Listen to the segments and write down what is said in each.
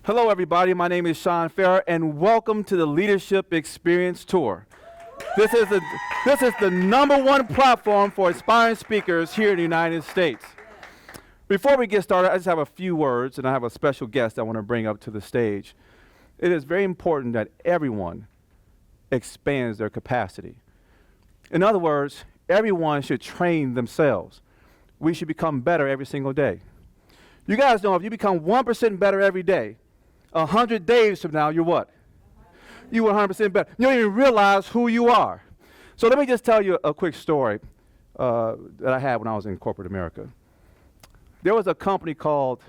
Hello, everybody. My name is Sean Farrer, and welcome to the Leadership Experience Tour. This is the #1 platform for aspiring speakers here in the United States. Before we get started, I just have a few words, and I have a special guest I want to bring up to the stage. It is very important that everyone expands their capacity. In other words, everyone should train themselves. We should become better every single day. You guys know if you become 1% better every day, 100 days from now, you're what? You 100% better. You don't even realize who you are. So let me just tell you a quick story that I had when I was in corporate America. There was a company called,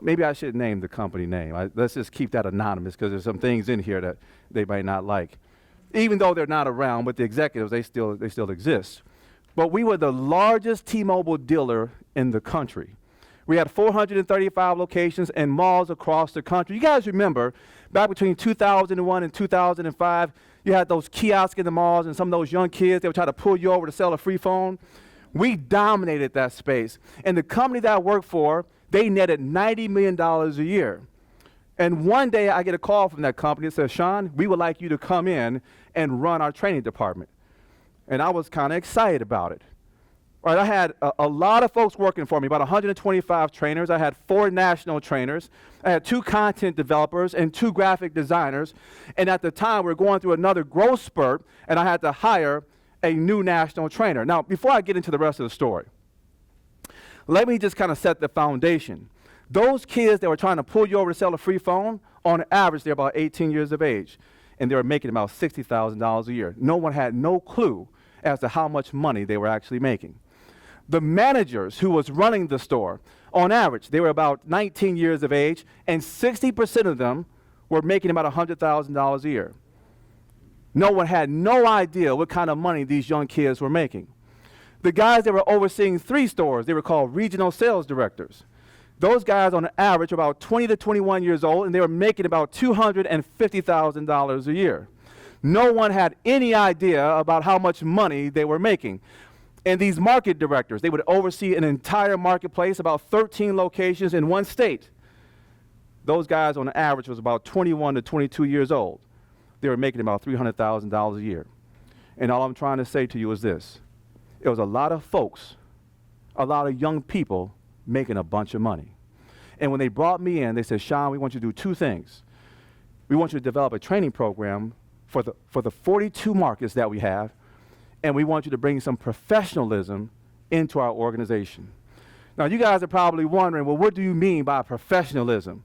maybe I should name the company name. Let's just keep that anonymous because there's some things in here that they might not like. Even though they're not around, but the executives, they still exist. But we were the largest T-Mobile dealer in the country. We had 435 locations and malls across the country. You guys remember, back between 2001 and 2005, you had those kiosks in the malls and some of those young kids, they would try to pull you over to sell a free phone. We dominated that space. And the company that I worked for, they netted $90 million a year. And one day I get a call from that company that says, Sean, we would like you to come in and run our training department. And I was kind of excited about it. Right, I had a lot of folks working for me, about 125 trainers. I had 4 national trainers. I had 2 content developers and 2 graphic designers. And at the time, we were going through another growth spurt, and I had to hire a new national trainer. Now, before I get into the rest of the story, let me just kind of set the foundation. Those kids that were trying to pull you over to sell a free phone, on average, they're about 18 years of age, and they were making about $60,000 a year. No one had no clue as to how much money they were actually making. The managers who was running the store, on average, they were about 19 years of age, and 60% of them were making about $100,000 a year. No one had no idea what kind of money these young kids were making. The guys that were overseeing 3 stores, they were called regional sales directors. Those guys, on average, were about 20 to 21 years old, and they were making about $250,000 a year. No one had any idea about how much money they were making. And these market directors, they would oversee an entire marketplace, about 13 locations in one state. Those guys on average was about 21 to 22 years old. They were making about $300,000 a year. And all I'm trying to say to you is this. It was a lot of folks, a lot of young people making a bunch of money. And when they brought me in, they said, Sean, we want you to do 2 things. We want you to develop a training program for the 42 markets that we have, and we want you to bring some professionalism into our organization. Now, you guys are probably wondering, well, what do you mean by professionalism?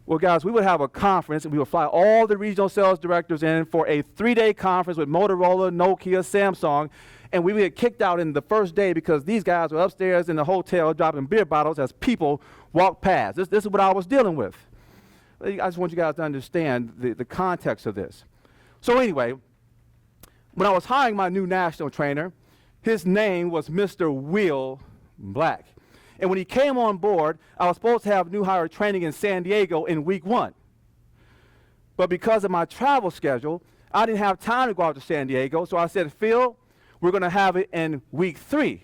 Well, guys, we would have a conference, and we would fly all the regional sales directors in for a 3-day conference with Motorola, Nokia, Samsung, and we would get kicked out in the first day because these guys were upstairs in the hotel dropping beer bottles as people walked past. This is what I was dealing with. I just want you guys to understand the context of this. So anyway, when I was hiring my new national trainer, his name was Mr. Will Black. And when he came on board, I was supposed to have new hire training in San Diego in week 1. But because of my travel schedule, I didn't have time to go out to San Diego, so I said, Phil, we're going to have it in week 3.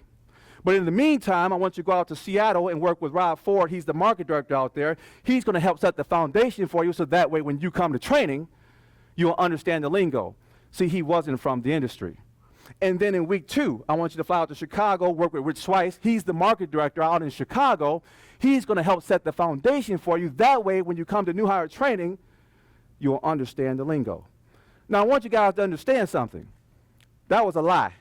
But in the meantime, I want you to go out to Seattle and work with Rob Ford. He's the market director out there. He's going to help set the foundation for you so that way when you come to training, you'll understand the lingo. See, he wasn't from the industry. And then in week 2, I want you to fly out to Chicago, work with Rich Swice. He's the market director out in Chicago. He's going to help set the foundation for you. That way, when you come to new hire training, you'll understand the lingo. Now, I want you guys to understand something. That was a lie.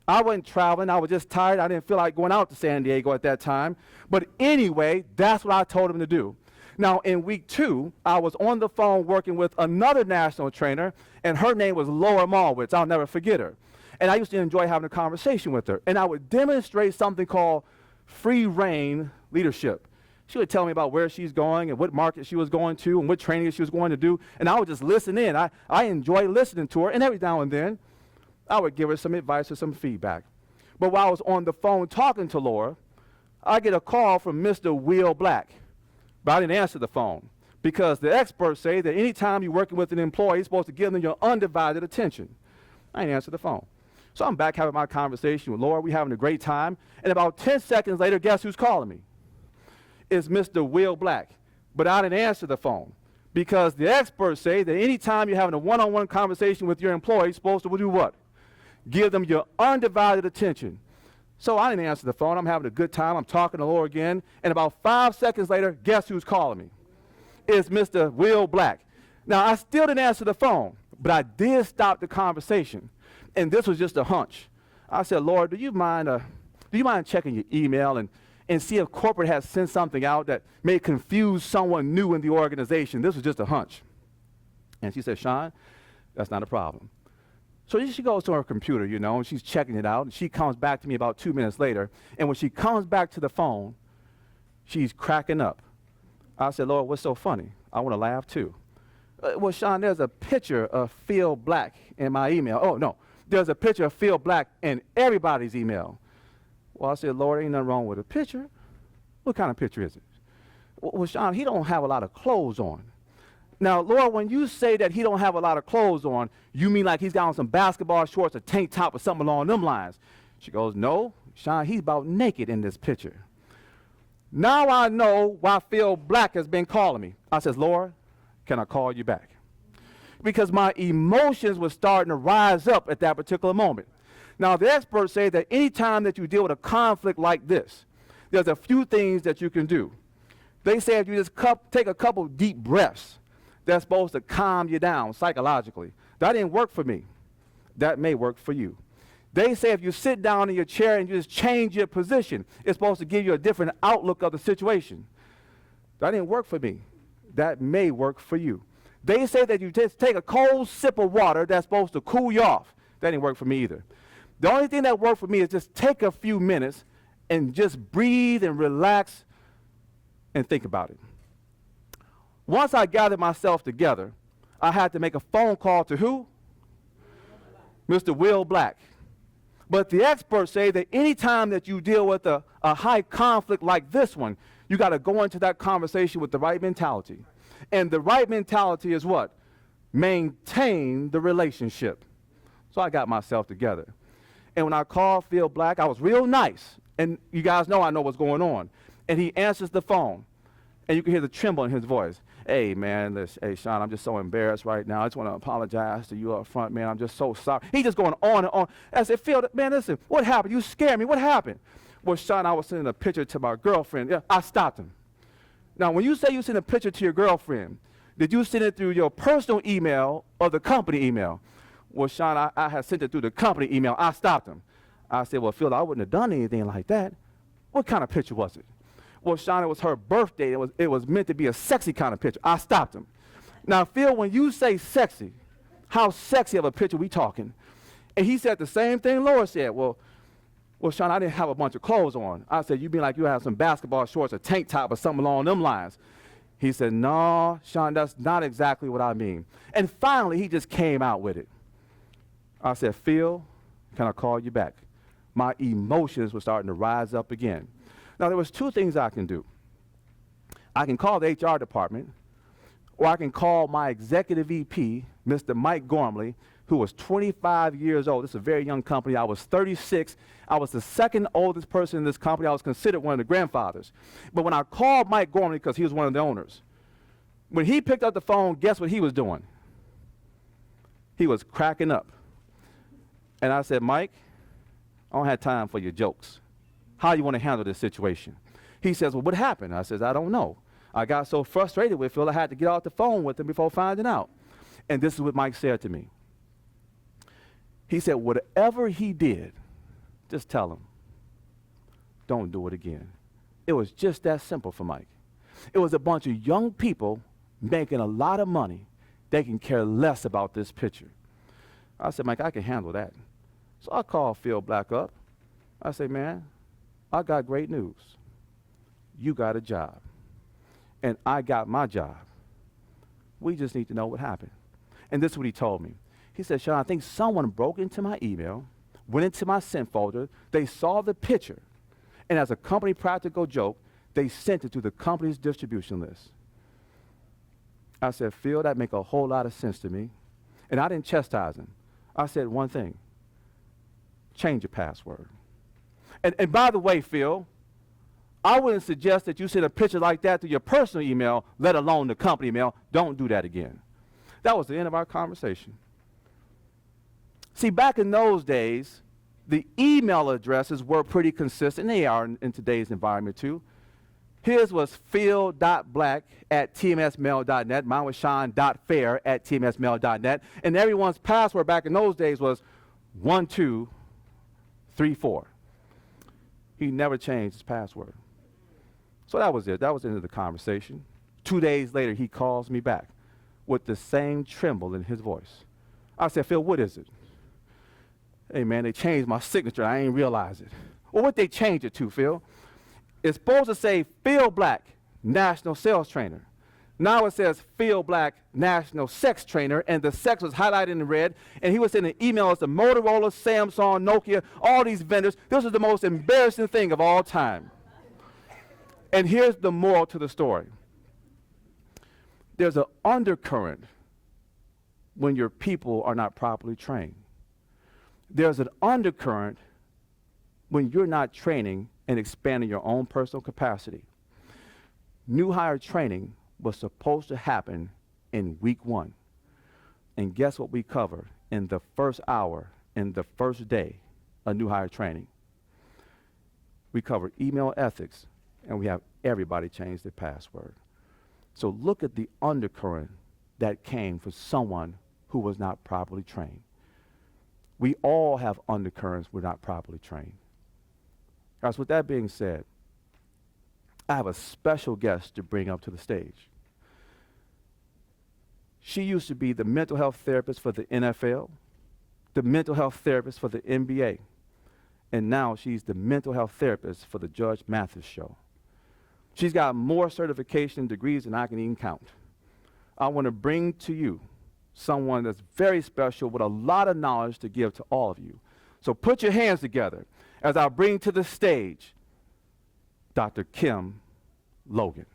I wasn't traveling. I was just tired. I didn't feel like going out to San Diego at that time. But anyway, that's what I told him to do. Now, in week 2, I was on the phone working with another national trainer, and her name was Laura Malwitz. I'll never forget her. And I used to enjoy having a conversation with her. And I would demonstrate something called free reign leadership. She would tell me about where she's going and what market she was going to and what training she was going to do. And I would just listen in. I enjoy listening to her. And every now and then, I would give her some advice or some feedback. But while I was on the phone talking to Laura, I get a call from Mr. Will Black. But I didn't answer the phone because the experts say that anytime you're working with an employee, you're supposed to give them your undivided attention. I didn't answer the phone. So I'm back having my conversation with Laura. We're having a great time. And about 10 seconds later, guess who's calling me? It's Mr. Will Black. But I didn't answer the phone because the experts say that anytime you're having a one-on-one conversation with your employee, you're supposed to do what? Give them your undivided attention. So I didn't answer the phone. I'm having a good time. I'm talking to Laura again. And about 5 seconds later, guess who's calling me? It's Mr. Will Black. Now, I still didn't answer the phone, but I did stop the conversation. And this was just a hunch. I said, Lord, do you mind checking your email and see if corporate has sent something out that may confuse someone new in the organization? This was just a hunch. And she said, Sean, that's not a problem. So she goes to her computer, and she's checking it out. And she comes back to me about 2 minutes later. And when she comes back to the phone, she's cracking up. I said, Lord, what's so funny? I want to laugh too. Well, Sean, there's a picture of Phil Black in my email. Oh, no. There's a picture of Phil Black in everybody's email. Well, I said, Lord, ain't nothing wrong with a picture. What kind of picture is it? Well, Sean, he don't have a lot of clothes on. Now, Lord, when you say that he don't have a lot of clothes on, you mean like he's got on some basketball shorts, a tank top, or something along them lines? She goes, no, Sean, he's about naked in this picture. Now I know why Phil Black has been calling me. I says, Lord, can I call you back? Because my emotions were starting to rise up at that particular moment. Now, the experts say that any time that you deal with a conflict like this, there's a few things that you can do. They say if you just take a couple deep breaths, that's supposed to calm you down psychologically. That didn't work for me. That may work for you. They say if you sit down in your chair and you just change your position, it's supposed to give you a different outlook of the situation. That didn't work for me. That may work for you. They say that you just take a cold sip of water that's supposed to cool you off. That didn't work for me either. The only thing that worked for me is just take a few minutes and just breathe and relax and think about it. Once I gathered myself together, I had to make a phone call to who? Mr. Will Black. But the experts say that any time that you deal with a high conflict like this one, you got to go into that conversation with the right mentality. And the right mentality is what? Maintain the relationship. So I got myself together. And when I called Phil Black, I was real nice. And you guys know I know what's going on. And he answers the phone. And you can hear the tremble in his voice. Hey, man, listen, hey, Sean, I'm just so embarrassed right now. I just want to apologize to you up front, man. I'm just so sorry. He's just going on and on. I said, Phil, man, listen, what happened? You scared me. What happened? Well, Sean, I was sending a picture to my girlfriend. Yeah, I stopped him. Now, when you say you sent a picture to your girlfriend, did you send it through your personal email or the company email? Well, Sean, I had sent it through the company email. I stopped him. I said, well, Phil, I wouldn't have done anything like that. What kind of picture was it? Well, Sean, it was her birthday. It was meant to be a sexy kind of picture. I stopped him. Now, Phil, when you say sexy, how sexy of a picture we talking? And he said the same thing Laura said. Well, Sean, I didn't have a bunch of clothes on. I said, you mean like you have some basketball shorts, a tank top, or something along them lines? He said, no, Sean, that's not exactly what I mean. And finally, he just came out with it. I said, Phil, can I call you back? My emotions were starting to rise up again. Now, there was two things I can do. I can call the HR department, or I can call my executive VP, Mr. Mike Gormley, who was 25 years old. This is a very young company. I was 36. I was the second oldest person in this company. I was considered one of the grandfathers. But when I called Mike Gormley, because he was one of the owners, when he picked up the phone, guess what he was doing? He was cracking up. And I said, Mike, I don't have time for your jokes. How do you want to handle this situation? He says, well, what happened? I says, I don't know. I got so frustrated with Phil, I had to get off the phone with him before finding out. And this is what Mike said to me. He said, whatever he did, just tell him, don't do it again. It was just that simple for Mike. It was a bunch of young people making a lot of money. They can care less about this picture. I said, Mike, I can handle that. So I called Phil Black up. I said, man, I got great news. You got a job. And I got my job. We just need to know what happened. And this is what he told me. He said, Sean, I think someone broke into my email, went into my sent folder, they saw the picture, and as a company practical joke, they sent it to the company's distribution list. I said, Phil, that make a whole lot of sense to me. And I didn't chastise him. I said one thing, change your password. And by the way, Phil, I wouldn't suggest that you send a picture like that to your personal email, let alone the company email. Don't do that again. That was the end of our conversation. See, back in those days, the email addresses were pretty consistent. They are in today's environment too. His was phil.black@tmsmail.net. Mine was sean.fair@tmsmail.net. And everyone's password back in those days was 1234. He never changed his password. So that was it. That was the end of the conversation. 2 days later, he calls me back with the same tremble in his voice. I said, Phil, what is it? Hey, man, they changed my signature. I ain't realize it. Well, what they changed it to, Phil? It's supposed to say Phil Black, National Sales Trainer. Now it says Phil Black, National Sex Trainer, and the sex was highlighted in red, and he was sending emails to Motorola, Samsung, Nokia, all these vendors. This was the most embarrassing thing of all time. And here's the moral to the story. There's an undercurrent when your people are not properly trained. There's an undercurrent when you're not training and expanding your own personal capacity. New hire training was supposed to happen in week 1. And guess what we covered in the first hour, in the first day of new hire training? We covered email ethics, and we have everybody change their password. So look at the undercurrent that came for someone who was not properly trained. We all have undercurrents we're not properly trained. Guys, with that being said, I have a special guest to bring up to the stage. She used to be the mental health therapist for the NFL, the mental health therapist for the NBA, and now she's the mental health therapist for the Judge Mathis show. She's got more certification degrees than I can even count. I want to bring to you someone that's very special with a lot of knowledge to give to all of you. So put your hands together as I bring to the stage Dr. Kim Logan.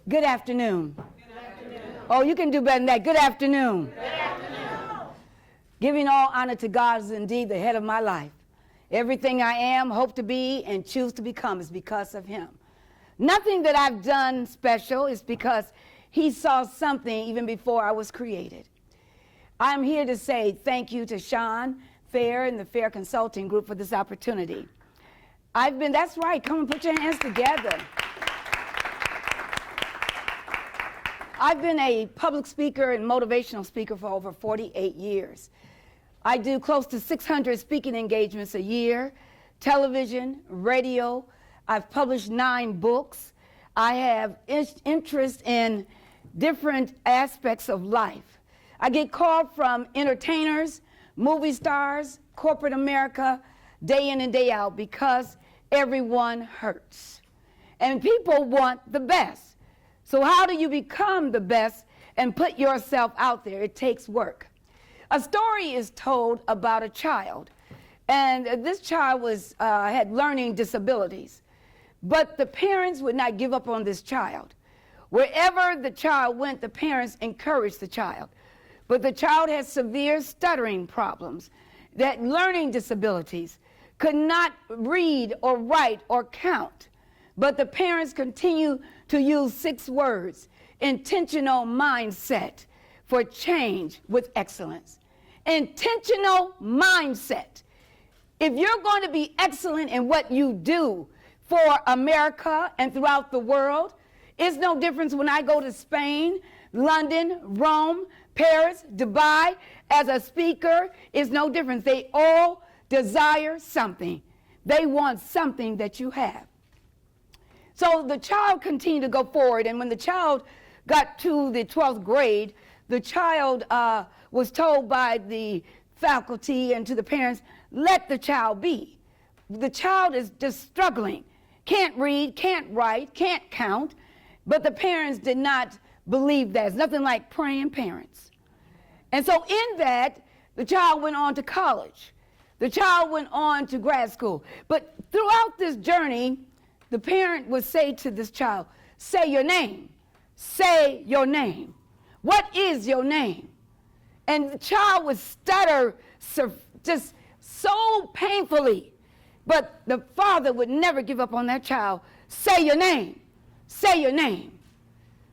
Good afternoon. Good afternoon. Oh, you can do better than that. Good afternoon. Good afternoon. Giving all honor to God is indeed the head of my life. Everything I am, hope to be, and choose to become is because of him. Nothing that I've done special is because he saw something even before I was created. I'm here to say thank you to Sean Fair and the Fair Consulting Group for this opportunity. That's right, come and put your hands together. I've been a public speaker and motivational speaker for over 48 years. I do close to 600 speaking engagements a year, television, radio. I've published 9 books. I have interest in different aspects of life. I get called from entertainers, movie stars, corporate America, day in and day out, because everyone hurts. And people want the best. So how do you become the best and put yourself out there? It takes work. A story is told about a child, and this child had learning disabilities, but the parents would not give up on this child. Wherever the child went, the parents encouraged the child, but the child had severe stuttering problems, that learning disabilities, could not read or write or count, but the parents continue to use 6 words: intentional mindset for change with excellence. Intentional mindset. If you're going to be excellent in what you do for America and throughout the world, it's no difference when I go to Spain, London, Rome, Paris, Dubai as a speaker. It's no difference. They all desire something. They want something that you have. So the child continued to go forward, and when the child got to the 12th grade, the child was told by the faculty and to the parents, let the child be. The child is just struggling, can't read, can't write, can't count, but the parents did not believe that. It's nothing like praying parents. And so in that, the child went on to college. The child went on to grad school. But throughout this journey, the parent would say to this child, say your name. Say your name. What is your name? And the child would stutter just so painfully. But the father would never give up on that child. Say your name. Say your name.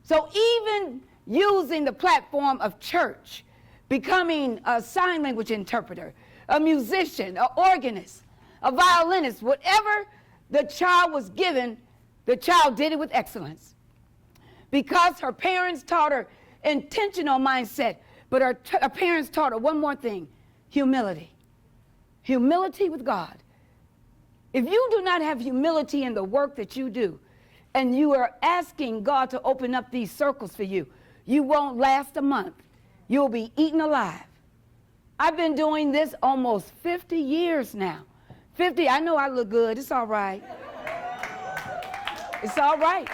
So even using the platform of church, becoming a sign language interpreter, a musician, an organist, a violinist, whatever the child was given, the child did it with excellence. Because her parents taught her intentional mindset, but her parents taught her one more thing, humility. Humility with God. If you do not have humility in the work that you do, and you are asking God to open up these circles for you, you won't last a month. You'll be eaten alive. I've been doing this almost 50 years now. 50, I know I look good. It's all right. It's all right.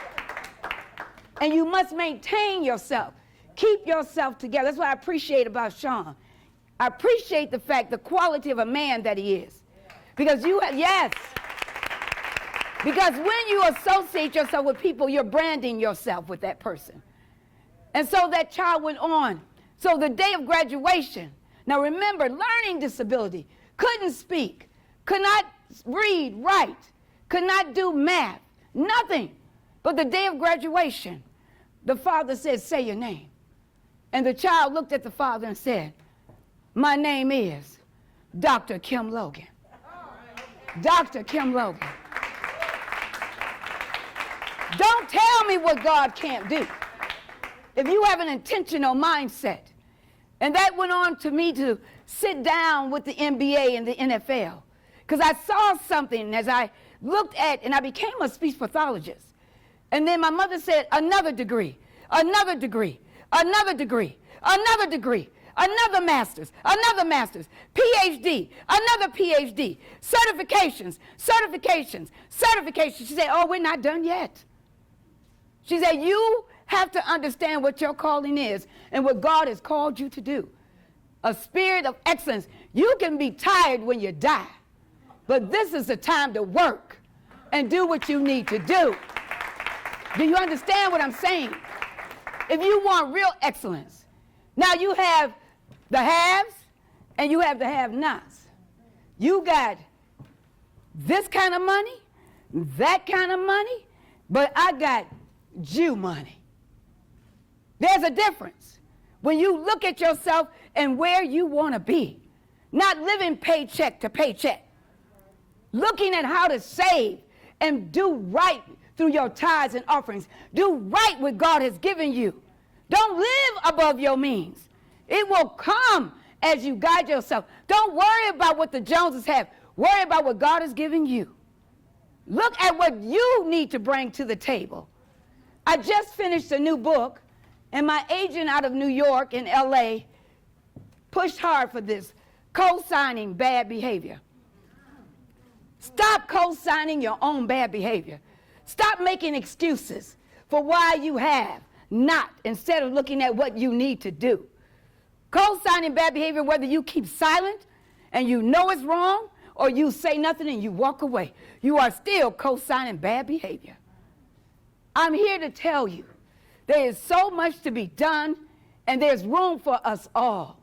And you must maintain yourself. Keep yourself together. That's what I appreciate about Sean. I appreciate the fact, the quality of a man that he is. Because yes. Because when you associate yourself with people, you're branding yourself with that person. And so that child went on. So the day of graduation, now remember, learning disability, couldn't speak, could not read, write, could not do math, nothing. But the day of graduation, the father said, say your name. And the child looked at the father and said, my name is Dr. Kim Logan. Dr. Kim Logan. Don't tell me what God can't do. If you have an intentional mindset, and that went on to me to sit down with the NBA and the NFL, because I saw something as I looked at, and I became a speech pathologist. And then my mother said, another degree, another degree, another degree, another degree, another master's, PhD, another PhD, certifications, certifications, certifications. She said, oh, we're not done yet. She said, you have to understand what your calling is and what God has called you to do. A spirit of excellence. You can be tired when you die, but this is the time to work and do what you need to do. Do you understand what I'm saying? If you want real excellence, now you have the haves and you have the have-nots. You got this kind of money, that kind of money, but I got Jew money. There's a difference when you look at yourself and where you want to be, not living paycheck to paycheck, looking at how to save and do right through your tithes and offerings. Do right what God has given you. Don't live above your means. It will come as you guide yourself. Don't worry about what the Joneses have. Worry about what God has given you. Look at what you need to bring to the table. I just finished a new book, and my agent out of New York and LA pushed hard for this, co-signing bad behavior. Stop co-signing your own bad behavior. Stop making excuses for why you have not, instead of looking at what you need to do. Co-signing bad behavior, whether you keep silent and you know it's wrong, or you say nothing and you walk away, you are still co-signing bad behavior. I'm here to tell you, there is so much to be done, and there's room for us all.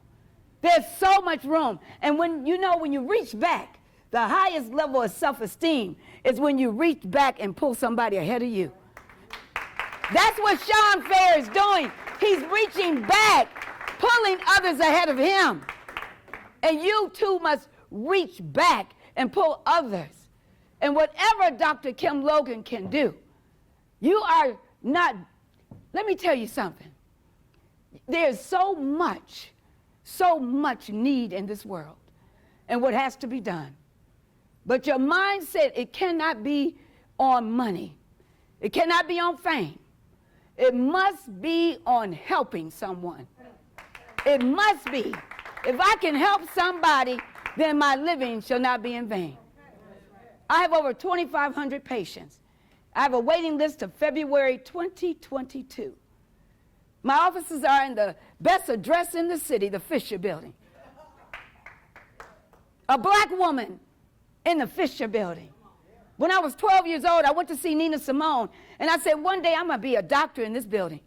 There's so much room. And when you reach back, the highest level of self-esteem is when you reach back and pull somebody ahead of you. That's what Sean Fair is doing. He's reaching back, pulling others ahead of him. And you too must reach back and pull others. And whatever Dr. Kim Logan can do, you are not, let me tell you something. There's so much need in this world and what has to be done. But your mindset, it cannot be on money. It cannot be on fame. It must be on helping someone. It must be. If I can help somebody, then my living shall not be in vain. I have over 2,500 patients. I have a waiting list of February 2022. My offices are in the best address in the city, the Fisher Building. A black woman in the Fisher Building. When I was 12 years old, I went to see Nina Simone, and I said, one day I'm going to be a doctor in this building.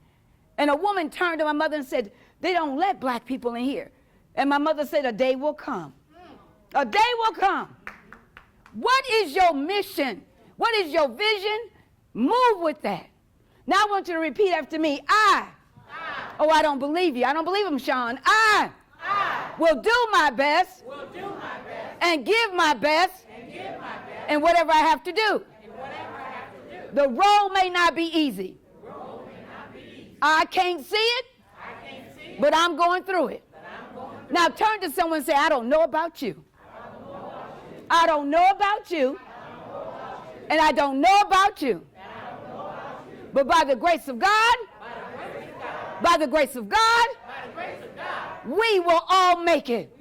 And a woman turned to my mother and said, they don't let black people in here. And my mother said, a day will come. A day will come. What is your mission? What is your vision? Move with that. Now I want you to repeat after me. Oh, I don't believe you. I don't believe him, Sean. I will do my best, and give my best, in whatever I have to do. The road may not be easy. I can't see it, but I'm going through it. Now turn to someone and say, I don't know about you. I don't know about you. And I don't know about you. But by the grace of God, by the grace of God, we will all make it.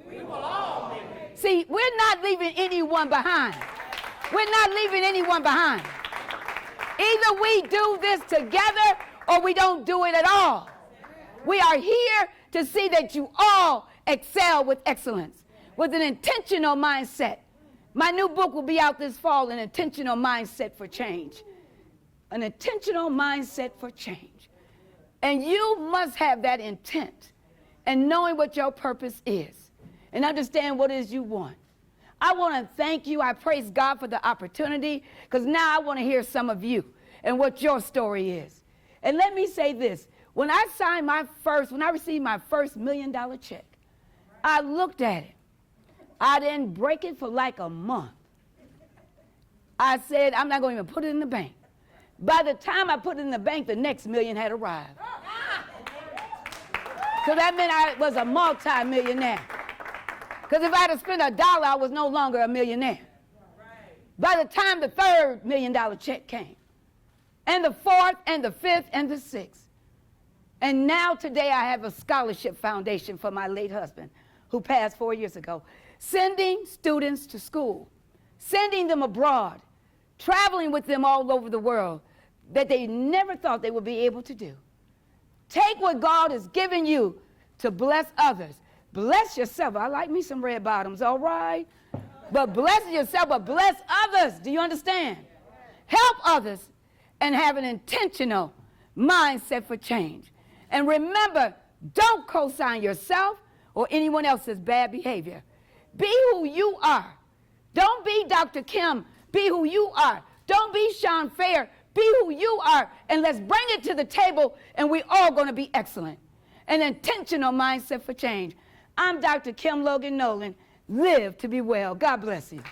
See, we're not leaving anyone behind. We're not leaving anyone behind. Either we do this together or we don't do it at all. We are here to see that you all excel with excellence, with an intentional mindset. My new book will be out this fall, An Intentional Mindset for Change. An intentional mindset for change. And you must have that intent and knowing what your purpose is and understand what it is you want. I want to thank you. I praise God for the opportunity because now I want to hear some of you and what your story is. And let me say this. When I received my first $1 million check, I looked at it. I didn't break it for like a month. I said, I'm not going to even put it in the bank. By the time I put it in the bank, the next million had arrived. So that meant I was a multi-millionaire. Because if I had to spend $1, I was no longer a millionaire. By the time the third $1 million check came, and the fourth, and the fifth, and the sixth. And now today I have a scholarship foundation for my late husband, who passed 4 years ago, sending students to school, sending them abroad, traveling with them all over the world that they never thought they would be able to do. Take what God has given you to bless others. Bless yourself. I like me some red bottoms, all right? But bless yourself, but bless others. Do you understand? Help others and have an intentional mindset for change. And remember, don't co-sign yourself or anyone else's bad behavior. Be who you are. Don't be Dr. Kim. Be who you are. Don't be Sean Fair. Be who you are. And let's bring it to the table, and we're all going to be excellent. An intentional mindset for change. I'm Dr. Kim Logan Nolan. Live to be well. God bless you.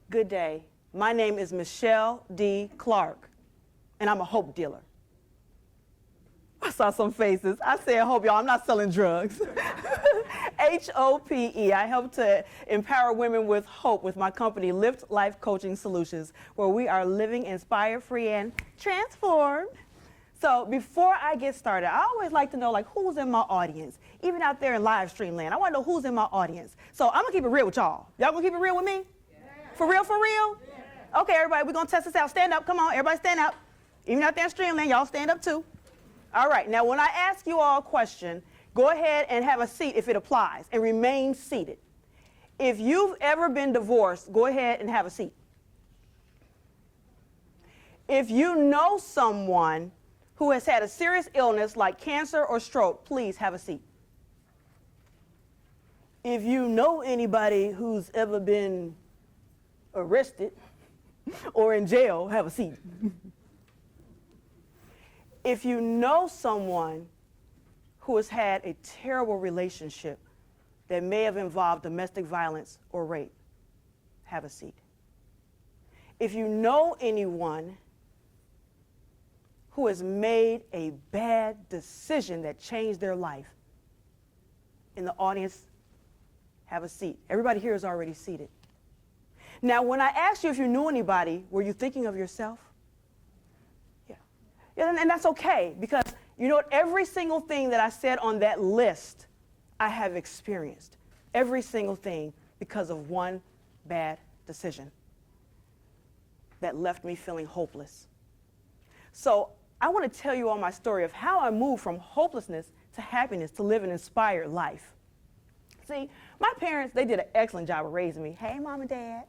Good day. My name is Michelle D. Clark, and I'm a hope dealer. I saw some faces. I said hope, y'all. I'm not selling drugs. H-O-P-E. I help to empower women with hope with my company, Lift Life Coaching Solutions, where we are living inspired, free, and transformed. So before I get started, I always like to know, like, who's in my audience? Even out there in live stream land, I want to know who's in my audience. So I'm going to keep it real with y'all. Y'all going to keep it real with me? Yeah. For real, for real? Yeah. Okay, everybody, we're going to test this out. Stand up. Come on, everybody stand up. Even out there in stream land, y'all stand up too. All right, now when I ask you all a question, go ahead and have a seat if it applies and remain seated. If you've ever been divorced, go ahead and have a seat. If you know someone who has had a serious illness like cancer or stroke, please have a seat. If you know anybody who's ever been arrested or in jail, have a seat. If you know someone who has had a terrible relationship that may have involved domestic violence or rape, have a seat. If you know anyone who has made a bad decision that changed their life, in the audience, have a seat. Everybody here is already seated. Now, when I asked you if you knew anybody, were you thinking of yourself? Yeah, and that's okay, because you know what? Every single thing that I said on that list, I have experienced. Every single thing because of one bad decision that left me feeling hopeless. So I want to tell you all my story of how I moved from hopelessness to happiness to live an inspired life. See, my parents, they did an excellent job of raising me. Hey, Mom and Dad.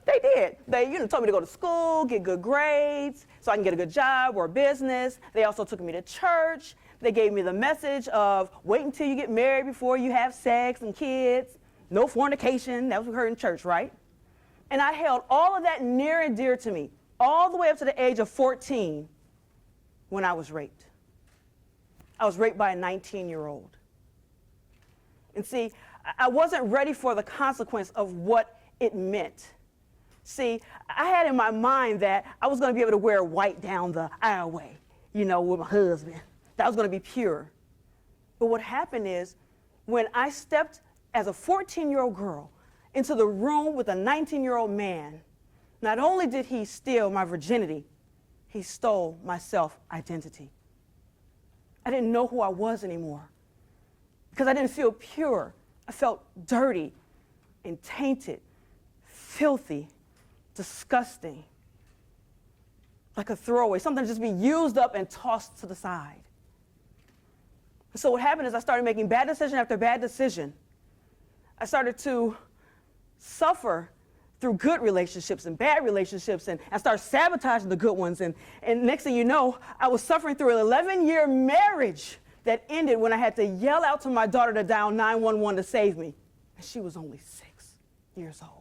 They did. They, told me to go to school, get good grades, so I can get a good job or a business. They also took me to church. They gave me the message of wait until you get married before you have sex and kids. No fornication. That was what we heard in church, right? And I held all of that near and dear to me, all the way up to the age of 14 when I was raped. I was raped by a 19-year-old. And see, I wasn't ready for the consequence of what it meant. See, I had in my mind that I was going to be able to wear white down the aisleway, with my husband. That was going to be pure. But what happened is, when I stepped as a 14-year-old girl into the room with a 19-year-old man, not only did he steal my virginity, he stole my self-identity. I didn't know who I was anymore because I didn't feel pure. I felt dirty and tainted, filthy, disgusting, like a throwaway, something to just be used up and tossed to the side. So what happened is I started making bad decision after bad decision. I started to suffer through good relationships and bad relationships, and I started sabotaging the good ones. And next thing you know, I was suffering through an 11-year marriage that ended when I had to yell out to my daughter to dial 911 to save me. And she was only 6 years old.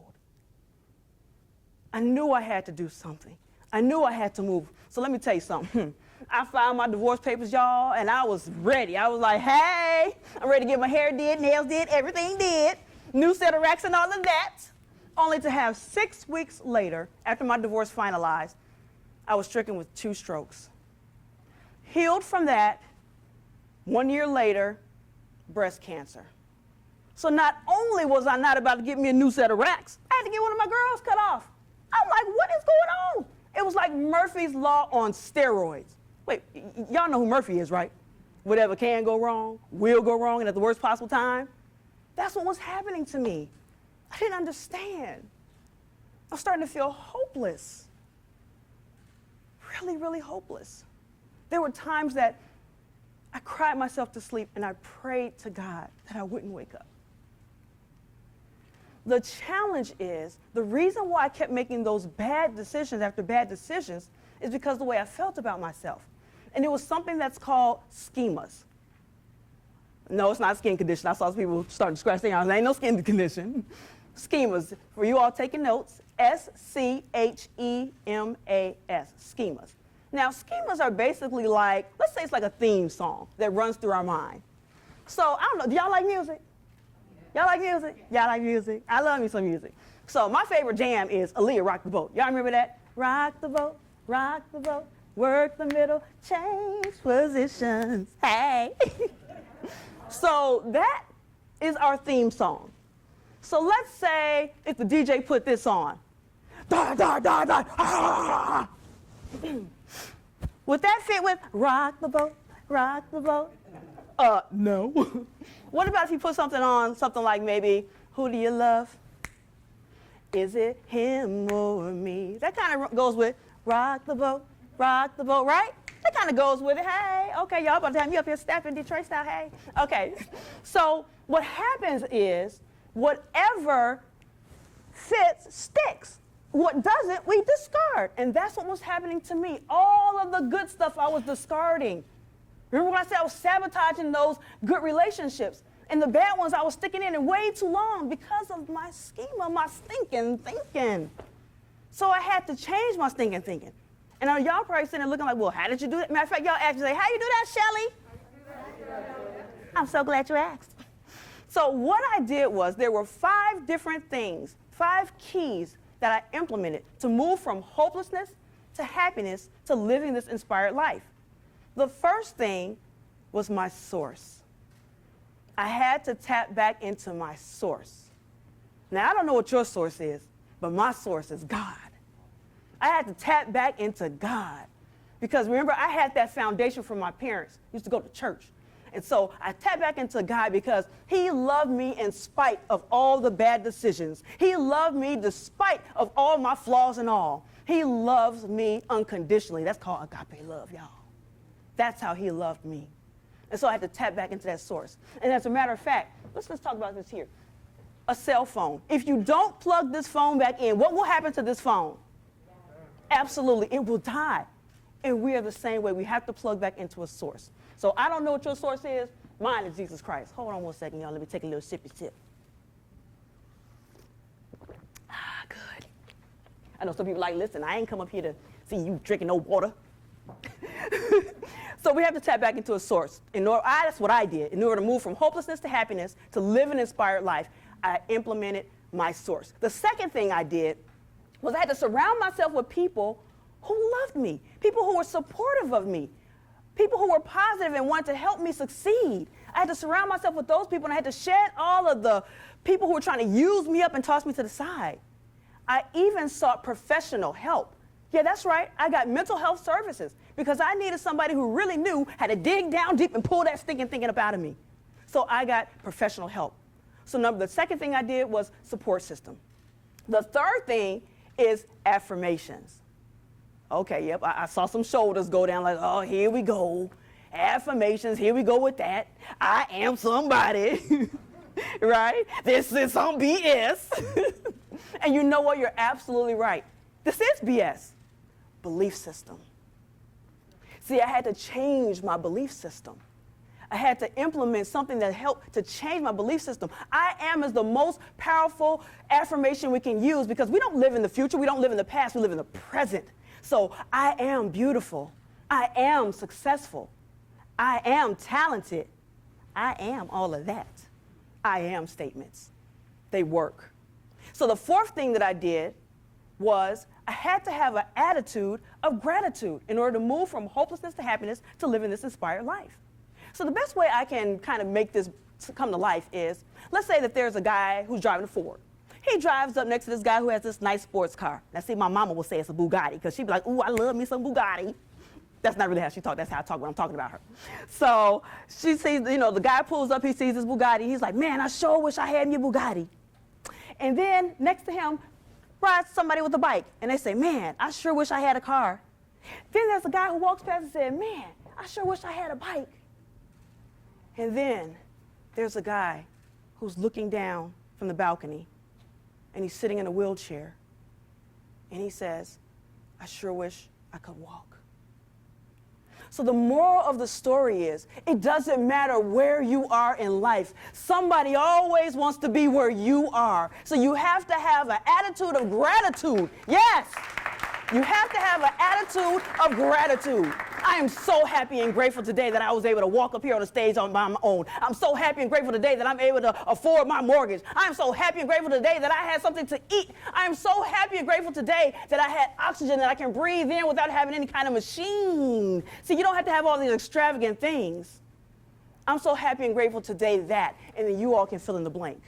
I knew I had to do something. I knew I had to move. So let me tell you something. I filed my divorce papers, y'all, and I was ready. I was like, hey, I'm ready to get my hair did, nails did, everything did. New set of racks and all of that. Only to have 6 weeks later, after my divorce finalized, I was stricken with 2 strokes. Healed from that, 1 year later, breast cancer. So not only was I not about to get me a new set of racks, I had to get one of my girls cut off. I'm like, what is going on? It was like Murphy's Law on steroids. Wait, y'all know who Murphy is, right? Whatever can go wrong, will go wrong, and at the worst possible time. That's what was happening to me. I didn't understand. I was starting to feel hopeless. Really, really hopeless. There were times that I cried myself to sleep and I prayed to God that I wouldn't wake up. The challenge is, the reason why I kept making those bad decisions after bad decisions is because of the way I felt about myself. And it was something that's called schemas. No, it's not a skin condition. I saw some people starting to scratch their arms. There ain't no skin condition. Schemas, for you all taking notes, S-C-H-E-M-A-S, schemas. Now, schemas are basically like, let's say it's like a theme song that runs through our mind. So, I don't know, do y'all like music? Y'all like music? Y'all like music? I love me some music. So, my favorite jam is Aaliyah, Rock the Boat. Y'all remember that? Rock the boat, work the middle, change positions, hey. So, that is our theme song. So let's say if the DJ put this on. Da, da, da, da, ah. Would that fit with rock the boat, no. What about if you put something on, something like maybe, who do you love? Is it him or me? That kind of goes with rock the boat, right? That kind of goes with it. Hey, okay, y'all about to have me up here stepping Detroit style, hey. Okay, so what happens is, whatever fits sticks. What doesn't, we discard. And that's what was happening to me. All of the good stuff I was discarding. Remember when I said I was sabotaging those good relationships? And the bad ones I was sticking in way too long because of my schema, my stinking thinking. So I had to change my stinking thinking. And y'all probably sitting there looking like, well, how did you do that? Matter of fact, y'all asked me, say, how you do that, Shelly? I'm so glad you asked. So what I did was, there were 5 different things, 5 keys that I implemented to move from hopelessness to happiness to living this inspired life. The first thing was my source. I had to tap back into my source. Now, I don't know what your source is, but my source is God. I had to tap back into God. Because remember, I had that foundation from my parents. I used to go to church. And so I tapped back into God because he loved me in spite of all the bad decisions. He loved me despite of all my flaws and all. He loves me unconditionally. That's called agape love, y'all. That's how he loved me. And so I had to tap back into that source. And as a matter of fact, let's talk about this here. a cell phone. If you don't plug this phone back in, what will happen to this phone? Absolutely, it will die. And we are the same way. We have to plug back into a source. So I don't know what your source is. Mine is Jesus Christ. Hold on one second, y'all. Let me take a little sippy sip. Ah, good. I know some people like, listen, I ain't come up here to see you drinking no water. So we have to tap back into a source. That's what I did. In order to move from hopelessness to happiness, to live an inspired life, I implemented my source. The second thing I did was I had to surround myself with people who loved me, people who were supportive of me, people who were positive and wanted to help me succeed. I had to surround myself with those people, and I had to shed all of the people who were trying to use me up and toss me to the side. I even sought professional help. Yeah, that's right. I got mental health services because I needed somebody who really knew how to dig down deep and pull that stinking thinking up out of me. So I got professional help. So the second thing I did was support system. The third thing is affirmations. Okay, yep, I saw some shoulders go down like, oh, here we go. Affirmations, here we go with that. I am somebody, right? This is some BS. And you know what? You're absolutely right. This is BS. Belief system. See, I had to change my belief system. I had to implement something that helped to change my belief system. I am is the most powerful affirmation we can use because we don't live in the future, we don't live in the past, we live in the present. So I am beautiful. I am successful. I am talented. I am all of that. I am statements. They work. So the fourth thing that I did was I had to have an attitude of gratitude in order to move from hopelessness to happiness to living this inspired life. So the best way I can kind of make this come to life is, let's say that there's a guy who's driving a Ford. He drives up next to this guy who has this nice sports car. Now see, my mama will say it's a Bugatti because she'd be like, ooh, I love me some Bugatti. That's not really how she talks. That's how I talk when I'm talking about her. So she sees, the guy pulls up, he sees his Bugatti. He's like, man, I sure wish I had your Bugatti. And then next to him rides somebody with a bike. And they say, man, I sure wish I had a car. Then there's a guy who walks past and said, man, I sure wish I had a bike. And then there's a guy who's looking down from the balcony, and he's sitting in a wheelchair. And he says, I sure wish I could walk. So the moral of the story is, it doesn't matter where you are in life. Somebody always wants to be where you are. So you have to have an attitude of gratitude. Yes, you have to have an attitude of gratitude. I am so happy and grateful today that I was able to walk up here on the stage on my own. I'm so happy and grateful today that I'm able to afford my mortgage. I am so happy and grateful today that I had something to eat. I am so happy and grateful today that I had oxygen that I can breathe in without having any kind of machine. See, you don't have to have all these extravagant things. I'm so happy and grateful today that, and then you all can fill in the blank.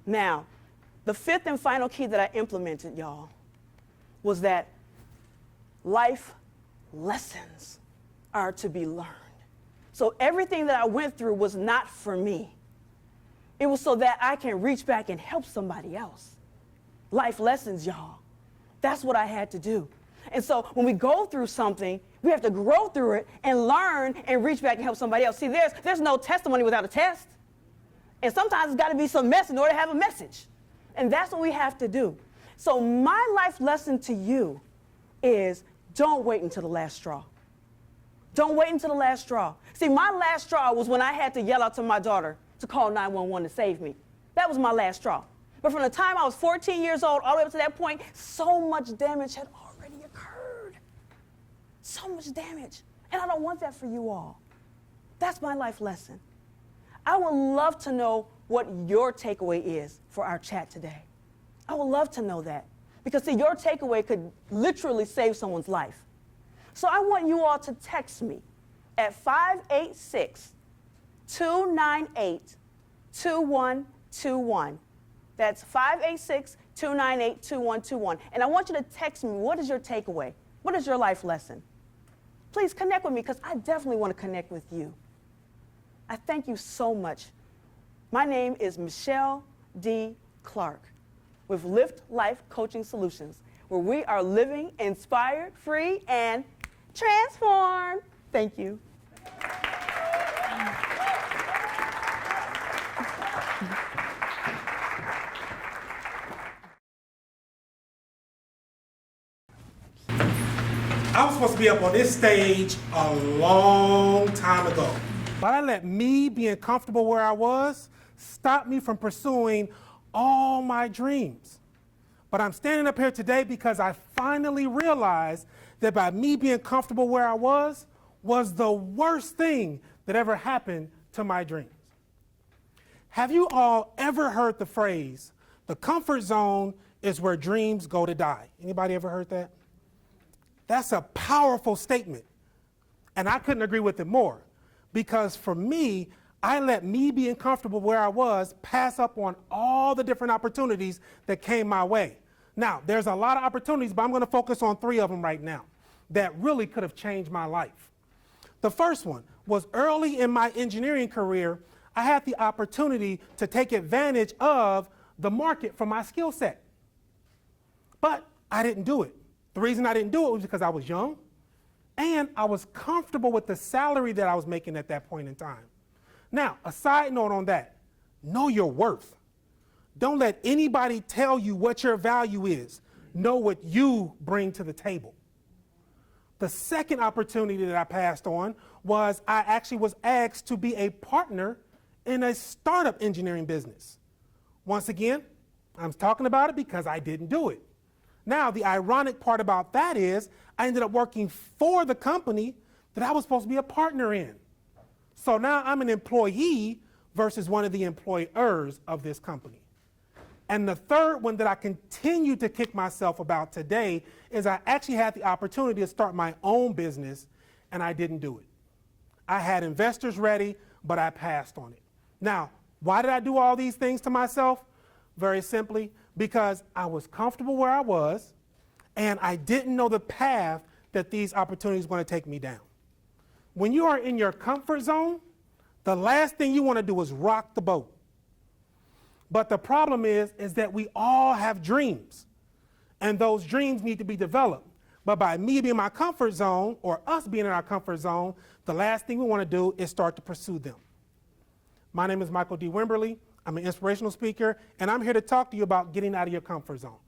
Now, the fifth and final key that I implemented, y'all, was that life lessons are to be learned. So everything that I went through was not for me. It was so that I can reach back and help somebody else. Life lessons, y'all. That's what I had to do. And so when we go through something, we have to grow through it and learn and reach back and help somebody else. See, there's no testimony without a test. And sometimes it's got to be some mess in order to have a message. And that's what we have to do. So my life lesson to you is, don't wait until the last straw. Don't wait until the last straw. See, my last straw was when I had to yell out to my daughter to call 911 to save me. That was my last straw. But from the time I was 14 years old all the way up to that point, so much damage had already occurred. So much damage. And I don't want that for you all. That's my life lesson. I would love to know what your takeaway is for our chat today. I would love to know that. Because, see, your takeaway could literally save someone's life. So I want you all to text me at 586-298-2121. That's 586-298-2121. And I want you to text me, what is your takeaway? What is your life lesson? Please connect with me because I definitely want to connect with you. I thank you so much. My name is Michelle D. Clark with Lift Life Coaching Solutions, where we are living inspired, free, and transformed. Thank you. I was supposed to be up on this stage a long time ago. But I let me being comfortable where I was stop me from pursuing all my dreams. But I'm standing up here today because I finally realized that by me being comfortable where I was the worst thing that ever happened to my dreams. Have you all ever heard the phrase, the comfort zone is where dreams go to die? Anybody ever heard that? That's a powerful statement. And I couldn't agree with it more. Because for me, I let me being comfortable where I was pass up on all the different opportunities that came my way. Now, there's a lot of opportunities, but I'm going to focus on 3 of them right now that really could have changed my life. The first one was early in my engineering career, I had the opportunity to take advantage of the market for my skill set. But I didn't do it. The reason I didn't do it was because I was young and I was comfortable with the salary that I was making at that point in time. Now, a side note on that, know your worth. Don't let anybody tell you what your value is. Know what you bring to the table. The second opportunity that I passed on was I actually was asked to be a partner in a startup engineering business. Once again, I'm talking about it because I didn't do it. Now, the ironic part about that is I ended up working for the company that I was supposed to be a partner in. So now I'm an employee versus one of the employers of this company. And the third one that I continue to kick myself about today is I actually had the opportunity to start my own business and I didn't do it. I had investors ready, but I passed on it. Now, why did I do all these things to myself? Very simply, because I was comfortable where I was and I didn't know the path that these opportunities were going to take me down. When you are in your comfort zone, the last thing you want to do is rock the boat. But the problem is that we all have dreams, and those dreams need to be developed. But by me being in my comfort zone, or us being in our comfort zone, the last thing we want to do is start to pursue them. My name is Michael D. Wimberly. I'm an inspirational speaker, and I'm here to talk to you about getting out of your comfort zone.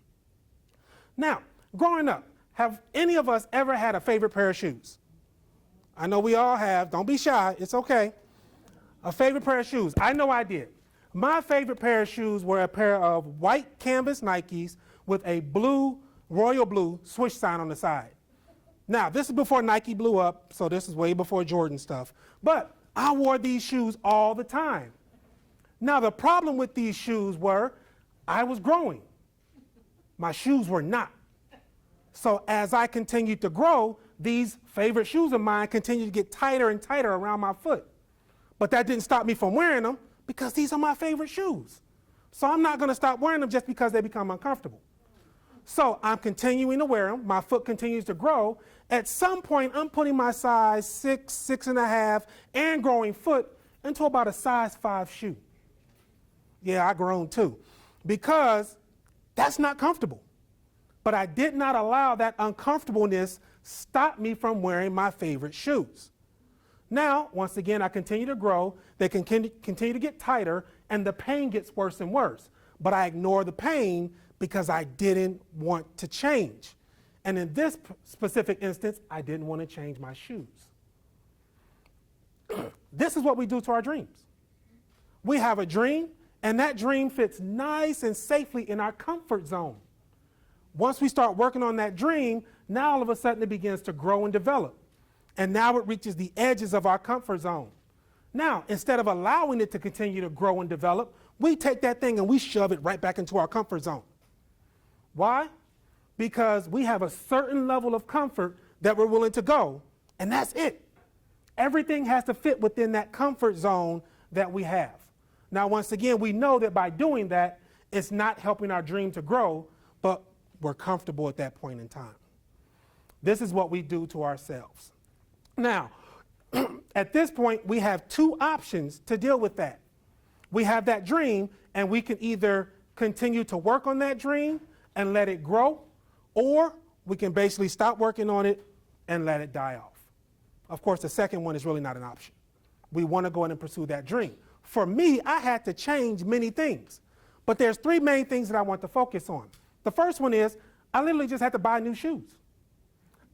Now, growing up, have any of us ever had a favorite pair of shoes? I know we all have. Don't be shy. It's okay. A favorite pair of shoes. I know I did. My favorite pair of shoes were a pair of white canvas Nikes with a blue, royal blue swoosh sign on the side. Now, this is before Nike blew up, so this is way before Jordan stuff. But I wore these shoes all the time. Now, the problem with these shoes were I was growing. My shoes were not. So as I continued to grow, these favorite shoes of mine continued to get tighter and tighter around my foot. But that didn't stop me from wearing them because these are my favorite shoes. So I'm not going to stop wearing them just because they become uncomfortable. So I'm continuing to wear them. My foot continues to grow. At some point, I'm putting my size 6, 6.5, and growing foot into about a size 5 shoe. Yeah, I grown too. Because that's not comfortable. But I did not allow that uncomfortableness stop me from wearing my favorite shoes. Now, once again, I continue to grow. They continue to get tighter, and the pain gets worse and worse. But I ignore the pain because I didn't want to change. And in this specific instance, I didn't want to change my shoes. This is what we do to our dreams. We have a dream, and that dream fits nice and safely in our comfort zone. Once we start working on that dream, now all of a sudden it begins to grow and develop. And now it reaches the edges of our comfort zone. Now, instead of allowing it to continue to grow and develop, we take that thing and we shove it right back into our comfort zone. Why? Because we have a certain level of comfort that we're willing to go, and that's it. Everything has to fit within that comfort zone that we have. Now, once again, we know that by doing that, it's not helping our dream to grow, but we're comfortable at that point in time. This is what we do to ourselves. Now, at this point, we have 2 options to deal with that. We have that dream, and we can either continue to work on that dream and let it grow, or we can basically stop working on it and let it die off. Of course, the second one is really not an option. We want to go in and pursue that dream. For me, I had to change many things, but there's 3 main things that I want to focus on. The first one is I literally just had to buy new shoes.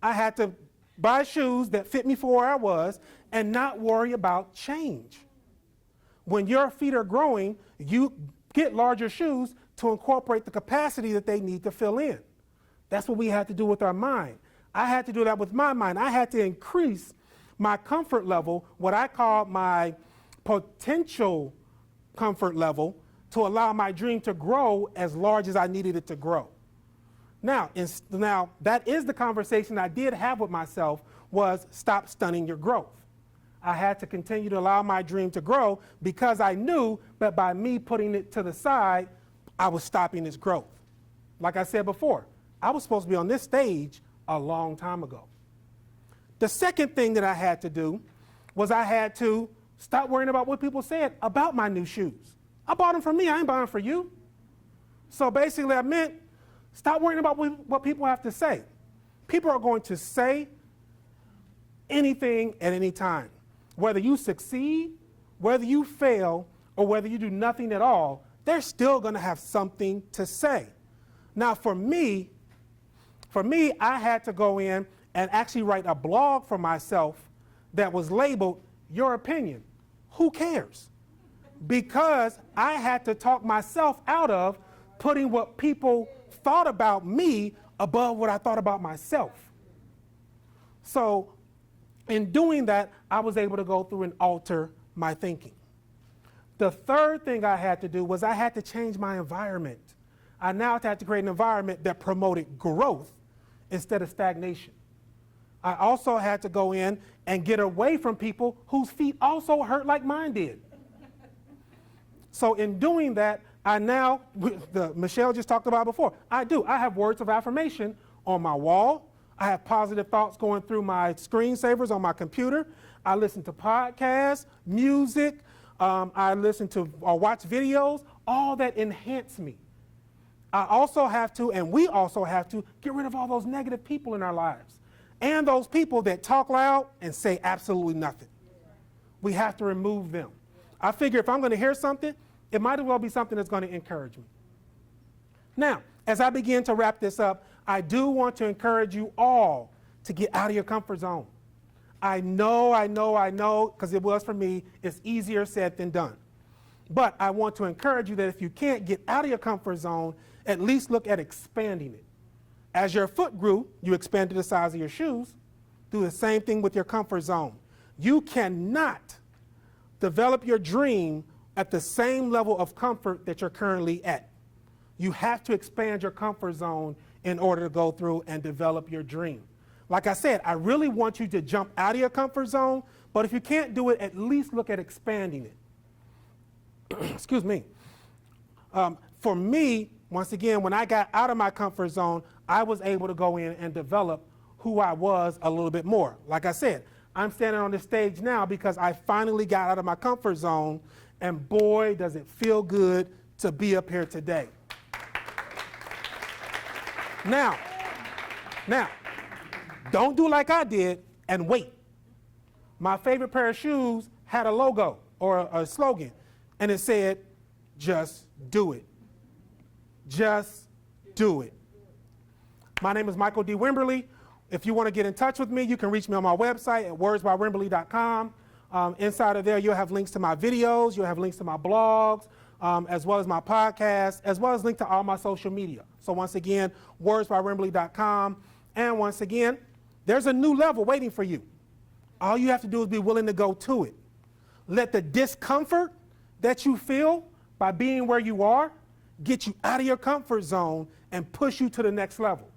I had to buy shoes that fit me for where I was, and not worry about change. When your feet are growing, you get larger shoes to incorporate the capacity that they need to fill in. That's what we had to do with our mind. I had to do that with my mind. I had to increase my comfort level, what I call my potential comfort level, to allow my dream to grow as large as I needed it to grow. Now, that is the conversation I did have with myself, was stop stunning your growth. I had to continue to allow my dream to grow because I knew that by me putting it to the side, I was stopping its growth. Like I said before, I was supposed to be on this stage a long time ago. The second thing that I had to do was I had to stop worrying about what people said about my new shoes. I bought them for me, I ain't buying them for you. So basically I meant stop worrying about what people have to say. People are going to say anything at any time. Whether you succeed, whether you fail, or whether you do nothing at all, they're still going to have something to say. Now for me, I had to go in and actually write a blog for myself that was labeled Your Opinion. Who cares? Because I had to talk myself out of putting what people thought about me above what I thought about myself. So in doing that, I was able to go through and alter my thinking. The third thing I had to do was I had to change my environment. I now had to create an environment that promoted growth instead of stagnation. I also had to go in and get away from people whose feet also hurt like mine did. So in doing that, Michelle just talked about before, I have words of affirmation on my wall. I have positive thoughts going through my screensavers on my computer. I listen to podcasts, music, I listen to or watch videos, all that enhance me. I also have to, and we also have to, get rid of all those negative people in our lives. And those people that talk loud and say absolutely nothing. We have to remove them. I figure if I'm going to hear something, it might as well be something that's going to encourage me. Now, as I begin to wrap this up, I do want to encourage you all to get out of your comfort zone. I know, because it was for me, it's easier said than done. But I want to encourage you that if you can't get out of your comfort zone, at least look at expanding it. As your foot grew, you expanded the size of your shoes. Do the same thing with your comfort zone. You cannot develop your dream at the same level of comfort that you're currently at. You have to expand your comfort zone in order to go through and develop your dream. Like I said, I really want you to jump out of your comfort zone, but if you can't do it, at least look at expanding it. Excuse me. For me, once again, when I got out of my comfort zone, I was able to go in and develop who I was a little bit more. Like I said, I'm standing on the stage now because I finally got out of my comfort zone, and boy, does it feel good to be up here today. Now, don't do like I did and wait. My favorite pair of shoes had a logo or a slogan, and it said, just do it. Just do it. My name is Michael D. Wimberly. If you want to get in touch with me, you can reach me on my website at wordsbywimberly.com. Inside of there, you'll have links to my videos, you'll have links to my blogs, as well as my podcast, as well as link to all my social media. So once again, wordsbywimberly.com. And once again, there's a new level waiting for you. All you have to do is be willing to go to it. Let the discomfort that you feel by being where you are get you out of your comfort zone and push you to the next level.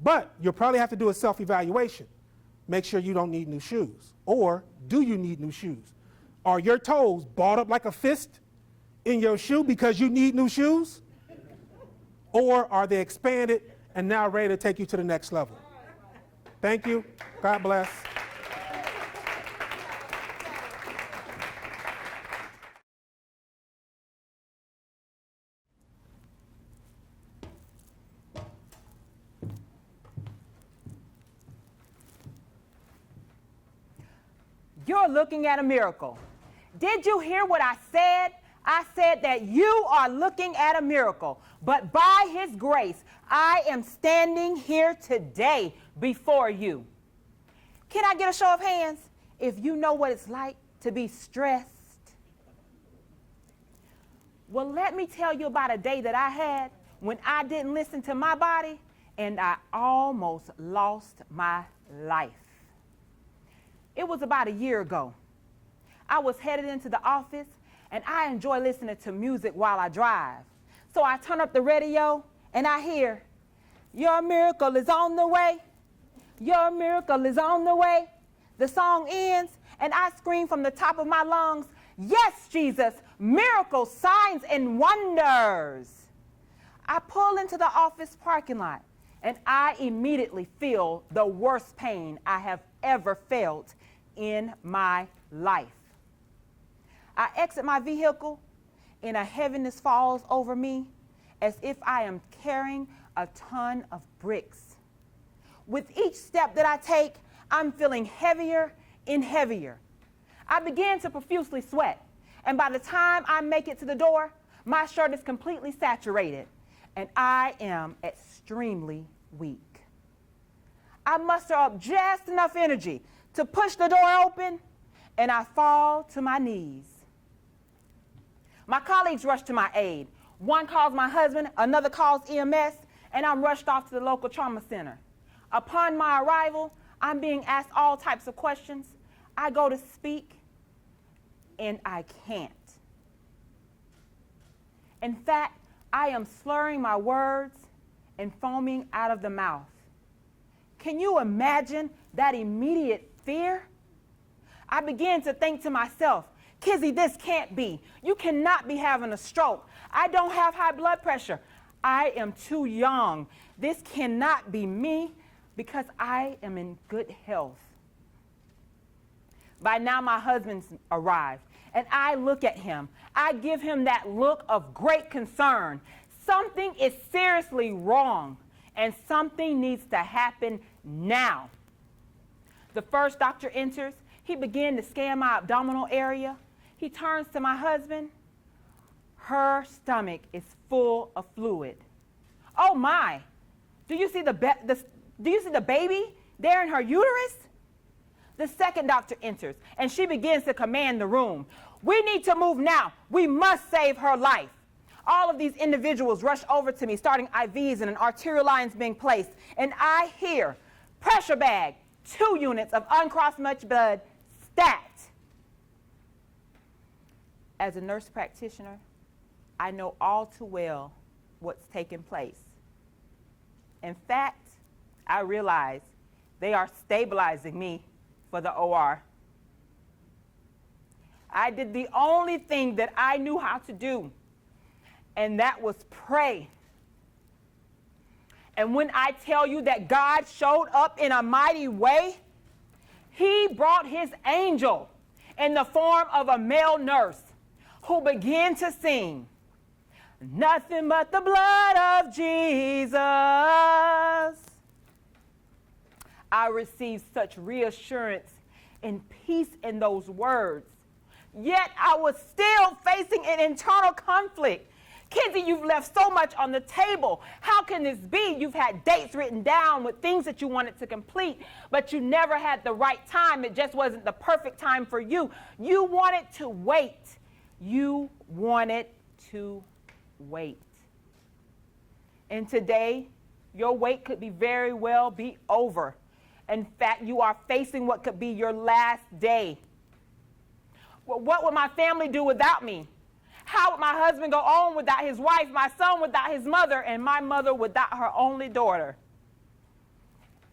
But you'll probably have to do a self-evaluation. Make sure you don't need new shoes. Or do you need new shoes? Are your toes balled up like a fist in your shoe because you need new shoes? Or are they expanded and now ready to take you to the next level? Thank you. God bless. You're looking at a miracle. Did you hear what I said? I said that you are looking at a miracle. But by His grace, I am standing here today before you. Can I get a show of hands if you know what it's like to be stressed? Well, let me tell you about a day that I had when I didn't listen to my body and I almost lost my life. It was about a year ago. I was headed into the office and I enjoy listening to music while I drive. So I turn up the radio and I hear, "Your miracle is on the way. Your miracle is on the way." The song ends and I scream from the top of my lungs, "Yes, Jesus, miracles, signs, and wonders." I pull into the office parking lot and I immediately feel the worst pain I have ever felt in my life. I exit my vehicle and a heaviness falls over me as if I am carrying a ton of bricks. With each step that I take, I'm feeling heavier and heavier. I begin to profusely sweat, and by the time I make it to the door, my shirt is completely saturated, and I am extremely weak. I muster up just enough energy to push the door open, and I fall to my knees. My colleagues rush to my aid. One calls my husband, another calls EMS, and I'm rushed off to the local trauma center. Upon my arrival, I'm being asked all types of questions. I go to speak, and I can't. In fact, I am slurring my words and foaming out of the mouth. Can you imagine that immediate fear? I began to think to myself, "Kizzy, this can't be. You cannot be having a stroke. I don't have high blood pressure. I am too young. This cannot be me because I am in good health." By now, my husband's arrived, and I look at him. I give him that look of great concern. Something is seriously wrong, and something needs to happen now. The first doctor enters. He began to scan my abdominal area. He turns to my husband. Her stomach is full of fluid. "Oh my, do you see the baby there in her uterus?" The second doctor enters, and she begins to command the room. "We need to move now. We must save her life." All of these individuals rush over to me, starting IVs and an arterial lines being placed, and I hear, "Pressure bag, 2 units of uncrossed much blood, stat." As a nurse practitioner, I know all too well what's taking place. In fact, I realize they are stabilizing me for the OR. I did the only thing that I knew how to do, and that was pray. And when I tell you that God showed up in a mighty way, He brought His angel in the form of a male nurse who began to sing, "Nothing but the blood of Jesus." I received such reassurance and peace in those words. Yet I was still facing an internal conflict. "Kizzy, you've left so much on the table. How can this be? You've had dates written down with things that you wanted to complete, but you never had the right time. It just wasn't the perfect time for you. You wanted to wait. You wanted to wait." And today, your wait could be very well be over. In fact, you are facing what could be your last day. Well, what would my family do without me? How would my husband go on without his wife, my son without his mother, and my mother without her only daughter?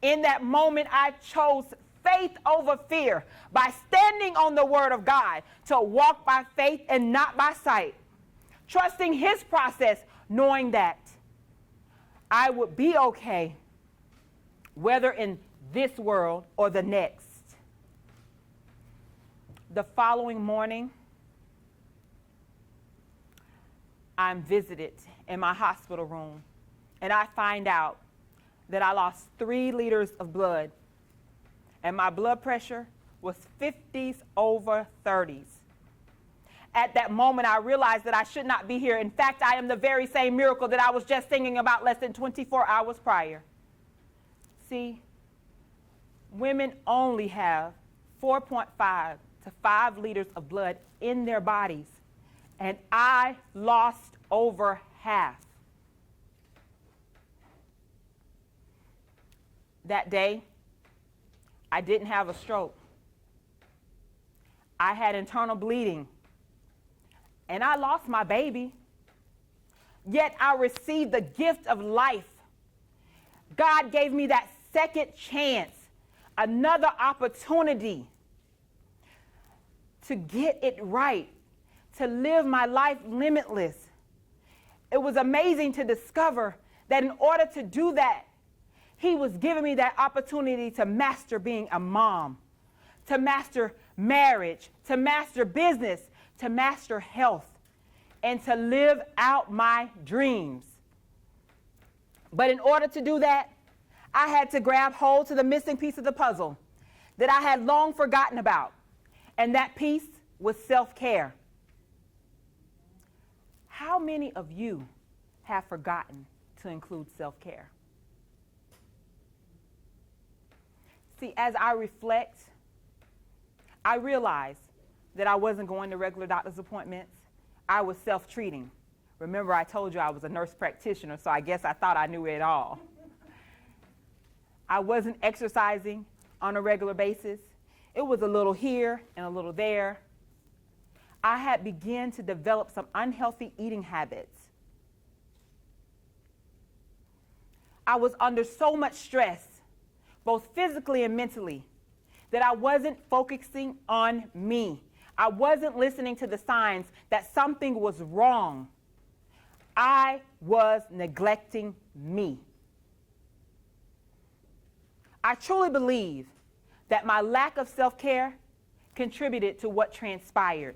In that moment, I chose faith over fear by standing on the word of God to walk by faith and not by sight, trusting His process, knowing that I would be okay, whether in this world or the next. The following morning, I'm visited in my hospital room, and I find out that I lost 3 liters of blood, and my blood pressure was 50s over 30s. At that moment, I realized that I should not be here. In fact, I am the very same miracle that I was just singing about less than 24 hours prior. See, women only have 4.5 to 5 liters of blood in their bodies, and I lost over half. That day, I didn't have a stroke. I had internal bleeding, and I lost my baby. Yet I received the gift of life. God gave me that second chance, another opportunity to get it right, to live my life limitless. It was amazing to discover that in order to do that, He was giving me that opportunity to master being a mom, to master marriage, to master business, to master health, and to live out my dreams. But in order to do that, I had to grab hold to the missing piece of the puzzle that I had long forgotten about, and that piece was self-care. How many of you have forgotten to include self-care? See, as I reflect, I realized that I wasn't going to regular doctor's appointments. I was self-treating. Remember, I told you I was a nurse practitioner, so I guess I thought I knew it all. I wasn't exercising on a regular basis. It was a little here and a little there. I had begun to develop some unhealthy eating habits. I was under so much stress, both physically and mentally, that I wasn't focusing on me. I wasn't listening to the signs that something was wrong. I was neglecting me. I truly believe that my lack of self-care contributed to what transpired.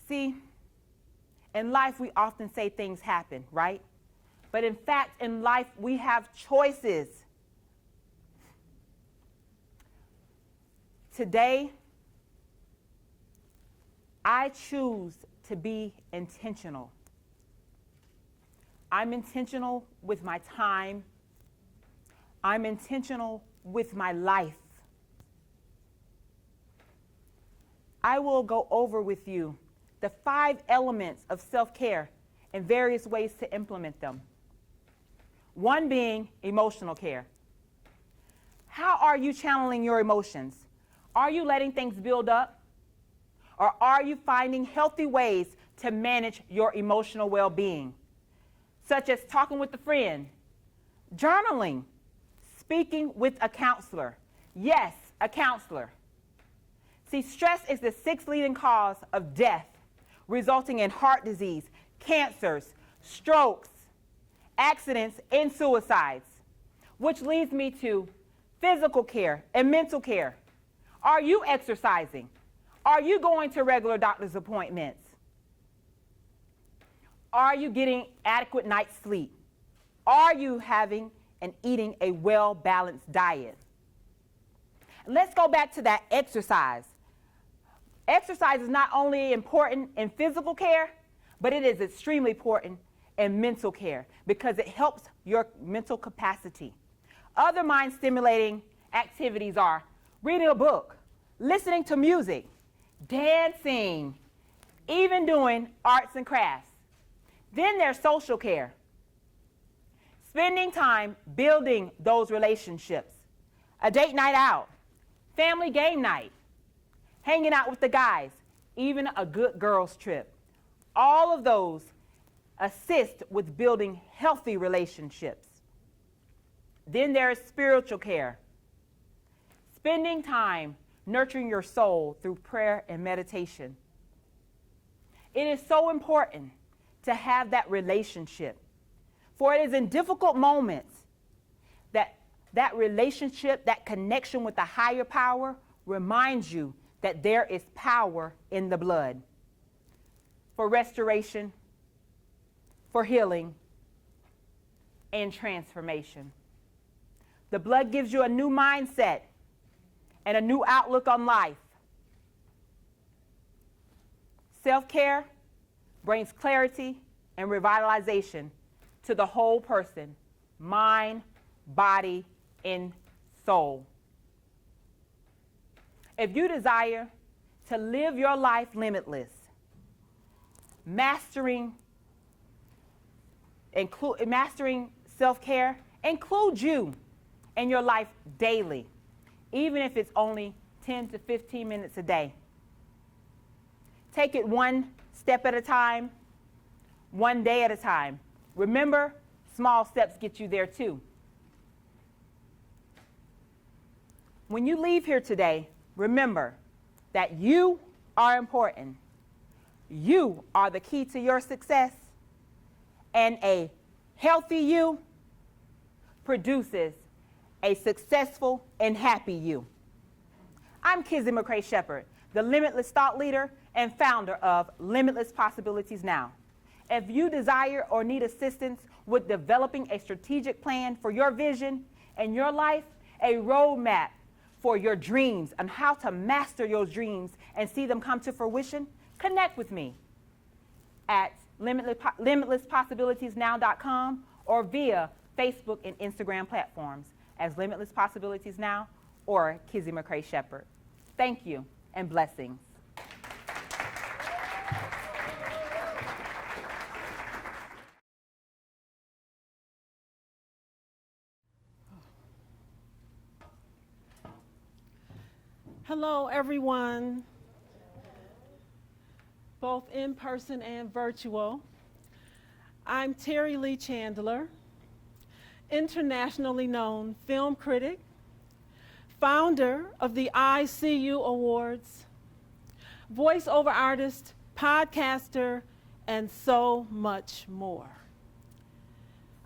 See, in life we often say things happen, right? But in fact, in life we have choices. Today, I choose to be intentional. I'm intentional with my time. I'm intentional with my life. I will go over with you the 5 elements of self-care and various ways to implement them. One being emotional care. How are you channeling your emotions? Are you letting things build up? Or are you finding healthy ways to manage your emotional well-being, such as talking with a friend, journaling, speaking with a counselor? Yes, a counselor. See, stress is the 6th leading cause of death, resulting in heart disease, cancers, strokes, accidents, and suicides, which leads me to physical care and mental care. Are you exercising? Are you going to regular doctor's appointments? Are you getting adequate night's sleep? Are you having and eating a well-balanced diet? And let's go back to that exercise. Exercise is not only important in physical care, but it is extremely important in mental care because it helps your mental capacity. Other mind-stimulating activities are reading a book, listening to music, dancing, even doing arts and crafts. Then there's social care. Spending time building those relationships. A date night out, family game night, hanging out with the guys, even a good girls trip. All of those assist with building healthy relationships. Then there is spiritual care. Spending time nurturing your soul through prayer and meditation. It is so important to have that relationship, for it is in difficult moments that relationship, that connection with the higher power reminds you that there is power in the blood for restoration, for healing, and transformation. The blood gives you a new mindset and a new outlook on life. Self-care brings clarity and revitalization to the whole person, mind, body, and soul. If you desire to live your life limitless, mastering self-care includes you in your life daily, even if it's only 10 to 15 minutes a day. Take it one step at a time, one day at a time. Remember, small steps get you there too. When you leave here today, remember that you are important. You are the key to your success, and a healthy you produces a successful and happy you. I'm Kizzy McCrae Shepherd, the Limitless Thought Leader and founder of Limitless Possibilities Now. If you desire or need assistance with developing a strategic plan for your vision and your life, a roadmap for your dreams and how to master your dreams and see them come to fruition, connect with me at limitlesspossibilitiesnow.com or via Facebook and Instagram platforms as Limitless Possibilities Now or Kizzy McCrae Shepherd. Thank you and blessings. Hello, everyone, both in person and virtual. I'm Terry Lee Chandler, internationally known film critic, founder of the ICU Awards, voiceover artist, podcaster, and so much more.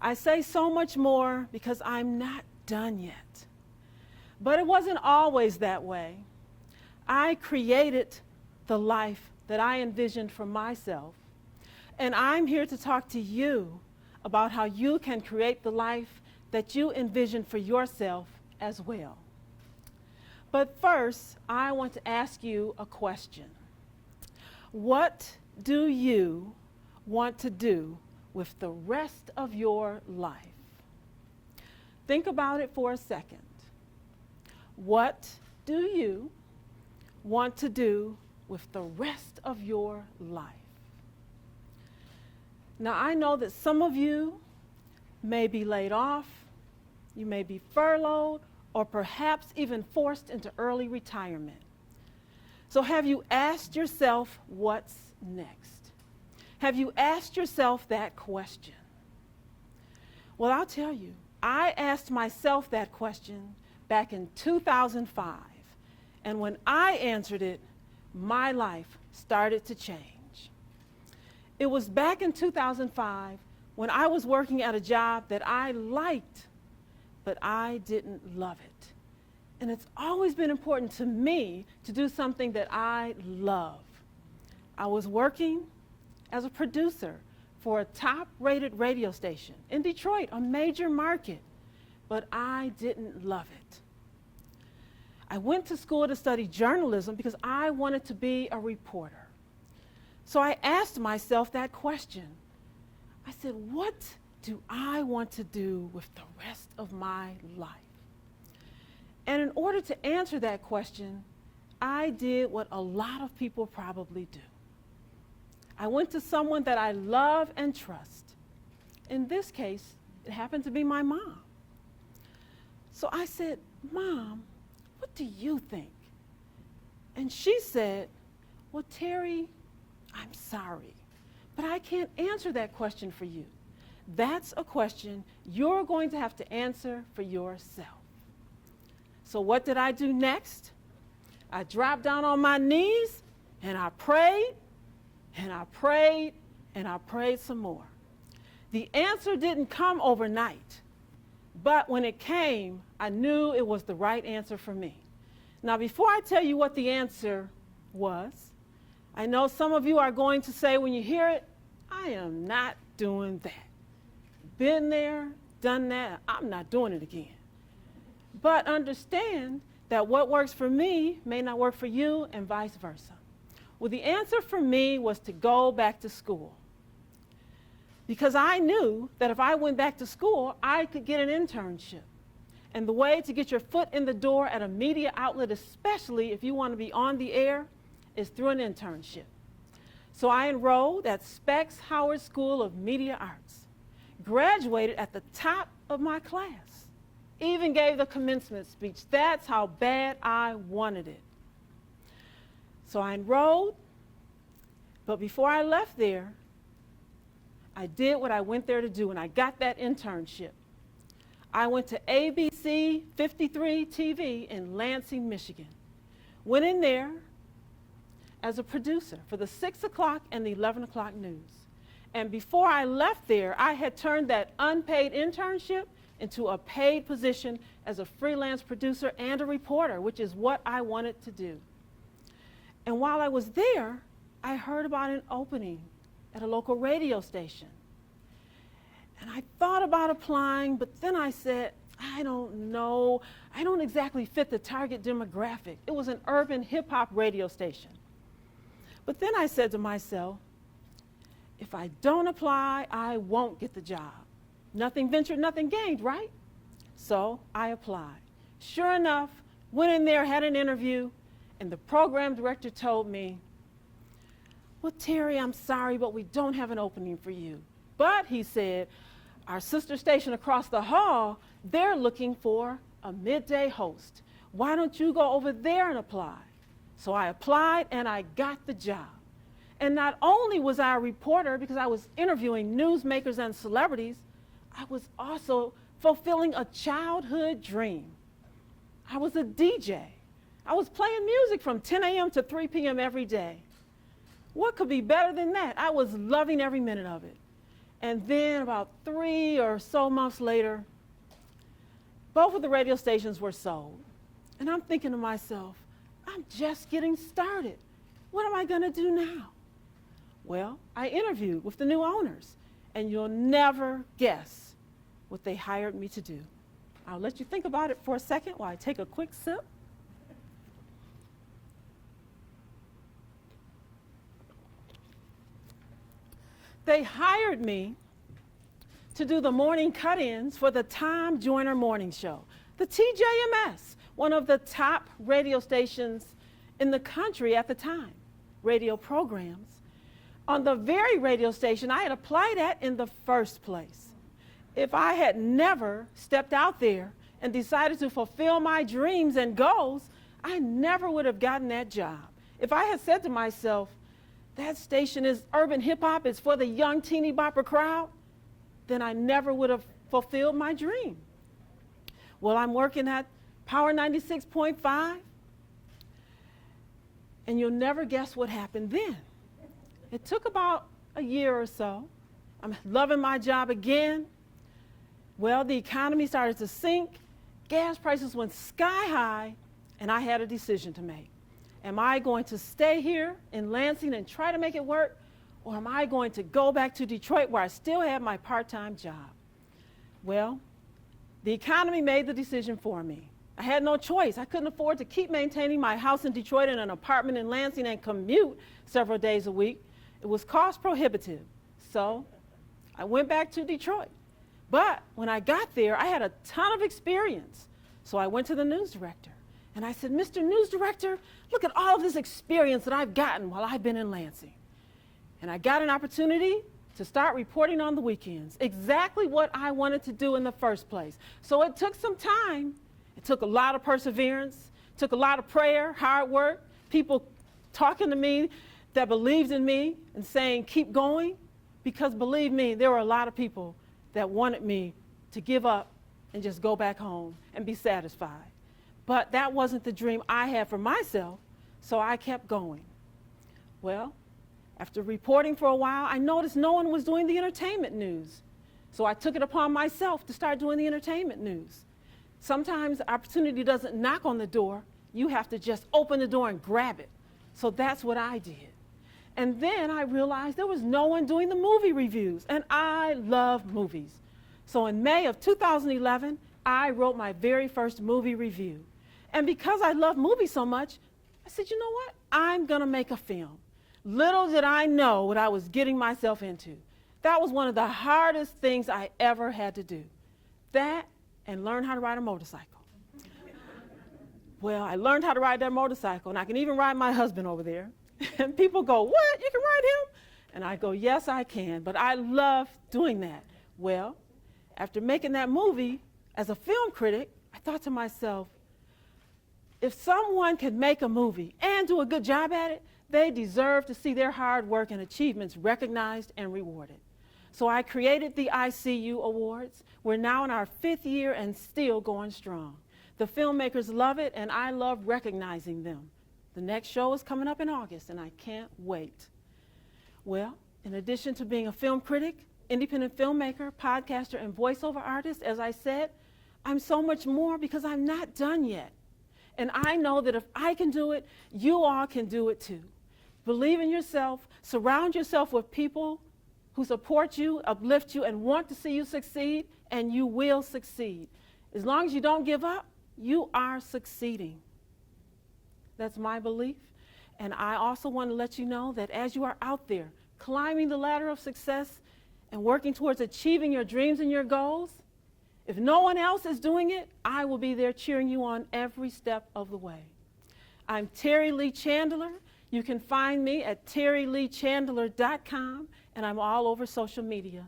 I say so much more because I'm not done yet. But it wasn't always that way. I created the life that I envisioned for myself. And I'm here to talk to you about how you can create the life that you envision for yourself as well. But first, I want to ask you a question. What do you want to do with the rest of your life? Think about it for a second. What do you want to do with the rest of your life? Now, I know that some of you may be laid off, you may be furloughed, or perhaps even forced into early retirement. So have you asked yourself what's next? Have you asked yourself that question? Well, I'll tell you, I asked myself that question back in 2005. And when I answered it, my life started to change. It was back in 2005 when I was working at a job that I liked, but I didn't love it. And it's always been important to me to do something that I love. I was working as a producer for a top-rated radio station in Detroit, a major market, but I didn't love it. I went to school to study journalism because I wanted to be a reporter. So I asked myself that question. I said, what do I want to do with the rest of my life? And in order to answer that question, I did what a lot of people probably do. I went to someone that I love and trust. In this case, it happened to be my mom. So I said, Mom, what do you think? And she said, well, Terry, I'm sorry, but I can't answer that question for you. That's a question you're going to have to answer for yourself. So what did I do next? I dropped down on my knees and I prayed and I prayed and I prayed some more. The answer didn't come overnight, but when it came, I knew it was the right answer for me. Now, before I tell you what the answer was, I know some of you are going to say when you hear it, I am not doing that. Been there, done that, I'm not doing it again. But understand that what works for me may not work for you and vice versa. Well, the answer for me was to go back to school. because I knew that if I went back to school, I could get an internship. And the way to get your foot in the door at a media outlet, especially if you want to be on the air, is through an internship. So I enrolled at Specs Howard School of Media Arts, graduated at the top of my class, even gave the commencement speech. That's how bad I wanted it. So I enrolled, but before I left there, I did what I went there to do, and I got that internship. I went to ABC 53 TV in Lansing, Michigan. Went in there as a producer for the 6 o'clock and the 11 o'clock news. And before I left there, I had turned that unpaid internship into a paid position as a freelance producer and a reporter, which is what I wanted to do. And while I was there, I heard about an opening at a local radio station. And I thought about applying, but then I said, I don't know. I don't exactly fit the target demographic. It was an urban hip-hop radio station. But then I said to myself, if I don't apply, I won't get the job. Nothing ventured, nothing gained, right? So I applied. Sure enough, went in there, had an interview, and the program director told me, well, Terry, I'm sorry, but we don't have an opening for you. But, he said, our sister station across the hall, they're looking for a midday host. Why don't you go over there and apply? So I applied, and I got the job. And not only was I a reporter because I was interviewing newsmakers and celebrities, I was also fulfilling a childhood dream. I was a DJ. I was playing music from 10 a.m. to 3 p.m. every day. What could be better than that? I was loving every minute of it. And then about 3 or so months later, both of the radio stations were sold. And I'm thinking to myself, I'm just getting started. What am I going to do now? Well, I interviewed with the new owners, and you'll never guess what they hired me to do. I'll let you think about it for a second while I take a quick sip. They hired me to do the morning cut-ins for the Tom Joyner Morning Show, the TJMS, one of the top radio stations in the country at the time, radio programs, on the very radio station I had applied at in the first place. If I had never stepped out there and decided to fulfill my dreams and goals, I never would have gotten that job. If I had said to myself, that station is urban hip-hop, it's for the young teeny bopper crowd, then I never would have fulfilled my dream. Well, I'm working at Power 96.5, and you'll never guess what happened then. It took about a year or so. I'm loving my job again. Well, the economy started to sink, gas prices went sky high, and I had a decision to make. Am I going to stay here in Lansing and try to make it work, or am I going to go back to Detroit where I still have my part-time job? Well, the economy made the decision for me. I had no choice. I couldn't afford to keep maintaining my house in Detroit and an apartment in Lansing and commute several days a week. It was cost prohibitive. So I went back to Detroit. But when I got there, I had a ton of experience. So I went to the news director. And I said, Mr. News Director, look at all of this experience that I've gotten while I've been in Lansing. And I got an opportunity to start reporting on the weekends, exactly what I wanted to do in the first place. So it took some time. It took a lot of perseverance, took a lot of prayer, hard work, people talking to me that believed in me and saying, keep going, because believe me, there were a lot of people that wanted me to give up and just go back home and be satisfied. But that wasn't the dream I had for myself, so I kept going. Well, after reporting for a while, I noticed no one was doing the entertainment news. So I took it upon myself to start doing the entertainment news. Sometimes opportunity doesn't knock on the door. You have to just open the door and grab it. So that's what I did. And then I realized there was no one doing the movie reviews, and I love movies. So in May of 2011, I wrote my very first movie review. And because I love movies so much, I said, you know what? I'm going to make a film. Little did I know what I was getting myself into. That was one of the hardest things I ever had to do. That and learn how to ride a motorcycle. Well, I learned how to ride that motorcycle, and I can even ride my husband over there. And people go, what? You can ride him? And I go, yes, I can, but I love doing that. Well, after making that movie, as a film critic, I thought to myself, if someone could make a movie and do a good job at it, they deserve to see their hard work and achievements recognized and rewarded. So I created the ICU Awards. We're now in our 5th year and still going strong. The filmmakers love it, and I love recognizing them. The next show is coming up in August, and I can't wait. Well, in addition to being a film critic, independent filmmaker, podcaster, and voiceover artist, as I said, I'm so much more because I'm not done yet. And I know that if I can do it, you all can do it too. Believe in yourself, surround yourself with people who support you, uplift you, and want to see you succeed, and you will succeed. As long as you don't give up, you are succeeding. That's my belief. And I also want to let you know that as you are out there climbing the ladder of success and working towards achieving your dreams and your goals, if no one else is doing it, I will be there cheering you on every step of the way. I'm Terry Lee Chandler. You can find me at terryleechandler.com, and I'm all over social media.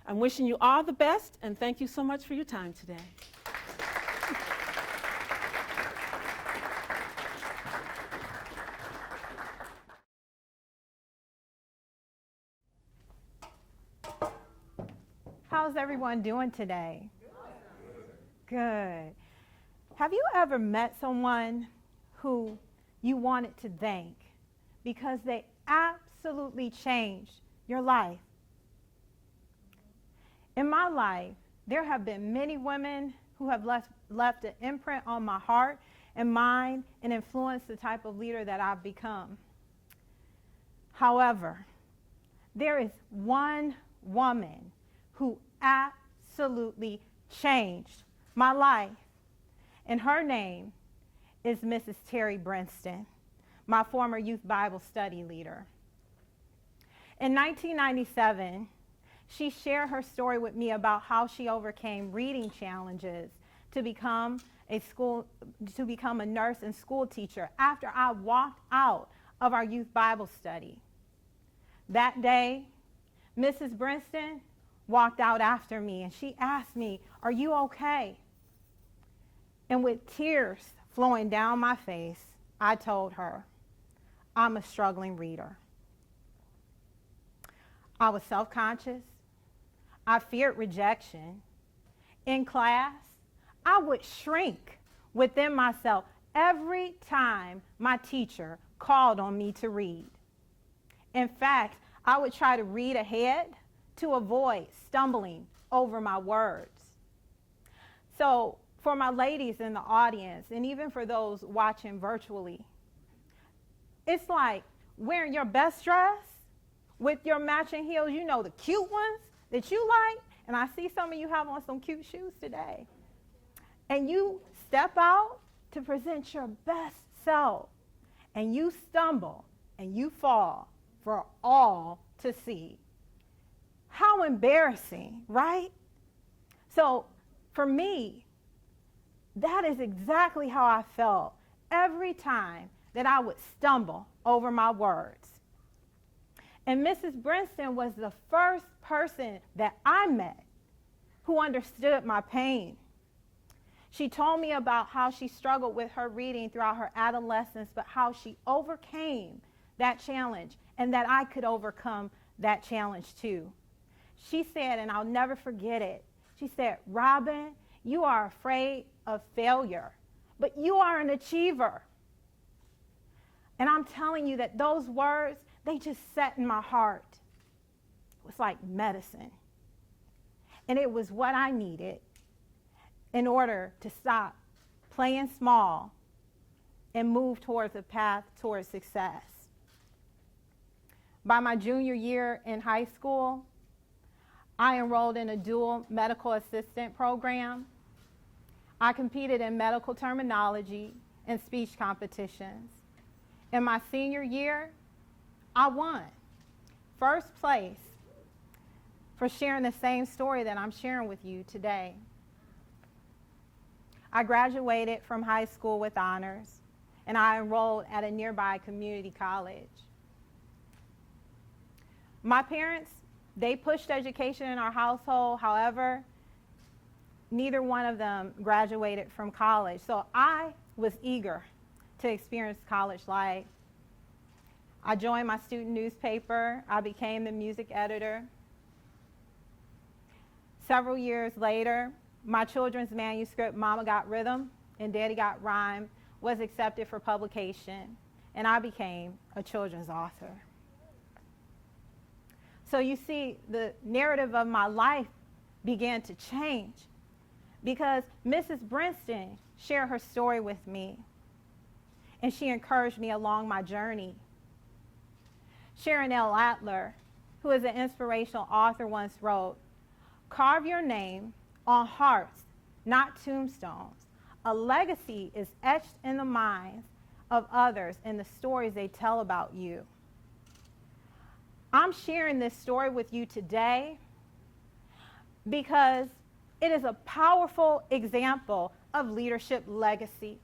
I'm wishing you all the best, and thank you so much for your time today. How's everyone doing today? Good. Have you ever met someone who you wanted to thank because they absolutely changed your life? In my life, there have been many women who have left an imprint on my heart and mind and influenced the type of leader that I've become. However, there is one woman who absolutely changed my life, and her name is Mrs. Terry Brinston, my former youth Bible study leader. In 1997, she shared her story with me about how she overcame reading challenges to become a nurse and school teacher after I walked out of our youth Bible study. That day, Mrs. Brinston walked out after me, and she asked me, "Are you okay?" And with tears flowing down my face, I told her, "I'm a struggling reader." I was self-conscious. I feared rejection. In class, I would shrink within myself every time my teacher called on me to read. In fact, I would try to read ahead to avoid stumbling over my words. So for my ladies in the audience, and even for those watching virtually, it's like wearing your best dress with your matching heels, you know, the cute ones that you like, and I see some of you have on some cute shoes today. And you step out to present your best self, and you stumble and you fall for all to see. How embarrassing, right? So for me, that is exactly how I felt every time that I would stumble over my words. And Mrs. Brinston was the first person that I met who understood my pain. She told me about how she struggled with her reading throughout her adolescence, but how she overcame that challenge and that I could overcome that challenge too. She said, and I'll never forget it, she said, "Robin, you are afraid of failure, but you are an achiever." And I'm telling you that those words, they just sat in my heart. It was like medicine. And it was what I needed in order to stop playing small and move towards a path towards success. By my junior year in high school, I enrolled in a dual medical assistant program. I competed in medical terminology and speech competitions. In my senior year, I won first place for sharing the same story that I'm sharing with you today. I graduated from high school with honors, and I enrolled at a nearby community college. My parents, they pushed education in our household. However, neither one of them graduated from college. So I was eager to experience college life. I joined my student newspaper. I became the music editor. Several years later, my children's manuscript, Mama Got Rhythm and Daddy Got Rhyme, was accepted for publication, and I became a children's author. So you see, the narrative of my life began to change because Mrs. Brinston shared her story with me, and she encouraged me along my journey. Sharon L. Adler, who is an inspirational author, once wrote, "Carve your name on hearts, not tombstones. A legacy is etched in the minds of others in the stories they tell about you." I'm sharing this story with you today because it is a powerful example of leadership legacy.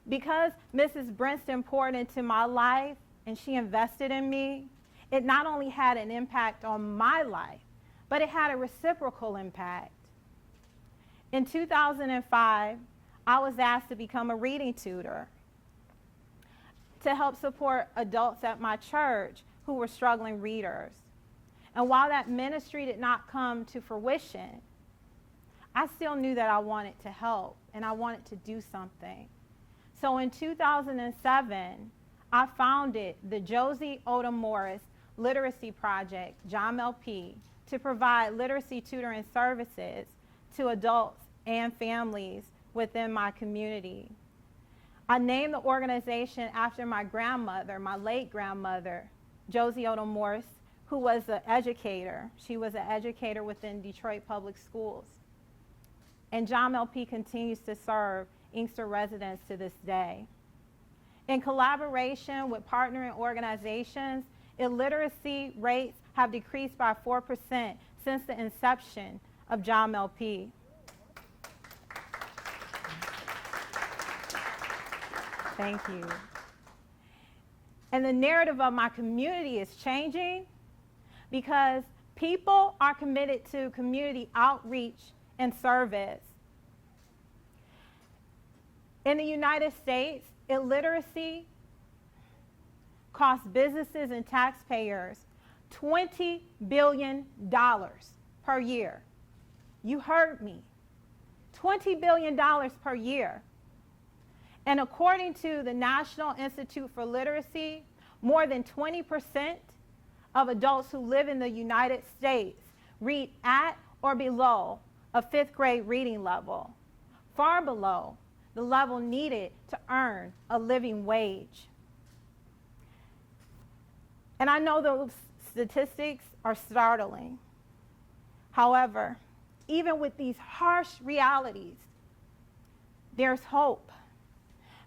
Because Mrs. Brinston poured into my life and she invested in me, it not only had an impact on my life, but it had a reciprocal impact. In 2005, I was asked to become a reading tutor to help support adults at my church who were struggling readers. And while that ministry did not come to fruition, I still knew that I wanted to help and I wanted to do something. So in 2007, I founded the Josie Odom Morris Literacy Project, John LP, to provide literacy tutoring services to adults and families within my community. I named the organization after my grandmother, my late grandmother, Josie Odom Morris, who was an educator. She was an educator within Detroit Public Schools. And John LP continues to serve Inkster residents to this day. In collaboration with partnering organizations, illiteracy rates have decreased by 4% since the inception of John LP. Thank you. And the narrative of my community is changing because people are committed to community outreach and service. In the United States, illiteracy costs businesses and taxpayers $20 billion per year. You heard me. $20 billion per year. And according to the National Institute for Literacy, more than 20% of adults who live in the United States read at or below a 5th grade reading level, far below the level needed to earn a living wage. And I know those statistics are startling. However, even with these harsh realities, there's hope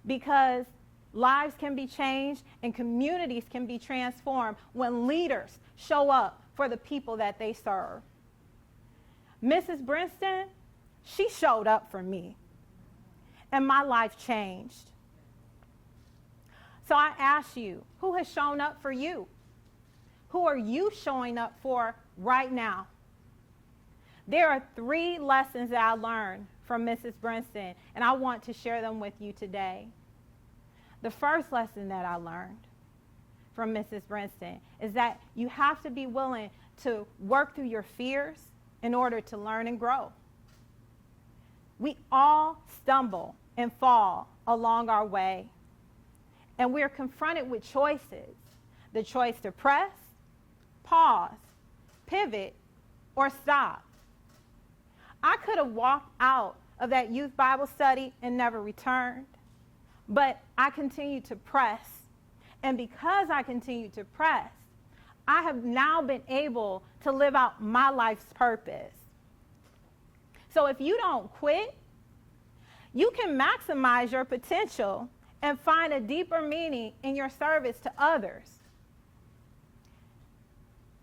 because lives can be changed and communities can be transformed when leaders show up for the people that they serve. Mrs. Brinston, she showed up for me, and my life changed. So I ask you, who has shown up for you? Who are you showing up for right now? There are 3 lessons that I learned from Mrs. Brinston, and I want to share them with you today. The first lesson that I learned from Mrs. Brinston is that you have to be willing to work through your fears in order to learn and grow. We all stumble and fall along our way, and we're confronted with choices. The choice to press, pause, pivot, or stop. I could have walked out of that youth Bible study and never returned, but I continued to press. And because I continued to press, I have now been able to live out my life's purpose. So if you don't quit, you can maximize your potential and find a deeper meaning in your service to others.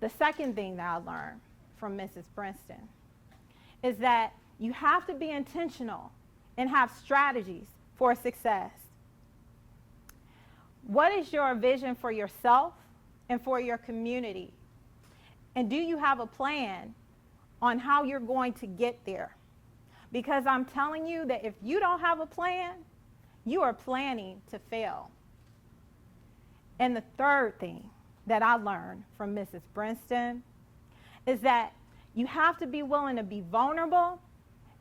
The second thing that I learned from Mrs. Brinston is that you have to be intentional and have strategies for success. What is your vision for yourself and for your community? And do you have a plan on how you're going to get there? Because I'm telling you that if you don't have a plan, you are planning to fail. And the third thing that I learned from Mrs. Brinston is that you have to be willing to be vulnerable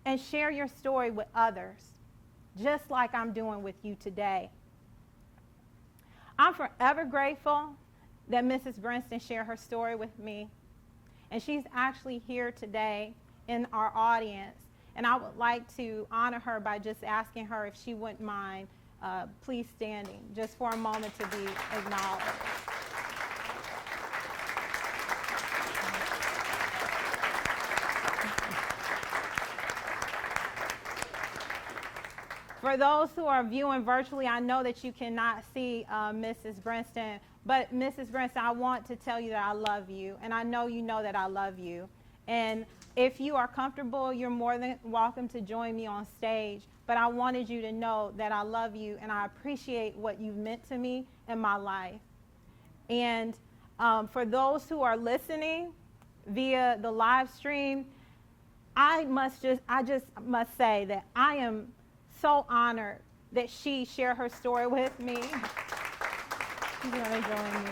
and share your story with others, just like I'm doing with you today. I'm forever grateful that Mrs. Brinston shared her story with me, and she's actually here today in our audience, and I would like to honor her by just asking her if she wouldn't mind please standing just for a moment to be acknowledged. For those who are viewing virtually, I know that you cannot see Mrs. Brinston, but Mrs. Brinston, I want to tell you that I love you, and I know you know that I love you. And if you are comfortable, you're more than welcome to join me on stage, but I wanted you to know that I love you and I appreciate what you've meant to me in my life. And for those who are listening via the live stream, I just must say that I am so honored that she shared her story with me. She's going to join me.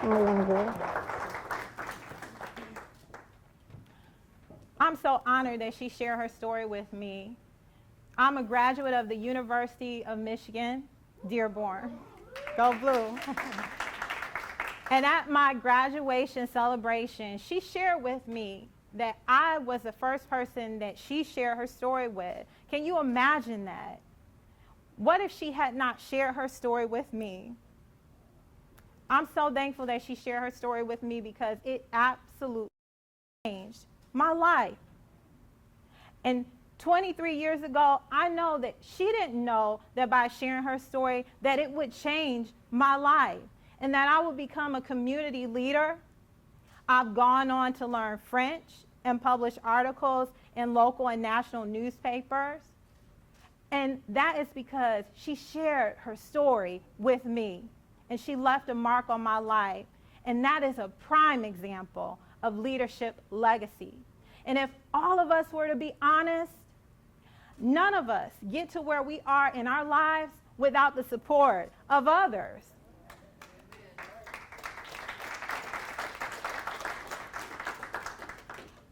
I love you. I'm so honored that she shared her story with me. I'm a graduate of the University of Michigan, Dearborn. Go Blue. And at my graduation celebration, she shared with me that I was the first person that she shared her story with. Can you imagine that? What if she had not shared her story with me? I'm so thankful that she shared her story with me because it absolutely changed my life. And 23 years ago, I know that she didn't know that by sharing her story that it would change my life and that I would become a community leader. I've gone on to learn French and publish articles in local and national newspapers. And that is because she shared her story with me. And she left a mark on my life. And that is a prime example of leadership legacy. And if all of us were to be honest, none of us get to where we are in our lives without the support of others.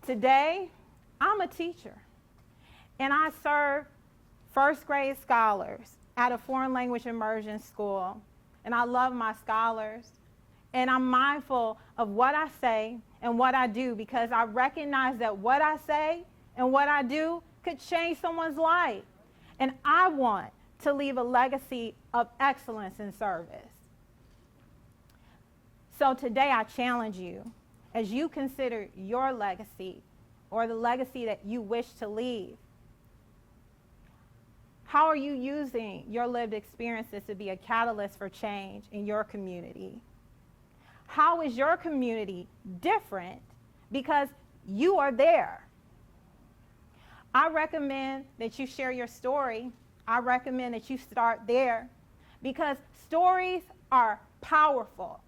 Today, I'm a teacher, and I serve first grade scholars at a foreign language immersion school. And I love my scholars, and I'm mindful of what I say and what I do because I recognize that what I say and what I do could change someone's life. And I want to leave a legacy of excellence in service. So today I challenge you, as you consider your legacy or the legacy that you wish to leave, how are you using your lived experiences to be a catalyst for change in your community? How is your community different because you are there? I recommend that you share your story. I recommend that you start there because stories are powerful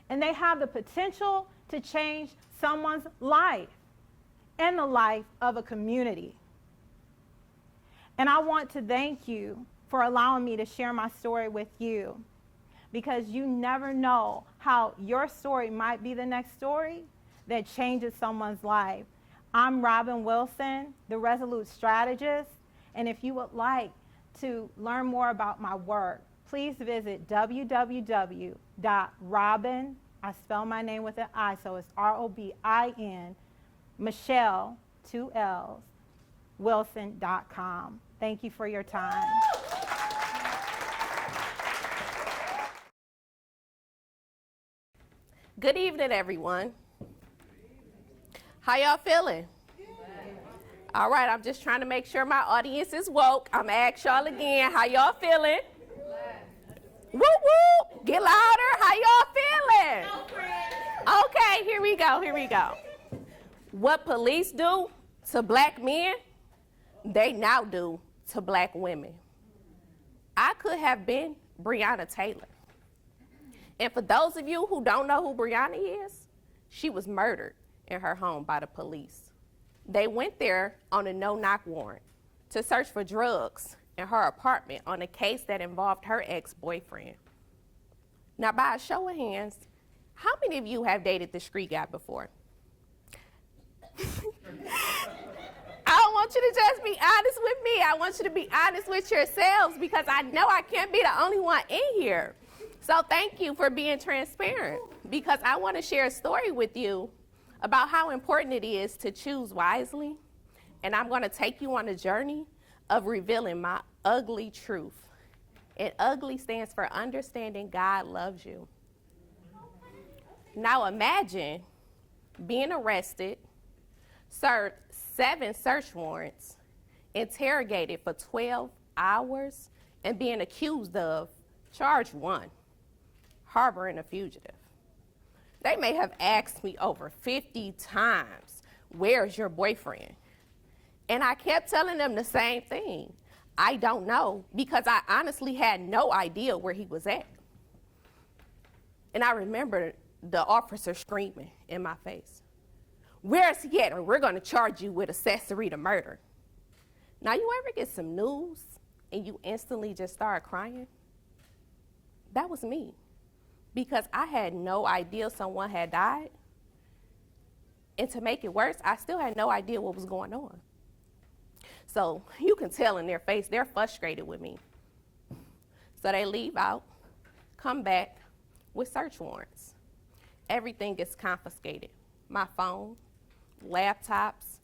and they have the potential to change someone's life and the life of a community. And I want to thank you for allowing me to share my story with you because you never know how your story might be the next story that changes someone's life. I'm Robin Wilson, the Resolute Strategist, and if you would like to learn more about my work, please visit www.robin, I spell my name with an I, so it's R-O-B-I-N, Michelle, 2 L's, Wilson.com. Thank you for your time. Good evening, everyone. How y'all feeling? All right, I'm just trying to make sure my audience is woke. I'm gonna ask y'all again, how y'all feeling? Woo woo! Get louder. How y'all feeling? Okay, here we go. What police do to black men, they now do to black women. I could have been Breonna Taylor. And for those of you who don't know who Breonna is, she was murdered in her home by the police. They went there on a no-knock warrant to search for drugs in her apartment on a case that involved her ex-boyfriend. Now, by a show of hands, how many of you have dated the street guy before? I don't want you to just be honest with me. I want you to be honest with yourselves, because I know I can't be the only one in here. So thank you for being transparent, because I want to share a story with you about how important it is to choose wisely. And I'm going to take you on a journey of revealing my ugly truth. And ugly stands for understanding God loves you. Now imagine being arrested, served 7 search warrants, interrogated for 12 hours, and being accused of charge 1, harboring a fugitive. They may have asked me over 50 times, where's your boyfriend? And I kept telling them the same thing. I don't know, because I honestly had no idea where he was at. And I remember the officer screaming in my face, where's he at? Or we're going to charge you with accessory to murder. Now, you ever get some news and you instantly just start crying? That was me, because I had no idea someone had died. And to make it worse, I still had no idea what was going on. So you can tell in their face, they're frustrated with me. So they leave out, come back with search warrants. Everything gets confiscated. My phone, laptops,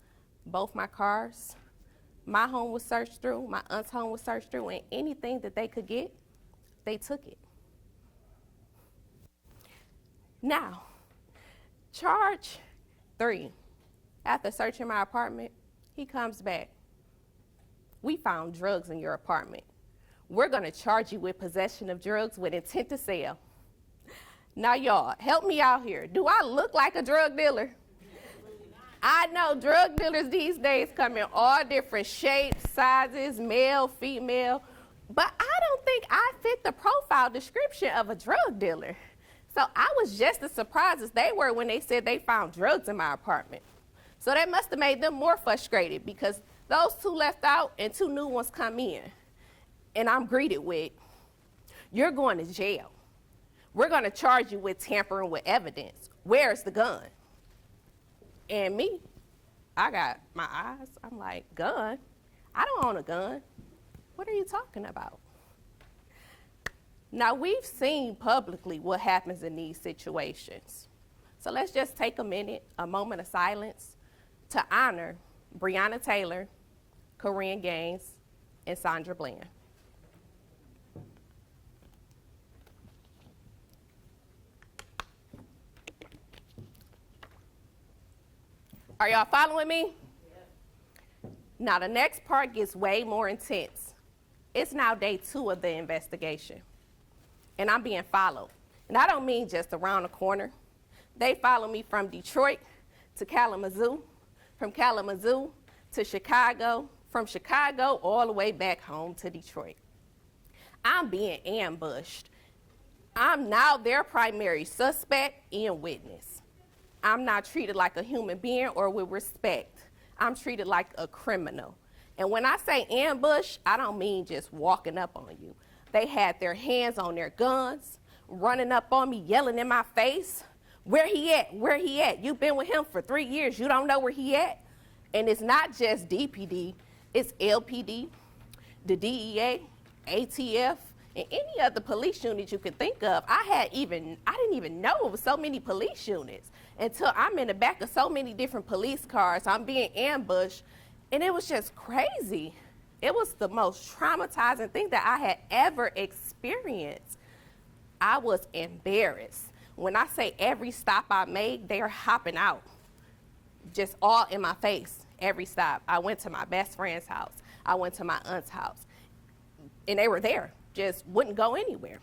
both my cars. My home was searched through, my aunt's home was searched through, and anything that they could get, they took it. Now, charge 3. After searching my apartment, he comes back. We found drugs in your apartment. We're gonna charge you with possession of drugs with intent to sell. Now y'all, help me out here. Do I look like a drug dealer? I know drug dealers these days come in all different shapes, sizes, male, female, but I don't think I fit the profile description of a drug dealer. So I was just as surprised as they were when they said they found drugs in my apartment. So that must have made them more frustrated, because those 2 left out and 2 new ones come in. And I'm greeted with, you're going to jail. We're going to charge you with tampering with evidence. Where's the gun? And me, I got my eyes. I'm like, gun? I don't own a gun. What are you talking about? Now, we've seen publicly what happens in these situations. So let's just take a moment of silence to honor Breonna Taylor, Corinne Gaines, and Sandra Bland. Are y'all following me? Yeah. Now, the next part gets way more intense. It's now day 2 of the investigation, and I'm being followed. And I don't mean just around the corner. They follow me from Detroit to Kalamazoo, from Kalamazoo to Chicago, from Chicago all the way back home to Detroit. I'm being ambushed. I'm now their primary suspect and witness. I'm not treated like a human being or with respect. I'm treated like a criminal. And when I say ambush, I don't mean just walking up on you. They had their hands on their guns, running up on me, yelling in my face, where he at, where he at? You've been with him for 3 years, you don't know where he at? And it's not just DPD, it's LPD, the DEA, ATF, and any other police unit you could think of. I didn't even know it was so many police units until I'm in the back of so many different police cars. I'm being ambushed, and it was just crazy. It was the most traumatizing thing that I had ever experienced. I was embarrassed. When I say every stop I made, they are hopping out, just all in my face. every stop. I went to my best friend's house. I went to my aunt's house. And they were there, just wouldn't go anywhere.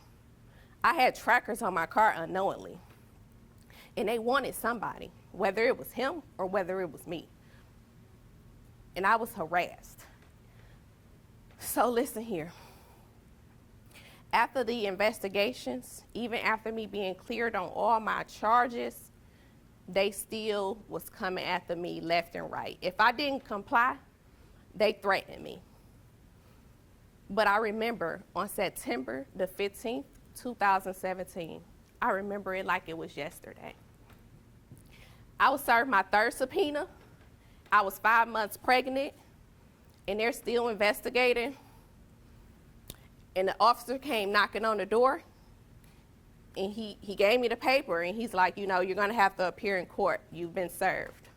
I had trackers on my car unknowingly. And they wanted somebody, whether it was him or whether it was me. And I was harassed. So listen here. After the investigations, even after me being cleared on all my charges, they still was coming after me left and right. If I didn't comply, they threatened me. But I remember on September the 15th, 2017, I remember it like it was yesterday. I was served my third subpoena. I was 5 months pregnant, and they're still investigating. And the officer came knocking on the door, and he gave me the paper, and he's like, you know, you're gonna have to appear in court. You've been served.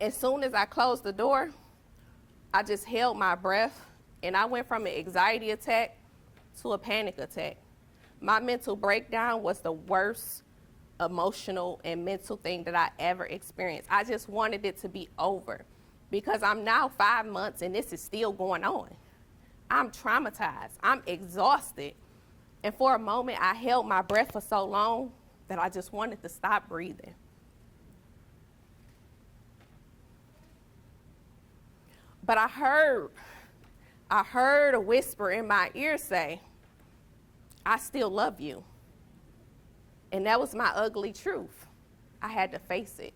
As soon as I closed the door, I just held my breath, and I went from an anxiety attack to a panic attack. My mental breakdown was the worst emotional and mental thing that I ever experienced. I just wanted it to be over because I'm now 5 months and this is still going on. I'm traumatized. I'm exhausted. And for a moment, I held my breath for so long that I just wanted to stop breathing. But I heard a whisper in my ear say, I still love you. And that was my ugly truth. I had to face it.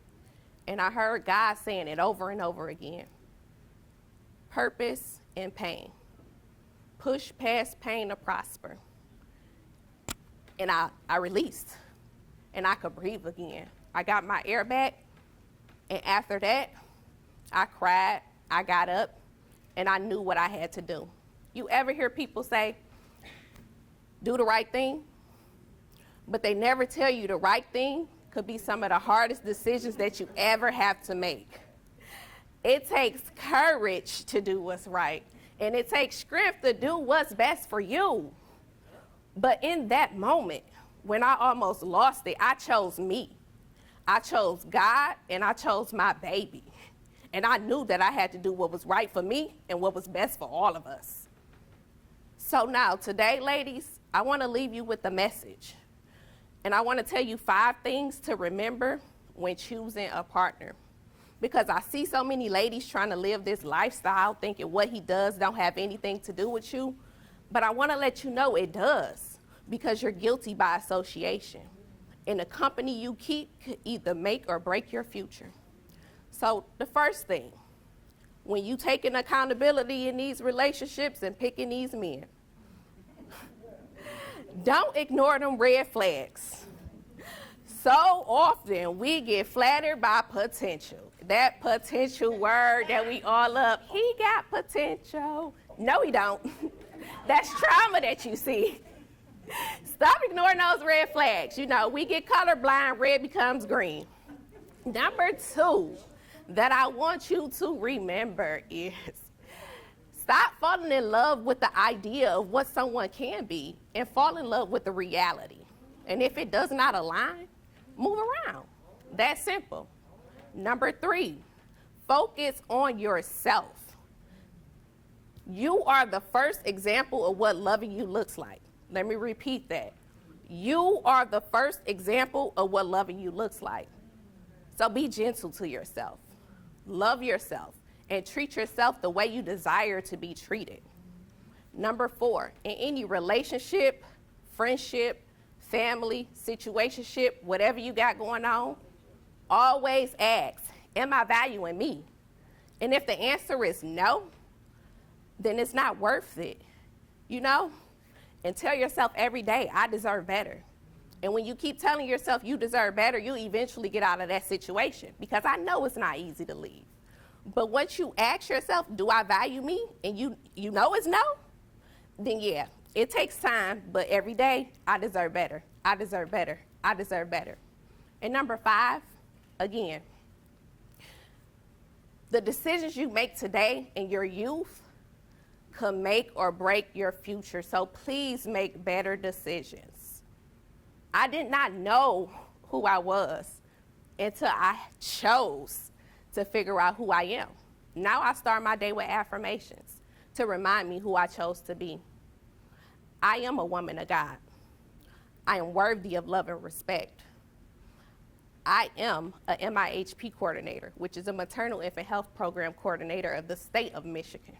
And I heard God saying it over and over again. Purpose and pain. Push past pain to prosper. And I released. And I could breathe again. I got my air back. And after that, I cried. I got up. And I knew what I had to do. You ever hear people say, do the right thing? But they never tell you the right thing could be some of the hardest decisions that you ever have to make. It takes courage to do what's right, and it takes strength to do what's best for you. But in that moment, when I almost lost it, I chose me. I chose God, and I chose my baby. And I knew that I had to do what was right for me and what was best for all of us. So now, today, ladies, I want to leave you with a message. And I want to tell you 5 things to remember when choosing a partner. Because I see so many ladies trying to live this lifestyle thinking what he does don't have anything to do with you. But I want to let you know it does, because you're guilty by association. And the company you keep could either make or break your future. So the first thing, when you taking accountability in these relationships and picking these men, don't ignore them red flags. So often we get flattered by potential. That potential word that we all love. He got potential. No, he don't. That's trauma that you see. Stop ignoring those red flags. You know, we get colorblind, red becomes green. Number 2 that I want you to remember is stop falling in love with the idea of what someone can be and fall in love with the reality. And if it does not align, move around. That simple. Number 3, focus on yourself. You are the first example of what loving you looks like. Let me repeat that. You are the first example of what loving you looks like. So be gentle to yourself. Love yourself. And treat yourself the way you desire to be treated. Number 4, in any relationship, friendship, family, situationship, whatever you got going on, always ask, am I valuing me? And if the answer is no, then it's not worth it, you know? And tell yourself every day, I deserve better. And when you keep telling yourself you deserve better, you eventually get out of that situation, because I know it's not easy to leave. But once you ask yourself, do I value me? And you know it's no, then yeah, it takes time, but every day, I deserve better. I deserve better. I deserve better. And number 5, again, the decisions you make today in your youth could make or break your future. So please make better decisions. I did not know who I was until I chose to figure out who I am. Now I start my day with affirmations to remind me who I chose to be. I am a woman of God. I am worthy of love and respect. I am a MIHP coordinator, which is a maternal infant health program coordinator of the state of Michigan.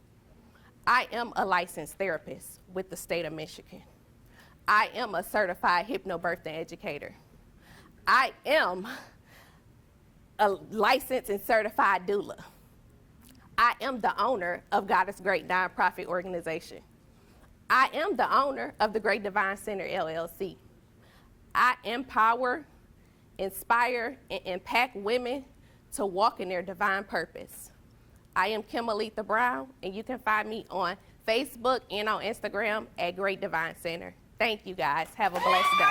I am a licensed therapist with the state of Michigan. I am a certified hypnobirthing educator. I am a licensed and certified doula. I am the owner of God is Great nonprofit organization. I am the owner of the Great Divine Center, LLC. I empower, inspire, and impact women to walk in their divine purpose. I am Kim Aletha Brown, and you can find me on Facebook and on Instagram at Great Divine Center. Thank you, guys. Have a blessed day.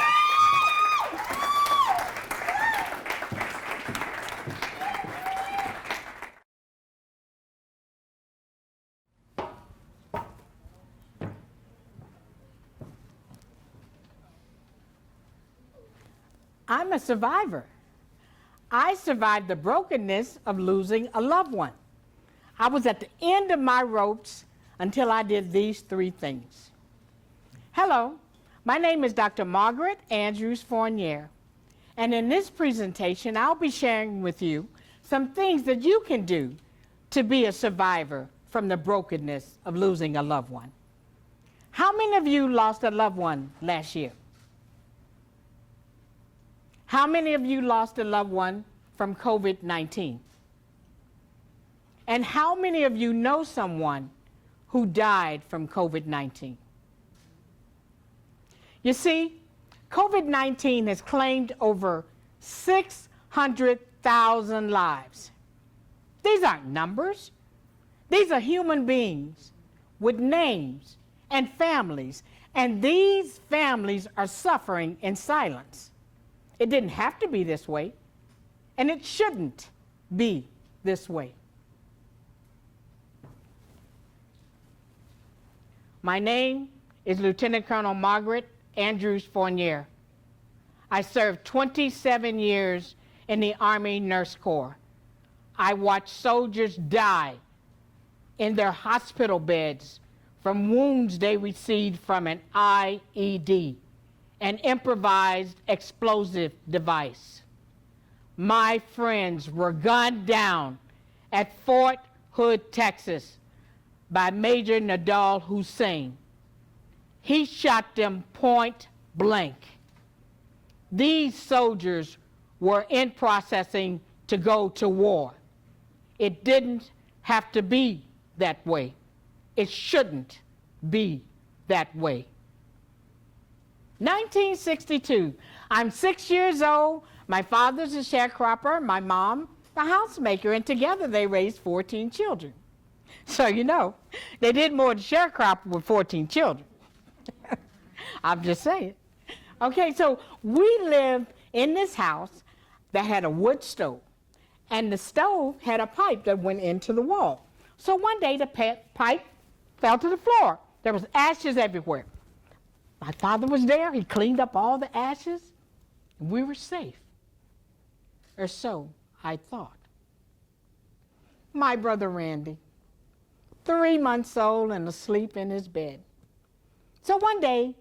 I'm a survivor. I survived the brokenness of losing a loved one. I was at the end of my ropes until I did these three things. Hello, my name is Dr. Margaret Andrews Fournier, and in this presentation, I'll be sharing with you some things that you can do to be a survivor from the brokenness of losing a loved one. How many of you lost a loved one last year? How many of you lost a loved one from COVID-19? And how many of you know someone who died from COVID-19? You see, COVID-19 has claimed over 600,000 lives. These aren't numbers. These are human beings with names and families, and these families are suffering in silence. It didn't have to be this way, and it shouldn't be this way. My name is Lieutenant Colonel Margaret Andrews Fournier. I served 27 years in the Army Nurse Corps. I watched soldiers die in their hospital beds from wounds they received from an IED, an improvised explosive device. My friends were gunned down at Fort Hood, Texas, by Major Nadal Hussein. He shot them point blank. These soldiers were in processing to go to war. It didn't have to be that way. It shouldn't be that way. 1962, I'm 6 years old. My father's a sharecropper, my mom a housemaker, and together they raised 14 children. So you know, they did more than sharecropper with 14 children. I'm just saying. Okay, so we lived in this house that had a wood stove, and the stove had a pipe that went into the wall. So one day the pipe fell to the floor. There was ashes everywhere. My father was there. He cleaned up all the ashes, and we were safe. Or so I thought. My brother Randy, 3 months old and asleep in his bed. So one day,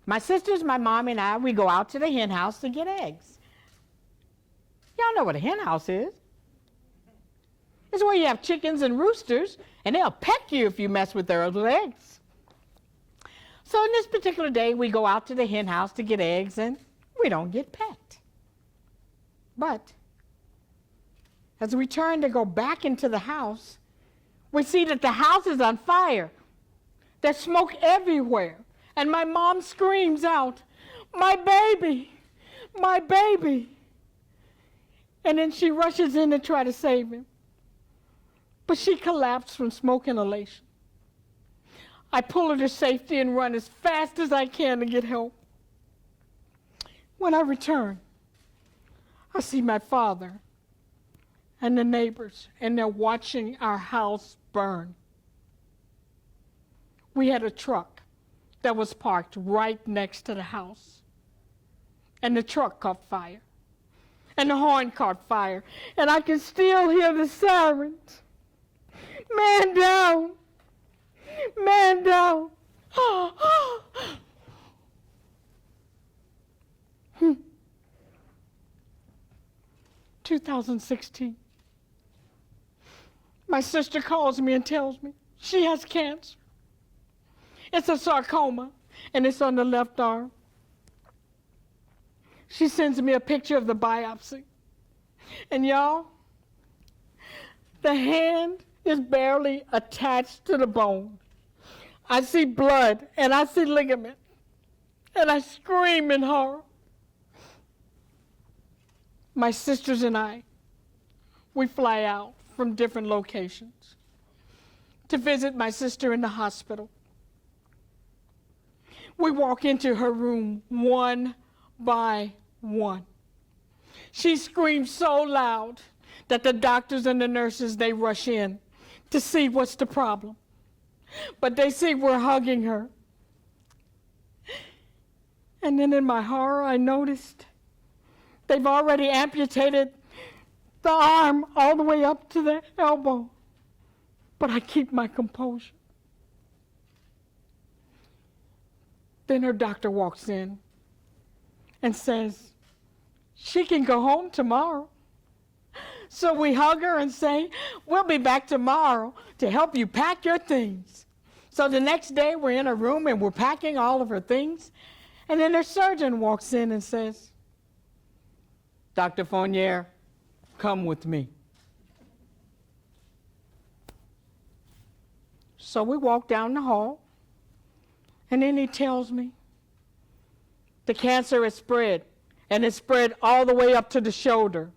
my sisters, my mom, and I, we go out to the hen house to get eggs. Y'all know what a hen house is. It's where you have chickens and roosters, and they'll peck you if you mess with their little eggs. So on this particular day, we go out to the hen house to get eggs, and we don't get pecked. But as we turn to go back into the house, we see that the house is on fire. There's smoke everywhere. And my mom screams out, "My baby, my baby." And then she rushes in to try to save him. But she collapsed from smoke inhalation. I pull her to safety and run as fast as I can to get help. When I return, I see my father and the neighbors, and they're watching our house burn. We had a truck that was parked right next to the house, and the truck caught fire. and the horn caught fire, and I can still hear the sirens. Man down! Man down! 2016. My sister calls me and tells me she has cancer. It's a sarcoma, and it's on the left arm. She sends me a picture of the biopsy. And y'all, the hand is barely attached to the bone. I see blood, and I see ligament, and I scream in horror. My sisters and I, we fly out from different locations to visit my sister in the hospital. We walk into her room one by one. She screams so loud that the doctors and the nurses, they rush in to see what's the problem. But they see we're hugging her. And then in my horror, I noticed they've already amputated the arm all the way up to the elbow. But I keep my composure. Then her doctor walks in and says, she can go home tomorrow. So we hug her and say, we'll be back tomorrow to help you pack your things. So the next day we're in a room and we're packing all of her things. And then her surgeon walks in and says, Dr. Fournier, come with me. So we walk down the hall, and then he tells me the cancer has spread, and it's spread all the way up to the shoulder,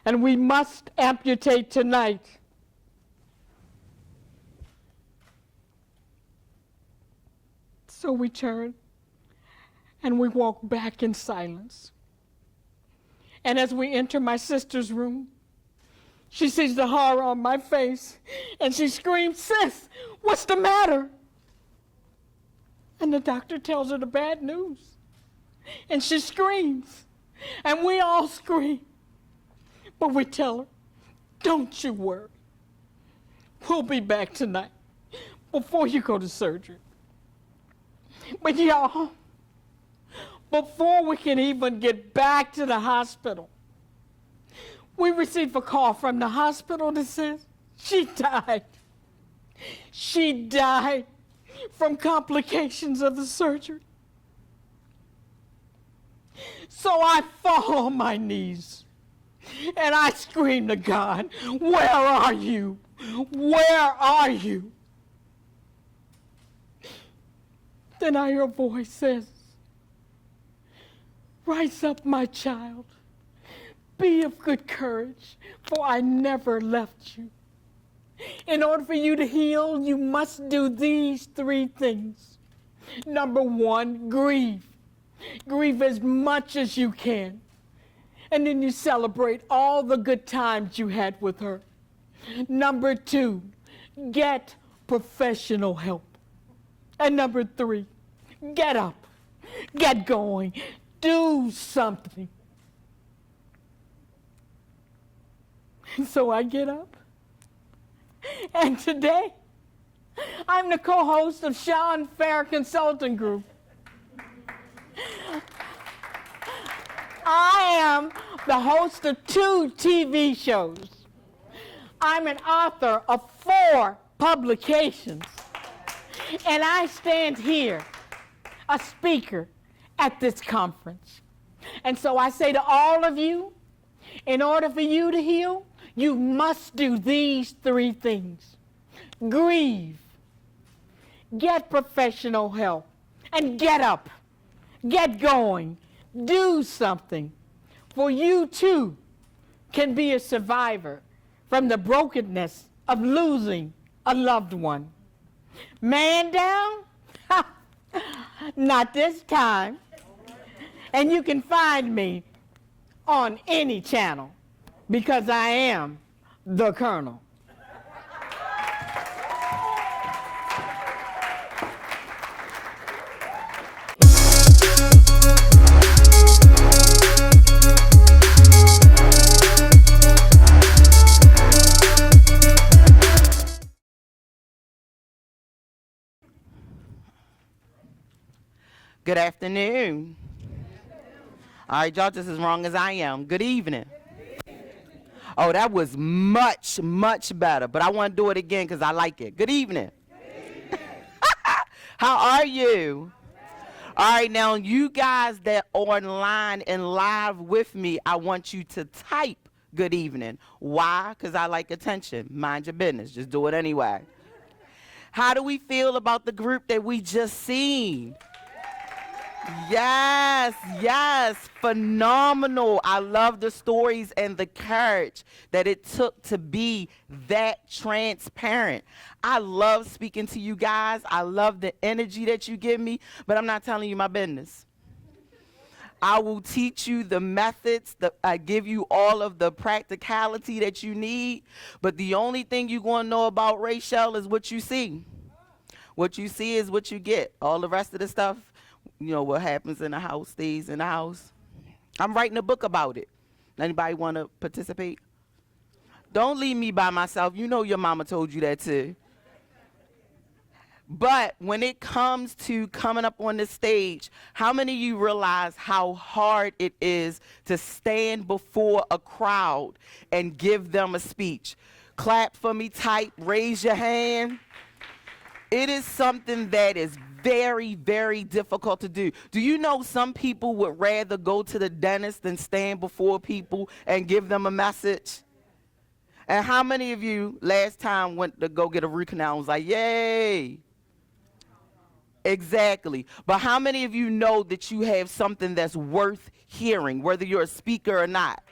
and we must amputate tonight. So we turn, and we walk back in silence. And as we enter my sister's room, she sees the horror on my face, and she screams, sis, what's the matter? And the doctor tells her the bad news. And she screams, and we all scream. But we tell her, don't you worry. We'll be back tonight before you go to surgery. But y'all, before we can even get back to the hospital, we receive a call from the hospital that says she died. She died from complications of the surgery. So I fall on my knees and I scream to God, where are you? Where are you? Then I hear a voice says, rise up, my child. Be of good courage, for I never left you. In order for you to heal, you must do these three things. Number one, grieve. Grieve as much as you can. And then you celebrate all the good times you had with her. Number two, get professional help. And number three, get up, get going, do something. And so I get up. And today, I'm the co-host of Sean Fair Consulting Group. I am the host of 2 TV shows. I'm an author of 4 publications. And I stand here, a speaker at this conference. And so I say to all of you, in order for you to heal, you must do these 3 things. Grieve, get professional help, and get up, get going, do something. For you too can be a survivor from the brokenness of losing a loved one. Man down? Not this time. And you can find me on any channel because I am the Colonel. Good afternoon. All right, y'all just as wrong as I am. Good evening. Oh, that was much, much better, but I want to do it again because I like it. Good evening. How are you? All right, now you guys that are online and live with me, I want you to type good evening. Why? Because I like attention. Mind your business. Just do it anyway. How do we feel about the group that we just seen? Yes, yes, phenomenal. I love the stories and the courage that it took to be that transparent. I love speaking to you guys. I love the energy that you give me, but I'm not telling you my business. I will teach you the methods, I give you all of the practicality that you need, but the only thing you're going to know about Rachel is what you see. What you see is what you get. All the rest of the stuff, you know, what happens in the house stays in the house. I'm writing a book about it. Anybody want to participate? Don't leave me by myself. You know your mama told you that too. But when it comes to coming up on the stage, how many of you realize how hard it is to stand before a crowd and give them a speech? Clap for me, type, raise your hand. It is something that is very, very difficult to do. Do you know some people would rather go to the dentist than stand before people and give them a message? And how many of you last time went to go get a root canal and was like, yay? Exactly. But how many of you know that you have something that's worth hearing, whether you're a speaker or not?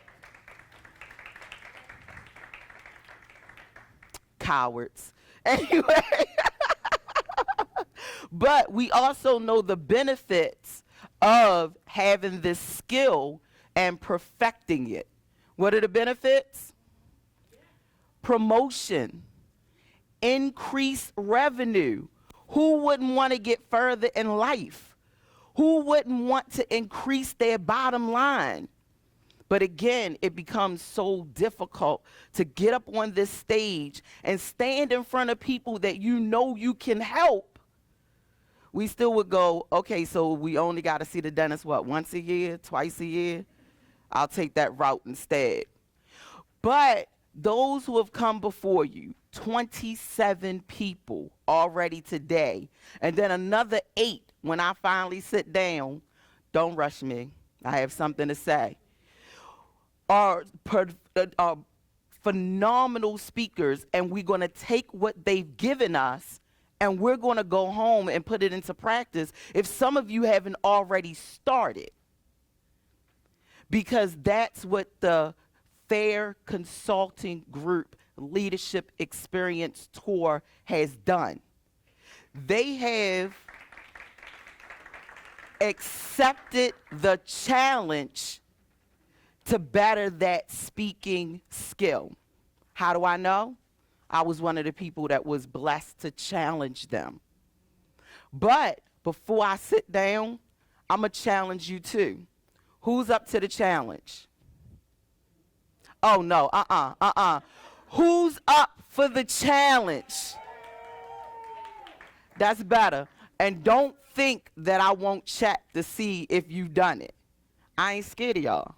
Cowards. Anyway. But we also know the benefits of having this skill and perfecting it. What are the benefits? Promotion, increased revenue. Who wouldn't want to get further in life? Who wouldn't want to increase their bottom line? But again, it becomes so difficult to get up on this stage and stand in front of people that you know you can help. We still would go, okay, so we only got to see the dentist, what, once a year, twice a year? I'll take that route instead. But those who have come before you, 27 people already today, and then another 8 when I finally sit down, don't rush me, I have something to say, are phenomenal speakers, and we're going to take what they've given us and we're going to go home and put it into practice if some of you haven't already started. Because that's what the Fair Consulting Group Leadership Experience Tour has done. They have accepted the challenge to better that speaking skill. How do I know? I was one of the people that was blessed to challenge them. But before I sit down, I'm going to challenge you too. Who's up to the challenge? Oh, no, Who's up for the challenge? That's better. And don't think that I won't check to see if you've done it. I ain't scared of y'all.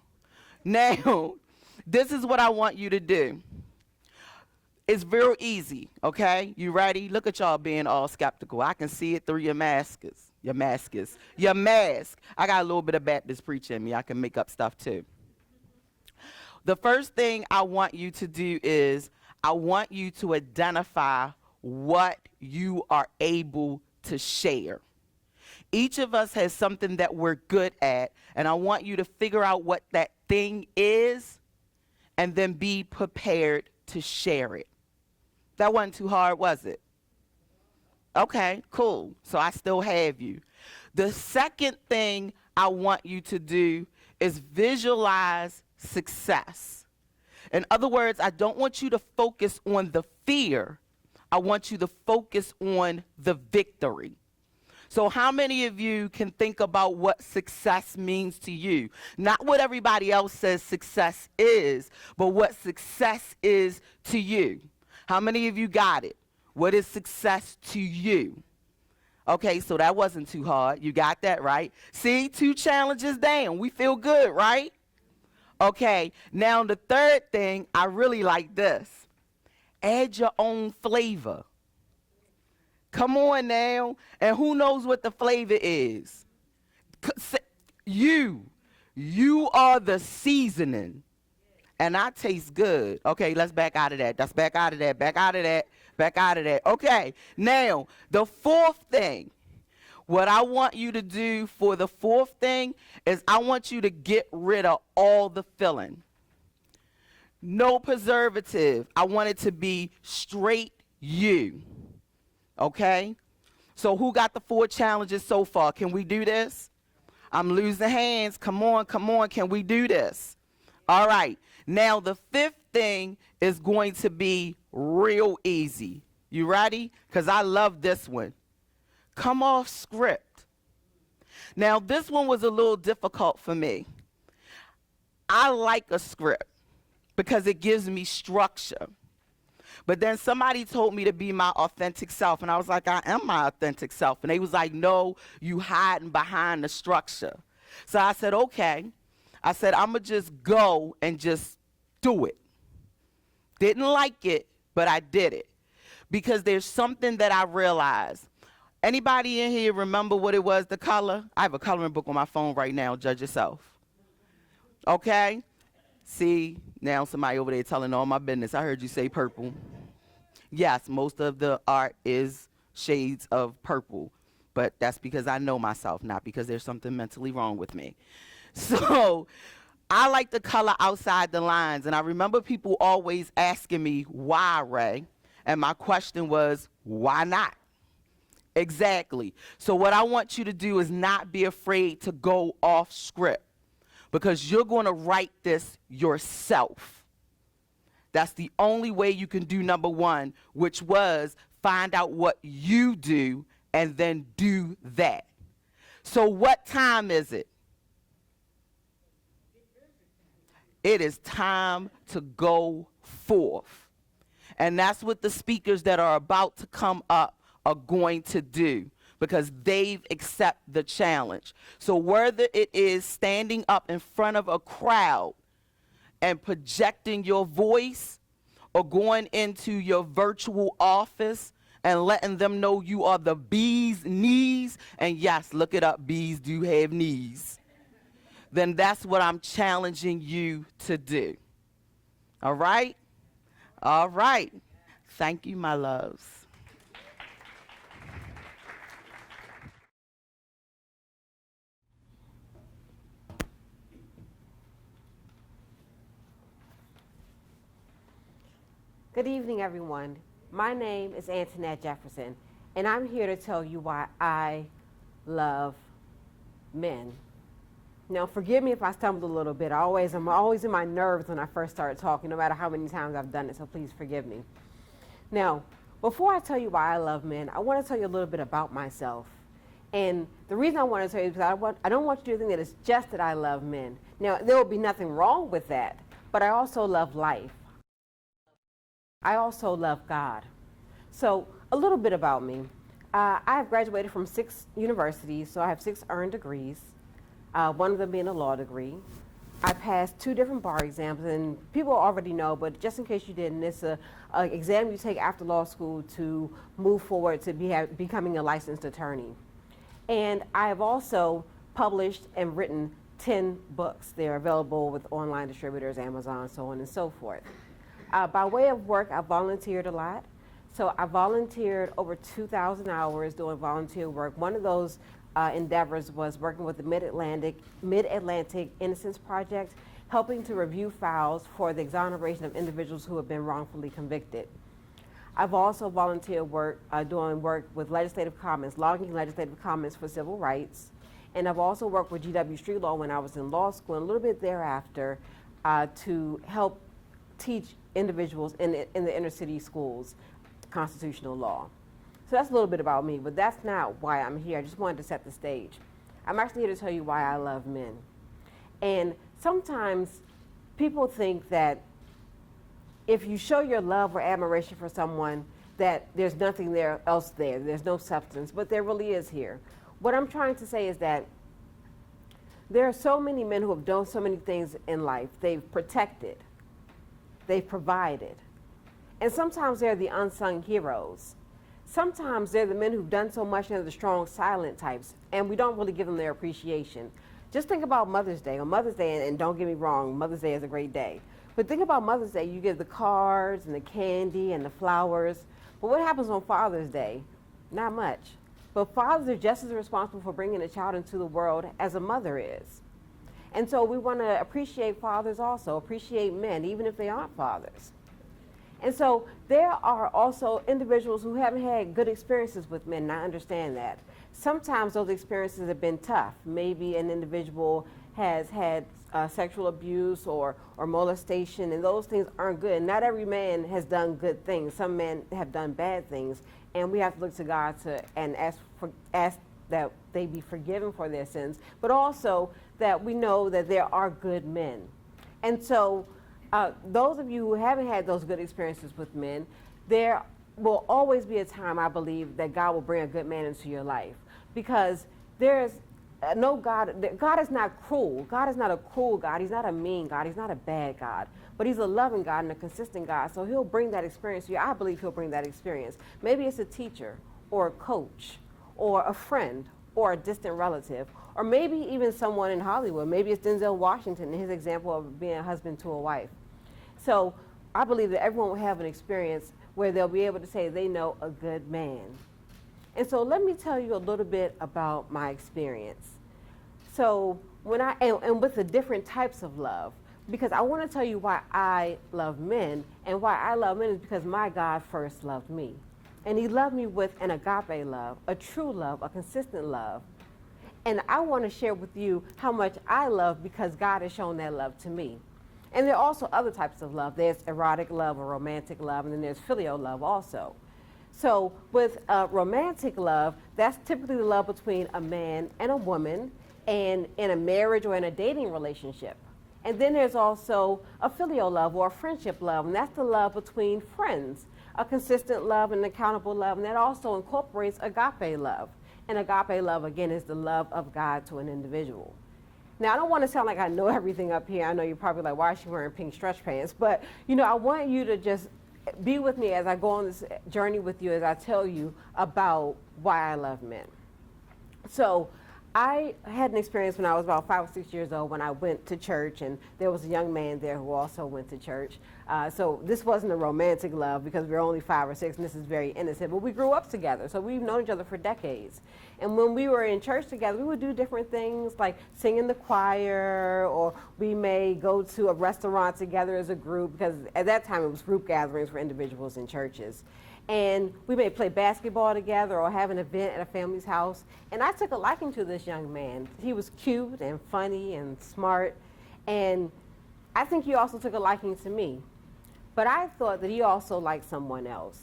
Now, this is what I want you to do. It's real easy, okay? You ready? Look at y'all being all skeptical. I can see it through your mask. I got a little bit of Baptist preaching in me. I can make up stuff too. The first thing I want you to do is I want you to identify what you are able to share. Each of us has something that we're good at, and I want you to figure out what that thing is and then be prepared to share it. That wasn't too hard, was it? Okay, cool. So I still have you. The second thing I want you to do is visualize success. In other words, I don't want you to focus on the fear. I want you to focus on the victory. So how many of you can think about what success means to you? Not what everybody else says success is, but what success is to you. How many of you got it? What is success to you? Okay, so that wasn't too hard. You got that, right? See, 2 challenges down. We feel good, right? Okay, now the third thing, I really like this. Add your own flavor. Come on now. And who knows what the flavor is? You are the seasoning. And I taste good. Okay, let's back out of that. Let's back out of that, back out of that, back out of that. Okay, now the fourth thing. What I want you to do for the fourth thing is I want you to get rid of all the filling. No preservative. I want it to be straight you. Okay? So who got the 4 challenges so far? Can we do this? I'm losing hands. Come on, come on. Can we do this? All right. Now the 5th thing is going to be real easy. You ready? Because I love this one. Come off script. Now this one was a little difficult for me. I like a script because it gives me structure. But then somebody told me to be my authentic self, and I was like, I am my authentic self. And they was like, no, you hiding behind the structure. So I said, okay. I said, I'm going to just go and just do it. Didn't like it, but I did it. Because there's something that I realized. Anybody in here remember what it was, the color? I have a coloring book on my phone right now. Judge yourself. Okay? See, now somebody over there telling all my business. I heard you say purple. Yes, most of the art is shades of purple, but that's because I know myself, not because there's something mentally wrong with me. So I like the color outside the lines, and I remember people always asking me, why, Ray? And my question was, why not? Exactly. So what I want you to do is not be afraid to go off script, because you're going to write this yourself. That's the only way you can do number 1, which was find out what you do and then do that. So what time is it? It is time to go forth. And that's what the speakers that are about to come up are going to do, because they've accepted the challenge. So whether it is standing up in front of a crowd and projecting your voice, or going into your virtual office and letting them know you are the bee's knees, and yes, look it up, bees do have knees, then that's what I'm challenging you to do. All right? All right. Thank you, my loves. Good evening, everyone. My name is Antoinette Jefferson, and I'm here to tell you why I love men. Now, forgive me if I stumbled a little bit. I'm always in my nerves when I first start talking, no matter how many times I've done it, so please forgive me. Now, before I tell you why I love men, I want to tell you a little bit about myself. And the reason I want to tell you is because I don't want you to think that it's just that I love men. Now, there will be nothing wrong with that, but I also love life. I also love God. So a little bit about me. I have graduated from 6 universities, so I have 6 earned degrees, one of them being a law degree. I passed 2 different bar exams, and people already know, but just in case you didn't, it's an exam you take after law school to move forward to becoming a licensed attorney. And I have also published and written 10 books. They're available with online distributors, Amazon, so on and so forth. By way of work, I volunteered a lot. So I volunteered over 2,000 hours doing volunteer work. One of those endeavors was working with the Mid-Atlantic Innocence Project, helping to review files for the exoneration of individuals who have been wrongfully convicted. I've also volunteered work doing work with legislative comments, logging legislative comments for civil rights. And I've also worked with GW Street Law when I was in law school, and a little bit thereafter to help teach individuals in the inner city schools constitutional law. So that's a little bit about me, but that's not why I'm here. I just wanted to set the stage. I'm actually here to tell you why I love men. And sometimes people think that if you show your love or admiration for someone, that there's nothing else there, there's no substance, but there really is here. What I'm trying to say is that there are so many men who have done so many things in life. They've protected, they've provided, and sometimes they're the unsung heroes. Sometimes they're the men who've done so much and they're the strong, silent types, and we don't really give them their appreciation. Just think about Mother's Day. On Mother's Day, and don't get me wrong, Mother's Day is a great day. But think about Mother's Day, you give the cards and the candy and the flowers. But what happens on Father's Day? Not much. But fathers are just as responsible for bringing a child into the world as a mother is. And so we want to appreciate fathers also, appreciate men, even if they aren't fathers. And so there are also individuals who haven't had good experiences with men, and I understand that. Sometimes those experiences have been tough. Maybe an individual has had sexual abuse or molestation, and those things aren't good. Not every man has done good things. Some men have done bad things, and we have to look to God and ask that they be forgiven for their sins, but also that we know that there are good men. And so those of you who haven't had those good experiences with men, there will always be a time, I believe, that God will bring a good man into your life, because there's no God. God is not cruel. God is not a cruel God. He's not a mean God. He's not a bad God. But he's a loving God and a consistent God. So he'll bring that experience to you. I believe he'll bring that experience. Maybe it's a teacher or a coach or a friend or a distant relative, or maybe even someone in Hollywood. Maybe it's Denzel Washington and his example of being a husband to a wife. So I believe that everyone will have an experience where they'll be able to say they know a good man. And so let me tell you a little bit about my experience. So and with the different types of love, because I want to tell you why I love men, and why I love men is because my God first loved me. And he loved me with an agape love, a true love, a consistent love. And I want to share with you how much I love because God has shown that love to me. And there are also other types of love. There's erotic love or romantic love, and then there's filial love also. So with romantic love, that's typically the love between a man and a woman, and in a marriage or in a dating relationship. And then there's also a filial love or a friendship love, and that's the love between friends, a consistent love and accountable love, and that also incorporates agape love. And agape love, again, is the love of God to an individual. Now, I don't want to sound like I know everything up here. I know you're probably like, why is she wearing pink stretch pants? But, I want you to just be with me as I go on this journey with you, as I tell you about why I love men. So I had an experience when I was about 5 or 6 years old when I went to church, and there was a young man there who also went to church. So this wasn't a romantic love because we were only 5 or 6, and this is very innocent, but we grew up together, so we've known each other for decades. And when we were in church together, we would do different things like sing in the choir, or we may go to a restaurant together as a group, because at that time it was group gatherings for individuals in churches. And we may play basketball together or have an event at a family's house. And I took a liking to this young man. He was cute and funny and smart. And I think he also took a liking to me. But I thought that he also liked someone else.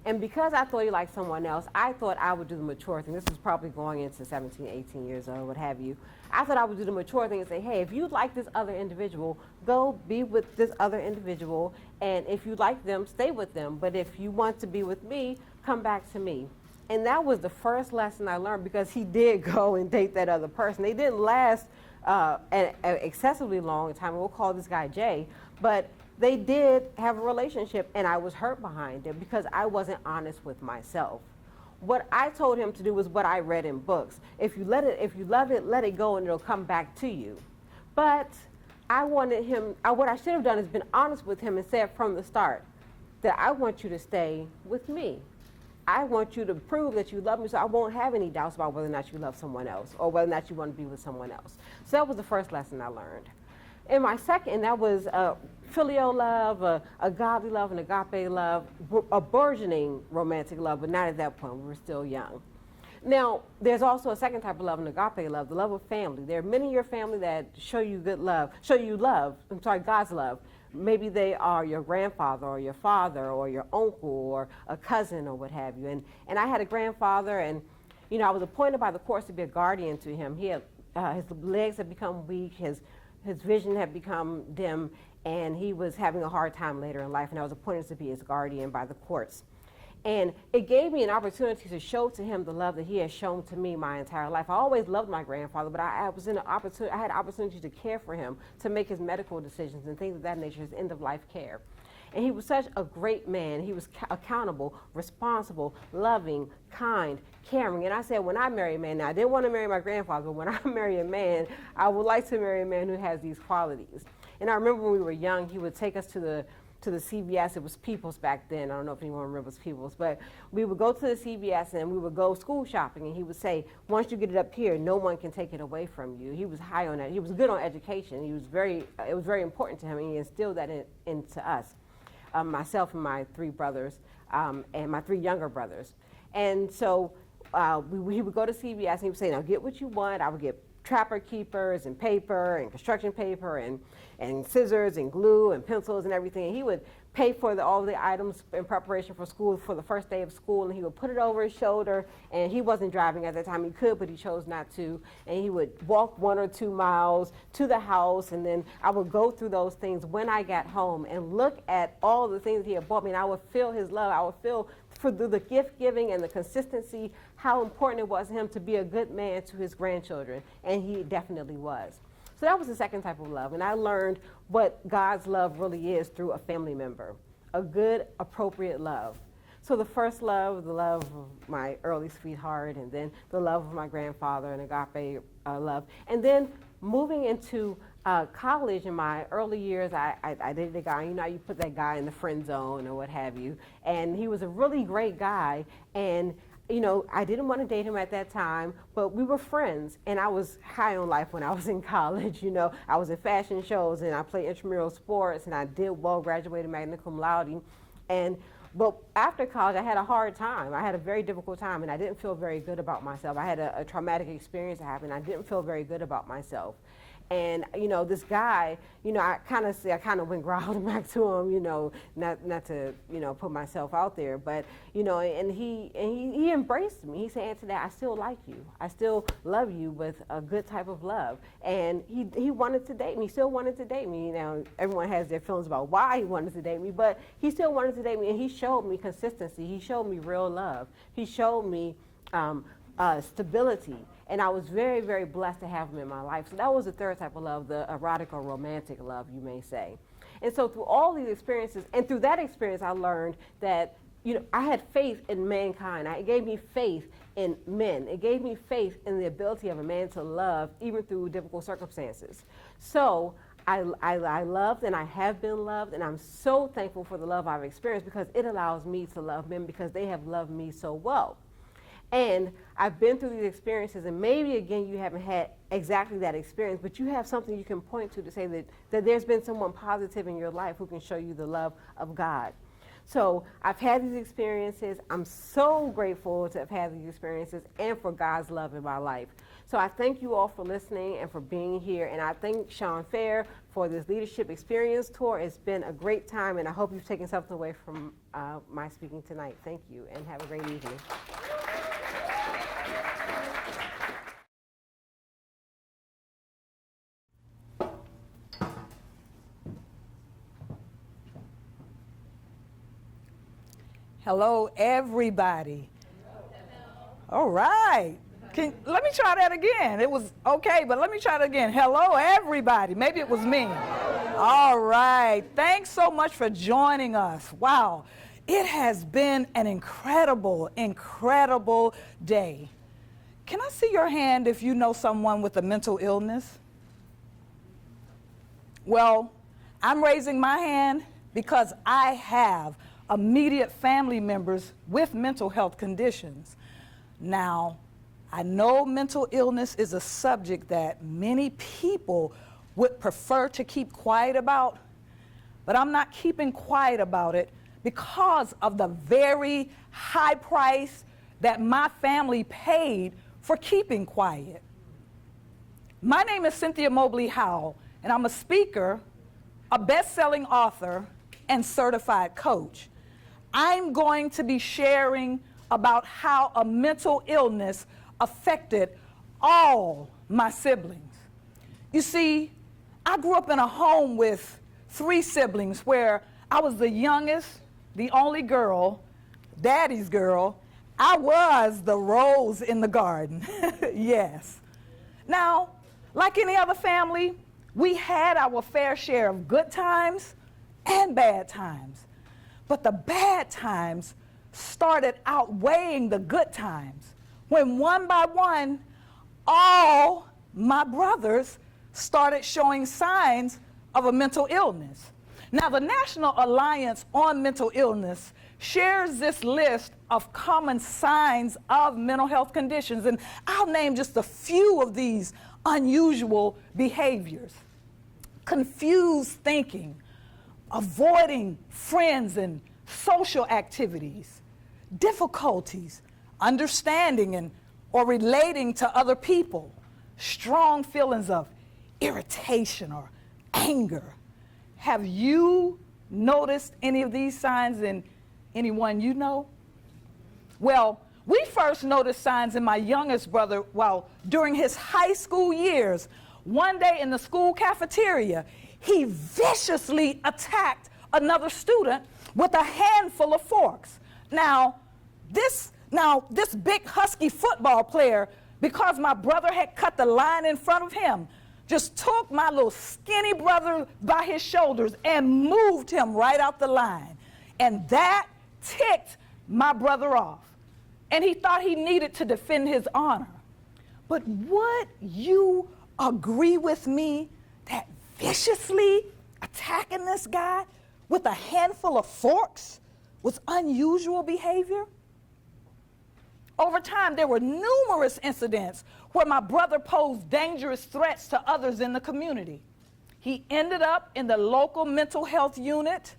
And because I thought he liked someone else, I thought I would do the mature thing. This was probably going into 17, 18 years old, what have you. I thought I would do the mature thing and say, hey, if you like this other individual, go be with this other individual. And if you like them, stay with them. But if you want to be with me, come back to me. And that was the first lesson I learned, because he did go and date that other person. They didn't last an excessively long time. We'll call this guy Jay. But they did have a relationship, and I was hurt behind it because I wasn't honest with myself. What I told him to do was what I read in books. If you love it, let it go, and it'll come back to you. But I wanted him, what I should have done is been honest with him and said from the start that I want you to stay with me. I want you to prove that you love me, so I won't have any doubts about whether or not you love someone else or whether or not you want to be with someone else. So that was the first lesson I learned. And my second, that was filial love, a godly love, and agape love, a burgeoning romantic love, but not at that point. We were still young. Now, there's also a second type of love, an agape love, the love of family. There are many in your family that show you God's love. Maybe they are your grandfather or your father or your uncle or a cousin or what have you. And I had a grandfather, and I was appointed by the courts to be a guardian to him. He had his legs had become weak, his vision had become dim, and he was having a hard time later in life, and I was appointed to be his guardian by the courts. And it gave me an opportunity to show to him the love that he has shown to me my entire life. I always loved my grandfather, but I had opportunity to care for him, to make his medical decisions and things of that nature, his end-of-life care. And he was such a great man. He was accountable, responsible, loving, kind, caring. And I said, when I marry a man, now I didn't want to marry my grandfather, but when I marry a man, I would like to marry a man who has these qualities. And I remember when we were young, he would take us to the CVS. It was People's back then. I don't know if anyone remembers People's, but we would go to the CVS and we would go school shopping, and he would say, once you get it up here, no one can take it away from you. He was high on that. He was good on education. It was very important to him, and he instilled that into us, myself and my 3 brothers, and my 3 younger brothers. And so he would go to CVS and he would say, now get what you want. I would get trapper keepers and paper and construction paper and scissors and glue and pencils and everything. And he would pay for all the items in preparation for school, for the first day of school, and he would put it over his shoulder. And he wasn't driving at that time. He could, but he chose not to. And he would walk 1 or 2 miles to the house, and then I would go through those things when I got home and look at all the things he had bought me, and I would feel his love. I would feel for the gift giving and the consistency, how important it was to him to be a good man to his grandchildren, and he definitely was. So that was the second type of love, and I learned what God's love really is through a family member, a good, appropriate love. So the first love, the love of my early sweetheart, and then the love of my grandfather, and agape love. And then moving into college, in my early years, I dated a guy. You know, you put that guy in the friend zone or what have you. And he was a really great guy. And, you know, I didn't want to date him at that time, but we were friends. And I was high on life when I was in college. You know, I was in fashion shows, and I played intramural sports, and I did well, graduated magna cum laude. But after college, I had a hard time. I had a very difficult time, and I didn't feel very good about myself. I had a traumatic experience happen. I didn't feel very good about myself. And, you know, this guy, you know, I kind of went growling back to him, you know, not to, you know, put myself out there, but, you know, and he embraced me. He said, Antoinette, I still like you. I still love you with a good type of love. And he wanted to date me. He still wanted to date me. You know, everyone has their feelings about why he wanted to date me, but he still wanted to date me, and he showed me consistency. He showed me real love. He showed me stability. And I was very, very blessed to have him in my life. So that was the third type of love, the erotic or romantic love, you may say. And so through all these experiences, and through that experience, I learned that, you know, I had faith in mankind. It gave me faith in men. It gave me faith in the ability of a man to love, even through difficult circumstances. So I loved, and I have been loved, and I'm so thankful for the love I've experienced, because it allows me to love men because they have loved me so well. And I've been through these experiences, and maybe, again, you haven't had exactly that experience, but you have something you can point to say that there's been someone positive in your life who can show you the love of God. So I've had these experiences. I'm so grateful to have had these experiences and for God's love in my life. So I thank you all for listening and for being here, and I thank Sean Fair for this Leadership Experience Tour. It's been a great time, and I hope you've taken something away from my speaking tonight. Thank you, and have a great evening. Hello, everybody. All right. Let me try that again. It was okay, but let me try it again. Hello, everybody. Maybe it was me. All right. Thanks so much for joining us. Wow. It has been an incredible, incredible day. Can I see your hand if you know someone with a mental illness? Well, I'm raising my hand because I have immediate family members with mental health conditions. Now, I know mental illness is a subject that many people would prefer to keep quiet about, but I'm not keeping quiet about it because of the very high price that my family paid for keeping quiet. My name is Cynthia Mobley Howell, and I'm a speaker, a best-selling author, and certified coach. I'm going to be sharing about how a mental illness affected all my siblings. You see, I grew up in a home with 3 siblings where I was the youngest, the only girl, daddy's girl. I was the rose in the garden. Yes. Now, like any other family, we had our fair share of good times and bad times. But the bad times started outweighing the good times when one by one, all my brothers started showing signs of a mental illness. Now, the National Alliance on Mental Illness shares this list of common signs of mental health conditions, and I'll name just a few of these unusual behaviors. Confused thinking, avoiding friends and social activities, difficulties understanding and or relating to other people, strong feelings of irritation or anger. Have you noticed any of these signs in anyone you know? Well, we first noticed signs in my youngest brother during his high school years. One day in the school cafeteria, he viciously attacked another student with a handful of forks. Now, this big husky football player, because my brother had cut the line in front of him, just took my little skinny brother by his shoulders and moved him right out the line. And that ticked my brother off. And he thought he needed to defend his honor. But would you agree with me that viciously attacking this guy with a handful of forks was unusual behavior? Over time, there were numerous incidents where my brother posed dangerous threats to others in the community. He ended up in the local mental health unit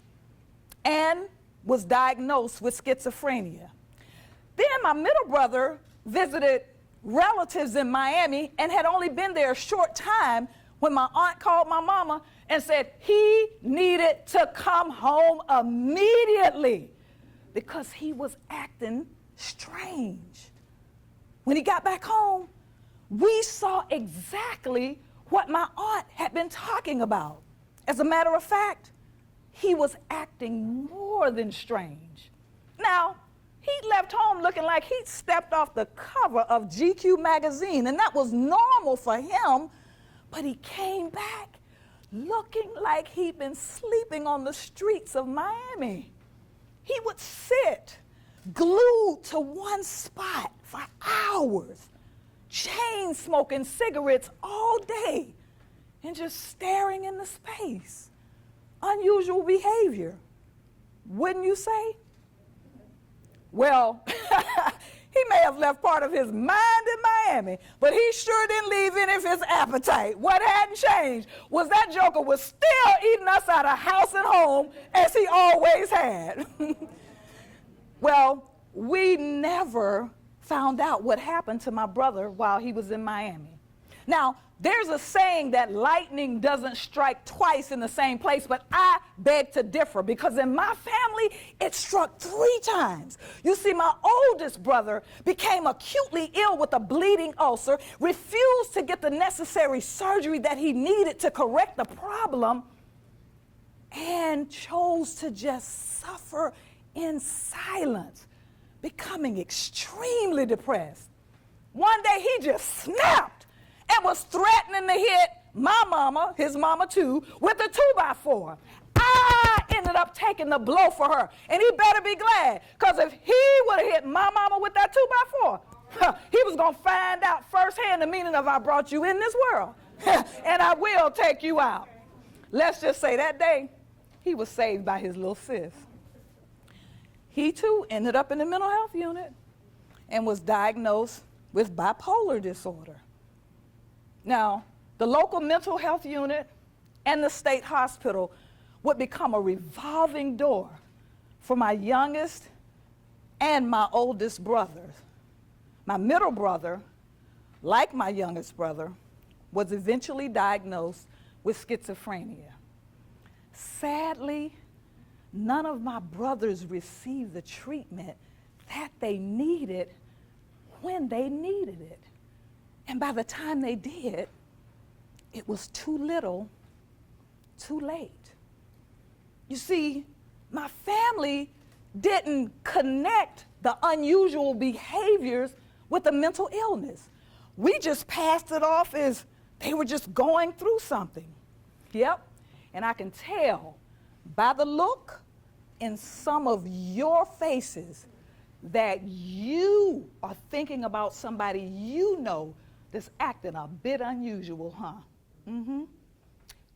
and was diagnosed with schizophrenia. Then my middle brother visited relatives in Miami and had only been there a short time when my aunt called my mama and said he needed to come home immediately because he was acting strange. When he got back home, we saw exactly what my aunt had been talking about. As a matter of fact, he was acting more than strange. Now, he left home looking like he'd stepped off the cover of GQ magazine, and that was normal for him, but he came back looking like he'd been sleeping on the streets of Miami. He would sit glued to one spot for hours, chain smoking cigarettes all day, and just staring into space. Unusual behavior, wouldn't you say? Well, he may have left part of his mind in Miami, but he sure didn't leave any of his appetite. What hadn't changed was that joker was still eating us out of house and home as he always had. Well, we never found out what happened to my brother while he was in Miami. Now, there's a saying that lightning doesn't strike twice in the same place, but I beg to differ because in my family, it struck 3 times. You see, my oldest brother became acutely ill with a bleeding ulcer, refused to get the necessary surgery that he needed to correct the problem, and chose to just suffer in silence, becoming extremely depressed. One day he just snapped and was threatening to hit my mama, his mama too, with a 2x4. I ended up taking the blow for her, and he better be glad, because if he would have hit my mama with that 2x4, he was going to find out firsthand the meaning of I brought you in this world, and I will take you out. Let's just say that day, he was saved by his little sis. He too ended up in the mental health unit and was diagnosed with bipolar disorder. Now, the local mental health unit and the state hospital would become a revolving door for my youngest and my oldest brothers. My middle brother, like my youngest brother, was eventually diagnosed with schizophrenia. Sadly, none of my brothers received the treatment that they needed when they needed it. And by the time they did, it was too little, too late. You see, my family didn't connect the unusual behaviors with a mental illness. We just passed it off as they were just going through something. Yep, and I can tell by the look in some of your faces that you are thinking about somebody you know that's acting a bit unusual, huh? Mm-hmm.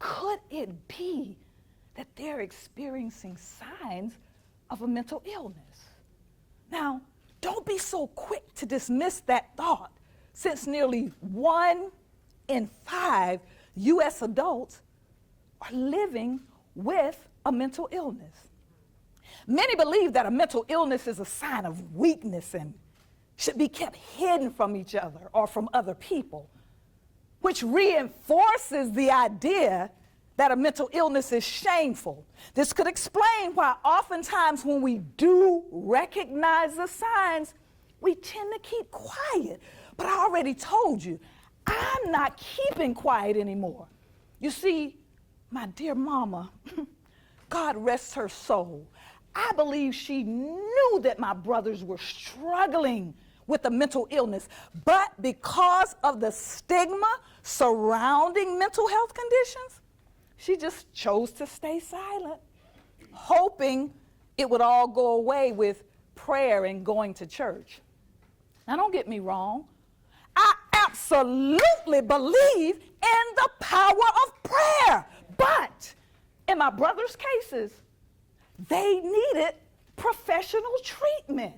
Could it be that they're experiencing signs of a mental illness? Now, don't be so quick to dismiss that thought, since nearly 1 in 5 U.S. adults are living with a mental illness. Many believe that a mental illness is a sign of weakness and should be kept hidden from each other or from other people, which reinforces the idea that a mental illness is shameful. This could explain why oftentimes when we do recognize the signs, we tend to keep quiet. But I already told you, I'm not keeping quiet anymore. You see, my dear mama, God rest her soul, I believe she knew that my brothers were struggling with a mental illness, but because of the stigma surrounding mental health conditions, she just chose to stay silent, hoping it would all go away with prayer and going to church. Now, don't get me wrong. I absolutely believe in the power of prayer, but in my brother's cases, they needed professional treatment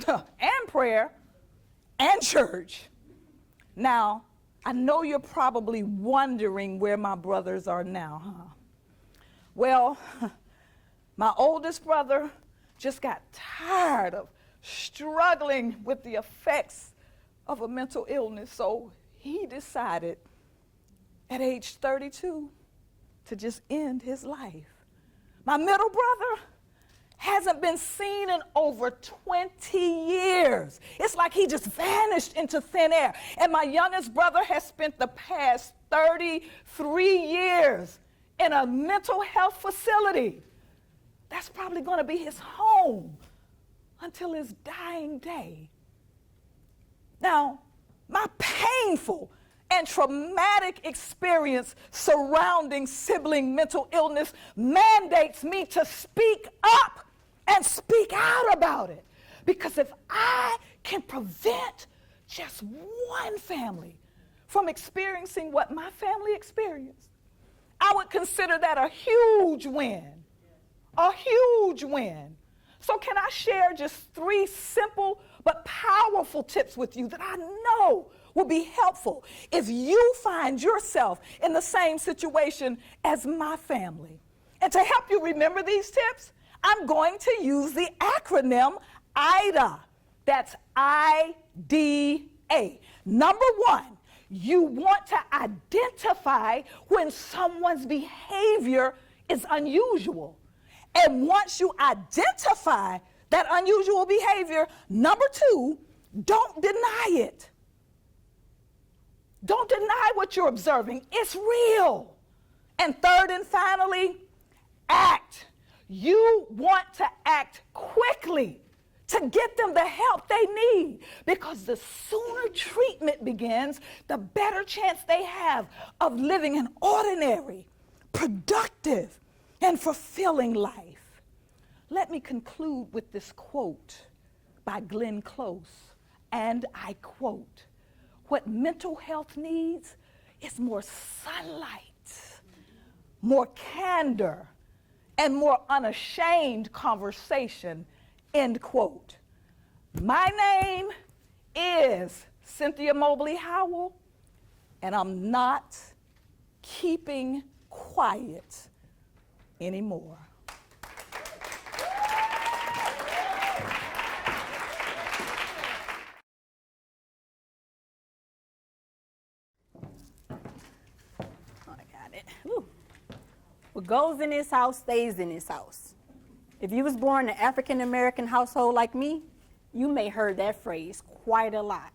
and prayer and church. Now, I know you're probably wondering where my brothers are now, huh? Well, my oldest brother just got tired of struggling with the effects of a mental illness, so he decided at age 32 to just end his life. My middle brother hasn't been seen in over 20 years. It's like he just vanished into thin air. And my youngest brother has spent the past 33 years in a mental health facility. That's probably going to be his home until his dying day. Now, my painful and traumatic experience surrounding sibling mental illness mandates me to speak up and speak out about it. Because if I can prevent just one family from experiencing what my family experienced, I would consider that a huge win. A huge win. So can I share just 3 simple but powerful tips with you that I know will be helpful if you find yourself in the same situation as my family? And to help you remember these tips, I'm going to use the acronym IDA. That's I-D-A. Number 1, you want to identify when someone's behavior is unusual. And once you identify that unusual behavior, number 2, don't deny it. Don't deny what you're observing. It's real. And third and finally, act. You want to act quickly to get them the help they need, because the sooner treatment begins, the better chance they have of living an ordinary, productive, and fulfilling life. Let me conclude with this quote by Glenn Close, and I quote, "What mental health needs is more sunlight, more candor, and more unashamed conversation," end quote. My name is Cynthia Mobley Howell, and I'm not keeping quiet anymore. What goes in this house stays in this house. If you was born in an African-American household like me, you may heard that phrase quite a lot.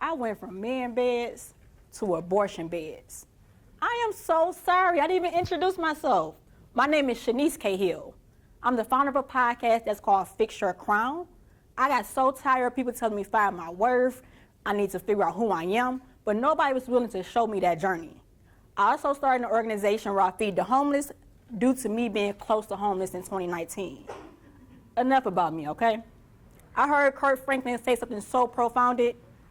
I went from man beds to abortion beds. I am so sorry, I didn't even introduce myself. My name is Shanice Cahill. I'm the founder of a podcast that's called Fix Your Crown. I got so tired of people telling me find my worth, I need to figure out who I am, but nobody was willing to show me that journey. I also started an organization where I feed the homeless due to me being close to homeless in 2019. Enough about me, okay? I heard Kurt Franklin say something so profound,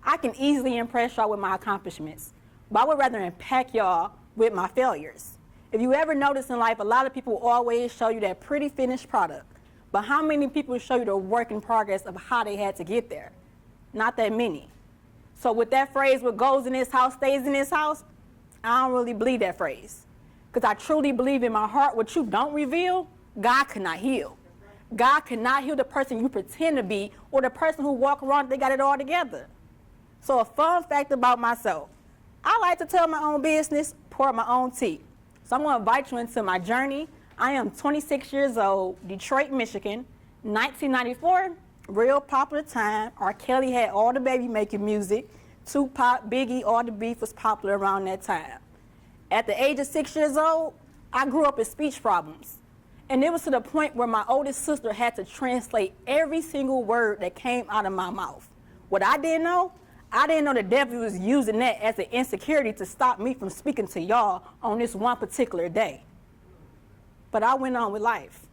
I can easily impress y'all with my accomplishments, but I would rather impact y'all with my failures. If you ever notice in life, a lot of people always show you that pretty finished product, but how many people show you the work in progress of how they had to get there? Not that many. So with that phrase, what goes in this house stays in this house, I don't really believe that phrase. Because I truly believe in my heart, what you don't reveal, God cannot heal. God cannot heal the person you pretend to be or the person who walk around, they got it all together. So a fun fact about myself, I like to tell my own business, pour my own tea. So I'm going to invite you into my journey. I am 26 years old, Detroit, Michigan, 1994, real popular time. R. Kelly had all the baby making music. Tupac, Biggie, all the beef was popular around that time. At the age of 6 years old, I grew up with speech problems. And it was to the point where my oldest sister had to translate every single word that came out of my mouth. What I didn't know the devil was using that as an insecurity to stop me from speaking to y'all on this one particular day. But I went on with life,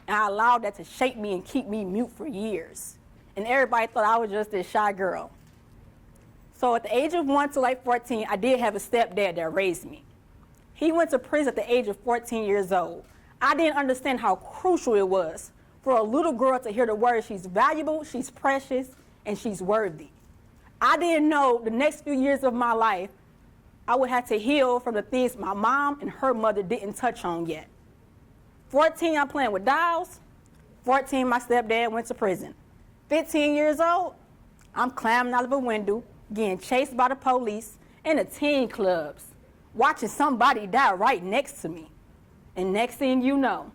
and I allowed that to shape me and keep me mute for years. And everybody thought I was just this shy girl. So at the age of 1 to like 14, I did have a stepdad that raised me. He went to prison at the age of 14 years old. I didn't understand how crucial it was for a little girl to hear the words, she's valuable, she's precious, and she's worthy. I didn't know the next few years of my life, I would have to heal from the things my mom and her mother didn't touch on yet. 14, I'm playing with dolls. 14, my stepdad went to prison. 15 years old, I'm climbing out of a window, getting chased by the police in the teen clubs, watching somebody die right next to me. And next thing you know,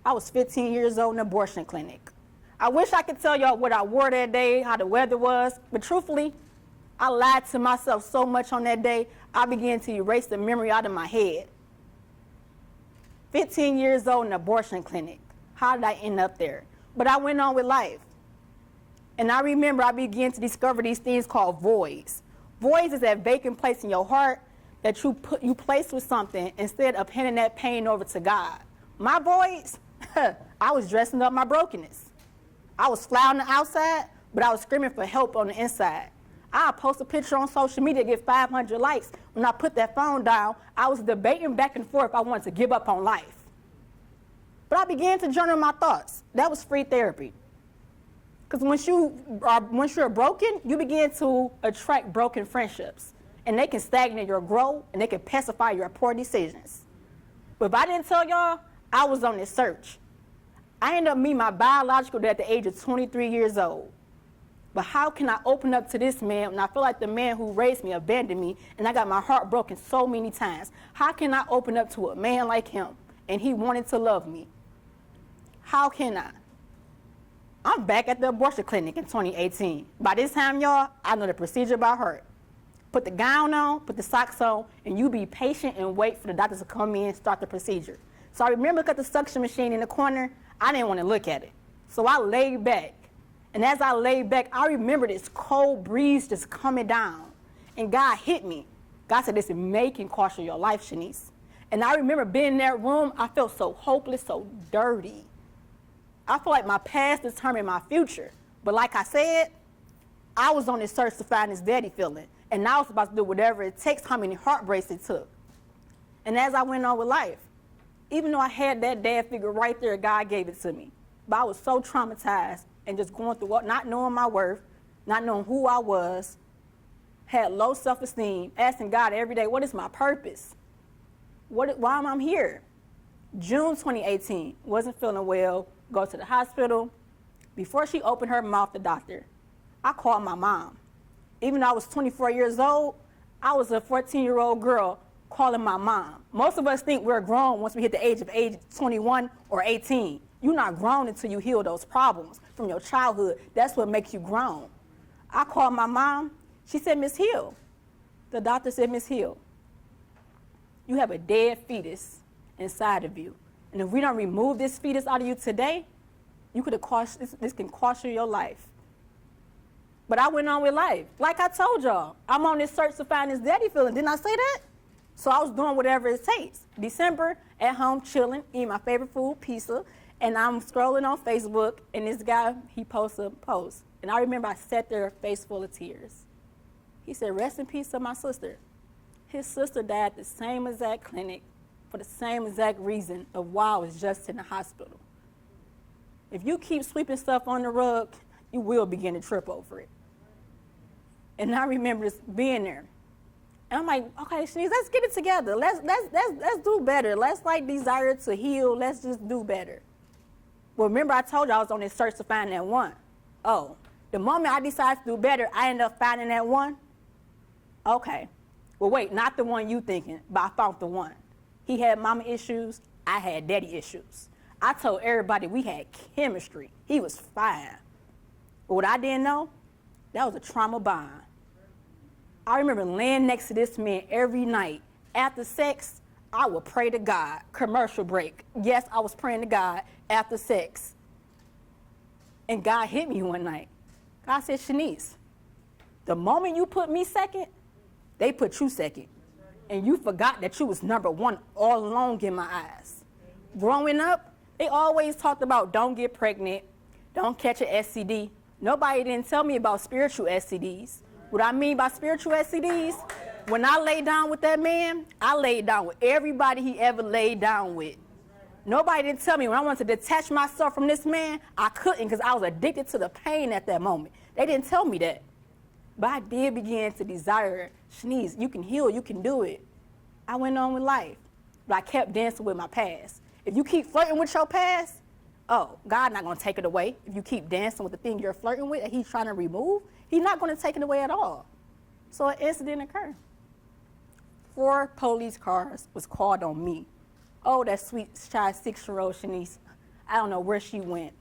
I was 15 years old in an abortion clinic. I wish I could tell y'all what I wore that day, how the weather was, but truthfully, I lied to myself so much on that day, I began to erase the memory out of my head. 15 years old in an abortion clinic. How did I end up there? But I went on with life. And I remember I began to discover these things called voids. Voids is that vacant place in your heart that you place with something instead of handing that pain over to God. My voids, I was dressing up my brokenness. I was fly on the outside, but I was screaming for help on the inside. I post a picture on social media to get 500 likes. When I put that phone down, I was debating back and forth if I wanted to give up on life. But I began to journal my thoughts. That was free therapy. Because once you're broken, you begin to attract broken friendships. And they can stagnate your growth, and they can pacify your poor decisions. But if I didn't tell y'all, I was on this search. I ended up meeting my biological dad at the age of 23 years old. But how can I open up to this man when I feel like the man who raised me abandoned me and I got my heart broken so many times? How can I open up to a man like him and he wanted to love me? How can I? I'm back at the abortion clinic in 2018. By this time, y'all, I know the procedure by heart. Put the gown on, put the socks on, and you be patient and wait for the doctors to come in and start the procedure. So I remember at the suction machine in the corner, I didn't want to look at it. So I laid back. And as I laid back, I remember this cold breeze just coming down. And God hit me. God said, this may can cost you your life, Shanice. And I remember being in that room, I felt so hopeless, so dirty. I feel like my past determined my future. But like I said, I was on this search to find this daddy feeling. And I was about to do whatever it takes, how many heartbreaks it took. And as I went on with life, even though I had that dad figure right there, God gave it to me. But I was so traumatized and just going through not knowing my worth, not knowing who I was, had low self-esteem, asking God every day, what is my purpose? Why am I here? June 2018, wasn't feeling well, go to the hospital. Before she opened her mouth, the doctor, I called my mom. Even though I was 24 years old, I was a 14-year-old girl calling my mom. Most of us think we're grown once we hit the age of 21 or 18. You're not grown until you heal those problems from your childhood. That's what makes you grown. I called my mom. She said, Miss Hill. The doctor said, Miss Hill, you have a dead fetus inside of you. And if we don't remove this fetus out of you today, you could have cost, this can cost you your life. But I went on with life. Like I told y'all, I'm on this search to find this daddy feeling. Didn't I say that? So I was doing whatever it takes. December, at home, chilling, eating my favorite food, pizza, and I'm scrolling on Facebook, and this guy, he posts a post. And I remember I sat there, face full of tears. He said, rest in peace to my sister. His sister died at the same exact clinic for the same exact reason of why I was just in the hospital. If you keep sweeping stuff on the rug, you will begin to trip over it. And I remember just being there. And I'm like, okay, Shanice, let's get it together. Let's do better. Let's like desire to heal. Let's just do better. Well, remember I told you I was on this search to find that one. Oh, the moment I decided to do better, I ended up finding that one. Okay. Well, wait, not the one you thinking, but I found the one. He had mama issues. I had daddy issues. I told everybody we had chemistry. He was fine. But what I didn't know, that was a trauma bond. I remember laying next to this man every night. After sex, I would pray to God. Commercial break. Yes, I was praying to God after sex. And God hit me one night. God said, Shanice, the moment you put me second, they put you second. And you forgot that you was number one all along in my eyes. Growing up, they always talked about don't get pregnant, don't catch an STD. Nobody didn't tell me about spiritual STDs. What I mean by spiritual STDs, when I laid down with that man, I laid down with everybody he ever laid down with. Nobody didn't tell me when I wanted to detach myself from this man, I couldn't because I was addicted to the pain at that moment. They didn't tell me that. But I did begin to desire, Shanice, you can heal, you can do it. I went on with life, but I kept dancing with my past. If you keep flirting with your past, oh, God not going to take it away. If you keep dancing with the thing you're flirting with that he's trying to remove, he's not going to take it away at all. So an incident occurred. 4 police cars was called on me. Oh, that sweet child 6-year-old Shanice, I don't know where she went.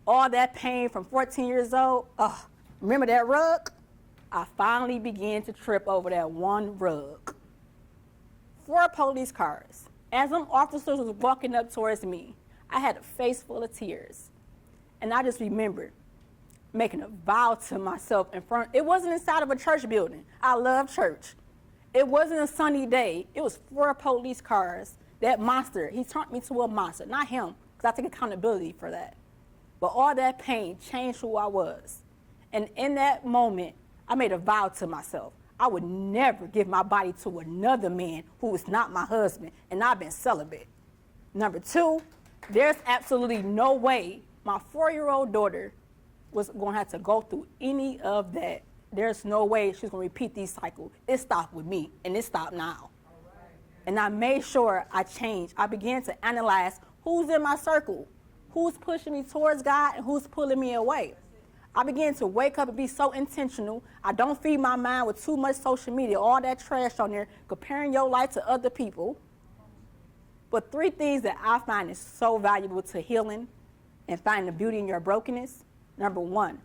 All that pain from 14 years old, oh, remember that rug? I finally began to trip over that one rug. 4 police cars. As them officers was walking up towards me, I had a face full of tears. And I just remembered making a vow to myself in front. It wasn't inside of a church building. I love church. It wasn't a sunny day. It was 4 police cars. That monster, he turned me to a monster. Not him, because I take accountability for that. But all that pain changed who I was. And in that moment, I made a vow to myself. I would never give my body to another man who is not my husband, and I've been celibate. Number 2, there's absolutely no way my 4-year-old daughter was going to have to go through any of that. There's no way she's going to repeat these cycles. It stopped with me, and it stopped now. And I made sure I changed. I began to analyze who's in my circle, who's pushing me towards God, and who's pulling me away. I began to wake up and be so intentional. I don't feed my mind with too much social media, all that trash on there, comparing your life to other people. But 3 things that I find is so valuable to healing and finding the beauty in your brokenness. Number 1,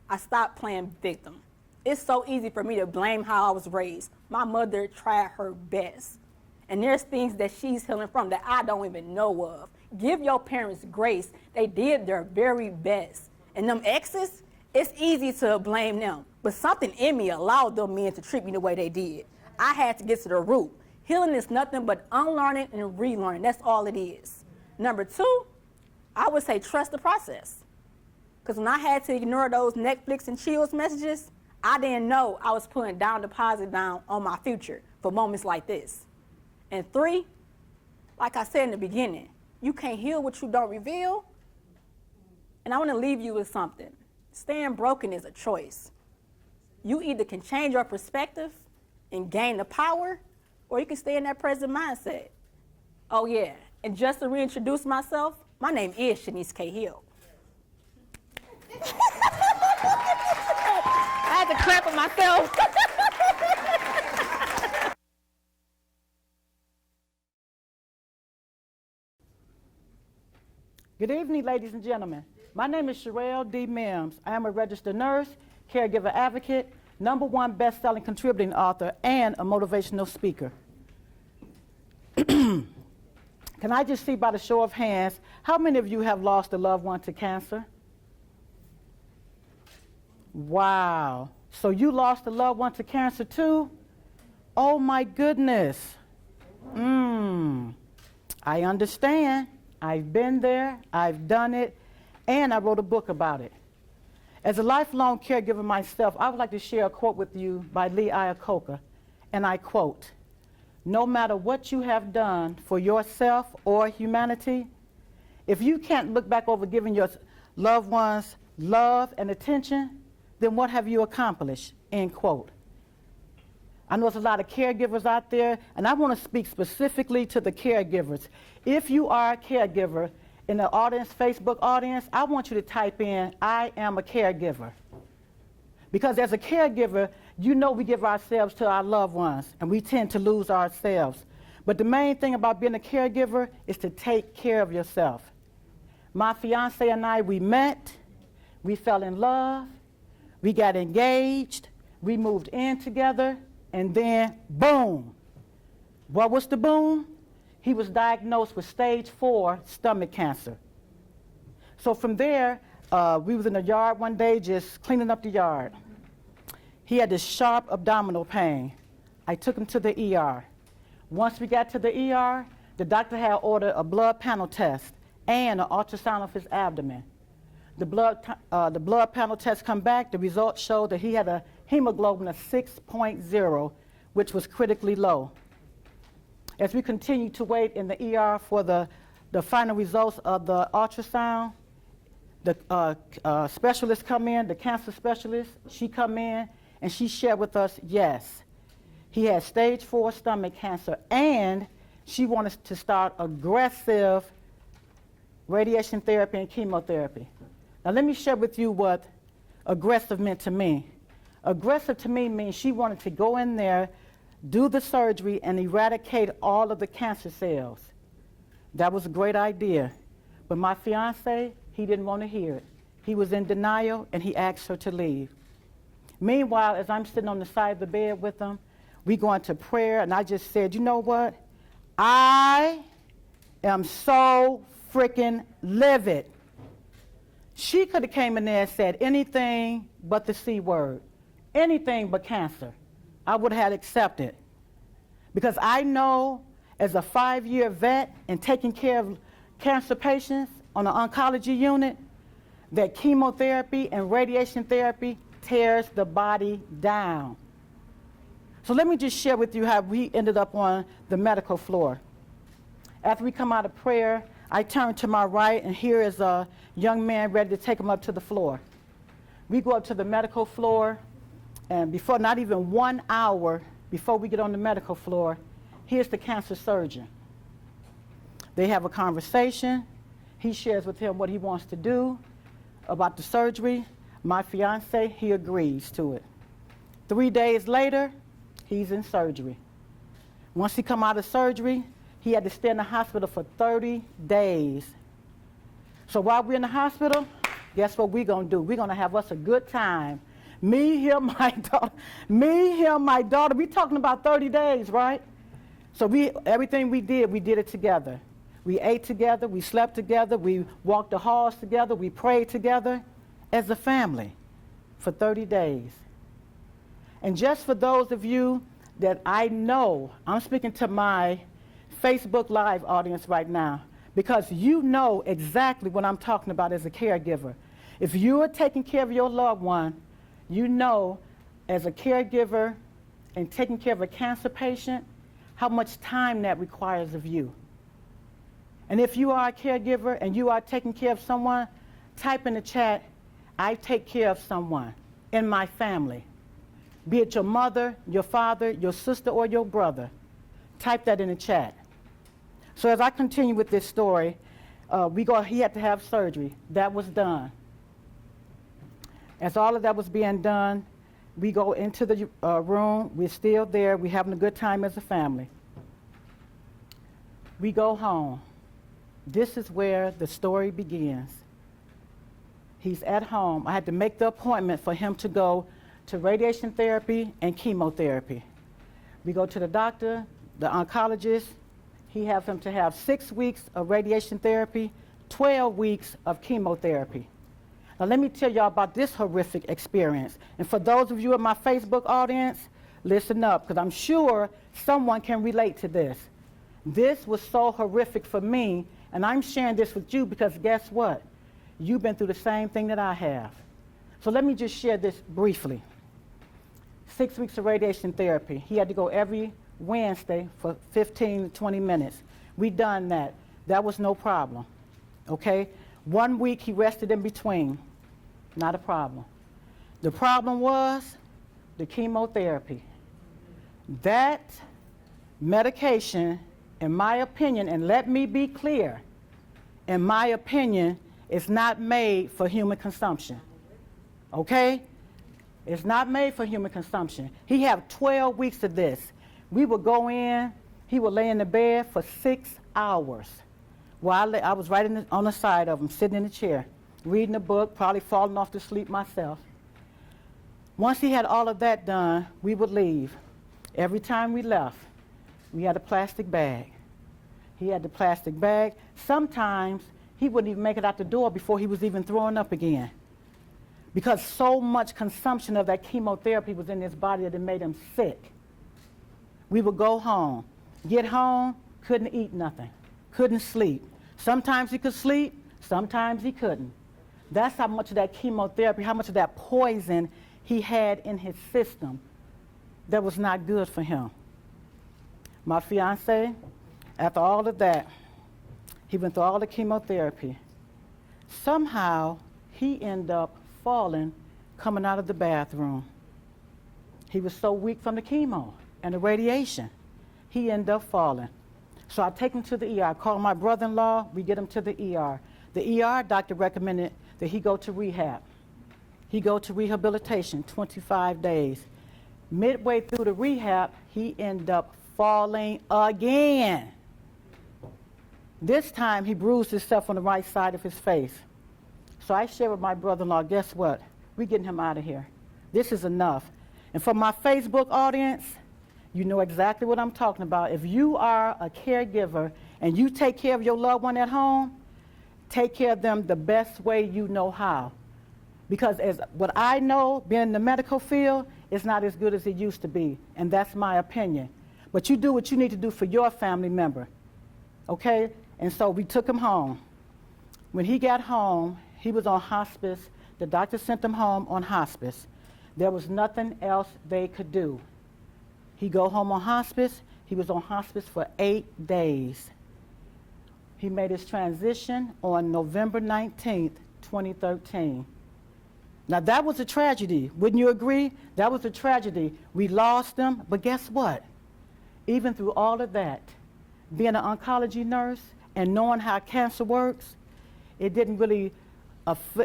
I stopped playing victim. It's so easy for me to blame how I was raised. My mother tried her best. And there's things that she's healing from that I don't even know of. Give your parents grace. They did their very best. And them exes, it's easy to blame them. But something in me allowed them men to treat me the way they did. I had to get to the root. Healing is nothing but unlearning and relearning. That's all it is. Number 2, I would say trust the process. Because when I had to ignore those Netflix and chills messages, I didn't know I was putting down deposit down on my future for moments like this. And 3, like I said in the beginning, you can't heal what you don't reveal. And I want to leave you with something. Staying broken is a choice. You either can change your perspective and gain the power, or you can stay in that present mindset. Oh yeah, and just to reintroduce myself, my name is Shanice K. Hill. I had to clap for myself. Good evening, ladies and gentlemen. My name is Sherelle D. Mims. I am a registered nurse, caregiver advocate, #1 best-selling contributing author, and a motivational speaker. Can I just see by the show of hands, how many of you have lost a loved one to cancer? Wow. So you lost a loved one to cancer too? Oh my goodness. I understand. I've been there, I've done it, and I wrote a book about it. As a lifelong caregiver myself, I would like to share a quote with you by Lee Iacocca, and I quote, "No matter what you have done for yourself or humanity, if you can't look back over giving your loved ones love and attention, then what have you accomplished?" End quote. I know there's a lot of caregivers out there, and I want to speak specifically to the caregivers. If you are a caregiver in the audience, Facebook audience, I want you to type in, "I am a caregiver." Because as a caregiver, you know we give ourselves to our loved ones, and we tend to lose ourselves. But the main thing about being a caregiver is to take care of yourself. My fiance and I, we met, we fell in love, we got engaged, we moved in together, and then, boom. What was the boom? He was diagnosed with stage 4 stomach cancer. So from there, we was in the yard one day just cleaning up the yard. He had this sharp abdominal pain. I took him to the ER. Once we got to the ER, the doctor had ordered a blood panel test and an ultrasound of his abdomen. The blood panel test come back, the results showed that he had a hemoglobin of 6.0, which was critically low. As we continued to wait in the ER for the final results of the ultrasound, the specialist come in, the cancer specialist, she come in, and she shared with us, yes, he had stage 4 stomach cancer, and she wanted to start aggressive radiation therapy and chemotherapy. Now let me share with you what aggressive meant to me. Aggressive to me means she wanted to go in there, do the surgery, and eradicate all of the cancer cells. That was a great idea. But my fiance, he didn't want to hear it. He was in denial, and he asked her to leave. Meanwhile, as I'm sitting on the side of the bed with him, we go into prayer, and I just said, you know what? I am so freaking livid. She could have came in there and said anything but the C word, anything but cancer. I would have accepted. Because I know as a 5-year vet and taking care of cancer patients on an oncology unit, that chemotherapy and radiation therapy tears the body down. So let me just share with you how we ended up on the medical floor. After we come out of prayer, I turn to my right, and here is a young man ready to take him up to the floor. We go up to the medical floor, and before not even 1 hour before we get on the medical floor, here's the cancer surgeon. They have a conversation. He shares with him what he wants to do about the surgery. My fiance, he agrees to it. 3 days later, he's in surgery. Once he come out of surgery, he had to stay in the hospital for 30 days. So while we're in the hospital, guess what we're going to do? We're going to have us a good time. Me, him, my daughter. We're talking about 30 days, right? So everything we did it together. We ate together, we slept together, we walked the halls together, we prayed together as a family for 30 days. And just for those of you that I know, I'm speaking to my Facebook Live audience right now, because you know exactly what I'm talking about as a caregiver. If you are taking care of your loved one, you know as a caregiver and taking care of a cancer patient, how much time that requires of you. And if you are a caregiver and you are taking care of someone, type in the chat, I take care of someone in my family. Be it your mother, your father, your sister, or your brother. Type that in the chat. So as I continue with this story, he had to have surgery. That was done. As all of that was being done, we go into the room. We're still there. We're having a good time as a family. We go home. This is where the story begins. He's at home. I had to make the appointment for him to go to radiation therapy and chemotherapy. We go to the doctor, the oncologist, he has him to have 6 weeks of radiation therapy, 12 weeks of chemotherapy. Now let me tell y'all about this horrific experience. And for those of you in my Facebook audience, listen up, because I'm sure someone can relate to this. This was so horrific for me, and I'm sharing this with you because guess what? You've been through the same thing that I have. So let me just share this briefly. 6 weeks of radiation therapy. He had to go every Wednesday for 15 to 20 minutes. We done that. That was no problem. Okay? 1 week he rested in between. Not a problem. The problem was the chemotherapy. That medication, in my opinion, and let me be clear, in my opinion, is not made for human consumption. Okay? It's not made for human consumption. He had 12 weeks of this. We would go in, he would lay in the bed for 6 hours. While I was right on the side of him, sitting in the chair, reading a book, probably falling off to sleep myself. Once he had all of that done, we would leave. Every time we left, we had a plastic bag. He had the plastic bag. Sometimes he wouldn't even make it out the door before he was even throwing up again, because so much consumption of that chemotherapy was in his body that it made him sick. We would go home. Get home, couldn't eat nothing, couldn't sleep. Sometimes he could sleep, sometimes he couldn't. That's how much of that chemotherapy, how much of that poison he had in his system that was not good for him. My fiance, after all of that, he went through all the chemotherapy. Somehow, he ended up falling coming out of the bathroom. He was so weak from the chemo and the radiation, he ended up falling. So I take him to the ER. I call my brother-in-law, we get him to the ER. The ER doctor recommended that he go to rehab. He go to rehabilitation, 25 days. Midway through the rehab, he ended up falling again. This time, he bruised himself on the right side of his face. So I shared with my brother-in-law, guess what? We're getting him out of here. This is enough. And for my Facebook audience, you know exactly what I'm talking about. If you are a caregiver and you take care of your loved one at home, take care of them the best way you know how. Because as what I know, being in the medical field, it's not as good as it used to be. And that's my opinion. But you do what you need to do for your family member. Okay? And so we took him home. When he got home, he was on hospice. The doctor sent him home on hospice. There was nothing else they could do. He go home on hospice. He was on hospice for 8 days. He made his transition on November 19th, 2013. Now that was a tragedy. Wouldn't you agree? That was a tragedy. We lost him, but guess what? Even through all of that, being an oncology nurse and knowing how cancer works, it didn't really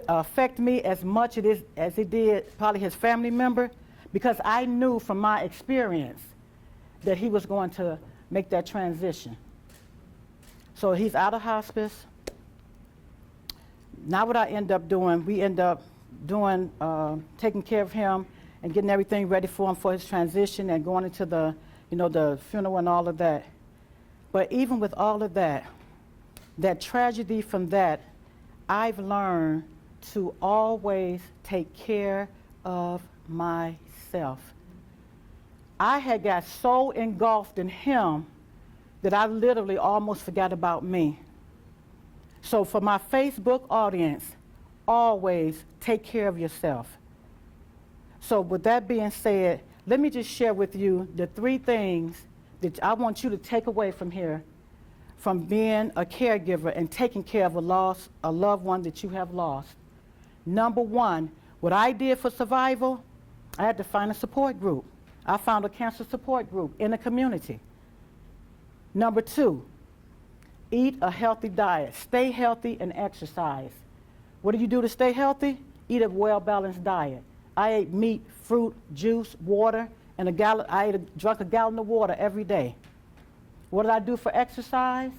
affect me as much as it did probably his family member, because I knew from my experience that he was going to make that transition. So he's out of hospice. Now what I end up doing, we end up doing, taking care of him and getting everything ready for him for his transition and going into the, the funeral and all of that. But even with all of that, that tragedy from that, I've learned to always take care of myself. I had got so engulfed in him that I literally almost forgot about me. So for my Facebook audience, always take care of yourself. So with that being said, let me just share with you the 3 things that I want you to take away from here, from being a caregiver and taking care of a loved one that you have lost. Number 1, what I did for survival, I had to find a support group. I found a cancer support group in the community. Number 2, eat a healthy diet. Stay healthy and exercise. What do you do to stay healthy? Eat a well-balanced diet. I ate meat, fruit, juice, water, and drank a gallon of water every day. What did I do for exercise?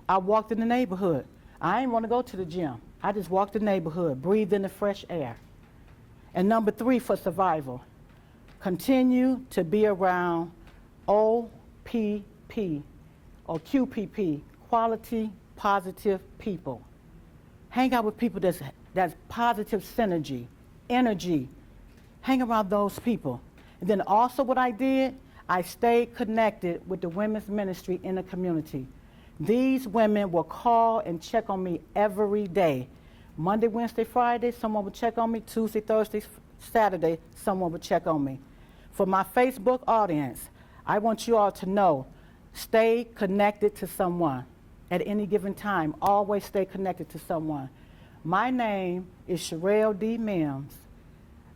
I walked in the neighborhood. I didn't want to go to the gym. I just walked the neighborhood, breathed in the fresh air. And number 3 for survival, continue to be around OPP, or QPP, quality positive people. Hang out with people that's positive synergy, energy. Hang around those people. And then also what I did, I stayed connected with the women's ministry in the community. These women will call and check on me every day. Monday, Wednesday, Friday, someone would check on me. Tuesday, Thursday, Saturday, someone would check on me. For my Facebook audience, I want you all to know, stay connected to someone at any given time. Always stay connected to someone. My name is Sherelle D. Mims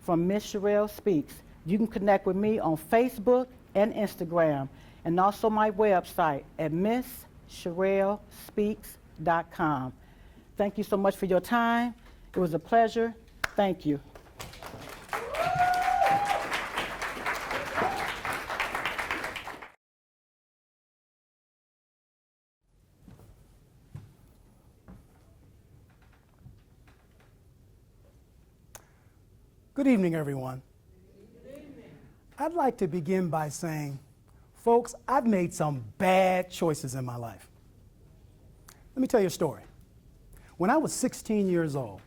from Miss Sherelle Speaks. You can connect with me on Facebook and Instagram, and also my website at MissSherelleSpeaks.com. Thank you so much for your time. It was a pleasure. Thank you. Good evening, everyone. Good evening. I'd like to begin by saying, folks, I've made some bad choices in my life. Let me tell you a story. When I was 16 years old,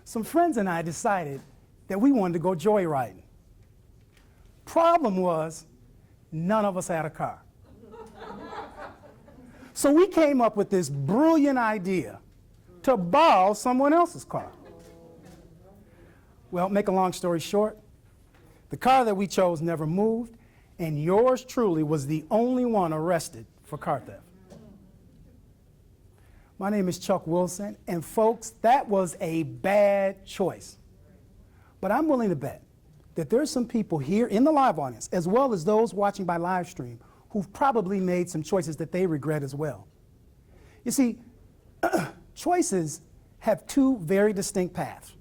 some friends and I decided that we wanted to go joyriding. Problem was, none of us had a car. So we came up with this brilliant idea to borrow someone else's car. Well, make a long story short, the car that we chose never moved, and yours truly was the only one arrested for car theft. My name is Chuck Wilson, and folks, that was a bad choice. But I'm willing to bet that there's some people here in the live audience, as well as those watching by live stream, who've probably made some choices that they regret as well. You see, choices have two very distinct paths.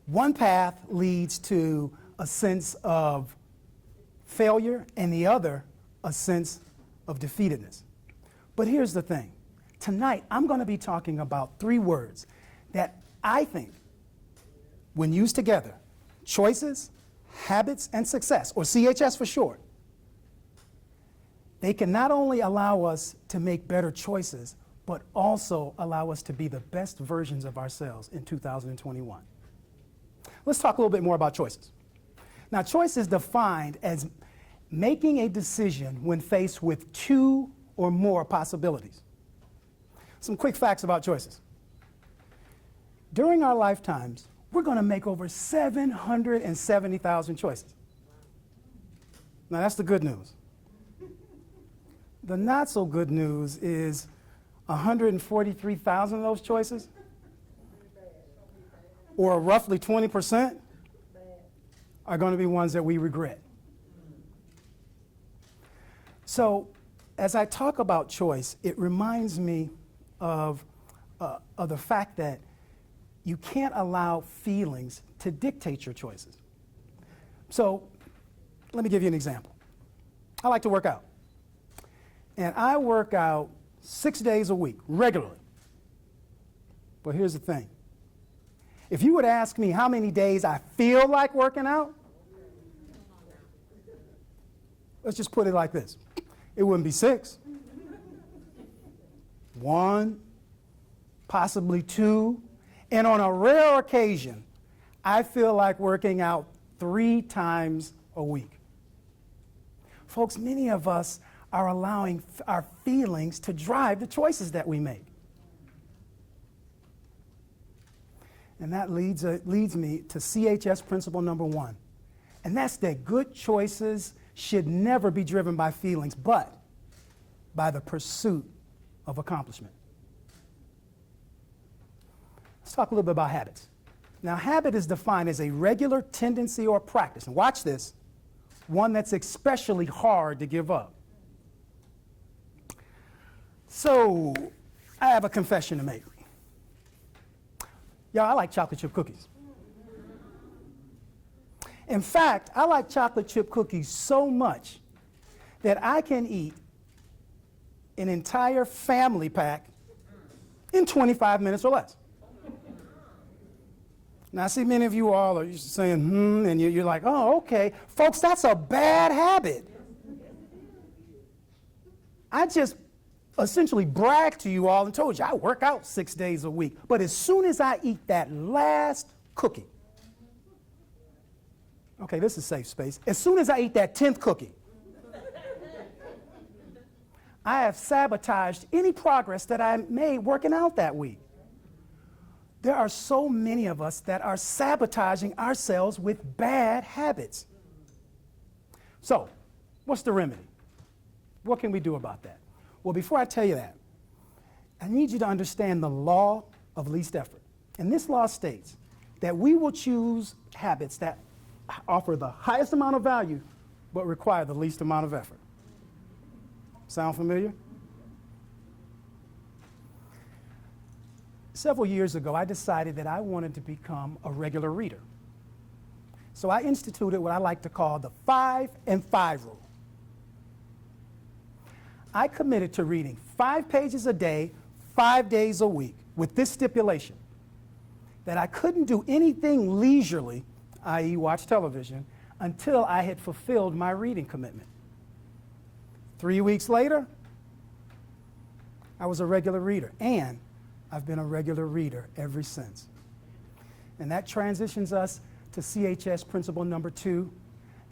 One path leads to a sense of failure, and the other, a sense of defeatedness. But here's the thing. Tonight, I'm going to be talking about three words that I think, when used together, choices, habits, and success, or CHS for short, they can not only allow us to make better choices, but also allow us to be the best versions of ourselves in 2021. Let's talk a little bit more about choices. Now, choice is defined as making a decision when faced with two or more possibilities. Some quick facts about choices. During our lifetimes, we're going to make over 770,000 choices. Now, that's the good news. The not so good news is 143,000 of those choices, or roughly 20%, are going to be ones that we regret. So, as I talk about choice, it reminds me of the fact that you can't allow feelings to dictate your choices. So, let me give you an example. I like to work out. And I work out 6 days a week, regularly. But here's the thing. If you would ask me how many days I feel like working out, let's just put it like this. It wouldn't be 6. 1, possibly 2. And on a rare occasion, I feel like working out 3 times a week. Folks, many of us are allowing our feelings to drive the choices that we make. And that leads me to CHS principle number 1. And that's that good choices should never be driven by feelings, but by the pursuit of accomplishment. Let's talk a little bit about habits. Now, habit is defined as a regular tendency or practice. And watch this, one that's especially hard to give up. So, I have a confession to make. Y'all, I like chocolate chip cookies. In fact, I like chocolate chip cookies so much that I can eat an entire family pack in 25 minutes or less. Now, I see many of you all are saying, and you're like, oh, okay. Folks, that's a bad habit. I just essentially bragged to you all and told you I work out 6 days a week. But as soon as I eat that last cookie, okay, this is safe space. As soon as I eat that 10th cookie, I have sabotaged any progress that I made working out that week. There are so many of us that are sabotaging ourselves with bad habits. So, what's the remedy? What can we do about that? Well, before I tell you that, I need you to understand the law of least effort. And this law states that we will choose habits that offer the highest amount of value but require the least amount of effort. Sound familiar? Several years ago, I decided that I wanted to become a regular reader. So I instituted what I like to call the 5 and 5 rule. I committed to reading 5 pages a day, 5 days a week, with this stipulation, that I couldn't do anything leisurely, i.e. watch television, until I had fulfilled my reading commitment. 3 weeks later, I was a regular reader, and I've been a regular reader ever since. And that transitions us to CHS principle number 2,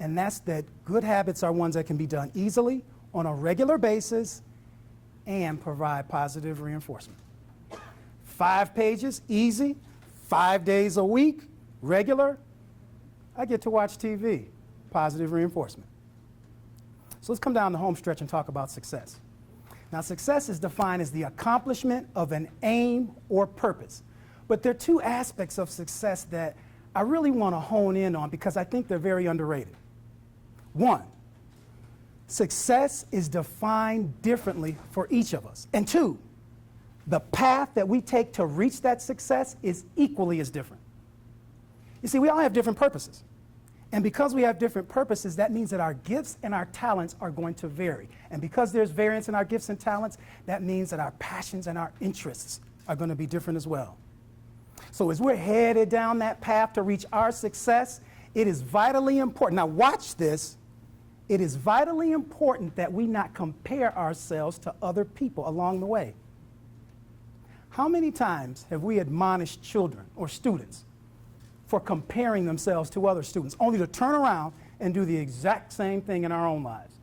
and that's that good habits are ones that can be done easily, on a regular basis, and provide positive reinforcement. 5 pages, easy, 5 days a week, regular. I get to watch TV, positive reinforcement. So let's come down the home stretch and talk about success. Now, success is defined as the accomplishment of an aim or purpose. But there are 2 aspects of success that I really want to hone in on because I think they're very underrated. 1, success is defined differently for each of us. And 2, the path that we take to reach that success is equally as different. You see, we all have different purposes. And because we have different purposes, that means that our gifts and our talents are going to vary. And because there's variance in our gifts and talents, that means that our passions and our interests are going to be different as well. So as we're headed down that path to reach our success, it is vitally important. Now watch this. It is vitally important that we not compare ourselves to other people along the way. How many times have we admonished children or students for comparing themselves to other students, only to turn around and do the exact same thing in our own lives?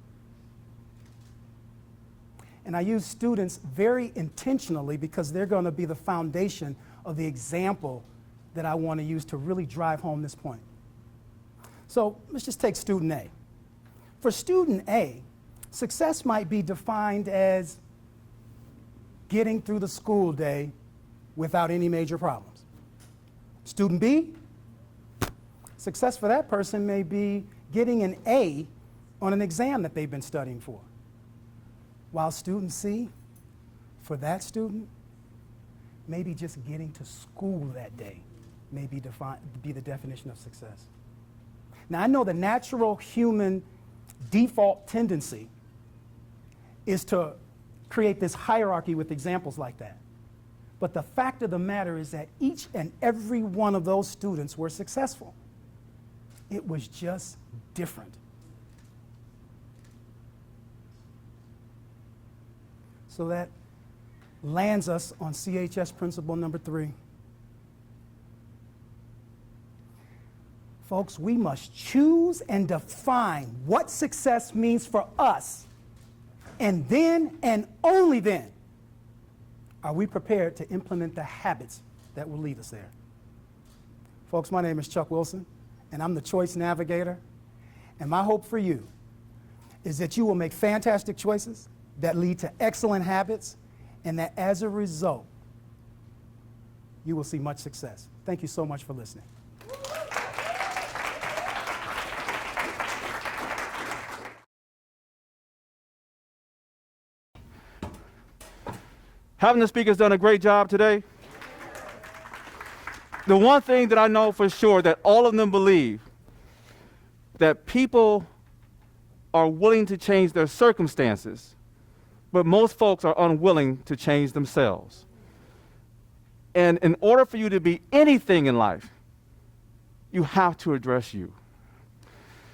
And I use students very intentionally because they're going to be the foundation of the example that I want to use to really drive home this point. So let's just take student A. For student A, success might be defined as getting through the school day without any major problems. Student B, success for that person may be getting an A on an exam that they've been studying for. While student C, for that student, maybe just getting to school that day may be the definition of success. Now, I know the natural human default tendency is to create this hierarchy with examples like that. But the fact of the matter is that each and every one of those students were successful. It was just different. So that lands us on CHS principle number 3. Folks, we must choose and define what success means for us. And then, and only then, are we prepared to implement the habits that will lead us there. Folks, my name is Chuck Wilson, and I'm the Choice Navigator. And my hope for you is that you will make fantastic choices that lead to excellent habits, and that as a result, you will see much success. Thank you so much for listening. Haven't the speakers done a great job today? The one thing that I know for sure that all of them believe, that people are willing to change their circumstances, but most folks are unwilling to change themselves. And in order for you to be anything in life, you have to address you.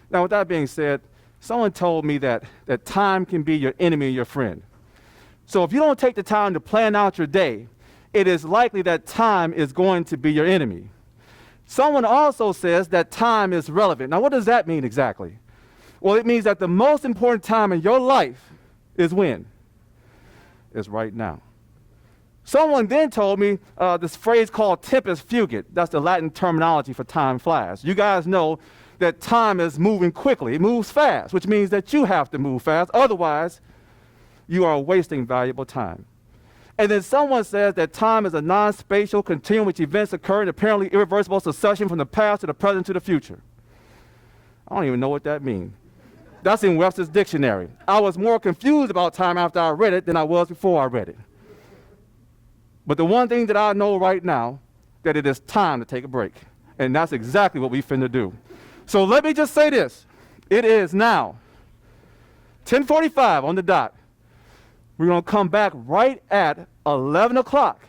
Now, with that being said, someone told me that time can be your enemy and your friend. So if you don't take the time to plan out your day, it is likely that time is going to be your enemy. Someone also says that time is relevant. Now, what does that mean exactly? Well, it means that the most important time in your life is when? It's right now. Someone then told me this phrase called tempus fugit. That's the Latin terminology for time flies. You guys know that time is moving quickly. It moves fast, which means that you have to move fast. Otherwise, you are wasting valuable time. And then someone says that time is a non-spatial continuum which events occur in apparently irreversible succession from the past to the present to the future. I don't even know what that means. That's in Webster's dictionary. I was more confused about time after I read it than I was before I read it. But the one thing that I know right now, that it is time to take a break. And that's exactly what we finna do. So let me just say this. It is now 10:45 on the dot. We're going to come back right at 11 o'clock.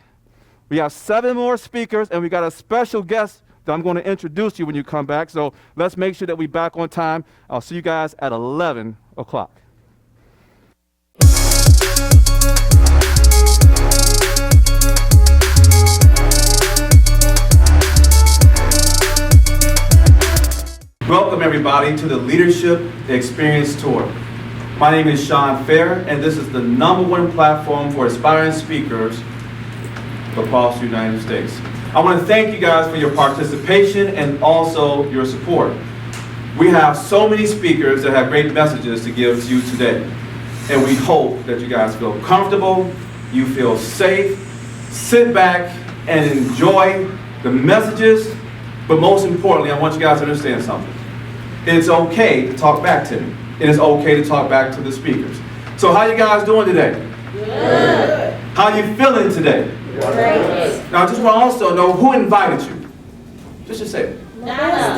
We have 7 more speakers, and we got a special guest that I'm going to introduce you when you come back. So let's make sure that we're back on time. I'll see you guys at 11 o'clock. Welcome, everybody, to the Leadership Experience Tour. My name is Sean Fair, and this is the #1 platform for aspiring speakers across the United States. I want to thank you guys for your participation and also your support. We have so many speakers that have great messages to give to you today, and we hope that you guys feel comfortable, you feel safe, sit back and enjoy the messages, but most importantly, I want you guys to understand something. It's okay to talk back to me. It is okay to talk back to the speakers. So how you guys doing today? Good. How you feeling today? Great. Now I just want to also know who invited you. Just say it. Lena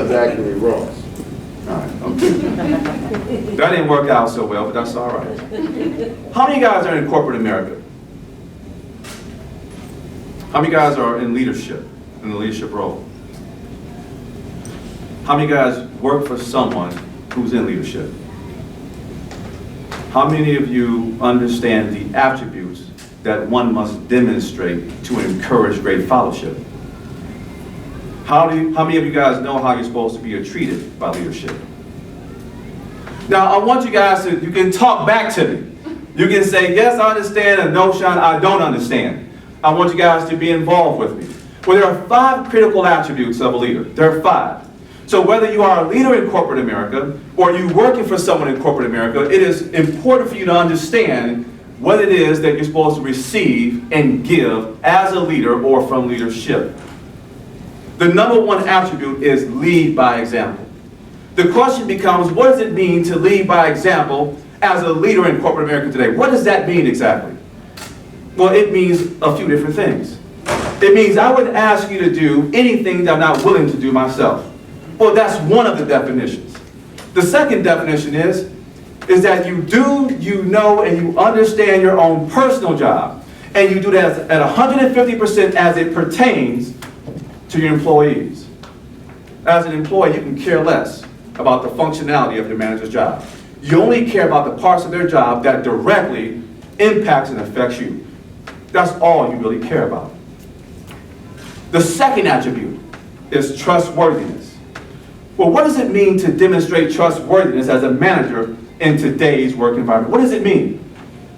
Zachary Ross. All right, okay. That didn't work out so well, but that's all right. How many guys are in corporate America? How many guys are in leadership, in the leadership role? How many guys work for someone who's in leadership? How many of you understand the attributes that one must demonstrate to encourage great fellowship? How many of you guys know how you're supposed to be treated by leadership? Now, I want you guys to, you can talk back to me. You can say, yes, I understand, and no, Sean, I don't understand. I want you guys to be involved with me. Well, there are 5 critical attributes of a leader. There are 5. So whether you are a leader in corporate America or you're working for someone in corporate America, it is important for you to understand what it is that you're supposed to receive and give as a leader or from leadership. The #1 attribute is lead by example. The question becomes, what does it mean to lead by example as a leader in corporate America today? What does that mean exactly? Well, it means a few different things. It means I would ask you to do anything that I'm not willing to do myself. Well, that's one of the definitions. The second definition is that you do, you know, and you understand your own personal job. And you do that at 150% as it pertains to your employees. As an employee, you can care less about the functionality of your manager's job. You only care about the parts of their job that directly impacts and affects you. That's all you really care about. The second attribute is trustworthiness. Well, what does it mean to demonstrate trustworthiness as a manager in today's work environment? What does it mean?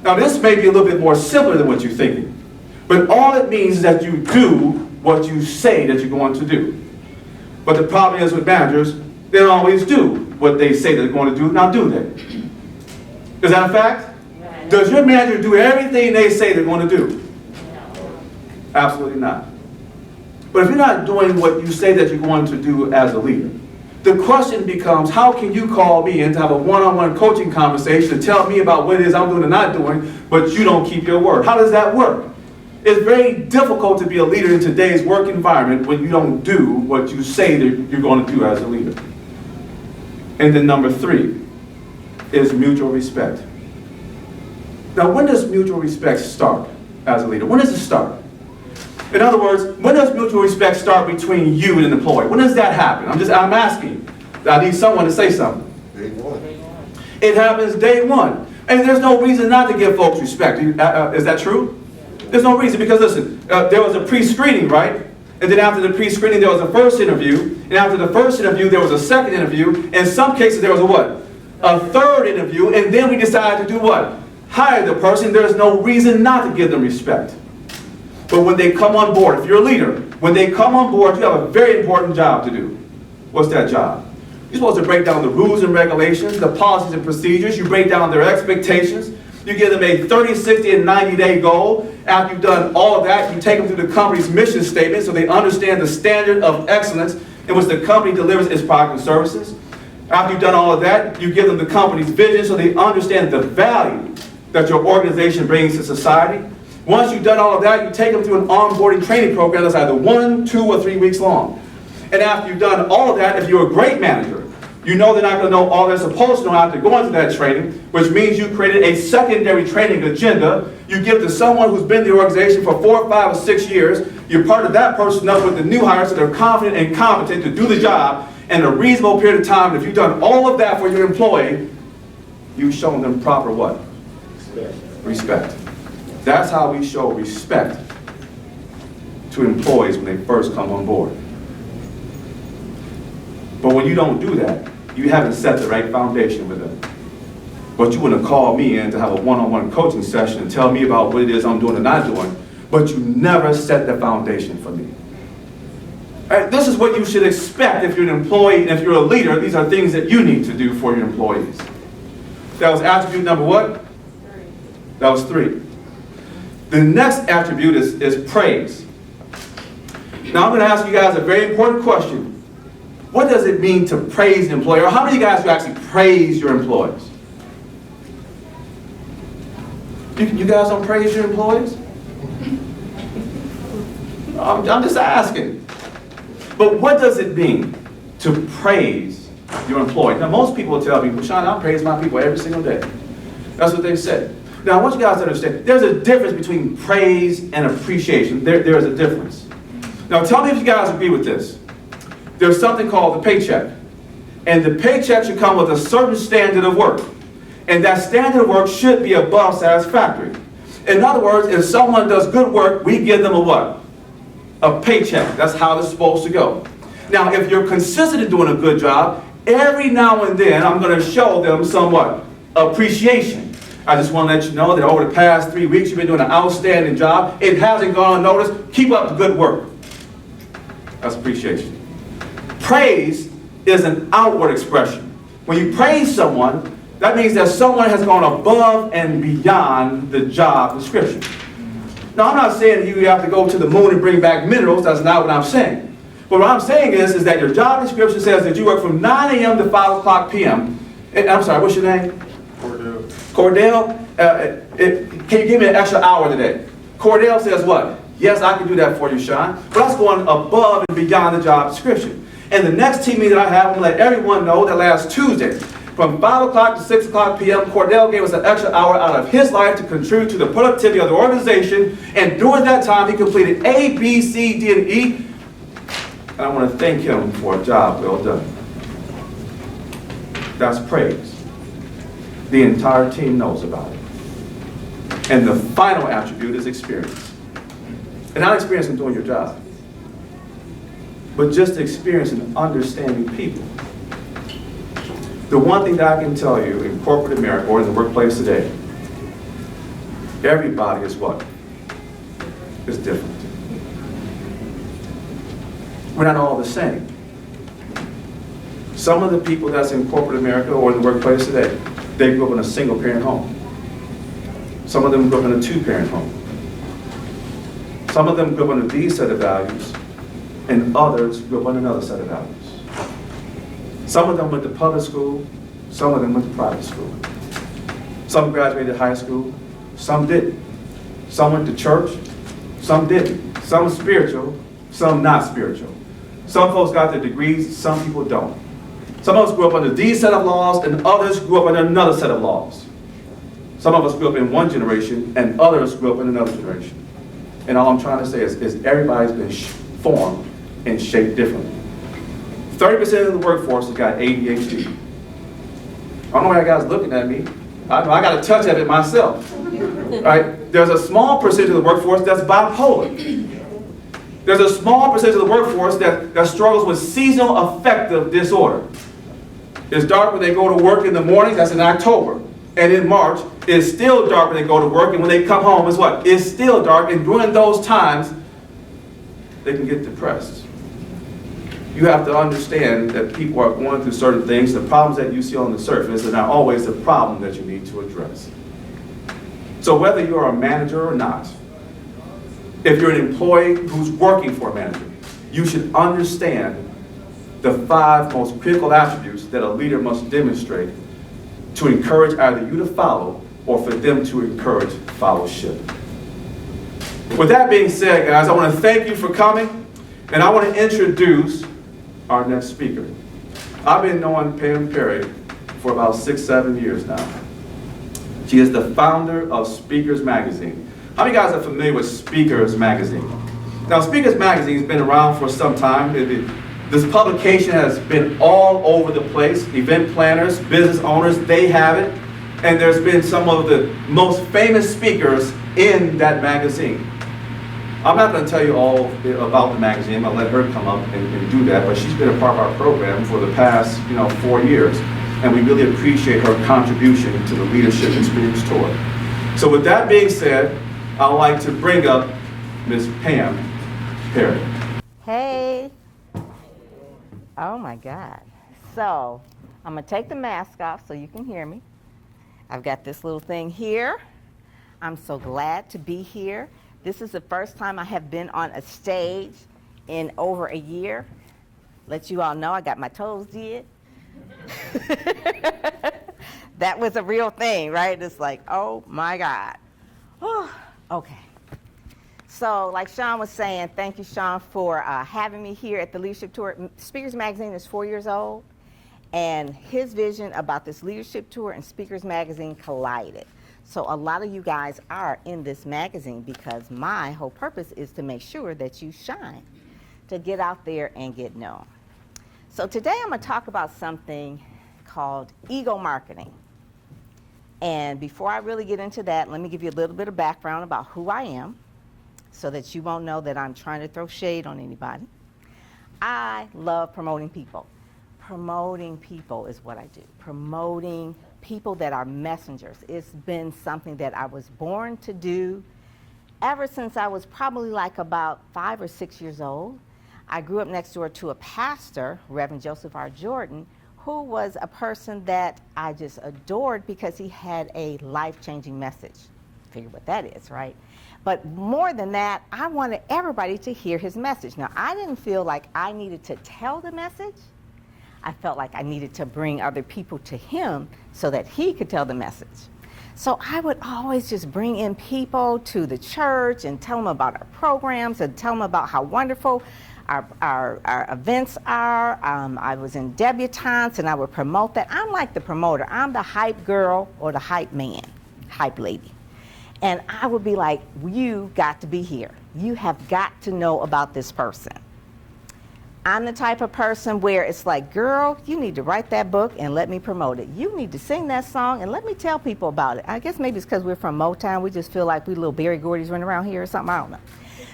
Now, this may be a little bit more simpler than what you're thinking, but all it means is that you do what you say that you're going to do. But the problem is with managers, they don't always do what they say they're going to do. Now, do they? Is that a fact? Does your manager do everything they say they're going to do? Absolutely not. But if you're not doing what you say that you're going to do as a leader, the question becomes, how can you call me in to have a one-on-one coaching conversation to tell me about what it is I'm doing and not doing, but you don't keep your word? How does that work? It's very difficult to be a leader in today's work environment when you don't do what you say that you're going to do as a leader. And then #3 is mutual respect. Now, when does mutual respect start as a leader? When does it start? In other words, when does mutual respect start between you and an employee? When does that happen? I'm asking. I need someone to say something. Day one. It happens day one. And there's no reason not to give folks respect. Is that true? There's no reason, because listen, there was a pre-screening, right? And then after the pre-screening, there was a first interview. And after the first interview, there was a second interview. In some cases, there was a what? A third interview. And then we decided to do what? Hire the person. There's no reason not to give them respect. But when they come on board, if you're a leader, when they come on board, you have a very important job to do. What's that job? You're supposed to break down the rules and regulations, the policies and procedures. You break down their expectations. You give them a 30, 60, and 90-day goal. After you've done all of that, you take them through the company's mission statement so they understand the standard of excellence in which the company delivers its products and services. After you've done all of that, you give them the company's vision so they understand the value that your organization brings to society. Once you've done all of that, you take them through an onboarding training program that's either 1, 2, or 3 weeks long. And after you've done all of that, if you're a great manager, you know they're not going to know all they're supposed to know after going through that training, which means you created a secondary training agenda. You give to someone who's been in the organization for 4, 5, or 6 years. You partner that person up with the new hires so they're confident and competent to do the job in a reasonable period of time. And if you've done all of that for your employee, you've shown them proper what? Respect. That's how we show respect to employees when they first come on board. But when you don't do that, you haven't set the right foundation with them. But you want to call me in to have a one-on-one coaching session and tell me about what it is I'm doing and not doing, but you never set the foundation for me. All right, this is what you should expect if you're an employee and if you're a leader. These are things that you need to do for your employees. That was attribute number what? 3. That was 3. The next attribute is praise. Now I'm going to ask you guys a very important question. What does it mean to praise an employer? Or how many of you guys do actually praise your employees? You guys don't praise your employees? I'm just asking. But what does it mean to praise your employee? Now most people will tell me, well, Sean, I praise my people every single day. That's what they say. Now I want you guys to understand, there's a difference between praise and appreciation. There is a difference. Now tell me if you guys agree with this. There's something called the paycheck. And the paycheck should come with a certain standard of work. And that standard of work should be above satisfactory. In other words, if someone does good work, we give them a what? A paycheck. That's how it's supposed to go. Now, if you're consistent in doing a good job, every now and then I'm going to show them some what? Appreciation. I just want to let you know that over the past 3 weeks, you've been doing an outstanding job. It hasn't gone unnoticed. Keep up the good work. That's appreciation. Praise is an outward expression. When you praise someone, that means that someone has gone above and beyond the job description. Now, I'm not saying that you have to go to the moon and bring back minerals. That's not what I'm saying. But what I'm saying is that your job description says that you work from 9 a.m. to 5 o'clock p.m. I'm sorry, what's your name? Cordell. Can you give me an extra hour today? Cordell says what? Yes, I can do that for you, Sean. But that's going above and beyond the job description. And the next team meeting that I have, I'm going to let everyone know that last Tuesday, from 5 o'clock to 6 o'clock p.m., Cordell gave us an extra hour out of his life to contribute to the productivity of the organization. And during that time, he completed A, B, C, D, and E. And I want to thank him for a job well done. That's praise. The entire team knows about it. And the final attribute is experience. And not experience in doing your job, but just experience in understanding people. The one thing that I can tell you in corporate America or in the workplace today, everybody is what? Is different. We're not all the same. Some of the people that's in corporate America or in the workplace today, they grew up in a single-parent home. Some of them grew up in a two-parent home. Some of them grew up under these set of values, and others grew up under another set of values. Some of them went to public school, some of them went to private school. Some graduated high school, some didn't. Some went to church, some didn't. Some spiritual, some not spiritual. Some folks got their degrees, some people don't. Some of us grew up under these set of laws, and others grew up under another set of laws. Some of us grew up in one generation, and others grew up in another generation. And all I'm trying to say is everybody's been formed and shaped differently. 30% of the workforce has got ADHD. I don't know why you guys looking at me. I got a touch of it myself. Right? There's a small percentage of the workforce that's bipolar. There's a small percentage of the workforce that struggles with seasonal affective disorder. It's dark when they go to work in the morning, that's in October. And in March, it's still dark when they go to work, and when they come home, it's what? It's still dark, and during those times, they can get depressed. You have to understand that people are going through certain things. The problems that you see on the surface are not always the problem that you need to address. So whether you're a manager or not, if you're an employee who's working for a manager, you should understand the 5 most critical attributes that a leader must demonstrate to encourage either you to follow or for them to encourage fellowship. With that being said, guys, I want to thank you for coming, and I want to introduce our next speaker. I've been knowing Pam Perry for about 6-7 years now. She is the founder of Speakers Magazine. How many guys are familiar with Speakers Magazine? Now, Speakers Magazine has been around for some time. This publication has been all over the place. Event planners, business owners, they have it. And there's been some of the most famous speakers in that magazine. I'm not going to tell you all about the magazine. I'll let her come up and do that. But she's been a part of our program for the past 4 years. And we really appreciate her contribution to the Leadership Experience Tour. So with that being said, I'd like to bring up Ms. Pam Perry. Hey. Oh my God. So I'm gonna take the mask off so you can hear me. I've got this little thing here. I'm so glad to be here. This is the first time I have been on a stage in over a year. Let you all know I got my toes did. That was a real thing, right? It's like, oh my God. Oh, okay. So like Sean was saying, thank you, Sean, for having me here at the Leadership Tour. Speakers Magazine is 4 years old, and his vision about this Leadership Tour and Speakers Magazine collided. So a lot of you guys are in this magazine because my whole purpose is to make sure that you shine, to get out there and get known. So today I'm going to talk about something called ego marketing. And before I really get into that, let me give you a little bit of background about who I am so that you won't know that I'm trying to throw shade on anybody. I love promoting people. Promoting people is what I do. Promoting people that are messengers. It's been something that I was born to do ever since I was probably like about 5 or 6 years old. I grew up next door to a pastor, Reverend Joseph R. Jordan, who was a person that I just adored because he had a life-changing message. Figure what that is, right? But more than that, I wanted everybody to hear his message. Now, I didn't feel like I needed to tell the message. I felt like I needed to bring other people to him so that he could tell the message. So I would always just bring in people to the church and tell them about our programs and tell them about how wonderful our events are. I was in debutantes and I would promote that. I'm like the promoter. I'm the hype girl or the hype man, hype lady. And I would be like, you got to be here. You have got to know about this person. I'm the type of person where it's like, girl, you need to write that book and let me promote it. You need to sing that song and let me tell people about it. I guess maybe it's because we're from Motown. We just feel like we little Berry Gordies running around here or something. I don't know.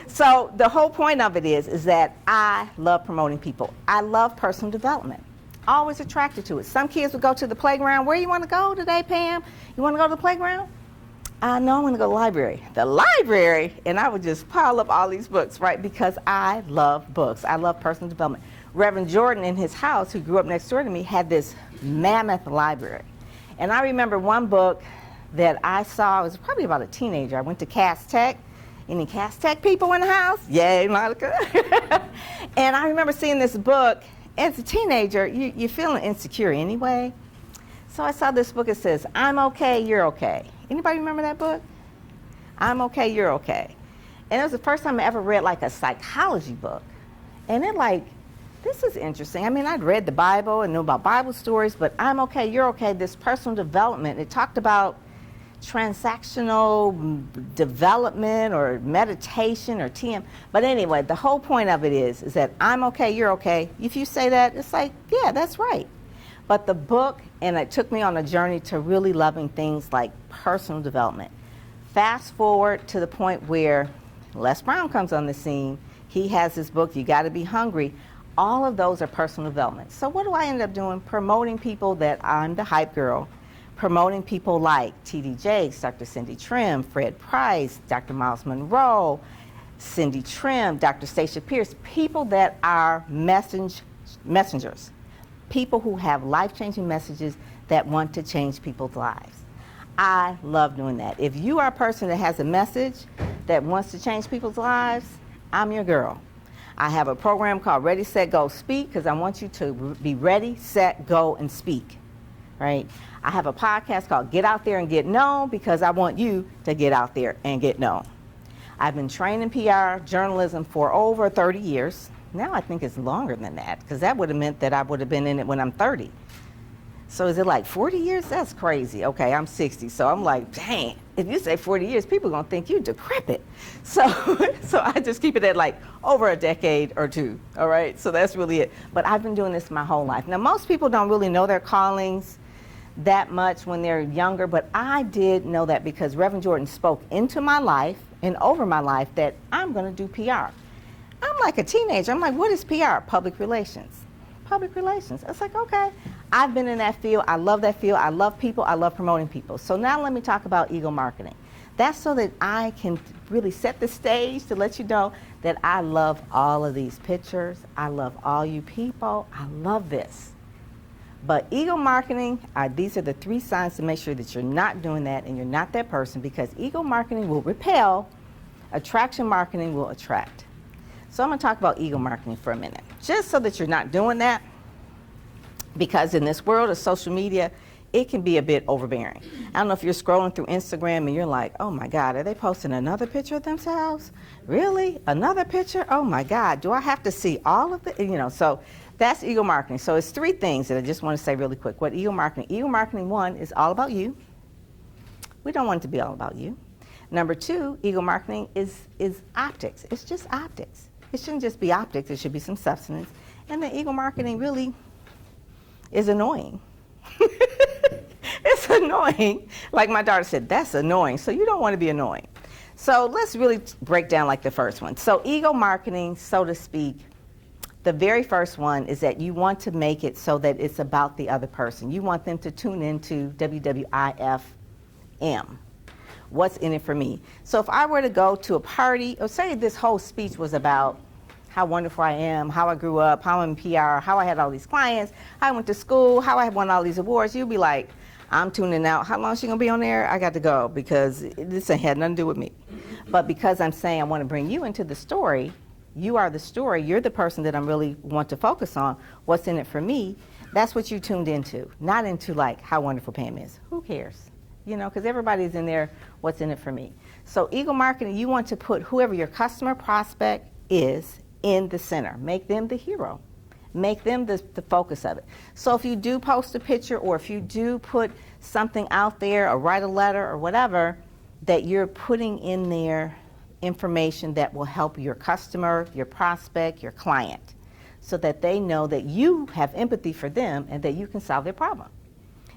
So the whole point of it is that I love promoting people. I love personal development. Always attracted to it. Some kids would go to the playground. Where you want to go today, Pam? You want to go to the playground? No, I'm going to go to the library. The library? And I would just pile up all these books, right? Because I love books. I love personal development. Reverend Jordan in his house, who grew up next door to me, had this mammoth library. And I remember one book that I saw, I was probably about a teenager. I went to Cass Tech. Any Cass Tech people in the house? Yay, Monica. And I remember seeing this book. As a teenager, you're feeling insecure anyway. So I saw this book. It says, I'm okay, you're okay. Anybody remember that book? I'm okay, you're okay. And it was the first time I ever read like a psychology book. And it like, this is interesting. I mean, I'd read the Bible and knew about Bible stories, but I'm okay, you're okay, this personal development. It talked about transactional development or meditation or TM. But anyway, the whole point of it is that I'm okay, you're okay. If you say that, it's like, yeah, that's right. But the book, and it took me on a journey to really loving things like personal development. Fast forward to the point where Les Brown comes on the scene. He has his book, You Gotta Be Hungry. All of those are personal development. So what do I end up doing? Promoting people that I'm the hype girl, promoting people like T.D. Jakes, Dr. Cindy Trim, Fred Price, Dr. Miles Monroe, Cindy Trim, Dr. Stacia Pierce, people that are messengers, people who have life-changing messages that want to change people's lives. I love doing that. If you are a person that has a message that wants to change people's lives, I'm your girl. I have a program called Ready, Set, Go, Speak, because I want you to be ready, set, go, and speak, right? I have a podcast called Get Out There and Get Known, because I want you to get out there and get known. I've been trained in PR journalism for over 30 years. Now I think it's longer than that, because that would have meant that I would have been in it when I'm 30. So is it like 40 years? That's crazy. Okay, I'm 60, so I'm like, dang, if you say 40 years, people are gonna think you decrepit. So I just keep it at like over a decade or two, all right? So that's really it. But I've been doing this my whole life. Now, most people don't really know their callings that much when they're younger, but I did know that because Reverend Jordan spoke into my life and over my life that I'm gonna do PR. I'm like a teenager. I'm like, what is PR? Public relations. Public relations. It's like, okay. I've been in that field. I love that field. I love people. I love promoting people. So now let me talk about ego marketing. That's so that I can really set the stage to let you know that I love all of these pictures. I love all you people. I love this. But ego marketing, these are the 3 signs to make sure that you're not doing that and you're not that person, because ego marketing will repel, attraction marketing will attract. So I'm going to talk about ego marketing for a minute, just so that you're not doing that, because in this world of social media, it can be a bit overbearing. I don't know if you're scrolling through Instagram and you're like, oh my God, are they posting another picture of themselves? Really? Another picture? Oh my God, do I have to see all of it? You know, so that's ego marketing. So it's 3 things that I just want to say really quick. What ego marketing, 1, is all about you. We don't want it to be all about you. Number 2, ego marketing is optics. It's just optics. It shouldn't just be optics, it should be some substance. And then ego marketing really is annoying. It's annoying. Like my daughter said, that's annoying. So you don't want to be annoying. So let's really break down like the first one. So ego marketing, so to speak, the very first one is that you want to make it so that it's about the other person. You want them to tune into WWIFM. What's in it for me? So if I were to go to a party, or say this whole speech was about how wonderful I am, how I grew up, how I'm in PR, how I had all these clients, how I went to school, how I won all these awards, you'd be like, I'm tuning out. How long is she gonna be on there? I got to go, because this ain't had nothing to do with me. But because I'm saying I want to bring you into the story, you are the story, you're the person that I really want to focus on, what's in it for me, that's what you tuned into, not into like how wonderful Pam is. Who cares? You know, because everybody's in there, what's in it for me. So ego marketing, you want to put whoever your customer prospect is in the center. Make them the hero. Make them the focus of it. So if you do post a picture, or if you do put something out there or write a letter or whatever, that you're putting in there information that will help your customer, your prospect, your client, so that they know that you have empathy for them and that you can solve their problem.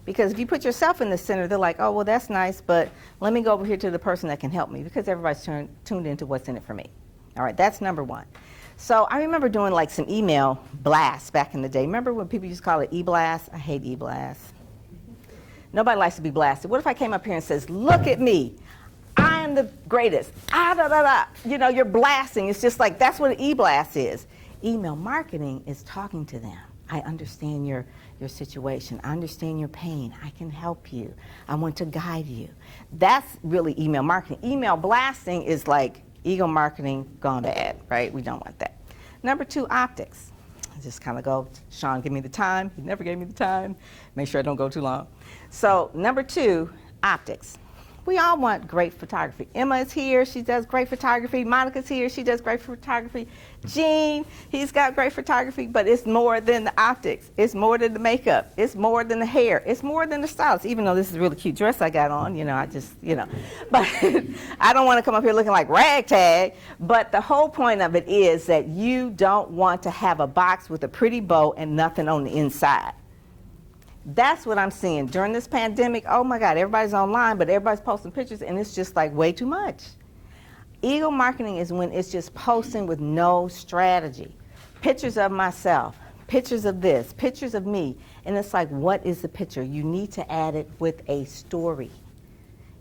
Because if you put yourself in the center, they're like, oh, well, that's nice, but let me go over here to the person that can help me, because everybody's tuned into what's in it for me. All right, that's number 1. So I remember doing like some email blasts back in the day. Remember when people used to call it e-blast? I hate e-blasts. Nobody likes to be blasted. What if I came up here and says, look at me, I am the greatest, You know, you're blasting. It's just like, that's what an e-blast is. Email marketing is talking to them. I understand your situation. I understand your pain. I can help you. I want to guide you. That's really email marketing. Email blasting is like ego marketing gone bad, right? We don't want that. Number 2, optics. I just kind of go, Sean, give me the time. He never gave me the time. Make sure I don't go too long. So number 2, optics. We all want great photography. Emma is here, she does great photography. Monica's here, she does great photography. Gene, he's got great photography, but it's more than the optics. It's more than the makeup. It's more than the hair. It's more than the stylist, even though this is a really cute dress I got on, you know, I just, you know. But I don't want to come up here looking like ragtag, but the whole point of it is that you don't want to have a box with a pretty bow and nothing on the inside. That's what I'm seeing during this pandemic. Oh my God, everybody's online, but everybody's posting pictures, and it's just like way too much. Ego marketing is when it's just posting with no strategy. Pictures of myself, pictures of this, pictures of me, and it's like, what is the picture? You need to add it with a story.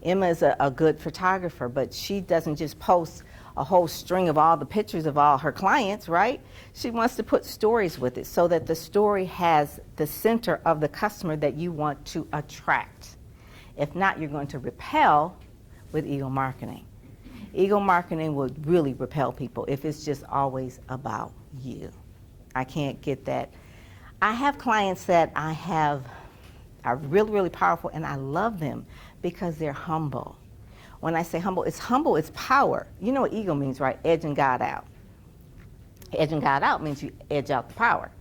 Emma is a good photographer, but she doesn't just post a whole string of all the pictures of all her clients, right? She wants to put stories with it so that the story has the center of the customer that you want to attract. If not, you're going to repel with ego marketing. Ego marketing will really repel people if it's just always about you. I can't get that. I have clients that are really, really powerful, and I love them because they're humble. When I say humble, it's power. You know what ego means, right? Edging God out. Edging God out means you edge out the power.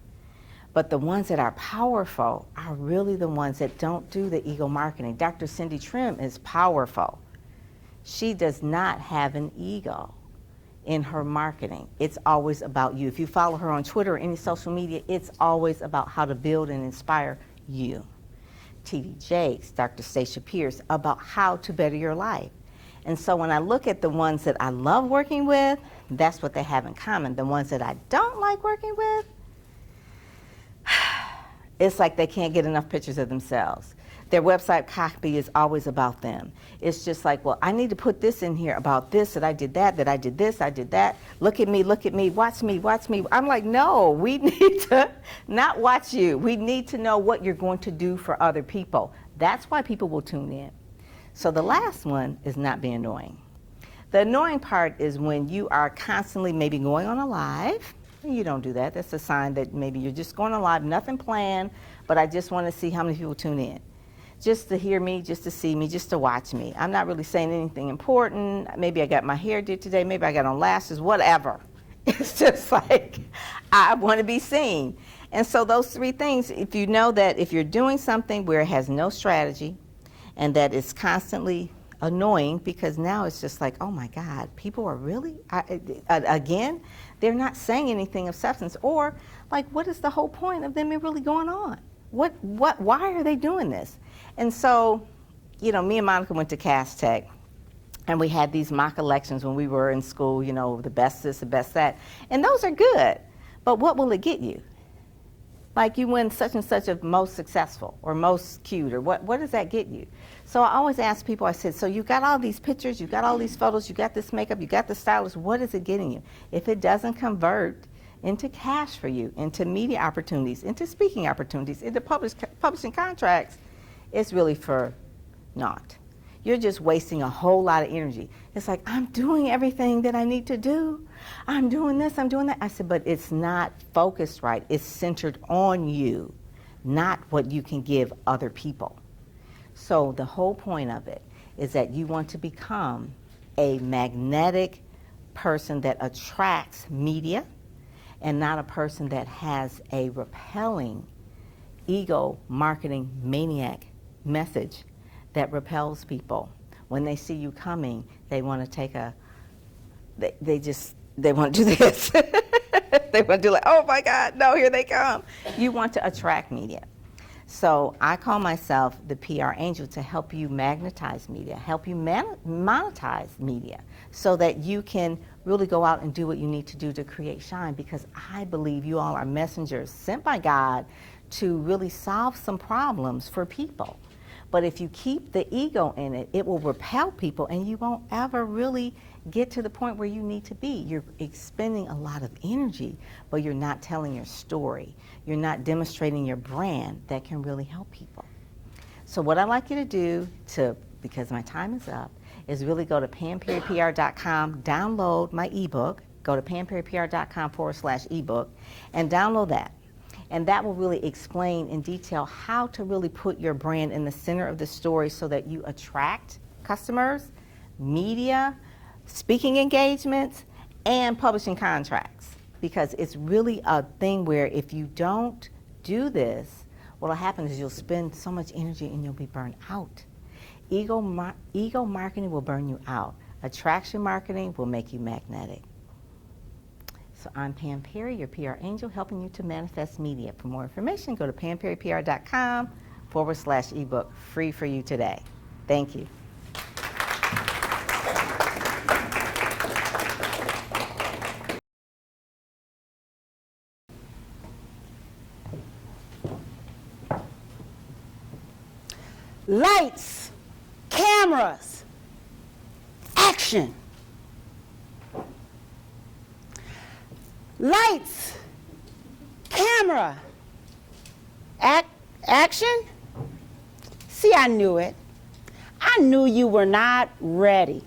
But the ones that are powerful are really the ones that don't do the ego marketing. Dr. Cindy Trim is powerful. She does not have an ego in her marketing. It's always about you. If you follow her on Twitter or any social media, it's always about how to build and inspire you. T.D. Jakes, Dr. Stacia Pierce, about how to better your life. And so when I look at the ones that I love working with, that's what they have in common. The ones that I don't like working with, it's like they can't get enough pictures of themselves. Their website copy is always about them. It's just like, well, I need to put this in here about this, that I did that I did this, I did that. Look at me, watch me, watch me. I'm like, no, we need to not watch you. We need to know what you're going to do for other people. That's why people will tune in. So the last one is not being annoying. The annoying part is when you are constantly maybe going on a live. You don't do that. That's a sign that maybe you're just going on live, nothing planned, but I just want to see how many people tune in. Just to hear me, just to see me, just to watch me. I'm not really saying anything important. Maybe I got my hair did today. Maybe I got on lashes, whatever. It's just like, I want to be seen. And so those three things, if you know that if you're doing something where it has no strategy and that it's constantly annoying, because now it's just like, oh my God, people are really, again, they're not saying anything of substance. Or like, what is the whole point of them really going on? Why are they doing this? And so, you know, me and Monica went to Cass Tech, and we had these mock elections when we were in school, you know, the best this, the best that. And those are good, but what will it get you? Like, you win such and such of most successful or most cute, or what does that get you? So I always ask people, I said, so you got all these pictures, you got all these photos, you got this makeup, you got the stylist, what is it getting you? If it doesn't convert into cash for you, into media opportunities, into speaking opportunities, into publishing contracts, it's really for naught. You're just wasting a whole lot of energy. It's like, I'm doing everything that I need to do. I'm doing this, I'm doing that. I said, but it's not focused right. It's centered on you, not what you can give other people. So the whole point of it is that you want to become a magnetic person that attracts media, and not a person that has a repelling ego marketing maniac message that repels people. When they see you coming, they want to take they want to do this. They want to do like, oh my God, no, here they come. You want to attract media. So I call myself the PR angel to help you magnetize media, help you monetize media, so that you can really go out and do what you need to do to create shine, because I believe you all are messengers sent by God to really solve some problems for people. But if you keep the ego in it, it will repel people, and you won't ever really get to the point where you need to be. You're expending a lot of energy, but you're not telling your story. You're not demonstrating your brand that can really help people. So what I'd like you to do, because my time is up, is really go to pamperrypr.com, download my ebook, go to pamperrypr.com/ebook, and download that. And that will really explain in detail how to really put your brand in the center of the story so that you attract customers, media, speaking engagements, and publishing contracts. Because it's really a thing where if you don't do this, what will happen is you'll spend so much energy and you'll be burned out. Ego marketing will burn you out. Attraction marketing will make you magnetic. So I'm Pam Perry, your PR angel, helping you to manifest media. For more information, go to pamperrypr.com lights.com/ebook, free for you today. Thank you. Lights, cameras, action. Lights, camera, action? See, I knew it. I knew you were not ready.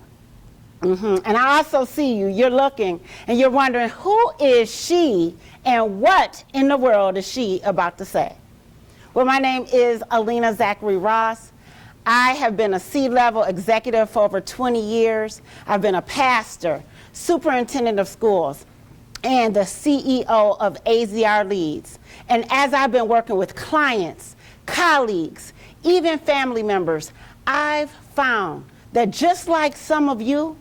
And I also see you. You're looking and you're wondering, who is she and what in the world is she about to say? Well, my name is Alina Zachary Ross. I have been a C-level executive for over 20 years. I've been a pastor, superintendent of schools, and the CEO of AZR Leads. And as I've been working with clients, colleagues, even family members, I've found that just like some of you,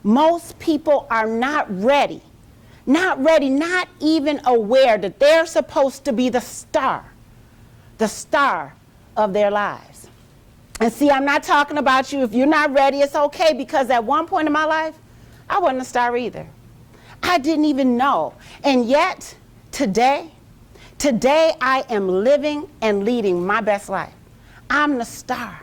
most people are not ready, not even aware that they're supposed to be the star of their lives. And see, I'm not talking about you. If you're not ready, it's okay, because at one point in my life, I wasn't a star either. I didn't even know. And yet, today I am living and leading my best life. I'm the star.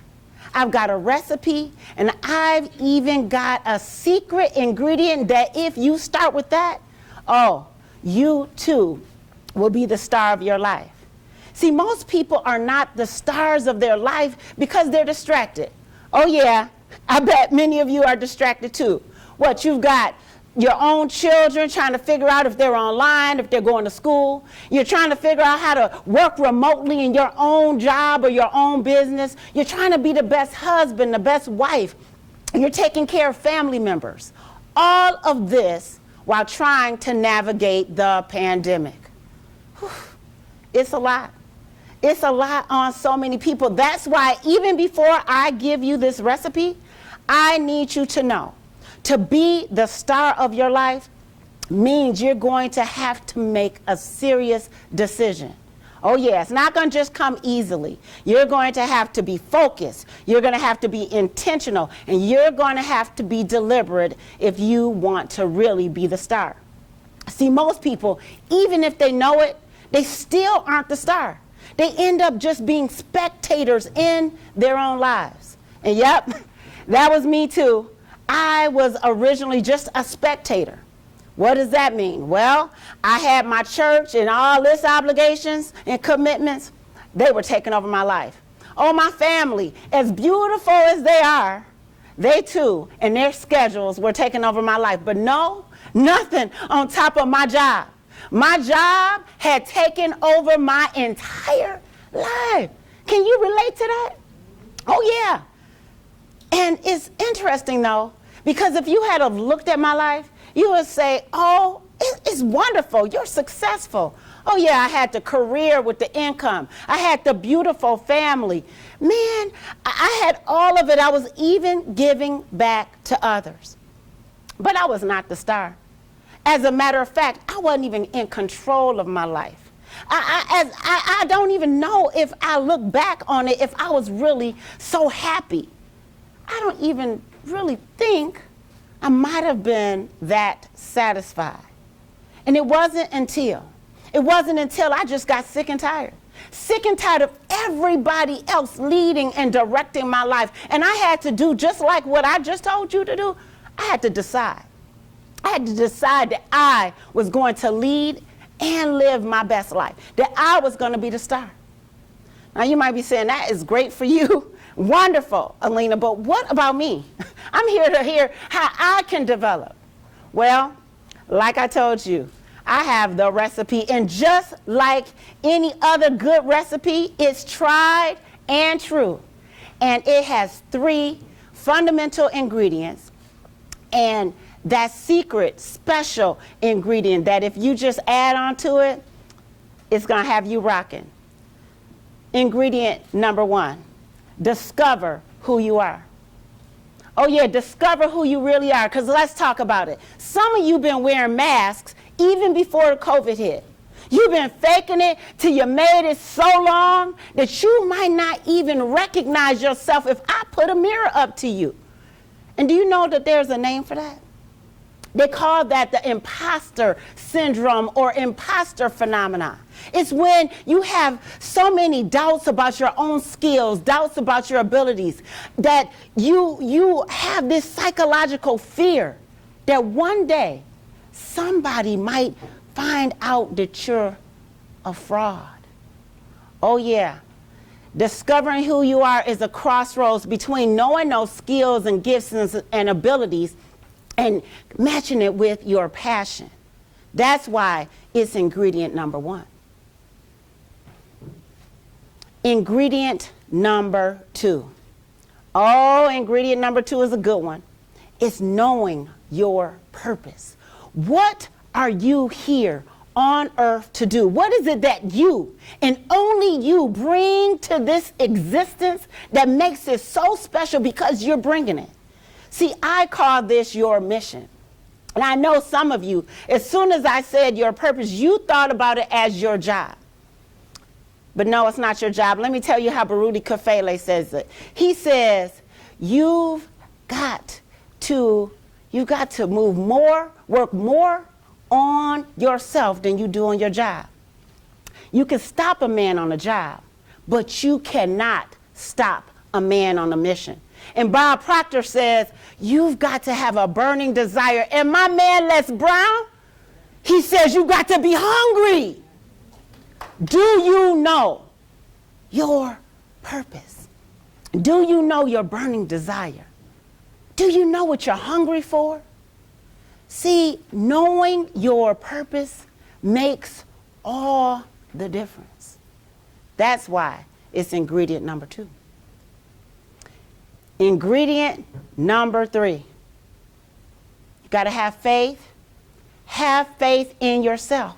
I've got a recipe, and I've even got a secret ingredient that if you start with that, oh, you too will be the star of your life. See, most people are not the stars of their life because they're distracted. Oh yeah, I bet many of you are distracted too. What, you've got your own children trying to figure out if they're online, if they're going to school. You're trying to figure out how to work remotely in your own job or your own business. You're trying to be the best husband, the best wife. You're taking care of family members. All of this while trying to navigate the pandemic. Whew. It's a lot. It's a lot on so many people. That's why even before I give you this recipe, I need you to know, to be the star of your life means you're going to have to make a serious decision. Oh yeah, it's not going to just come easily. You're going to have to be focused. You're going to have to be intentional. And you're going to have to be deliberate if you want to really be the star. See, most people, even if they know it, they still aren't the star. They end up just being spectators in their own lives. And yep, that was me too. I was originally just a spectator. What does that mean? Well, I had my church and all its obligations and commitments. They were taking over my life. Oh, my family, as beautiful as they are, they too, and their schedules were taking over my life. But no, nothing on top of my job. My job had taken over my entire life. Can you relate to that? Oh, yeah. And it's interesting, though, because if you had have looked at my life, you would say, oh, it's wonderful. You're successful. Oh, yeah, I had the career with the income. I had the beautiful family. Man, I had all of it. I was even giving back to others. But I was not the star. As a matter of fact, I wasn't even in control of my life. I don't even know if I look back on it, if I was really so happy. I don't even really think I might have been that satisfied. And it wasn't until I just got sick and tired. Sick and tired of everybody else leading and directing my life. And I had to do just like what I just told you to do. I had to decide. I had to decide that I was going to lead and live my best life, that I was going to be the star. Now, you might be saying, that is great for you. Wonderful, Alina, but what about me? I'm here to hear how I can develop. Well, like I told you, I have the recipe, and just like any other good recipe, it's tried and true. And it has 3 fundamental ingredients, and that secret, special ingredient that if you just add on to it, it's going to have you rocking. Ingredient number 1, discover who you are. Oh yeah, discover who you really are, because let's talk about it. Some of you been wearing masks even before the COVID hit. You've been faking it till you made it so long that you might not even recognize yourself if I put a mirror up to you. And do you know that there's a name for that? They call that the imposter syndrome or imposter phenomenon. It's when you have so many doubts about your own skills, doubts about your abilities, that you have this psychological fear that one day somebody might find out that you're a fraud. Oh yeah. Discovering who you are is a crossroads between knowing those skills and gifts and abilities and matching it with your passion. That's why it's ingredient number 1. Ingredient number 2. Oh, ingredient number 2 is a good one. It's knowing your purpose. What are you here on earth to do? What is it that you and only you bring to this existence that makes it so special because you're bringing it? See, I call this your mission. And I know some of you, as soon as I said your purpose, you thought about it as your job. But no, it's not your job. Let me tell you how Baruti Kafele says it. He says, you've got to move more, work more on yourself than you do on your job. You can stop a man on a job, but you cannot stop a man on a mission. And Bob Proctor says, you've got to have a burning desire. And my man, Les Brown, he says, you've got to be hungry. Do you know your purpose? Do you know your burning desire? Do you know what you're hungry for? See, knowing your purpose makes all the difference. That's why it's ingredient number 2. Ingredient number 3. You got to have faith. Have faith in yourself.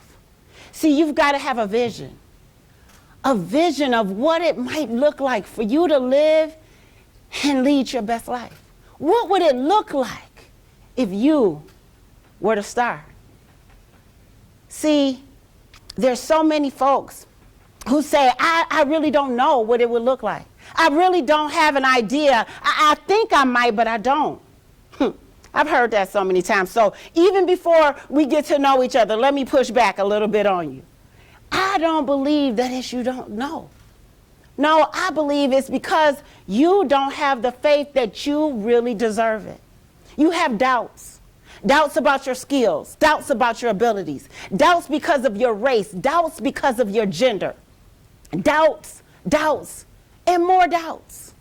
See, you've got to have a vision of what it might look like for you to live and lead your best life. What would it look like if you were to start? See, there's so many folks who say, I really don't know what it would look like. I really don't have an idea. I think I might, but I don't. I've heard that so many times. So even before we get to know each other, let me push back a little bit on you. I don't believe that it's you don't know. No, I believe it's because you don't have the faith that you really deserve it. You have doubts. Doubts about your skills, doubts about your abilities, doubts because of your race, doubts because of your gender, doubts, and more doubts.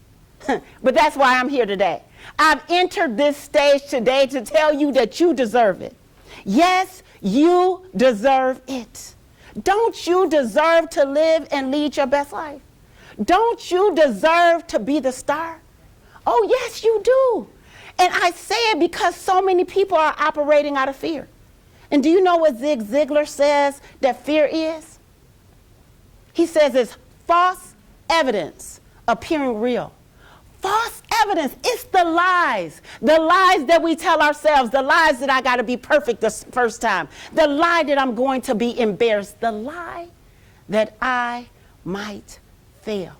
But that's why I'm here today. I've entered this stage today to tell you that you deserve it. Yes, you deserve it. Don't you deserve to live and lead your best life? Don't you deserve to be the star? Oh, yes, you do. And I say it because so many people are operating out of fear. And do you know what Zig Ziglar says that fear is? He says it's false evidence appearing real. False evidence, it's the lies that we tell ourselves, the lies that I got to be perfect the first time, the lie that I'm going to be embarrassed, the lie that I might fail.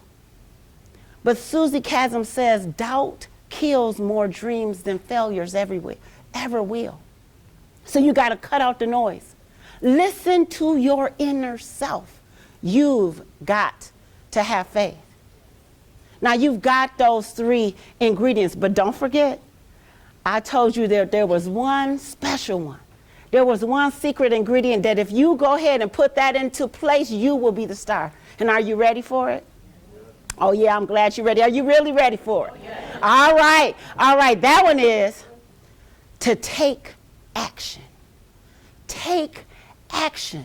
But Susie Chasm says doubt kills more dreams than failures ever will. So you got to cut out the noise. Listen to your inner self. You've got to have faith. Now you've got those 3 ingredients, but don't forget, I told you that there was one special one. There was one secret ingredient that if you go ahead and put that into place, you will be the star. And are you ready for it? Oh yeah, I'm glad you're ready. Are you really ready for it? Yeah. All right. That one is to take action. Take action.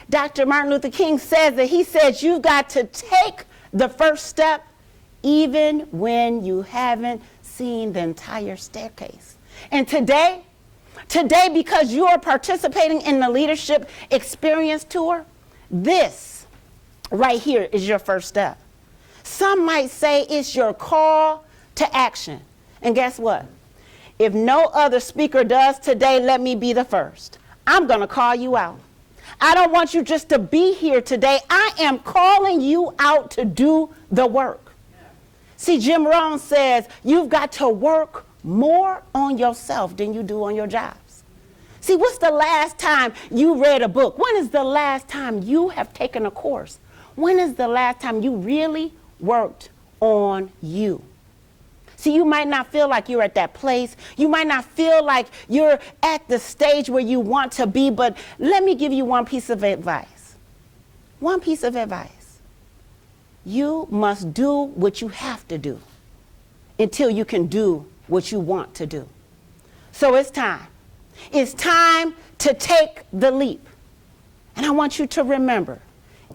Dr. Martin Luther King says that he says you've got to take the first step even when you haven't seen the entire staircase. And today, because you are participating in the Leadership Experience Tour, this right here is your first step. Some might say it's your call to action. And guess what? If no other speaker does today, let me be the first. I'm going to call you out. I don't want you just to be here today. I am calling you out to do the work. See, Jim Rohn says you've got to work more on yourself than you do on your jobs. See, what's the last time you read a book? When is the last time you have taken a course? When is the last time you really worked on you? See, you might not feel like you're at that place. You might not feel like you're at the stage where you want to be, but let me give you one piece of advice. One piece of advice. You must do what you have to do until you can do what you want to do. So it's time. It's time to take the leap. And I want you to remember,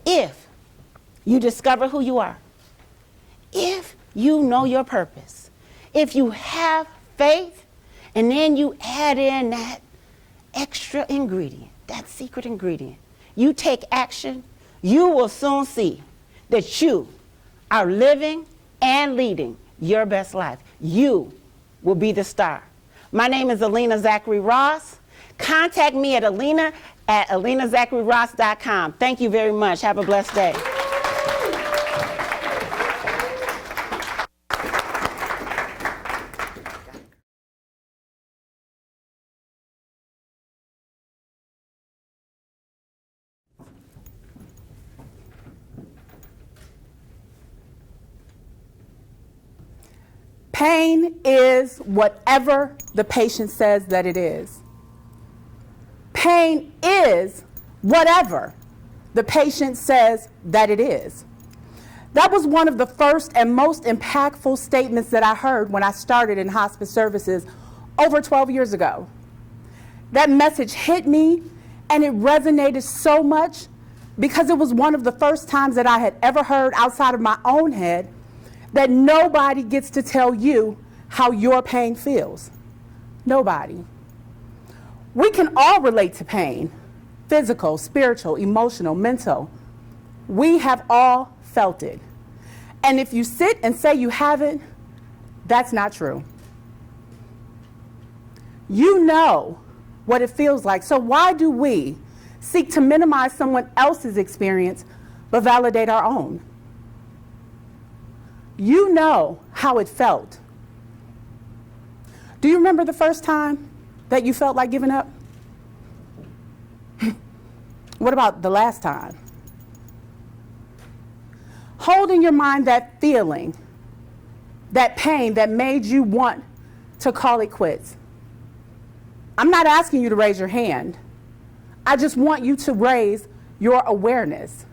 if you discover who you are, if you know your purpose, if you have faith, and then you add in that extra ingredient, that secret ingredient, you take action, you will soon see that you are living and leading your best life. You will be the star. My name is Alina Zachary Ross. Contact me at alina@alinazacharyross.com. Thank you very much. Have a blessed day. Pain is whatever the patient says that it is. Pain is whatever the patient says that it is. That was one of the first and most impactful statements that I heard when I started in hospice services over 12 years ago. That message hit me and it resonated so much because it was one of the first times that I had ever heard outside of my own head that nobody gets to tell you how your pain feels. Nobody. We can all relate to pain, physical, spiritual, emotional, mental. We have all felt it. And if you sit and say you haven't, that's not true. You know what it feels like, so why do we seek to minimize someone else's experience but validate our own? You know how it felt. Do you remember the first time that you felt like giving up? What about the last time? Hold in your mind that feeling, that pain that made you want to call it quits. I'm not asking you to raise your hand. I just want you to raise your awareness.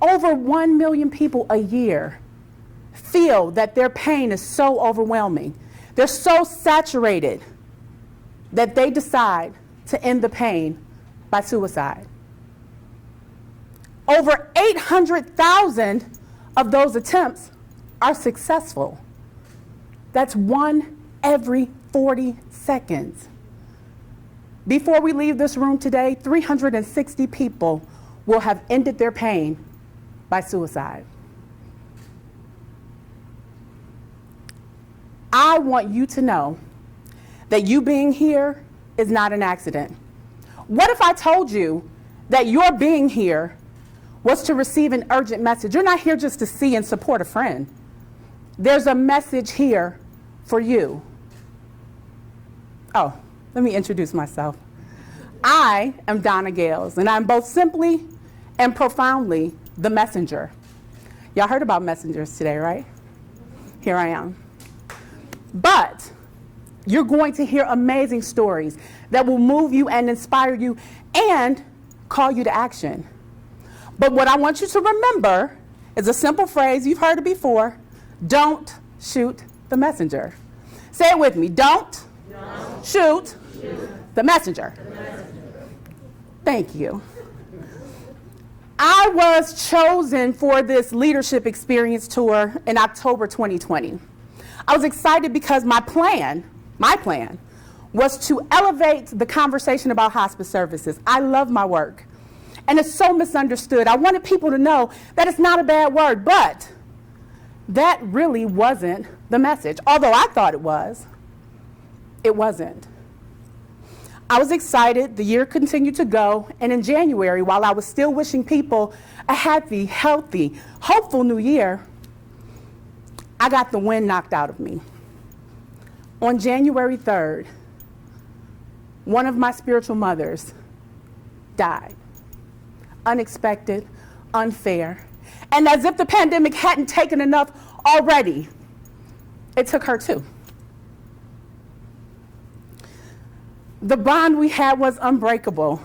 Over 1 million people a year feel that their pain is so overwhelming. They're so saturated that they decide to end the pain by suicide. Over 800,000 of those attempts are successful. That's 1 every 40 seconds. Before we leave this room today, 360 people will have ended their pain by suicide. I want you to know that you being here is not an accident. What if I told you that your being here was to receive an urgent message? You're not here just to see and support a friend. There's a message here for you. Oh, let me introduce myself. I am Donna Gales, and I'm both simply and profoundly the messenger. Y'all heard about messengers today, right? Here I am. But you're going to hear amazing stories that will move you and inspire you and call you to action. But what I want you to remember is a simple phrase, you've heard it before: don't shoot the messenger. Say it with me: don't shoot the messenger. Thank you. I was chosen for this leadership experience tour in October 2020. I was excited because my plan was to elevate the conversation about hospice services. I love my work, and it's so misunderstood. I wanted people to know that it's not a bad word, but that really wasn't the message. Although I thought it was, it wasn't. I was excited. The year continued to go. And in January, while I was still wishing people a happy, healthy, hopeful new year, I got the wind knocked out of me. On January 3rd, one of my spiritual mothers died. Unexpected, unfair. And as if the pandemic hadn't taken enough already, it took her too. The bond we had was unbreakable.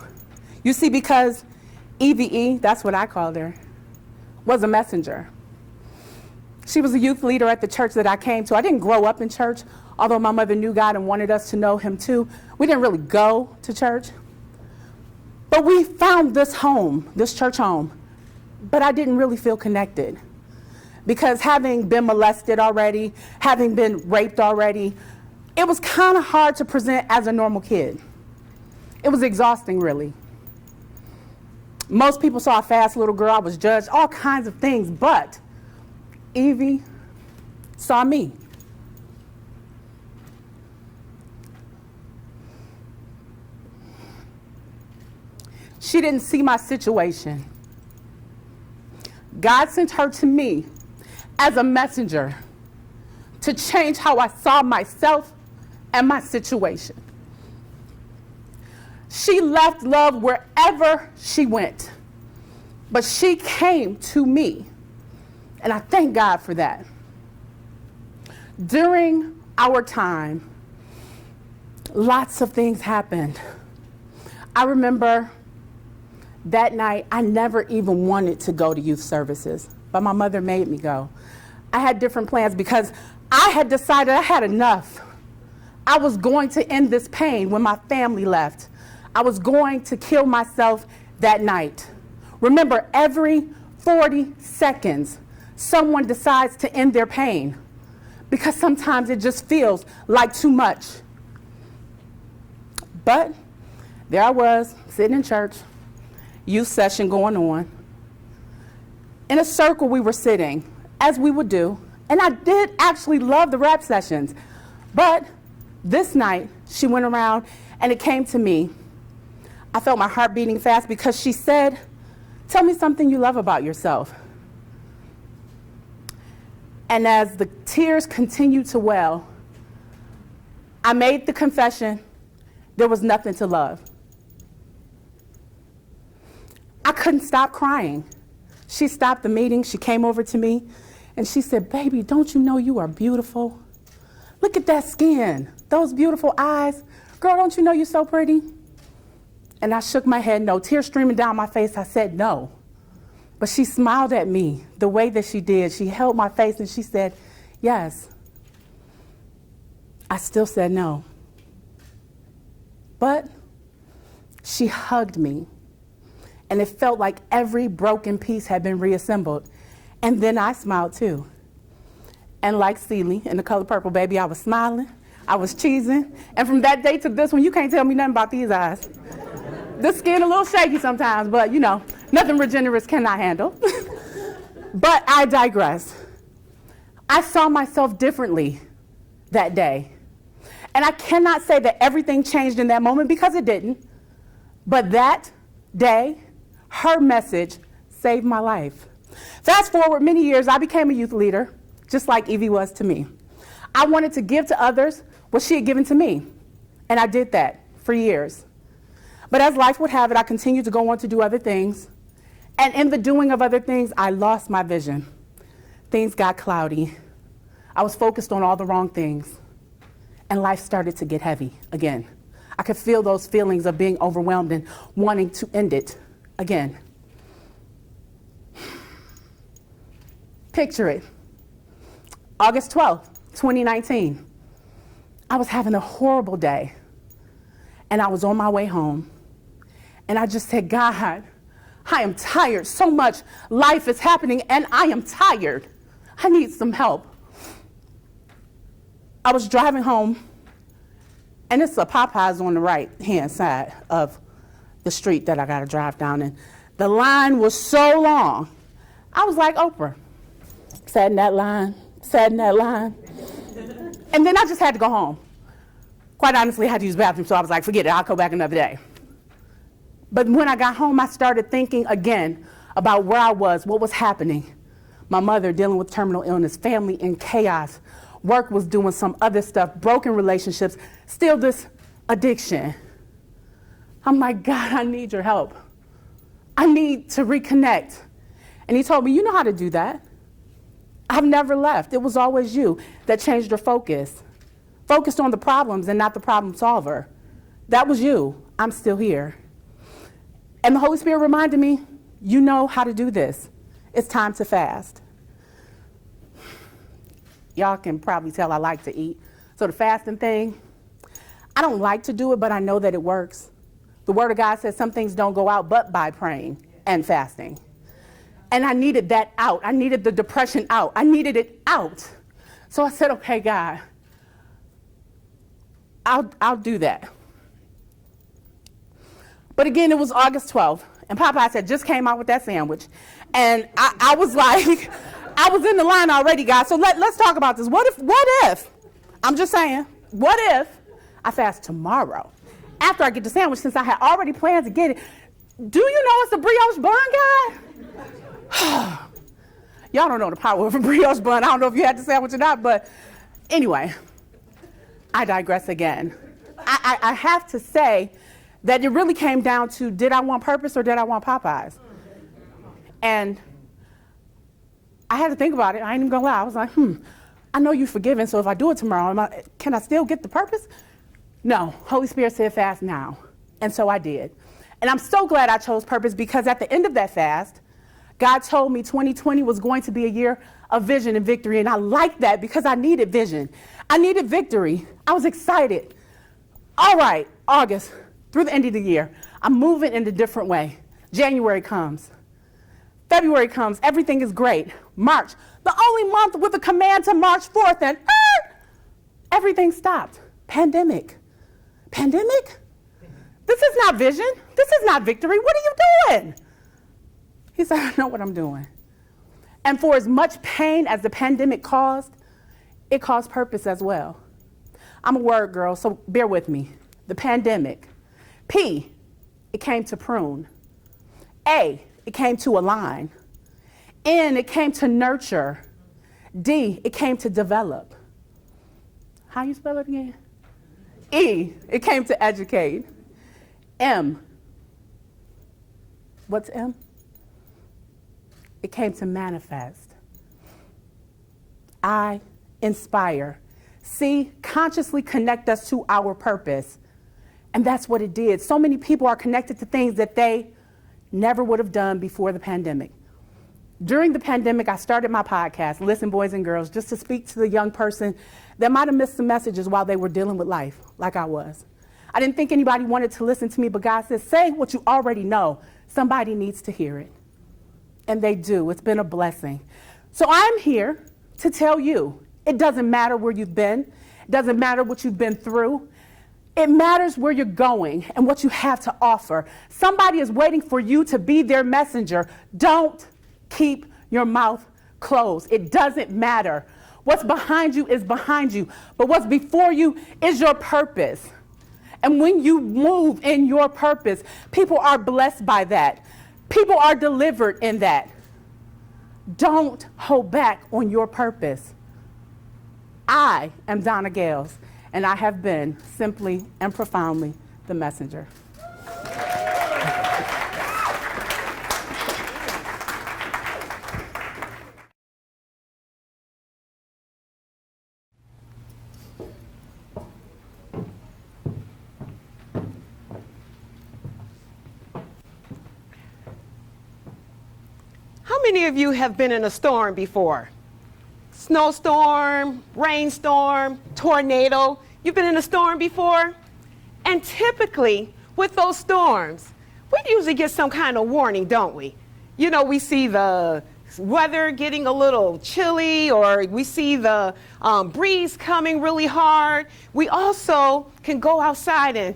You see, because EVE, that's what I called her, was a messenger. She was a youth leader at the church that I came to. I didn't grow up in church, although my mother knew God and wanted us to know him too. We didn't really go to church. But we found this home, this church home, but I didn't really feel connected. Because having been molested already, having been raped already, it was kind of hard to present as a normal kid. It was exhausting, really. Most people saw a fast little girl. I was judged, all kinds of things, but Evie saw me. She didn't see my situation. God sent her to me as a messenger to change how I saw myself and my situation. She left love wherever she went, but she came to me, and I thank God for that. During our time, lots of things happened. I remember that night, I never even wanted to go to youth services, but my mother made me go. I had different plans because I had decided I had enough. I was going to end this pain when my family left. I was going to kill myself that night. Remember, every 40 seconds, someone decides to end their pain because sometimes it just feels like too much. But there I was, sitting in church, youth session going on. In a circle we were sitting, as we would do, and I did actually love the rap sessions, but this night she went around and it came to me. I felt my heart beating fast because she said, "Tell me something you love about yourself." And as the tears continued to well, I made the confession, there was nothing to love. I couldn't stop crying. She stopped the meeting, she came over to me, and she said, "Baby, don't you know you are beautiful? Look at that skin, those beautiful eyes. Girl, don't you know you're so pretty?" And I shook my head no, tears streaming down my face. I said no. But she smiled at me the way that she did. She held my face and she said, "Yes." I still said no. But she hugged me. And it felt like every broken piece had been reassembled. And then I smiled too. And like Celie in The Color Purple, baby, I was smiling, I was cheesing. And from that day to this one, you can't tell me nothing about these eyes. The skin a little shaky sometimes, but you know, nothing regenerous cannot handle. But I digress. I saw myself differently that day. And I cannot say that everything changed in that moment because it didn't. But that day, her message saved my life. Fast forward many years, I became a youth leader, just like Evie was to me. I wanted to give to others what she had given to me, and I did that for years. But as life would have it, I continued to go on to do other things, and in the doing of other things, I lost my vision. Things got cloudy. I was focused on all the wrong things, and life started to get heavy again. I could feel those feelings of being overwhelmed and wanting to end it again. Picture it. August 12th, 2019. I was having a horrible day, and I was on my way home, and I just said, "God, I am tired so much. Life is happening, and I am tired. I need some help." I was driving home, and it's a Popeyes on the right-hand side of the street that I got to drive down, and the line was so long. I was like Oprah. Sat in that line, and then I just had to go home. Quite honestly, I had to use the bathroom, so I was like, forget it, I'll go back another day. But when I got home, I started thinking again about where I was, what was happening. My mother dealing with terminal illness, family in chaos, work was doing some other stuff, broken relationships, still this addiction. I'm like, God, I need your help. I need to reconnect. And he told me, you know how to do that. I've never left. It was always you that changed your focus. Focused on the problems and not the problem solver. That was you. I'm still here. And the Holy Spirit reminded me, you know how to do this. It's time to fast. Y'all can probably tell I like to eat. So the fasting thing, I don't like to do it, but I know that it works. The Word of God says some things don't go out but by praying and fasting. And I needed that out. I needed the depression out. I needed it out. So I said, okay, God, I'll do that. But again, it was August 12th, and Popeye said, just came out with that sandwich. And I was like, I was in the line already, guys, so let's talk about this. What if, I'm just saying, what if I fast tomorrow after I get the sandwich, since I had already planned to get it? Do you know it's a brioche bun, guy? Y'all don't know the power of a brioche bun. I don't know if you had the sandwich or not, but anyway, I digress again. I have to say that it really came down to, did I want purpose or did I want Popeyes? And I had to think about it. I ain't even gonna lie. I was like, I know you're forgiven, so if I do it tomorrow, can I still get the purpose? No, Holy Spirit said fast now. And so I did. And I'm so glad I chose purpose, because at the end of that fast, God told me 2020 was going to be a year of vision and victory. And I liked that because I needed vision. I needed victory. I was excited. All right, August, through the end of the year, I'm moving in a different way. January comes. February comes, everything is great. March, the only month with a command to March 4th, and everything stopped. Pandemic. Pandemic? This is not vision. This is not victory. What are you doing? He said, I know what I'm doing. And for as much pain as the pandemic caused, it caused purpose as well. I'm a word girl, so bear with me. The pandemic. P, it came to prune. A, it came to align. N, it came to nurture. D, it came to develop. How you spell it again? E, it came to educate. M, what's M? It came to manifest. I, inspire. C, consciously connect us to our purpose. And that's what it did. So many people are connected to things that they never would have done before the pandemic. During the pandemic, I started my podcast, Listen, Boys and Girls, just to speak to the young person that might have missed some messages while they were dealing with life, like I was. I didn't think anybody wanted to listen to me, but God says, say what you already know. Somebody needs to hear it. And they do. It's been a blessing. So I'm here to tell you, it doesn't matter where you've been. It doesn't matter what you've been through. It matters where you're going and what you have to offer. Somebody is waiting for you to be their messenger. Don't keep your mouth closed. It doesn't matter. What's behind you is behind you, but what's before you is your purpose. And when you move in your purpose, people are blessed by that. People are delivered in that. Don't hold back on your purpose. I am Donna Gales, and I have been simply and profoundly the messenger. How many of you have been in a storm before? Snowstorm, rainstorm, tornado. You've been in a storm before? And typically, with those storms, we usually get some kind of warning, don't we? You know, we see the weather getting a little chilly, or we see the breeze coming really hard. We also can go outside and,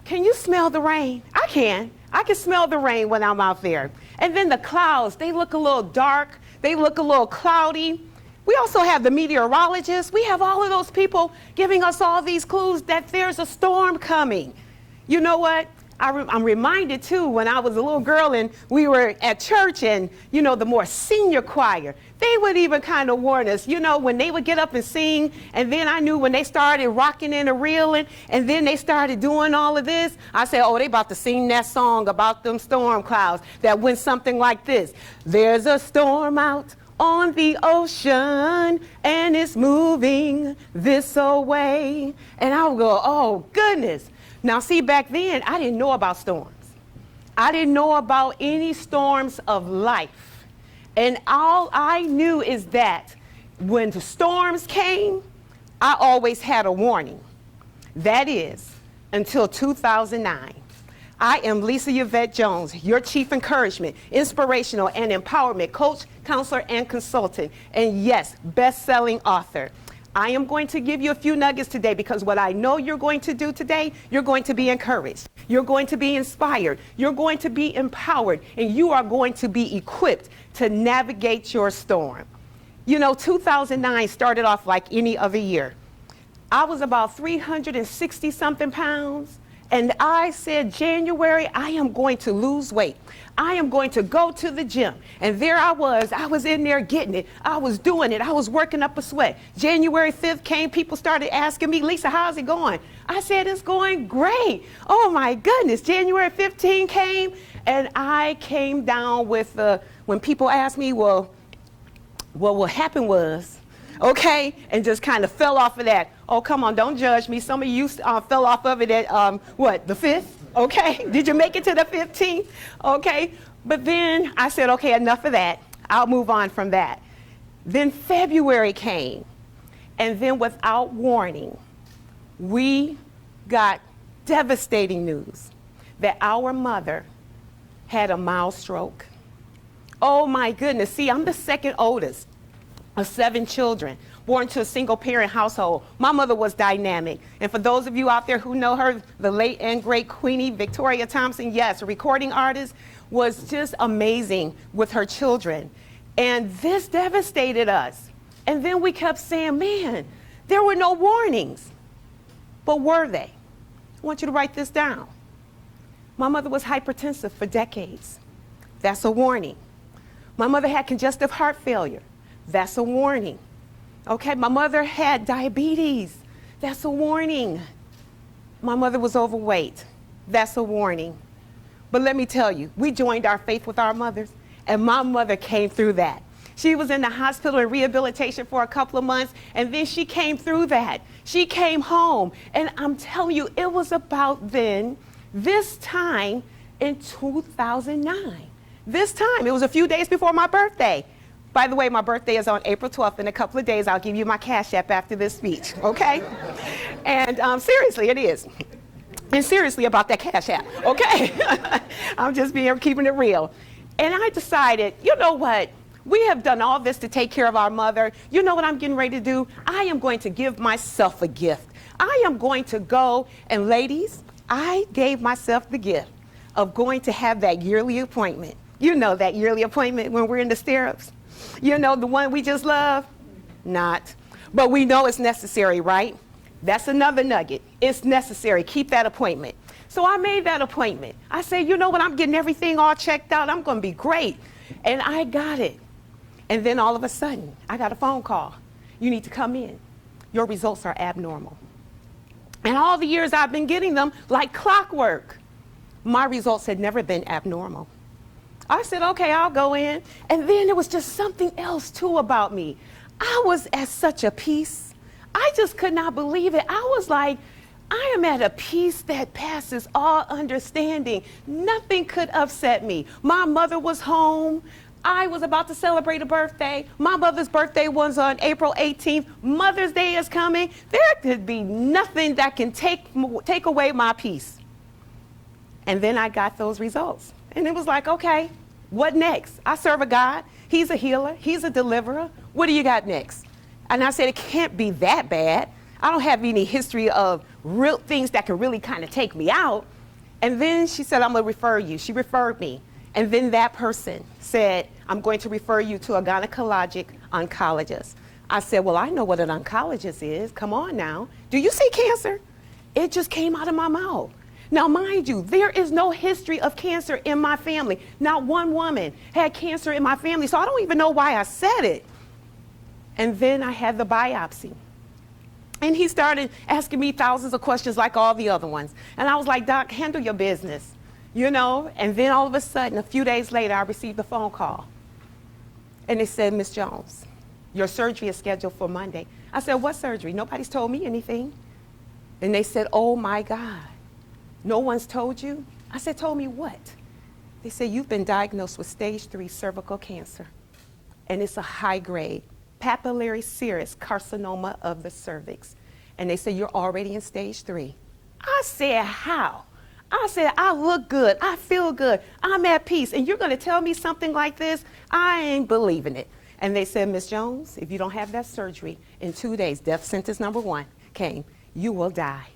can you smell the rain? I can. I can smell the rain when I'm out there. And then the clouds, they look a little dark. They look a little cloudy. We also have the meteorologists. We have all of those people giving us all these clues that there's a storm coming. You know what? I'm reminded too, when I was a little girl and we were at church, and you know, the more senior choir, they would even kind of warn us, you know, when they would get up and sing, and then I knew when they started rocking and a reeling, and then they started doing all of this, I said, oh, they about to sing that song about them storm clouds that went something like this. There's a storm out on the ocean, and it's moving this way. And I would go, oh, goodness. Now, see, back then, I didn't know about storms. I didn't know about any storms of life. And all I knew is that when the storms came, I always had a warning. That is, until 2009. I am Lisa Yvette Jones, your chief encouragement, inspirational, and empowerment coach, counselor, and consultant. And yes, best-selling author. I am going to give you a few nuggets today, because what I know you're going to do today, you're going to be encouraged. You're going to be inspired. You're going to be empowered. And you are going to be equipped to navigate your storm. You know, 2009 started off like any other year. I was about 360-something pounds. And I said, January, I am going to lose weight. I am going to go to the gym. And there I was in there getting it. I was doing it. I was working up a sweat. January 5th came, people started asking me, Lisa, how's it going? I said, it's going great. Oh my goodness. January 15 came, and I came down with, when people asked me, well, what happened was, okay, and just kind of fell off of that. Oh, come on, don't judge me. Some of you fell off of it at, the 5th? Okay, did you make it to the 15th? Okay, but then I said, okay, enough of that. I'll move on from that. Then February came, and then without warning, we got devastating news that our mother had a mild stroke. Oh my goodness, see, I'm the second oldest of 7 children, born to a single-parent household. My mother was dynamic. And for those of you out there who know her, the late and great Queenie Victoria Thompson, yes, a recording artist, was just amazing with her children. And this devastated us. And then we kept saying, man, there were no warnings. But were they? I want you to write this down. My mother was hypertensive for decades. That's a warning. My mother had congestive heart failure. That's a warning. Okay, my mother had diabetes. That's a warning. My mother was overweight. That's a warning. But let me tell you, we joined our faith with our mothers, and my mother came through that. She was in the hospital in rehabilitation for a couple of months, and then she came through that. She came home, and I'm telling you, it was about then, this time in 2009. This time, it was a few days before my birthday. By the way, my birthday is on April 12th. In a couple of days, I'll give you my Cash App after this speech, okay? And seriously, it is. And seriously about that Cash App, okay? I'm just keeping it real. And I decided, you know what? We have done all this to take care of our mother. You know what I'm getting ready to do? I am going to give myself a gift. I am going to go, and ladies, I gave myself the gift of going to have that yearly appointment. You know that yearly appointment when we're in the stirrups. You know, the one we just love? Not. But we know it's necessary, right? That's another nugget. It's necessary. Keep that appointment. So I made that appointment. I said, you know what? I'm getting everything all checked out. I'm going to be great. And I got it. And then all of a sudden, I got a phone call. You need to come in. Your results are abnormal. And all the years I've been getting them like clockwork, my results had never been abnormal. I said, okay, I'll go in. And then there was just something else too about me. I was at such a peace. I just could not believe it. I was like, I am at a peace that passes all understanding. Nothing could upset me. My mother was home. I was about to celebrate a birthday. My mother's birthday was on April 18th. Mother's Day is coming. There could be nothing that can take away my peace. And then I got those results. And it was like, okay, what next? I serve a God. He's a healer. He's a deliverer. What do you got next? And I said, it can't be that bad. I don't have any history of real things that can really kind of take me out. And then she said, I'm going to refer you. She referred me. And then that person said, I'm going to refer you to a gynecologic oncologist. I said, well, I know what an oncologist is. Come on now. Do you see cancer? It just came out of my mouth. Now, mind you, there is no history of cancer in my family. Not one woman had cancer in my family, so I don't even know why I said it. And then I had the biopsy. And he started asking me thousands of questions like all the other ones. And I was like, Doc, handle your business, you know? And then all of a sudden, a few days later, I received a phone call. And they said, Ms. Jones, your surgery is scheduled for Monday. I said, what surgery? Nobody's told me anything. And they said, oh my God, no one's told you? I said, told me what? They said, you've been diagnosed with stage 3 cervical cancer. And it's a high grade papillary serous carcinoma of the cervix. And they said, you're already in stage 3. I said, how? I said, I look good, I feel good, I'm at peace, and you're gonna tell me something like this? I ain't believing it. And they said, Ms. Jones, if you don't have that surgery, in 2 days, death sentence number 1 came, you will die.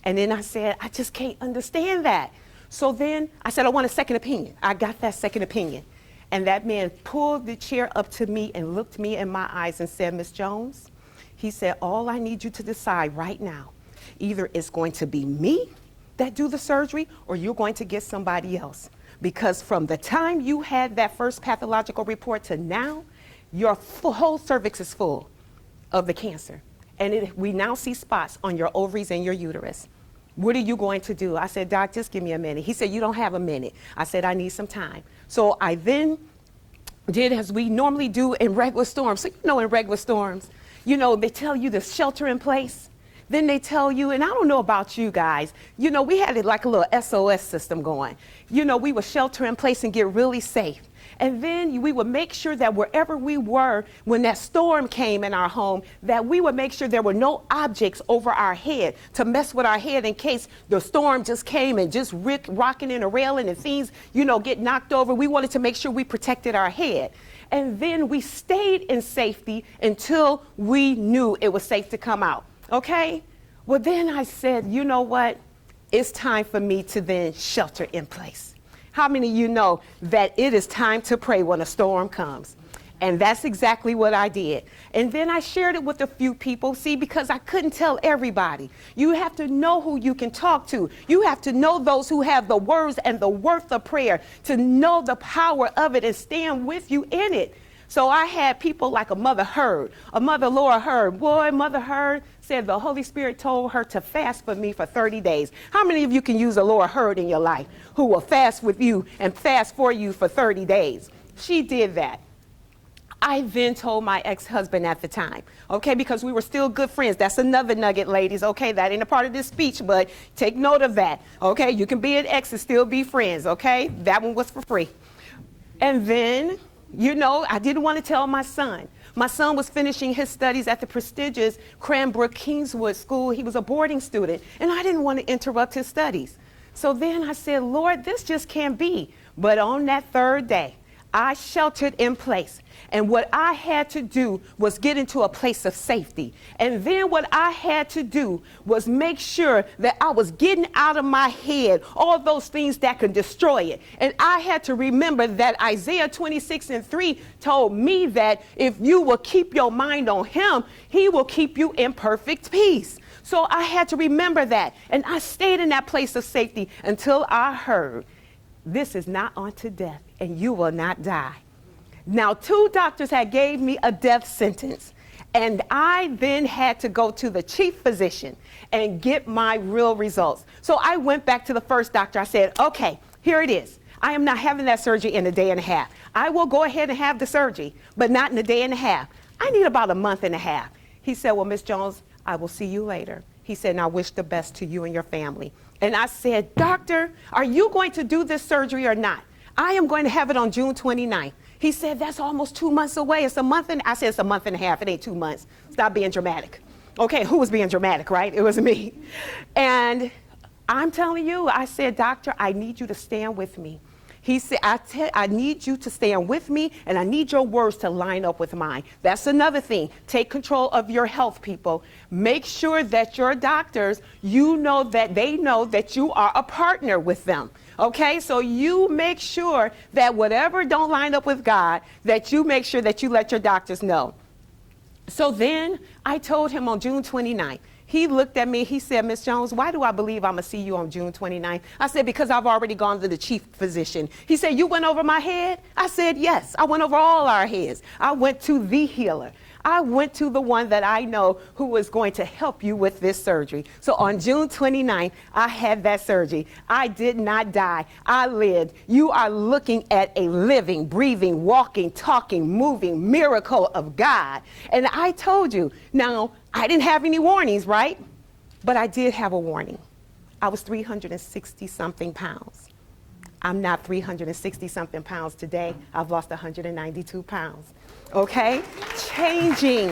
And then I said, I just can't understand that. So then I said, I want a second opinion. I got that second opinion. And that man pulled the chair up to me and looked me in my eyes and said, Ms. Jones, he said, all I need you to decide right now, either it's going to be me that do the surgery or you're going to get somebody else. Because from the time you had that first pathological report to now, your whole cervix is full of the cancer. And we now see spots on your ovaries and your uterus. What are you going to do? I said, Doc, just give me a minute. He said, you don't have a minute. I said, I need some time. So I then did as we normally do in regular storms. So, you know, in regular storms, you know, they tell you to shelter in place. Then they tell you, and I don't know about you guys, you know, we had it like a little SOS system going. You know, we would shelter in place and get really safe. And then we would make sure that wherever we were, when that storm came in our home, that we would make sure there were no objects over our head to mess with our head in case the storm just came and just rocking and railing and things, you know, get knocked over. We wanted to make sure we protected our head. And then we stayed in safety until we knew it was safe to come out. Okay? Well, then I said, you know what? It's time for me to then shelter in place. How many of you know that it is time to pray when a storm comes? And that's exactly what I did. And then I shared it with a few people, see, because I couldn't tell everybody. You have to know who you can talk to. You have to know those who have the words and the worth of prayer, to know the power of it and stand with you in it. So I had people like a Mother Hurd, a Mother Laura Hurd. Boy, Mother Hurd said the Holy Spirit told her to fast for me for 30 days. How many of you can use a Laura Hurd in your life who will fast with you and fast for you for 30 days? She did that. I then told my ex-husband at the time, okay, because we were still good friends. That's another nugget, ladies, okay? That ain't a part of this speech, but take note of that, okay? You can be an ex and still be friends, okay? That one was for free. And then, you know, I didn't want to tell my son. My son was finishing his studies at the prestigious Cranbrook Kingswood School. He was a boarding student, and I didn't want to interrupt his studies. So then I said, Lord, this just can't be. But on that third day, I sheltered in place. And what I had to do was get into a place of safety. And then what I had to do was make sure that I was getting out of my head all those things that could destroy it. And I had to remember that Isaiah 26:3 told me that if you will keep your mind on him, he will keep you in perfect peace. So I had to remember that. And I stayed in that place of safety until I heard, this is not unto death, and you will not die. Now, 2 doctors had gave me a death sentence, and I then had to go to the chief physician and get my real results. So I went back to the first doctor. I said, okay, here it is. I am not having that surgery in a day and a half. I will go ahead and have the surgery, but not in a day and a half. I need about a month and a half. He said, well, Ms. Jones, I will see you later. He said, and I wish the best to you and your family. And I said, doctor, are you going to do this surgery or not? I am going to have it on June 29th. He said, that's almost 2 months away. It's a month and I said, it's a month and a half. It ain't 2 months. Stop being dramatic. Okay, who was being dramatic, right? It was me. And I'm telling you, I said, doctor, I need you to stand with me. He said, I need you to stand with me, and I need your words to line up with mine. That's another thing. Take control of your health, people. Make sure that your doctors, you know that they know that you are a partner with them. Okay, so you make sure that whatever don't line up with God, that you make sure that you let your doctors know. So then I told him on June 29th, he looked at me, he said, Ms. Jones, why do I believe I'm going to see you on June 29th? I said, because I've already gone to the chief physician. He said, you went over my head? I said, yes, I went over all our heads. I went to the healer. I went to the one that I know who was going to help you with this surgery. So on June 29th, I had that surgery. I did not die. I lived. You are looking at a living, breathing, walking, talking, moving miracle of God. And I told you, now, I didn't have any warnings, right? But I did have a warning. I was 360 something pounds. I'm not 360 something pounds today. I've lost 192 pounds. Okay? Changing.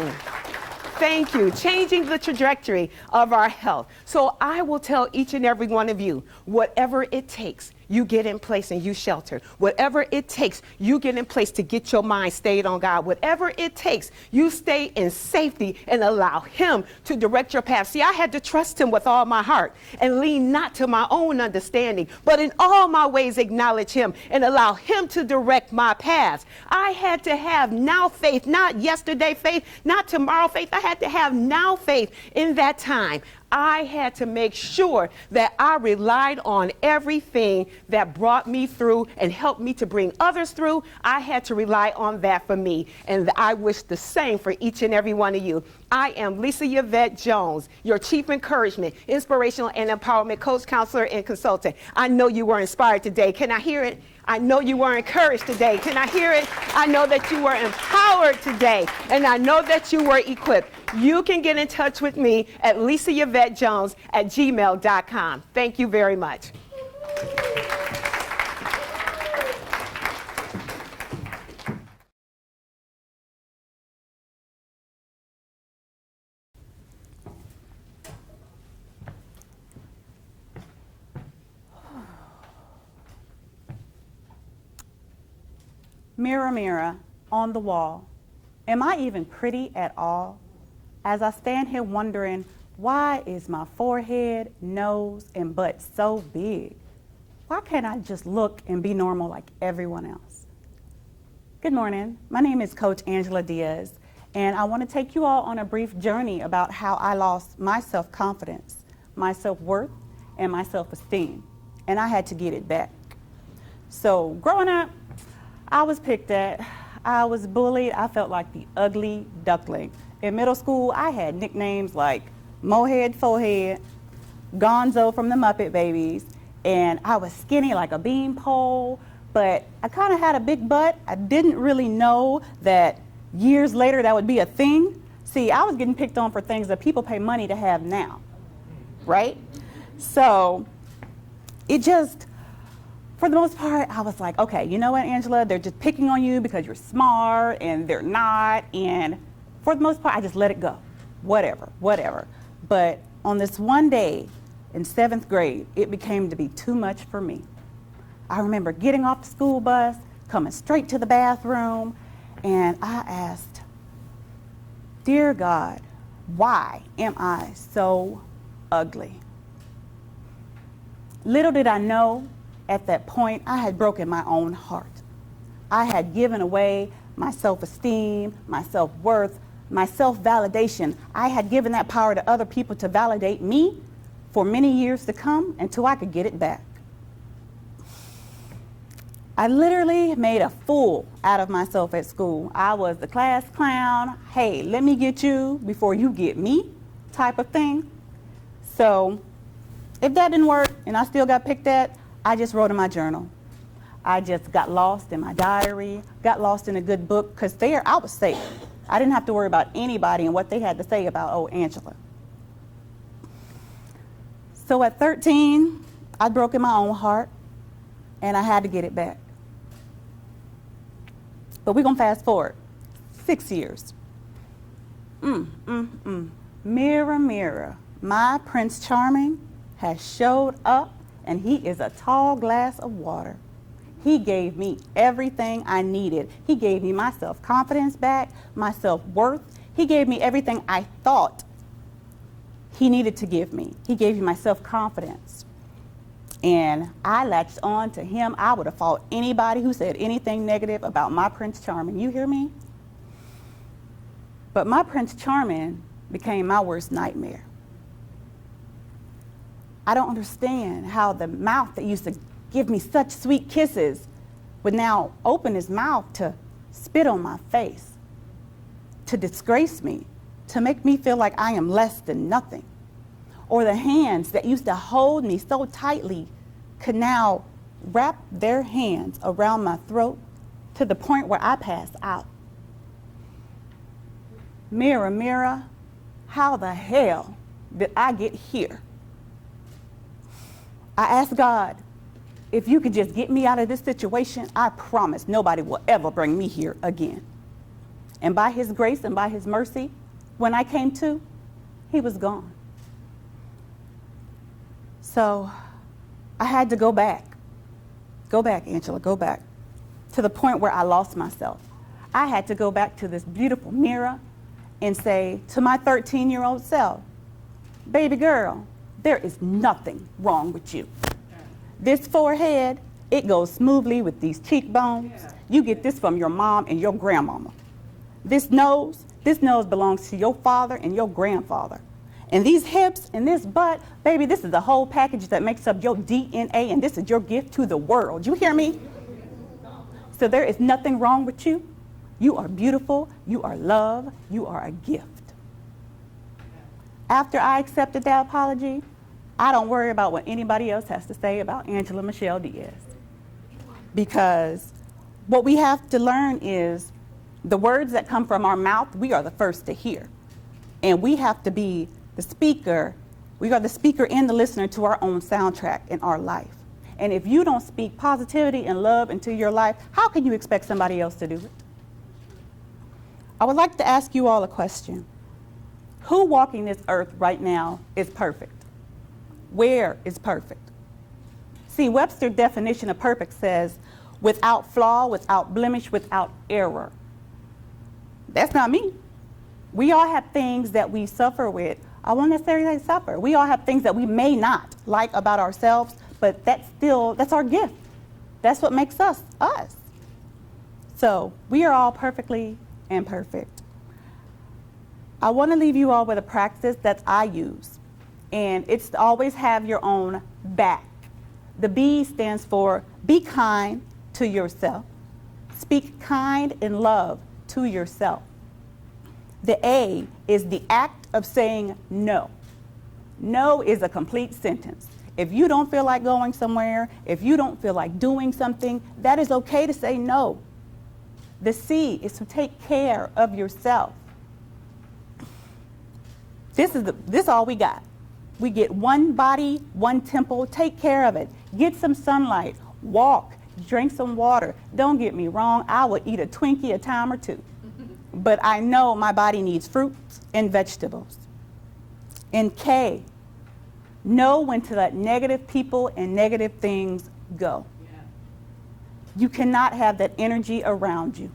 Thank you. Changing the trajectory of our health. So I will tell each and every one of you, whatever it takes, you get in place and you shelter. Whatever it takes, you get in place to get your mind stayed on God. Whatever it takes, you stay in safety and allow Him to direct your path. See, I had to trust Him with all my heart and lean not to my own understanding, but in all my ways acknowledge Him and allow Him to direct my paths. I had to have now faith, not yesterday faith, not tomorrow faith. I had to have now faith in that time. I had to make sure that I relied on everything that brought me through and helped me to bring others through. I had to rely on that for me. And I wish the same for each and every one of you. I am Lisa Yvette Jones, your chief encouragement, inspirational and empowerment coach, counselor, and consultant. I know you were inspired today. Can I hear it? I know you were encouraged today. Can I hear it? I know that you were empowered today. And I know that you were equipped. You can get in touch with me at lisayvettejones@gmail.com. Thank you very much. Mirror, mirror on the wall, am I even pretty at all? As I stand here wondering, why is my forehead, nose, and butt so big? Why can't I just look and be normal like everyone else? Good morning. My name is Coach Angela Diaz, and I want to take you all on a brief journey about how I lost my self-confidence, my self-worth, and my self-esteem, and I had to get it back. So growing up, I was picked at, I was bullied, I felt like the ugly duckling. In middle school, I had nicknames like Mohead Forehead, Gonzo from the Muppet Babies, and I was skinny like a beanpole, but I kind of had a big butt. I didn't really know that years later that would be a thing. See, I was getting picked on for things that people pay money to have now, right? So it just, for the most part, I was like, okay, you know what, Angela, they're just picking on you because you're smart and they're not. And for the most part, I just let it go. Whatever. But on this one day in 7th grade, it became to be too much for me. I remember getting off the school bus, coming straight to the bathroom, and I asked, dear God, why am I so ugly? Little did I know, at that point, I had broken my own heart. I had given away my self-esteem, my self-worth, my self-validation. I had given that power to other people to validate me for many years to come until I could get it back. I literally made a fool out of myself at school. I was the class clown. Hey, let me get you before you get me type of thing. So if that didn't work and I still got picked at, I just wrote in my journal. I just got lost in my diary, got lost in a good book, because there I was safe. I didn't have to worry about anybody and what they had to say about, oh, Angela. So at 13, I'd broken my own heart, and I had to get it back. But we're going to fast forward 6 years. Mirror, mirror, my Prince Charming has showed up, and he is a tall glass of water. He gave me everything I needed. He gave me my self-confidence back, my self-worth. He gave me everything I thought he needed to give me. He gave me my self-confidence. And I latched on to him. I would have fought anybody who said anything negative about my Prince Charming. You hear me? But my Prince Charming became my worst nightmare. I don't understand how the mouth that used to give me such sweet kisses would now open his mouth to spit on my face, to disgrace me, to make me feel like I am less than nothing. Or the hands that used to hold me so tightly could now wrap their hands around my throat to the point where I passed out. Mirror, mirror, how the hell did I get here? I asked God, if you could just get me out of this situation, I promise nobody will ever bring me here again. And by his grace and by his mercy, when I came to, he was gone. So I had to go back, Angela, go back, to the point where I lost myself. I had to go back to this beautiful mirror and say to my 13-year-old self, baby girl, there is nothing wrong with you. This forehead, it goes smoothly with these cheekbones. You get this from your mom and your grandmama. This nose belongs to your father and your grandfather. And these hips and this butt, baby, this is the whole package that makes up your DNA, and this is your gift to the world. You hear me? So there is nothing wrong with you. You are beautiful, you are loved, you are a gift. After I accepted that apology, I don't worry about what anybody else has to say about Angela Michelle Diaz. Because what we have to learn is the words that come from our mouth, we are the first to hear. And we have to be the speaker. We are the speaker and the listener to our own soundtrack in our life. And if you don't speak positivity and love into your life, how can you expect somebody else to do it? I would like to ask you all a question. Who walking this earth right now is perfect? Where is perfect? See, Webster's definition of perfect says, without flaw, without blemish, without error. That's not me. We all have things that we suffer with. I won't necessarily say suffer. We all have things that we may not like about ourselves, but that's our gift. That's what makes us, us. So we are all perfectly imperfect. I want to leave you all with a practice that I use, and it's to always have your own back. The B stands for be kind to yourself. Speak kind and love to yourself. The A is the act of saying no. No is a complete sentence. If you don't feel like going somewhere, if you don't feel like doing something, that is okay to say no. The C is to take care of yourself. This is all we got. We get one body, one temple. Take care of it. Get some sunlight. Walk. Drink some water. Don't get me wrong, I will eat a Twinkie a time or two. But I know my body needs fruits and vegetables. And K, know when to let negative people and negative things go. You cannot have that energy around you.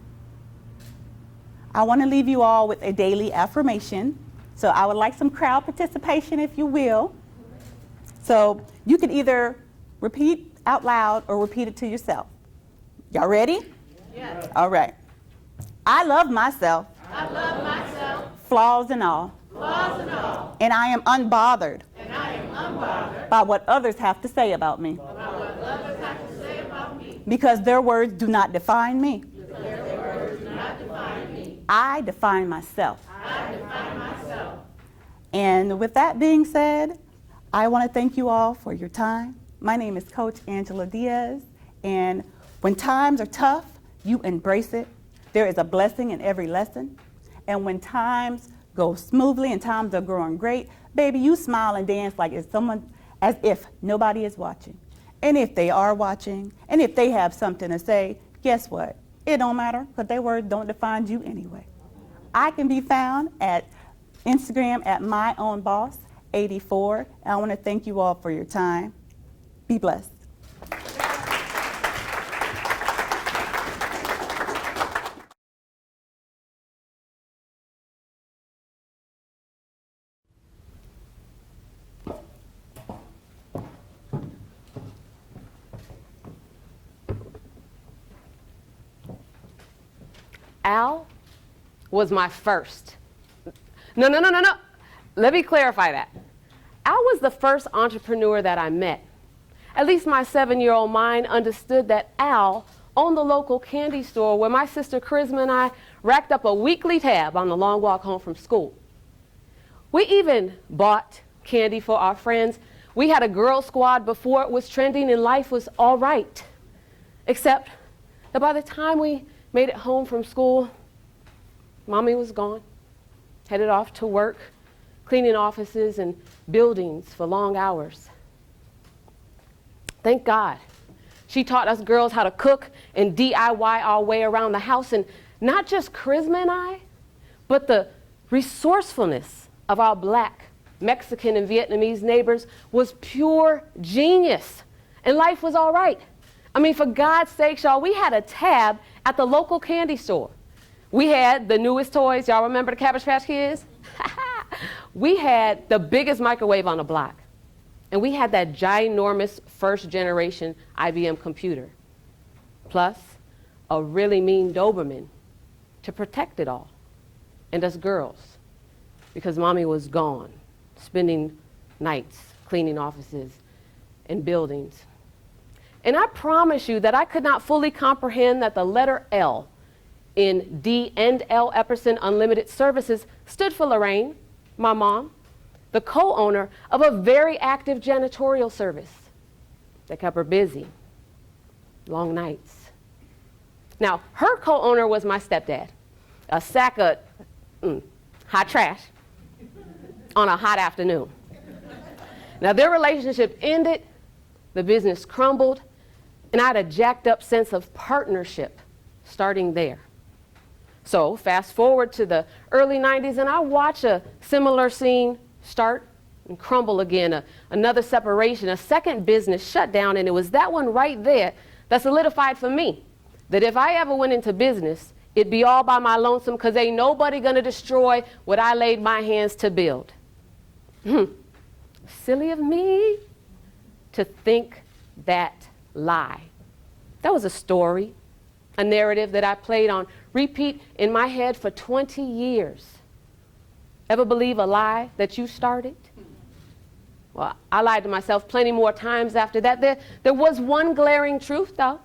I want to leave you all with a daily affirmation. So I would like some crowd participation, if you will. So you can either repeat out loud or repeat it to yourself. Y'all ready? Yes. All right. I love myself. I love myself. Flaws and all. Flaws and all. And I am unbothered. And I am unbothered. By what others have to say about me. By what others have to say about me. Because their words do not define me. Because their words do not define me. I define myself. I define myself. And with that being said, I want to thank you all for your time. My name is Coach Angela Diaz, and when times are tough, you embrace it. There is a blessing in every lesson. And when times go smoothly and times are growing great, baby, you smile and dance like it's someone, as if nobody is watching. And if they are watching, and if they have something to say, guess what? It don't matter, because their words don't define you anyway. I can be found at Instagram at myownboss84. And I want to thank you all for your time. Be blessed. Al was my first No, no, no, no, no. Let me clarify that. Al was the first entrepreneur that I met. At least my 7-year-old mind understood that Al owned the local candy store where my sister Charisma and I racked up a weekly tab on the long walk home from school. We even bought candy for our friends. We had a girl squad before it was trending and life was all right. Except that by the time we made it home from school, Mommy was gone, headed off to work, cleaning offices and buildings for long hours. Thank God. She taught us girls how to cook and DIY our way around the house, and not just Charisma and I, but the resourcefulness of our Black, Mexican, and Vietnamese neighbors was pure genius, and life was all right. I mean, for God's sake, y'all, we had a tab at the local candy store. We had the newest toys. Y'all remember the Cabbage Patch Kids? We had the biggest microwave on the block. And we had that ginormous first-generation IBM computer. Plus, a really mean Doberman to protect it all. And us girls, because Mommy was gone, spending nights cleaning offices and buildings. And I promise you that I could not fully comprehend that the letter L in D and L Epperson Unlimited Services stood for Lorraine, my mom, the co-owner of a very active janitorial service that kept her busy, long nights. Now, her co-owner was my stepdad, a sack of hot trash on a hot afternoon. Now, their relationship ended, the business crumbled, and I had a jacked up sense of partnership starting there. So fast forward to the early 90s, and I watch a similar scene start and crumble again, another separation, a second business shut down, and it was that one right there that solidified for me that if I ever went into business, it'd be all by my lonesome, because ain't nobody gonna destroy what I laid my hands to build. Silly of me to think that lie. That was a story, a narrative that I played on repeat in my head for 20 years. Ever believe a lie that you started? Well, I lied to myself plenty more times after that. There was one glaring truth, though.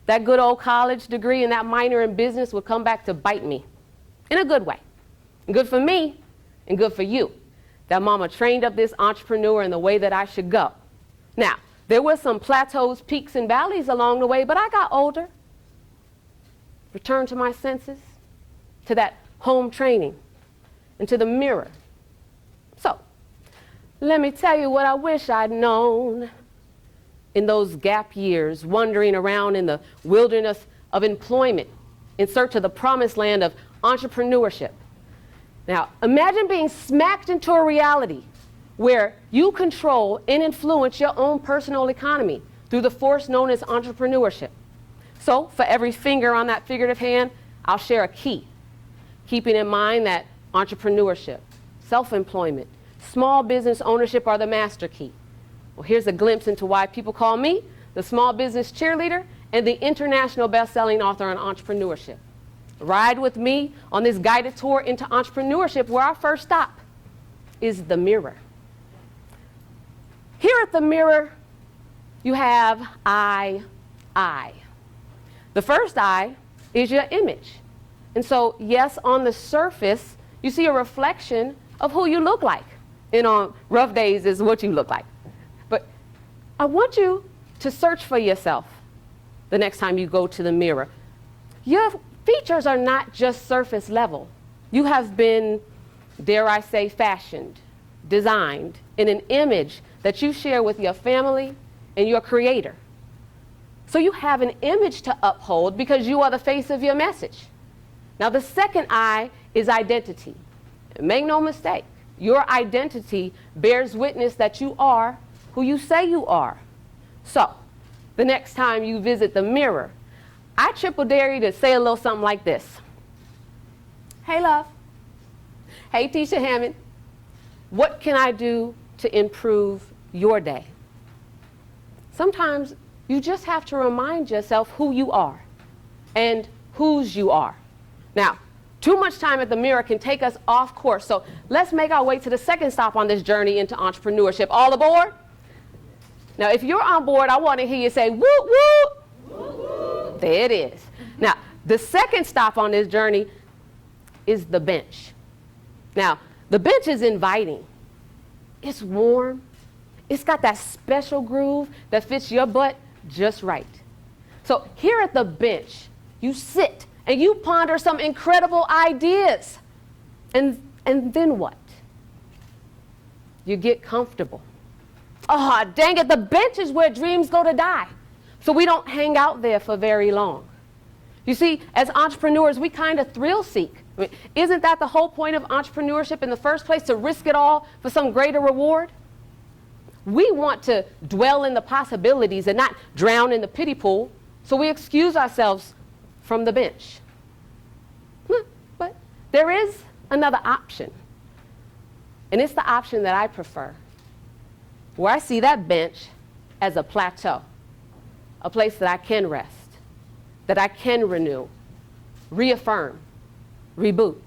That good old college degree and that minor in business would come back to bite me in a good way. Good for me and good for you. That mama trained up this entrepreneur in the way that I should go. Now, there were some plateaus, peaks, and valleys along the way, but I got older, returned to my senses, to that home training, and to the mirror. So, let me tell you what I wish I'd known in those gap years, wandering around in the wilderness of employment in search of the promised land of entrepreneurship. Now, imagine being smacked into a reality where you control and influence your own personal economy through the force known as entrepreneurship. So, for every finger on that figurative hand, I'll share a key, keeping in mind that entrepreneurship, self-employment, small business ownership are the master key. Well, here's a glimpse into why people call me the small business cheerleader and the international best-selling author on entrepreneurship. Ride with me on this guided tour into entrepreneurship, where our first stop is the mirror. Here at the mirror, you have I. The first I is your image. And so, yes, on the surface, you see a reflection of who you look like. And on rough days is what you look like. But I want you to search for yourself the next time you go to the mirror. Your features are not just surface level. You have been, dare I say, fashioned, designed in an image that you share with your family and your creator. So you have an image to uphold because you are the face of your message. Now, the second I is identity. Make no mistake, your identity bears witness that you are who you say you are. So, the next time you visit the mirror, I triple dare you to say a little something like this. Hey, love. Hey, Tisha Hammond. What can I do to improve your day? Sometimes you just have to remind yourself who you are and whose you are. Now, Too much time at the mirror can take us off course. So let's make our way to the second stop on this journey into entrepreneurship. All aboard? Now, if you're on board, I want to hear you say, whoop, whoop. Whoop, whoop. There it is. Now, the second stop on this journey is the bench. Now, the bench is inviting. It's warm. It's got that special groove that fits your butt just right. So here at the bench, you sit and you ponder some incredible ideas. And then what? You get comfortable. Oh, dang it, the bench is where dreams go to die. So we don't hang out there for very long. You see, as entrepreneurs, we kind of thrill seek. I mean, isn't that the whole point of entrepreneurship in the first place, to risk it all for some greater reward? We want to dwell in the possibilities and not drown in the pity pool, so we excuse ourselves from the bench. But there is another option, and it's the option that I prefer, where I see that bench as a plateau, a place that I can rest, that I can renew, reaffirm, reboot.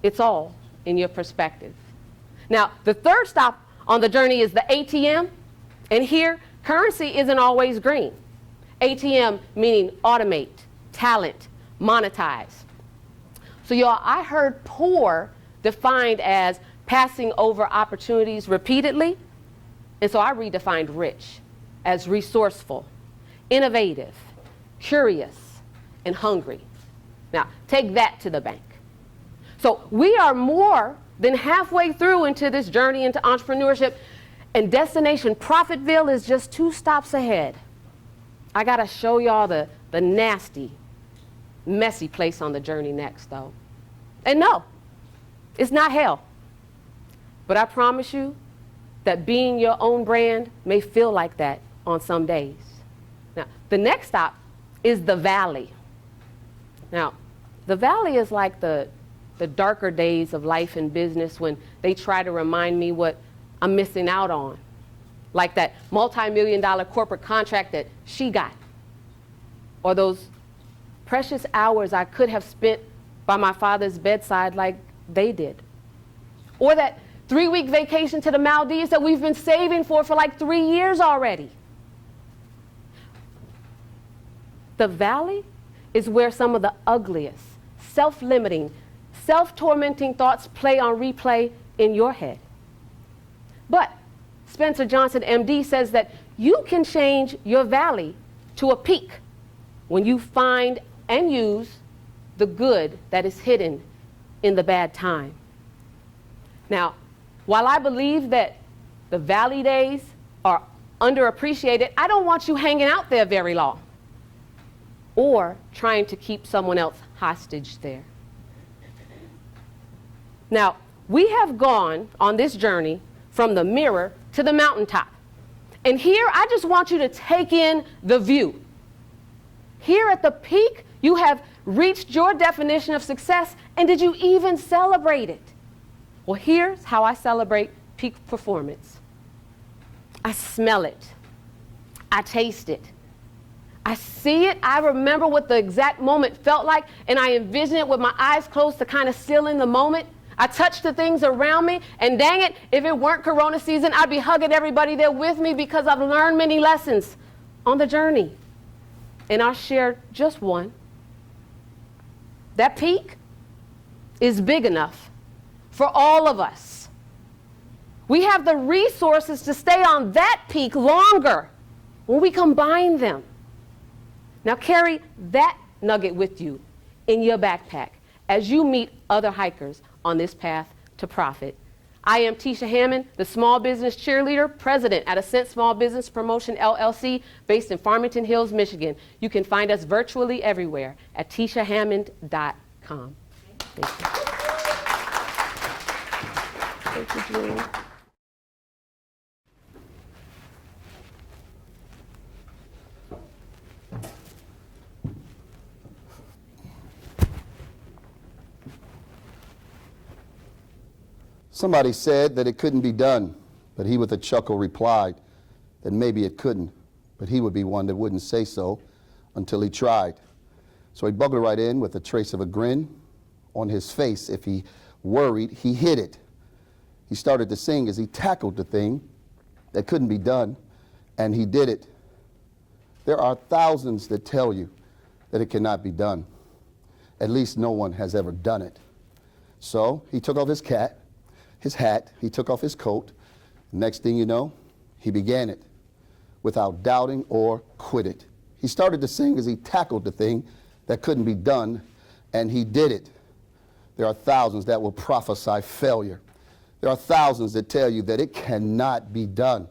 It's all in your perspective. Now, the third stop on the journey is the ATM, and here, currency isn't always green. ATM meaning automate, talent, monetize. So y'all, I heard poor defined as passing over opportunities repeatedly, and so I redefined rich as resourceful, innovative, curious, and hungry. Now, take that to the bank. So we are more than halfway through into this journey into entrepreneurship, and destination Profitville is just 2 stops ahead. I gotta show y'all the nasty, messy place on the journey next, though. And no, it's not hell. But I promise you that being your own brand may feel like that on some days. Now, the next stop is the valley. Now, the valley is like the darker days of life and business when they try to remind me what I'm missing out on. Like that multi-million-dollar corporate contract that she got. Or those precious hours I could have spent by my father's bedside like they did. Or that 3-week vacation to the Maldives that we've been saving for like 3 years already. The valley is where some of the ugliest, self-limiting, self-tormenting thoughts play on replay in your head. But Spencer Johnson, MD, says that you can change your valley to a peak when you find and use the good that is hidden in the bad time. Now, while I believe that the valley days are underappreciated, I don't want you hanging out there very long or trying to keep someone else hostage there. Now, we have gone on this journey from the mirror to the mountaintop. And here, I just want you to take in the view. Here at the peak, you have reached your definition of success, and did you even celebrate it? Well, here's how I celebrate peak performance. I smell it. I taste it. I see it. I remember what the exact moment felt like, and I envision it with my eyes closed to kind of seal in the moment. I touch the things around me, and dang it, if it weren't Corona season, I'd be hugging everybody there with me because I've learned many lessons on the journey. And I'll share just one. That peak is big enough for all of us. We have the resources to stay on that peak longer when we combine them. Now carry that nugget with you in your backpack as you meet other hikers on this path to profit. I am Tisha Hammond, the small business cheerleader, president at Ascent Small Business Promotion LLC, based in Farmington Hills, Michigan. You can find us virtually everywhere at tishahammond.com. Thank you. Thank you, Julie. Somebody said that it couldn't be done, but he with a chuckle replied that maybe it couldn't, but he would be one that wouldn't say so until he tried. So he buckled right in with a trace of a grin on his face. If he worried, he hid it. He started to sing as he tackled the thing that couldn't be done, and he did it. There are thousands that tell you that it cannot be done. At least no one has ever done it. So he took off his hat, he took off his coat. Next thing you know, he began it without doubting or quit it. He started to sing as he tackled the thing that couldn't be done, and he did it. There are thousands that will prophesy failure. There are thousands that tell you that it cannot be done.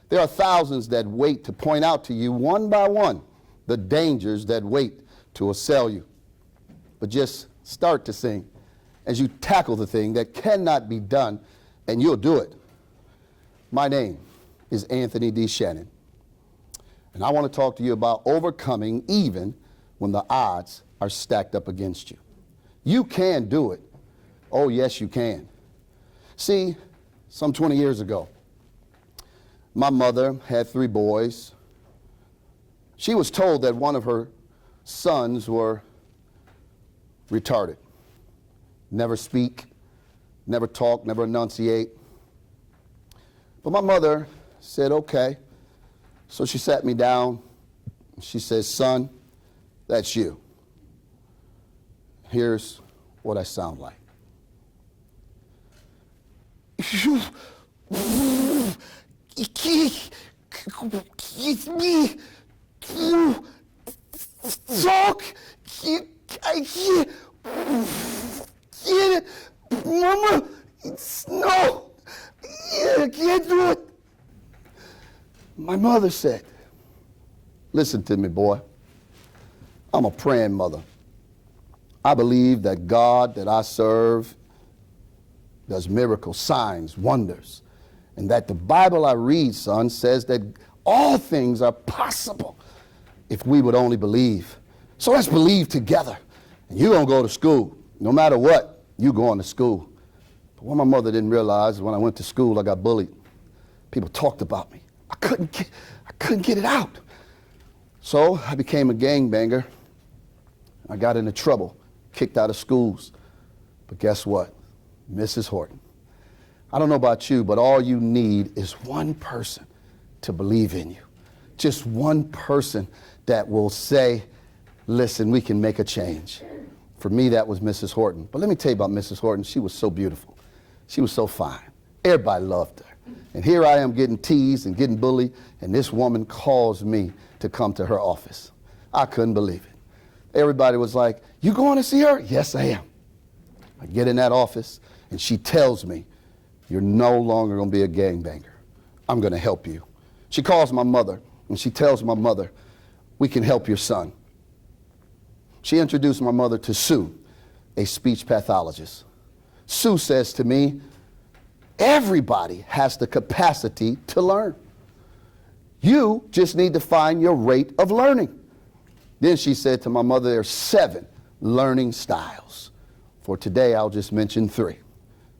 There are thousands that wait to point out to you one by one the dangers that wait to assail you. But just start to sing as you tackle the thing that cannot be done, and you'll do it. My name is Anthony D. Shannon, and I want to talk to you about overcoming even when the odds are stacked up against you. You can do it. Oh, yes, you can. See, some 20 years ago, my mother had 3 boys. She was told that one of her sons were retarded. Never speak, never talk, never enunciate. But my mother said, okay. So she sat me down. She says, son, that's you. Here's what I sound like. It's me. Talk. I can't get it. Mama, no. I can't do it. My mother said, listen to me, boy. I'm a praying mother. I believe that God that I serve does miracles, signs, wonders, and that the Bible I read, son, says that all things are possible if we would only believe. So let's believe together. And you're going to go to school. No matter what, you're going to school. But what my mother didn't realize is when I went to school, I got bullied. People talked about me. I couldn't get it out. So I became a gangbanger. I got into trouble, kicked out of schools. But guess what? Mrs. Horton, I don't know about you, but all you need is one person to believe in you. Just one person that will say, listen, we can make a change. For me, that was Mrs. Horton. But let me tell you about Mrs. Horton. She was so beautiful. She was so fine. Everybody loved her. And here I am getting teased and getting bullied, and this woman calls me to come to her office. I couldn't believe it. Everybody was like, you going to see her? Yes, I am. I get in that office, and she tells me, you're no longer going to be a gangbanger. I'm going to help you. She calls my mother, and she tells my mother, we can help your son. She introduced my mother to Sue, a speech pathologist. Sue says to me, everybody has the capacity to learn. You just need to find your rate of learning. Then she said to my mother, there are 7 learning styles. For today, I'll just mention 3.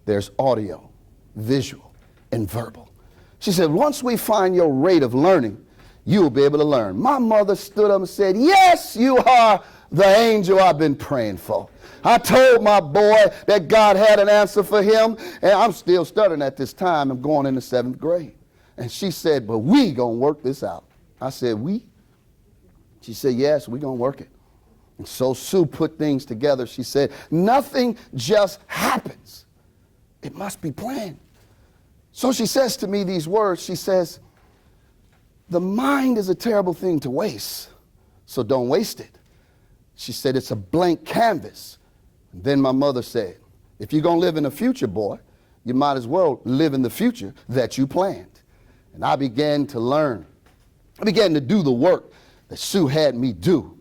There's audio, visual, and verbal. She said, once we find your rate of learning, you'll be able to learn. My mother stood up and said, yes, you are the angel I've been praying for. I told my boy that God had an answer for him, and I'm still stuttering at this time. I'm going into 7th grade. And she said, but we gonna work this out. I said, we? She said, yes, we gonna work it. And so Sue put things together. She said, nothing just happens. It must be planned. So she says to me these words. She says, the mind is a terrible thing to waste, so don't waste it. She said, it's a blank canvas. And then my mother said, if you're going to live in the future, boy, you might as well live in the future that you planned. And I began to learn. I began to do the work that Sue had me do.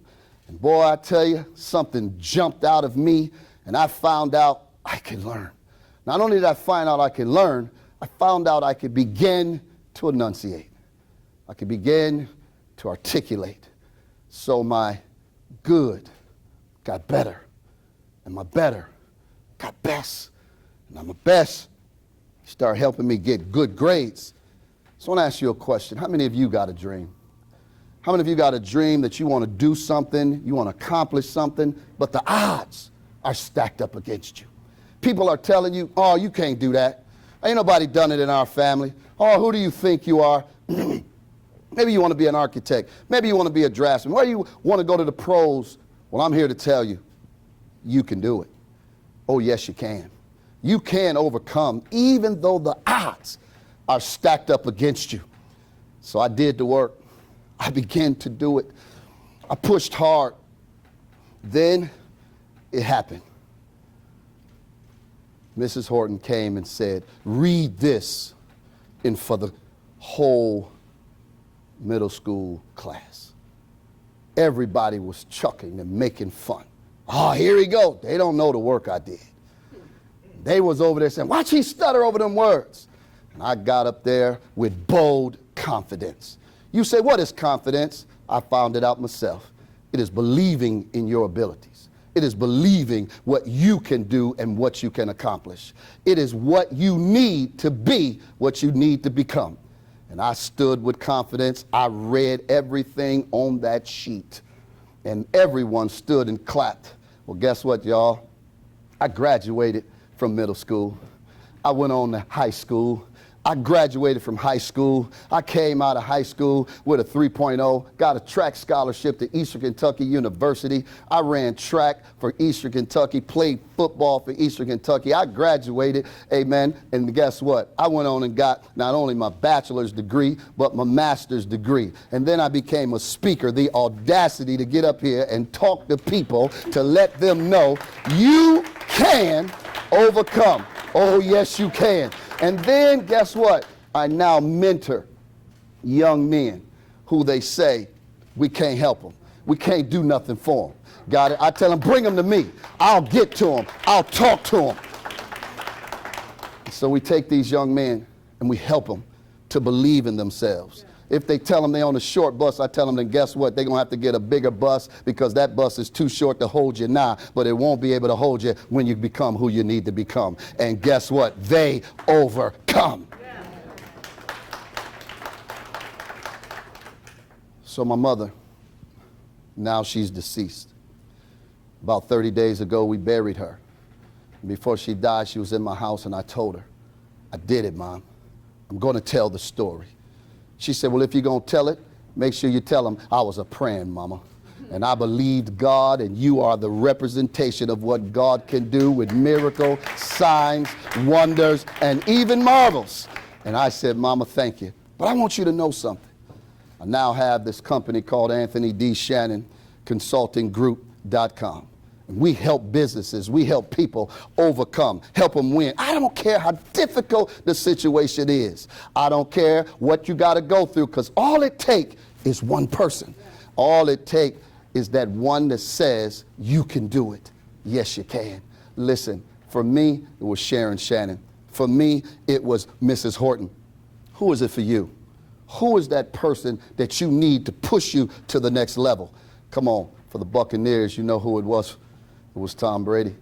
And boy, I tell you, something jumped out of me, and I found out I could learn. Not only did I find out I could learn, I found out I could begin to enunciate. I could begin to articulate. So my good got better, and my better got best. And my best started helping me get good grades. So I want to ask you a question. How many of you got a dream? How many of you got a dream that you want to do something, you want to accomplish something, but the odds are stacked up against you. People are telling you, oh, you can't do that. Ain't nobody done it in our family. Oh, who do you think you are? Maybe you want to be an architect. Maybe you want to be a draftsman. Why do you want to go to the pros? Well, I'm here to tell you, you can do it. Oh, yes, you can. You can overcome, even though the odds are stacked up against you. So I did the work. I began to do it. I pushed hard. Then it happened. Mrs. Horton came and said, read this in for the whole middle school class. Everybody was chuckling and making fun. Oh, here he go. They don't know the work I did. They was over there saying, watch he stutter over them words. And I got up there with bold confidence. You say, what is confidence? I found it out myself. It is believing in your abilities. It is believing what you can do and what you can accomplish. It is what you need to be, what you need to become. And I stood with confidence. I read everything on that sheet. And everyone stood and clapped. Well, guess what, y'all? I graduated from middle school. I went on to high school. I graduated from high school. I came out of high school with a 3.0, got a track scholarship to Eastern Kentucky University. I ran track for Eastern Kentucky, played football for Eastern Kentucky. I graduated, amen, and guess what? I went on and got not only my bachelor's degree, but my master's degree. And then I became a speaker, the audacity to get up here and talk to people to let them know you can overcome. Oh, yes, you can. And then, guess what? I now mentor young men who they say, we can't help them. We can't do nothing for them. Got it? I tell them, bring them to me. I'll get to them. I'll talk to them. So we take these young men and we help them to believe in themselves. If they tell them they're on a short bus, I tell them, then guess what? They're going to have to get a bigger bus because that bus is too short to hold you now, but it won't be able to hold you when you become who you need to become. And guess what? They overcome. So my mother, now she's deceased. About 30 days ago, we buried her. Before she died, she was in my house, and I told her, I did it, Mom. I'm going to tell the story. She said, well, if you're going to tell it, make sure you tell them I was a praying mama. And I believed God, and you are the representation of what God can do with miracles, signs, wonders, and even marvels. And I said, Mama, thank you. But I want you to know something. I now have this company called Anthony D. Shannon Consulting Group.com. And we help businesses, we help people overcome, help them win. I don't care how difficult the situation is. I don't care what you got to go through, because all it takes is one person. All it takes is that one that says, you can do it. Yes, you can. Listen, for me, it was Sharon Shannon. For me, it was Mrs. Horton. Who is it for you? Who is that person that you need to push you to the next level? Come on, for the Buccaneers, you know who it was. It was Tom Brady.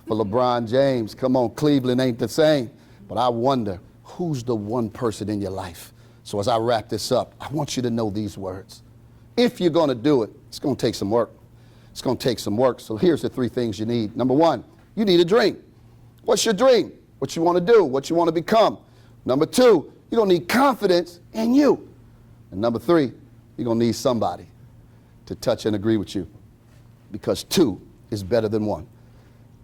For LeBron James, come on, Cleveland ain't the same. But I wonder, who's the one person in your life? So as I wrap this up, I want you to know these words. If you're going to do it, it's going to take some work. It's going to take some work. So here's the 3 things you need. Number 1, you need a dream. What's your dream? What you want to do? What you want to become? Number 2, you're going to need confidence in you. And number 3, you're going to need somebody to touch and agree with you. Because 2 is better than 1.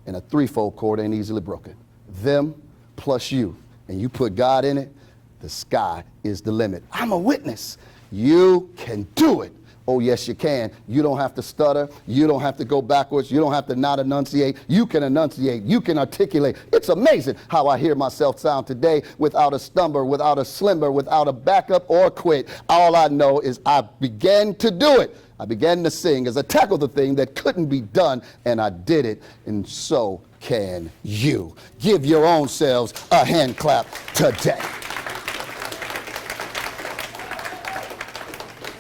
And a 3-fold cord ain't easily broken. Them plus you. And you put God in it, the sky is the limit. I'm a witness. You can do it. Oh, yes, you can. You don't have to stutter. You don't have to go backwards. You don't have to not enunciate. You can enunciate. You can articulate. It's amazing how I hear myself sound today without a stumble, without a slimmer, without a backup or a quit. All I know is I began to do it. I began to sing as I tackled the thing that couldn't be done, and I did it, and so can you. Give your own selves a hand clap today.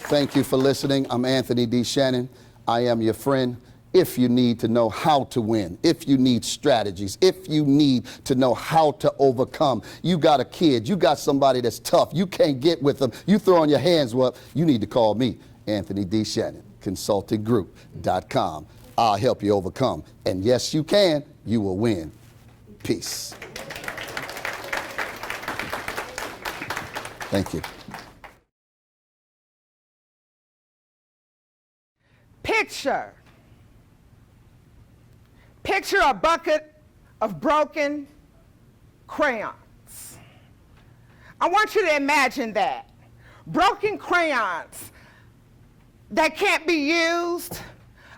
Thank you for listening. I'm Anthony D. Shannon. I am your friend. If you need to know how to win, if you need strategies, if you need to know how to overcome, you got a kid, you got somebody that's tough, you can't get with them, you throwing your hands up, you need to call me, Anthony D. Shannon, consultinggroup.com. I'll help you overcome. And yes, you can. You will win. Peace. Thank you. Picture a bucket of broken crayons. I want you to imagine that. Broken crayons that can't be used.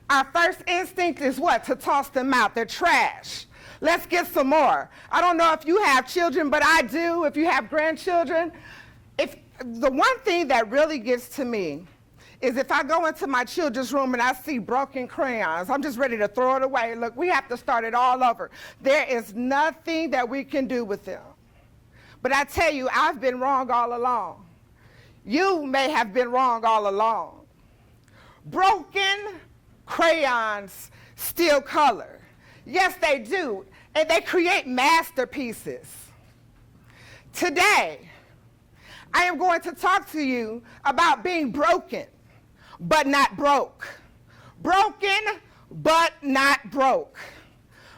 Our first instinct is what? To toss them out. They're trash. Let's get some more. I don't know if you have children, but I do. If you have grandchildren, the one thing that really gets to me is if I go into my children's room and I see broken crayons, I'm just ready to throw it away. Look, we have to start it all over. There is nothing that we can do with them. But I tell you, I've been wrong all along. You may have been wrong all along. Broken crayons still color. Yes, they do. And they create masterpieces. Today, I am going to talk to you about being broken, but not broke. Broken, but not broke.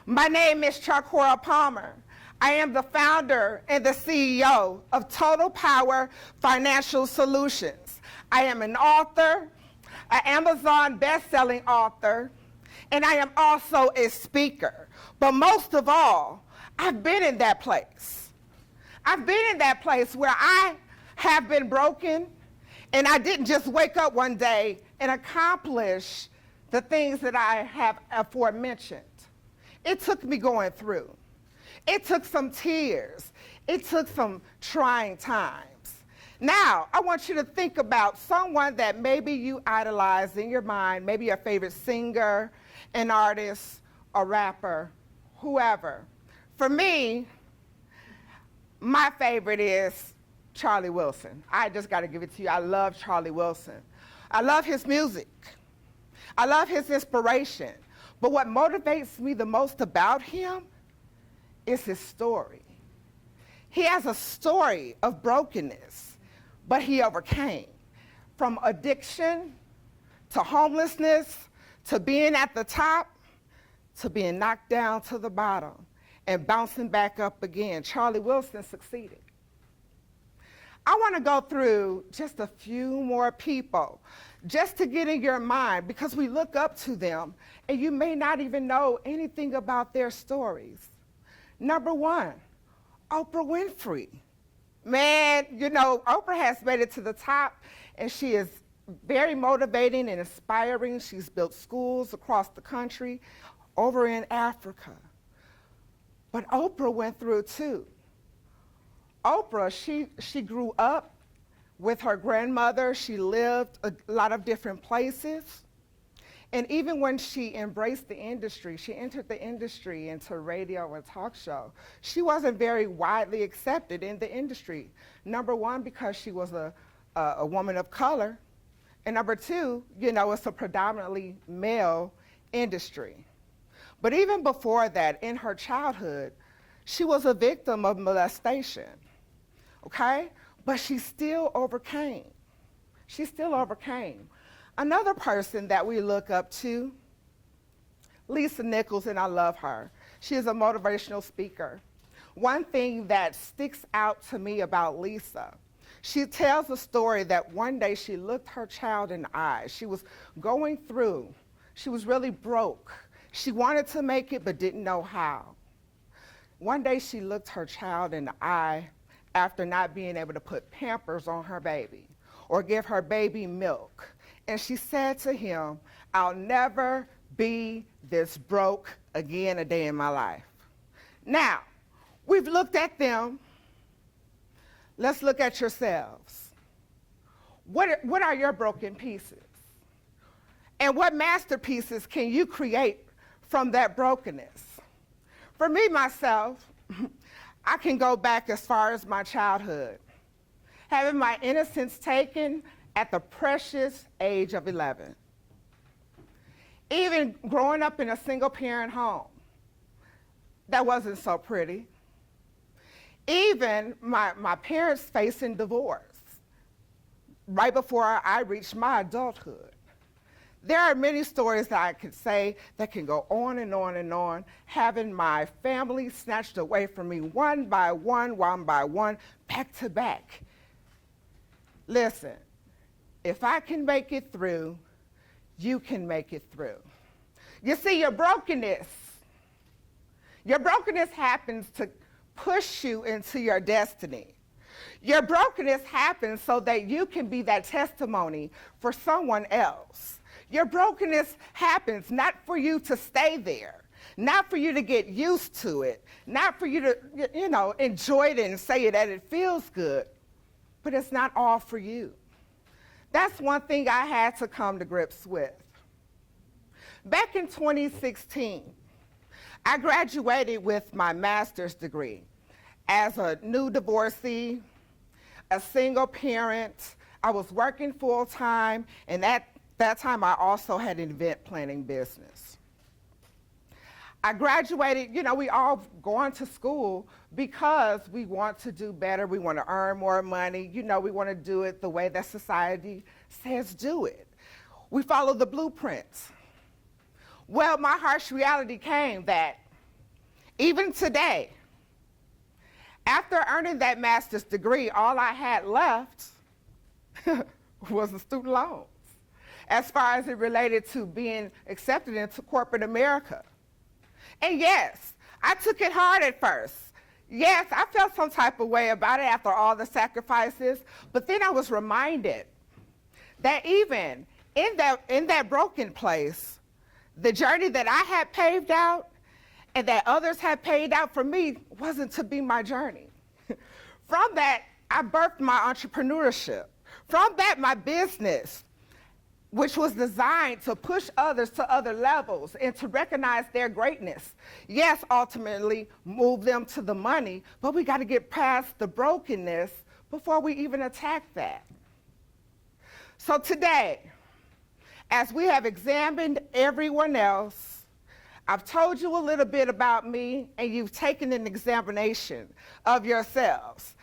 My name is Charcora Palmer. I am the founder and the CEO of Total Power Financial Solutions. I am an author, an Amazon best-selling author, and I am also a speaker. But most of all, I've been in that place. I've been in that place where I have been broken, and I didn't just wake up one day and accomplish the things that I have aforementioned. It took me going through. It took some tears. It took some trying times. Now, I want you to think about someone that maybe you idolize in your mind, maybe your favorite singer, an artist, a rapper, whoever. For me, my favorite is Charlie Wilson. I just got to give it to you. I love Charlie Wilson. I love his music. I love his inspiration. But what motivates me the most about him is his story. He has a story of brokenness, but he overcame. From addiction to homelessness to being at the top to being knocked down to the bottom and bouncing back up again. Charlie Wilson succeeded. I want to go through just a few more people just to get in your mind, because we look up to them and you may not even know anything about their stories. Number one, Oprah Winfrey. Man, you know, Oprah has made it to the top, and she is very motivating and inspiring. She's built schools across the country, over in Africa. But Oprah went through too. Oprah, she grew up with her grandmother. She lived a lot of different places. And even when she embraced the industry, she entered the industry into radio and talk show, she wasn't very widely accepted in the industry. Number one, because she was a woman of color. And number two, you know, it's a predominantly male industry. But even before that, in her childhood, she was a victim of molestation, okay? But she still overcame. She still overcame. Another person that we look up to, Lisa Nichols, and I love her. She is a motivational speaker. One thing that sticks out to me about Lisa, she tells a story that one day she looked her child in the eye. She was going through, she was really broke. She wanted to make it but didn't know how. One day she looked her child in the eye after not being able to put Pampers on her baby or give her baby milk. And she said to him, "I'll never be this broke again a day in my life." Now, we've looked at them. Let's look at yourselves. What are your broken pieces? And what masterpieces can you create from that brokenness? For me, myself, I can go back as far as my childhood, having my innocence taken at the precious age of 11. Even growing up in a single-parent home, that wasn't so pretty. Even my parents facing divorce right before I reached my adulthood. There are many stories that I could say that can go on and on and on, having my family snatched away from me one by one, back to back. Listen, if I can make it through, you can make it through. You see, your brokenness happens to push you into your destiny. Your brokenness happens so that you can be that testimony for someone else. Your brokenness happens not for you to stay there, not for you to get used to it, not for you to, enjoy it and say that it feels good, but it's not all for you. That's one thing I had to come to grips with. Back in 2016, I graduated with my master's degree. As a new divorcee, a single parent, I was working full time, and at that time I also had an event planning business. I graduated, we all go on to school because we want to do better, we want to earn more money, we want to do it the way that society says do it. We follow the blueprints. Well, my harsh reality came that even today, after earning that master's degree, all I had left was the student loans, as far as it related to being accepted into corporate America. And yes, I took it hard at first. Yes, I felt some type of way about it after all the sacrifices, but then I was reminded that even in that broken place, the journey that I had paved out and that others had paid out for me wasn't to be my journey. From that, I birthed my entrepreneurship. From that, my business, which was designed to push others to other levels and to recognize their greatness. Yes, ultimately move them to the money, but we got to get past the brokenness before we even attack that. So today, as we have examined everyone else, I've told you a little bit about me, and you've taken an examination of yourselves.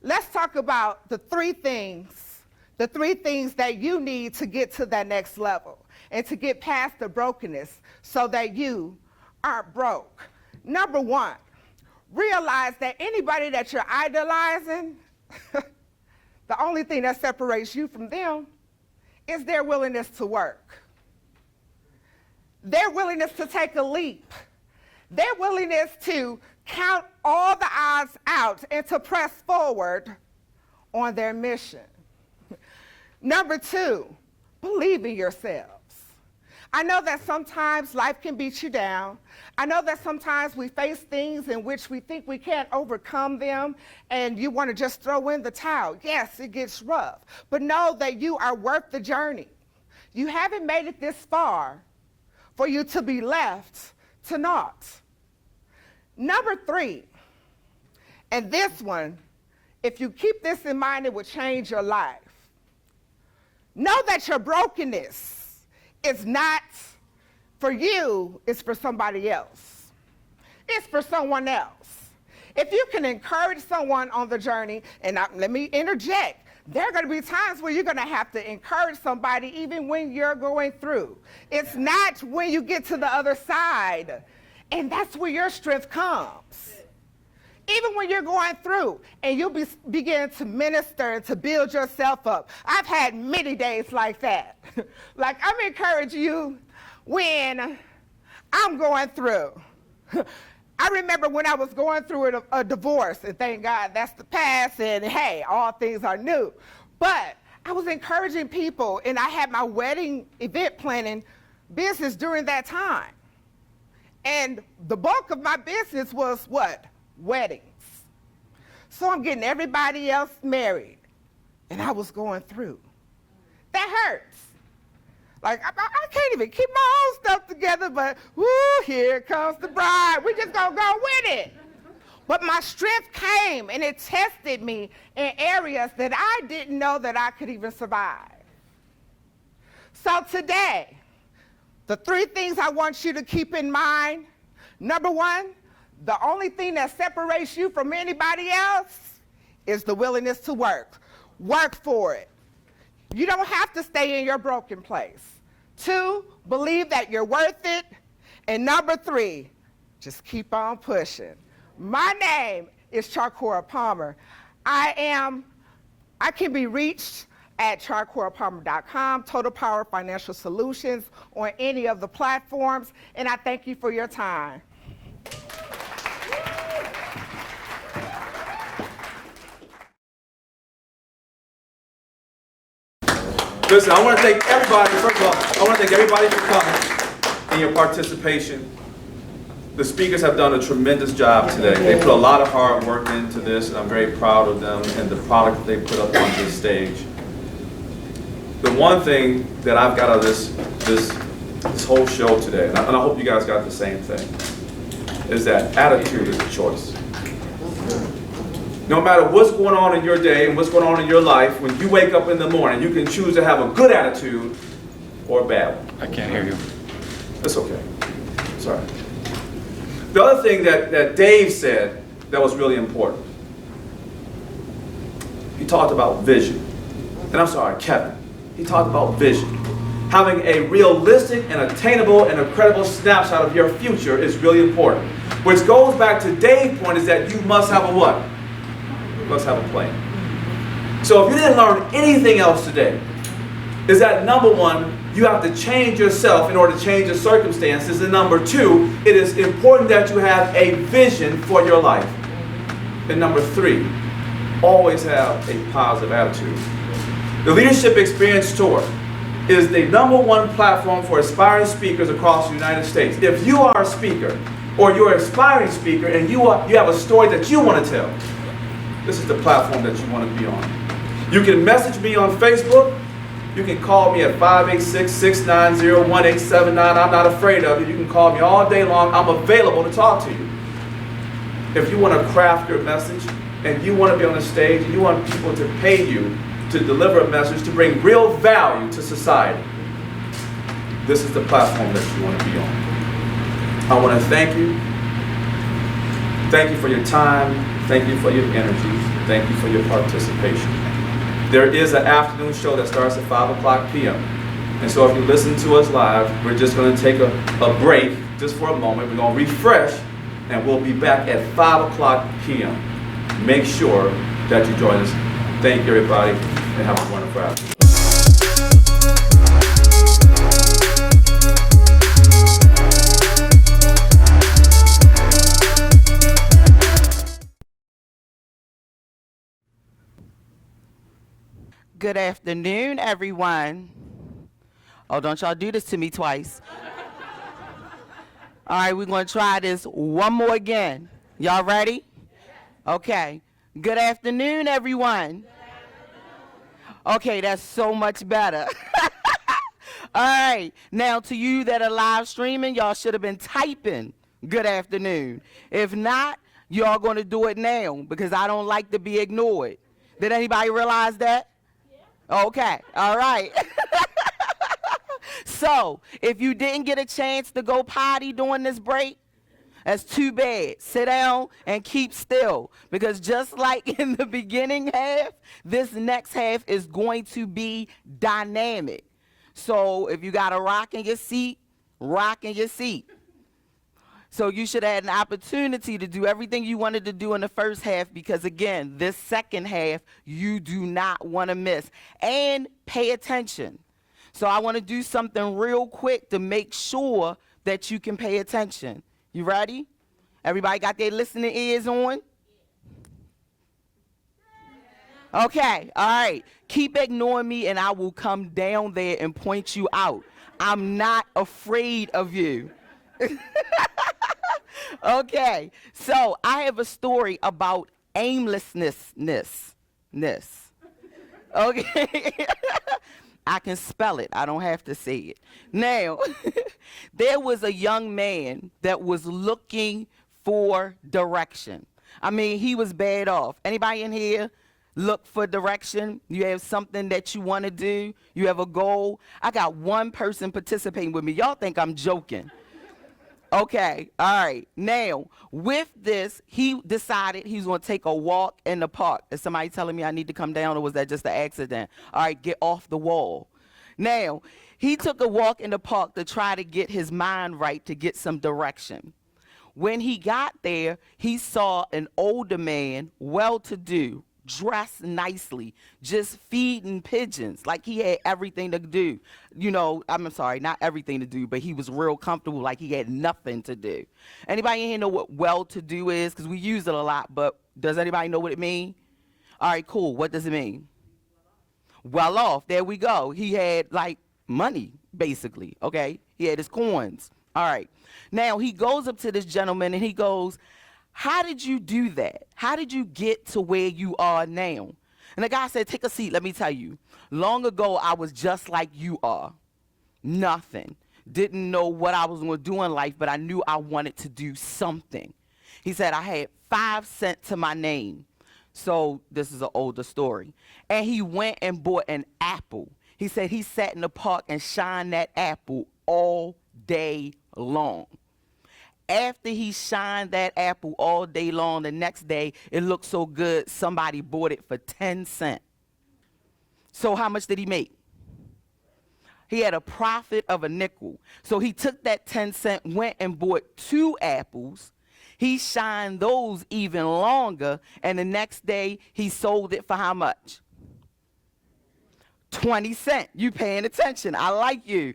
Let's talk about the three things that you need to get to that next level and to get past the brokenness so that you aren't broke. Number one, realize that anybody that you're idolizing, the only thing that separates you from them is their willingness to work. Their willingness to take a leap. Their willingness to count all the odds out and to press forward on their mission. Number two, believe in yourselves. I know that sometimes life can beat you down. I know that sometimes we face things in which we think we can't overcome them and you want to just throw in the towel. Yes, it gets rough, but know that you are worth the journey. You haven't made it this far for you to be left to naught. Number three, and this one, if you keep this in mind, it will change your life. Know that your brokenness is not for you, it's for somebody else. It's for someone else. If you can encourage someone on the journey, and let me interject, there are going to be times where you're going to have to encourage somebody even when you're going through. It's not when you get to the other side, and that's where your strength comes. Even when you're going through and you'll begin to minister and to build yourself up. I've had many days like that. Like, I'm encouraging you when I'm going through. I remember when I was going through a divorce, and thank God that's the past, and hey, all things are new. But I was encouraging people, and I had my wedding event planning business during that time. And the bulk of my business was what? Weddings. So I'm getting everybody else married, and I was going through. That hurts. Like, I can't even keep my own stuff together, but woo, here comes the bride. We just gonna go with it. But my strength came, and it tested me in areas that I didn't know that I could even survive. So today, the three things I want you to keep in mind. Number one, the only thing that separates you from anybody else is the willingness to work. Work for it. You don't have to stay in your broken place. 2, believe that you're worth it. And number 3, just keep on pushing. My name is Charcora Palmer. I can be reached at charcorapalmer.com, Total Power Financial Solutions, on any of the platforms, and I thank you for your time. Listen, I want to thank everybody, first of all, I want to thank everybody for coming and your participation. The speakers have done a tremendous job today. They put a lot of hard work into this, and I'm very proud of them and the product that they put up on this stage. The one thing that I've got out of this whole show today, and I hope you guys got the same thing, is that attitude is a choice. No matter what's going on in your day and what's going on in your life, when you wake up in the morning, you can choose to have a good attitude or a bad one. I can't hear you. That's okay. Sorry. The other thing that Dave said that was really important, he talked about vision. And I'm sorry, Kevin. He talked about vision. Having a realistic and attainable and a credible snapshot of your future is really important. Which goes back to Dave's point, is that you must have a what? You must have a plan. So if you didn't learn anything else today, is that number 1, you have to change yourself in order to change the circumstances. And number 2, it is important that you have a vision for your life. And number 3, always have a positive attitude. The Leadership Experience Tour is the #1 platform for aspiring speakers across the United States. If you are a speaker or you're an aspiring speaker and you have a story that you want to tell, this is the platform that you want to be on. You can message me on Facebook. You can call me at 586-690-1879. I'm not afraid of you. You can call me all day long. I'm available to talk to you. If you want to craft your message and you want to be on the stage and you want people to pay you to deliver a message to bring real value to society, this is the platform that you want to be on. I want to thank you. Thank you for your time. Thank you for your energy. Thank you for your participation. There is an afternoon show that starts at 5 o'clock p.m. And so if you listen to us live, we're just going to take a break just for a moment. We're going to refresh, and we'll be back at 5 o'clock p.m. Make sure that you join us. Thank you, everybody, and have a wonderful afternoon. Good afternoon, everyone. Oh, don't y'all do this to me twice. All right, we're going to try this one more again. Y'all ready? Okay. Good afternoon, everyone. Okay, that's so much better. All right. Now, to you that are live streaming, y'all should have been typing good afternoon. If not, y'all going to do it now because I don't like to be ignored. Did anybody realize that? Okay, all right. So, if you didn't get a chance to go potty during this break, that's too bad. Sit down and keep still, because just like in the beginning half, this next half is going to be dynamic. So, if you got a rock in your seat, rock in your seat. So you should have an opportunity to do everything you wanted to do in the first half, because again, this second half, you do not want to miss. And pay attention. So I want to do something real quick to make sure that you can pay attention. You ready? Everybody got their listening ears on? Okay, all right. Keep ignoring me and I will come down there and point you out. I'm not afraid of you. Okay, so I have a story about aimlessness. Okay, I can spell it. I don't have to say it. Now, there was a young man that was looking for direction. I mean, he was bad off. Anybody in here look for direction? You have something that you want to do? You have a goal? I got one person participating with me. Y'all think I'm joking. Okay, all right. Now, with this, he decided he was going to take a walk in the park. Is somebody telling me I need to come down, or was that just an accident? All right, get off the wall. Now, he took a walk in the park to try to get his mind right, to get some direction. When he got there, he saw an older man, well-to-do, dressed nicely, just feeding pigeons, like he had everything to do. You know, I'm sorry, not everything to do, but he was real comfortable, like he had nothing to do. Anybody in here know what well-to-do is? Because we use it a lot, but does anybody know what it means? All right, cool. What does it mean? Well off. There we go. He had, like, money, basically, okay? He had his coins. All right. Now, he goes up to this gentleman, and he goes, how did you do that? How did you get to where you are now? And the guy said, take a seat, let me tell you. Long ago, I was just like you are. Nothing. Didn't know what I was going to do in life, but I knew I wanted to do something. He said, I had 5 cents to my name. So this is an older story. And he went and bought an apple. He said he sat in the park and shined that apple all day long. After he shined that apple all day long, the next day, it looked so good, somebody bought it for 10 cents. So how much did he make? He had a profit of a nickel. So he took that 10 cents, went and bought 2 apples. He shined those even longer, and the next day, he sold it for how much? 20 cents. You paying attention. I like you.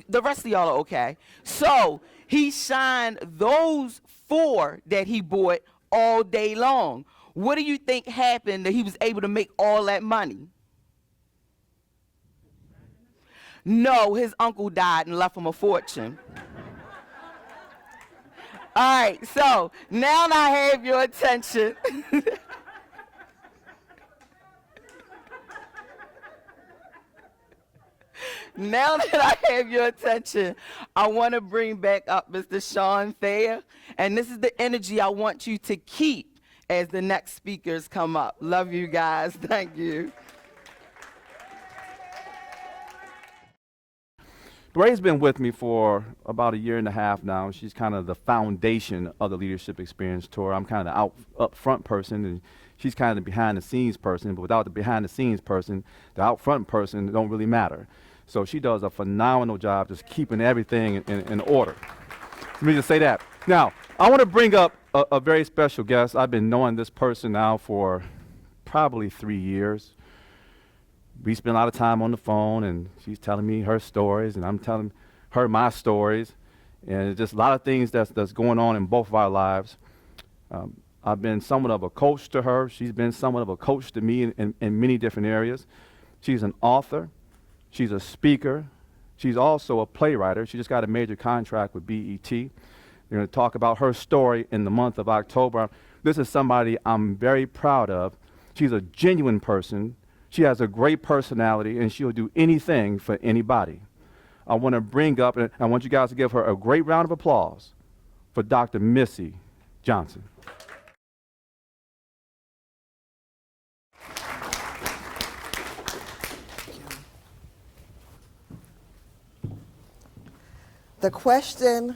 The rest of y'all are okay. So he shined those 4 that he bought all day long. What do you think happened that he was able to make all that money? No, his uncle died and left him a fortune. All right, so now that I have your attention. Now that I have your attention, I want to bring back up Mr. Sean Thayer, and this is the energy I want you to keep as the next speakers come up. Love you guys. Thank you. Ray's been with me for about 1.5 years now. She's kind of the foundation of the Leadership Experience Tour. I'm kind of the up front person, and she's kind of the behind-the-scenes person. But without the behind-the-scenes person, the out front person don't really matter. So she does a phenomenal job just keeping everything in order. Let me just say that. Now, I want to bring up a very special guest. I've been knowing this person now for probably 3 years. We spend a lot of time on the phone, and she's telling me her stories, and I'm telling her my stories. And it's just a lot of things that's going on in both of our lives. I've been somewhat of a coach to her. She's been somewhat of a coach to me in many different areas. She's an author. She's a speaker. She's also a playwright. She just got a major contract with BET. We're going to talk about her story in the month of October. This is somebody I'm very proud of. She's a genuine person. She has a great personality, and she'll do anything for anybody. I want to bring up, and I want you guys to give her a great round of applause for Dr. Missy Johnson. The question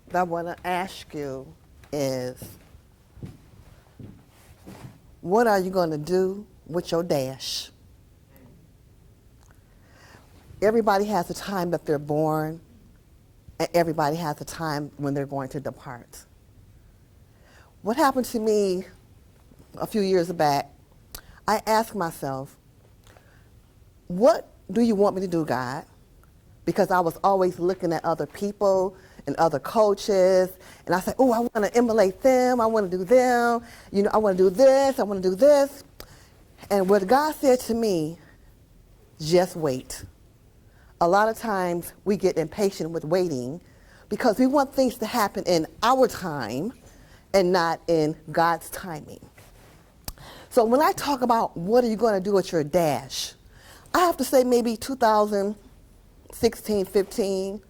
that I want to ask you is, what are you going to do with your dash? Everybody has a time that they're born, and everybody has a time when they're going to depart. What happened to me a few years back, I asked myself, what do you want me to do, God? Because I was always looking at other people and other coaches, and I said, oh, I want to emulate them, I want to do them, you know, I want to do this, I want to do this. And what God said to me, just wait. A lot of times we get impatient with waiting because we want things to happen in our time and not in God's timing. So when I talk about what are you going to do with your dash, I have to say maybe 2016, 15,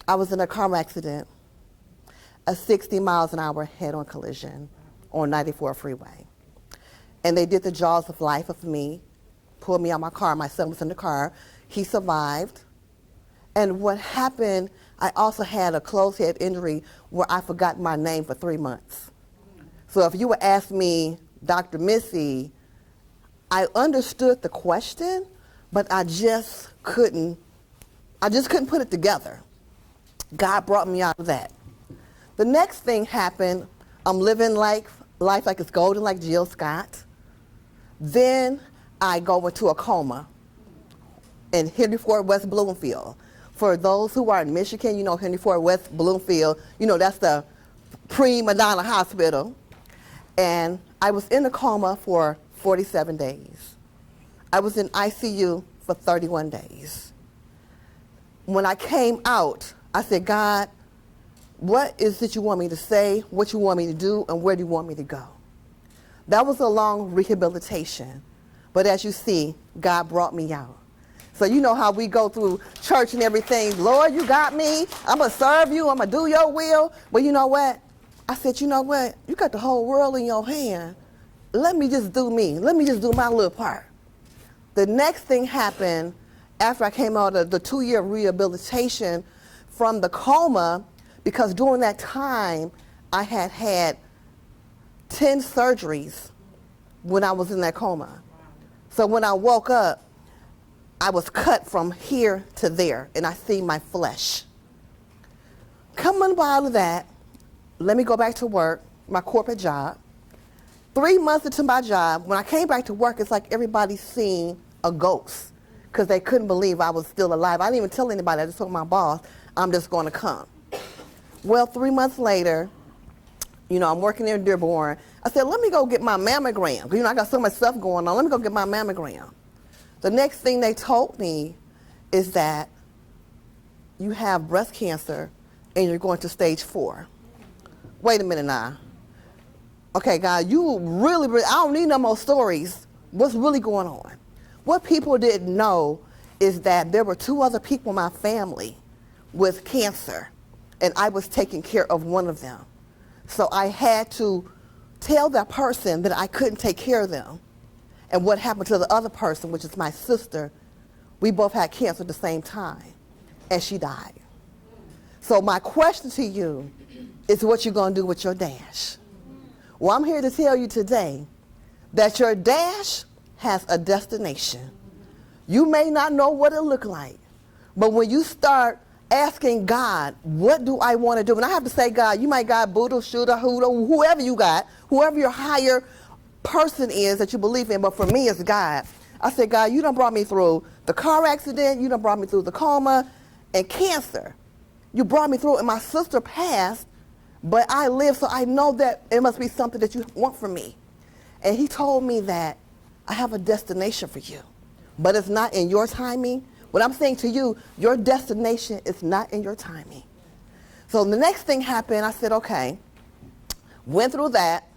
I was in a car accident, a 60 miles an hour head-on collision on 94 freeway. And they did the jaws of life of me, pulled me out of my car. My son was in the car. He survived. And what happened, I also had a closed head injury where I forgot my name for 3 months. So if you would ask me, Dr. Missy, I understood the question, but I just couldn't put it together. God brought me out of that. The next thing happened, I'm living life like it's golden, like Jill Scott. Then I go into a coma in Henry Ford West Bloomfield. For those who are in Michigan, you know Henry Ford West Bloomfield, you know that's the prima donna hospital. And I was in a coma for 47 days. I was in ICU for 31 days. When I came out, I said, God, what is it you want me to say, what you want me to do, and where do you want me to go? That was a long rehabilitation. But as you see, God brought me out. So you know how we go through church and everything. Lord, you got me. I'm going to serve you. I'm going to do your will. But you know what? I said, you know what? You got the whole world in your hand. Let me just do me. Let me just do my little part. The next thing happened after I came out of the 2-year rehabilitation from the coma, because during that time, I had had 10 surgeries when I was in that coma. So when I woke up, I was cut from here to there, and I see my flesh. Coming out of that, let me go back to work, my corporate job. 3 months into my job, when I came back to work, it's like everybody seen a ghost because they couldn't believe I was still alive. I didn't even tell anybody. I just told my boss, I'm just going to come. Well, 3 months later, you know, I'm working there in Dearborn. I said, let me go get my mammogram. You know, I got so much stuff going on. Let me go get my mammogram. The next thing they told me is that you have breast cancer and you're going to stage 4. Wait a minute now. Okay, God, you really, I don't need no more stories. What's really going on? What people didn't know is that there were 2 other people in my family with cancer, and I was taking care of one of them. So I had to tell that person that I couldn't take care of them. And what happened to the other person, which is my sister, we both had cancer at the same time, and she died. So my question to you is what you're going to do with your dash. Well, I'm here to tell you today that your dash has a destination. You may not know what it looks like, but when you start asking God, what do I want to do? And I have to say, God, you might got Buddha, Shuddha, Huda, whoever you got, whoever your higher person is that you believe in, but for me it's God. I said, God, you done brought me through the car accident, you done brought me through the coma and cancer. You brought me through, and my sister passed, but I live, so I know that it must be something that you want from me. And he told me that I have a destination for you, but it's not in your timing. What I'm saying to you, your destination is not in your timing. So the next thing happened, I said, okay, went through that.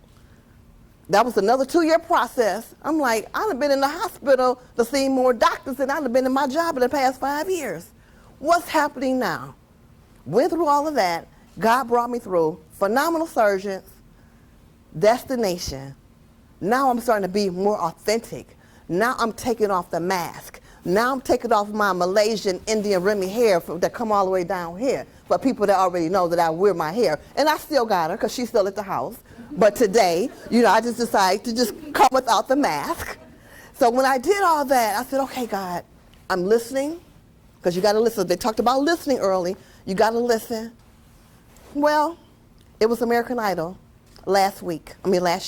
That was another 2-year process. I'm like, I'd have been in the hospital to see more doctors than I'd have been in my job in the past 5 years. What's happening now? Went through all of that. God brought me through. Phenomenal surgeons. Destination. Now I'm starting to be more authentic. Now I'm taking off the mask. Now I'm taking off my Malaysian Indian Remy hair that come all the way down here for people that already know that I wear my hair. And I still got her because she's still at the house. But today, you know, I just decided to just come without the mask. So when I did all that, I said, okay, God, I'm listening, because you got to listen. They talked about listening early. You got to listen. Well, it was American Idol last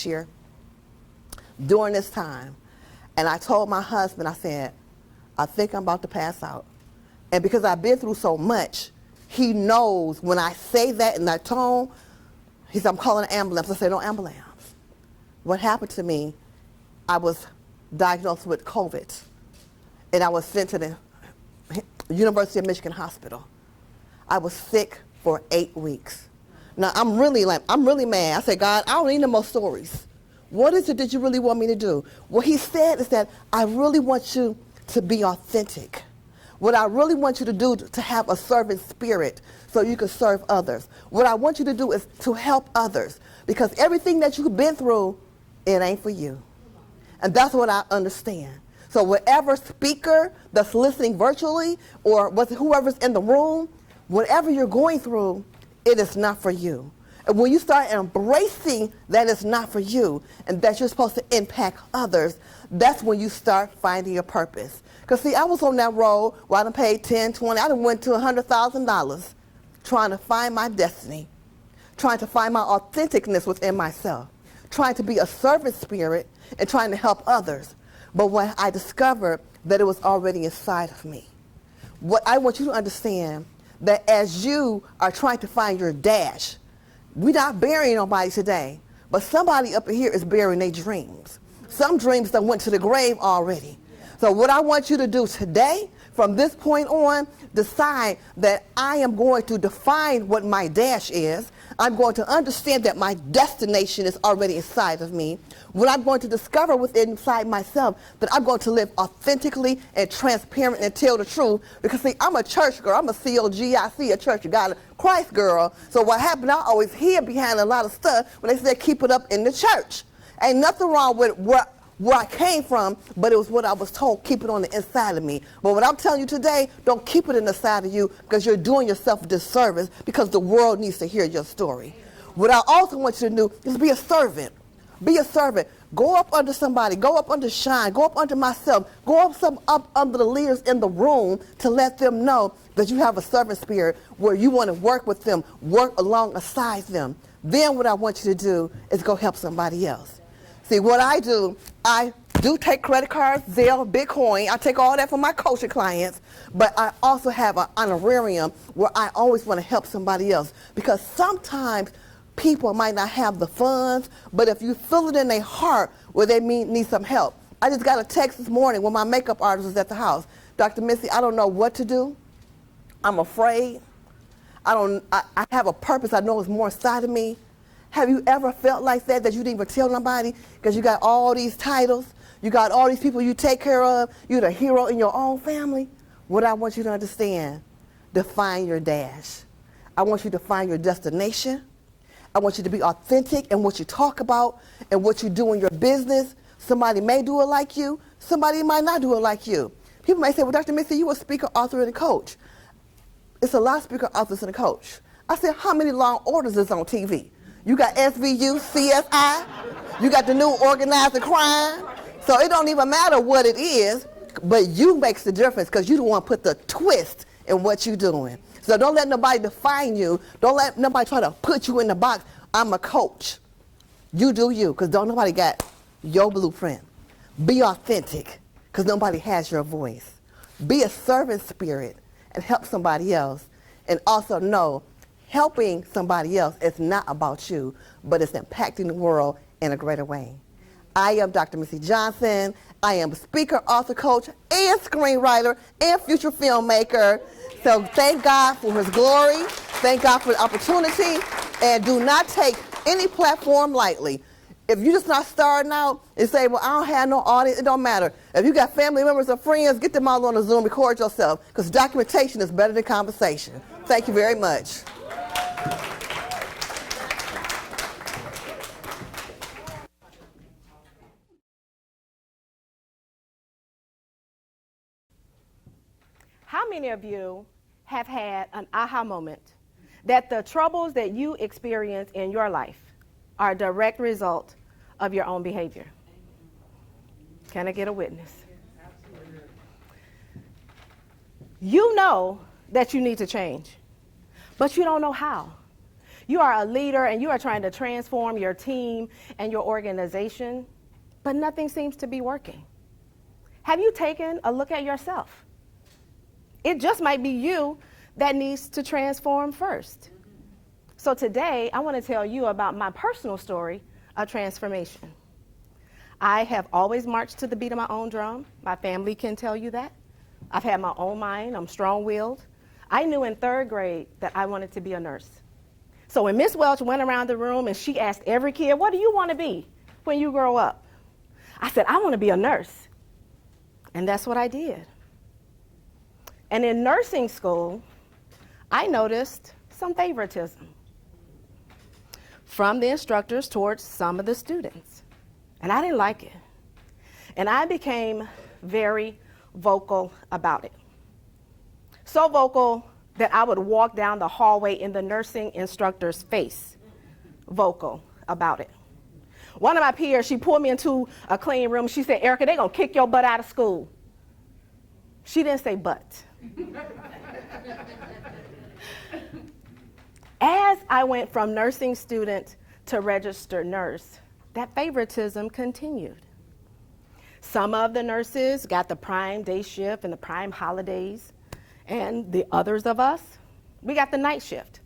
year, during this time. And I told my husband, I said, I think I'm about to pass out. And because I've been through so much, he knows when I say that in that tone, he said, I'm calling an ambulance. I said, no ambulance. What happened to me, I was diagnosed with COVID, and I was sent to the University of Michigan Hospital. I was sick for 8 weeks. Now, I'm really mad. I said, God, I don't need no more stories. What is it that you really want me to do? What he said is that I really want you to be authentic. What I really want you to do to have a servant spirit so you can serve others. What I want you to do is to help others, because everything that you've been through, it ain't for you. And that's what I understand. So whatever speaker that's listening virtually or whoever's in the room, whatever you're going through, it is not for you. And when you start embracing that it's not for you and that you're supposed to impact others, that's when you start finding your purpose. Because see, I was on that road where I done paid 10, 20, I done went to $100,000 trying to find my destiny, trying to find my authenticness within myself, trying to be a servant spirit and trying to help others. But when I discovered that it was already inside of me, what I want you to understand that as you are trying to find your dash, we're not burying nobody today, but somebody up here is burying their dreams. Some dreams that went to the grave already. So what I want you to do today, from this point on, decide that I am going to define what my dash is. I'm going to understand that my destination is already inside of me. What I'm going to discover within inside myself, that I'm going to live authentically and transparent and tell the truth. Because see, I'm a church girl. I'm a COGIC, a Church of God of Christ girl. So what happened, I always hear behind a lot of stuff when they say keep it up in the church. Ain't nothing wrong with where I came from, but it was what I was told, keep it on the inside of me. But what I'm telling you today, don't keep it in the side of you, because you're doing yourself a disservice, because the world needs to hear your story. What I also want you to do is be a servant. Be a servant. Go up under somebody. Go up under Shine. Go up under myself. Go up under the leaders in the room to let them know that you have a servant spirit where you want to work with them, work alongside them. Then what I want you to do is go help somebody else. See, what I do take credit cards, Zelle, Bitcoin. I take all that for my coaching clients, but I also have an honorarium where I always want to help somebody else, because sometimes people might not have the funds, but if you feel it in their heart where they need some help. I just got a text this morning when my makeup artist was at the house. Dr. Missy, I don't know what to do. I'm afraid. I have a purpose I know is more inside of me. Have you ever felt like that you didn't even tell nobody because you got all these titles, you got all these people you take care of, you're the hero in your own family? What I want you to understand, define your dash. I want you to find your destination. I want you to be authentic in what you talk about and what you do in your business. Somebody may do it like you, somebody might not do it like you. People may say, well, Dr. Missy, you a speaker, author, and a coach. It's a lot of speaker, authors, and a coach. I said, how many long orders is on TV? You got SVU, CSI, you got the new organized crime. So it don't even matter what it is, but you makes the difference, because you don't want to put the twist in what you're doing. So don't let nobody define you. Don't let nobody try to put you in the box. I'm a coach. You do you, because don't nobody got your blueprint. Be authentic, because nobody has your voice. Be a servant spirit and help somebody else. And also know, helping somebody else is not about you, but it's impacting the world in a greater way. I am Dr. Missy Johnson. I am a speaker, author, coach, and screenwriter, and future filmmaker. So thank God for his glory. Thank God for the opportunity. And do not take any platform lightly. If you're just not starting out and say, well, I don't have no audience, it don't matter. If you got family members or friends, get them all on the Zoom, record yourself, because documentation is better than conversation. Thank you very much. How many of you have had an aha moment that the troubles that you experience in your life are a direct result of your own behavior? Can I get a witness? You know that you need to change, but you don't know how. You are a leader and you are trying to transform your team and your organization, but nothing seems to be working. Have you taken a look at yourself? It just might be you that needs to transform first. So today, I want to tell you about my personal story of transformation. I have always marched to the beat of my own drum. My family can tell you that. I've had my own mind. I'm strong-willed. I knew in 3rd grade that I wanted to be a nurse. So when Miss Welch went around the room and she asked every kid, what do you want to be when you grow up? I said, I want to be a nurse. And that's what I did. And in nursing school, I noticed some favoritism from the instructors towards some of the students. And I didn't like it. And I became very vocal about it. So vocal that I would walk down the hallway in the nursing instructor's face vocal about it. One of my peers, she pulled me into a clean room. She said, Erica, they're going to kick your butt out of school. She didn't say but. As I went from nursing student to registered nurse, that favoritism continued. Some of the nurses got the prime day shift and the prime holidays, and the others of us, we got the night shift.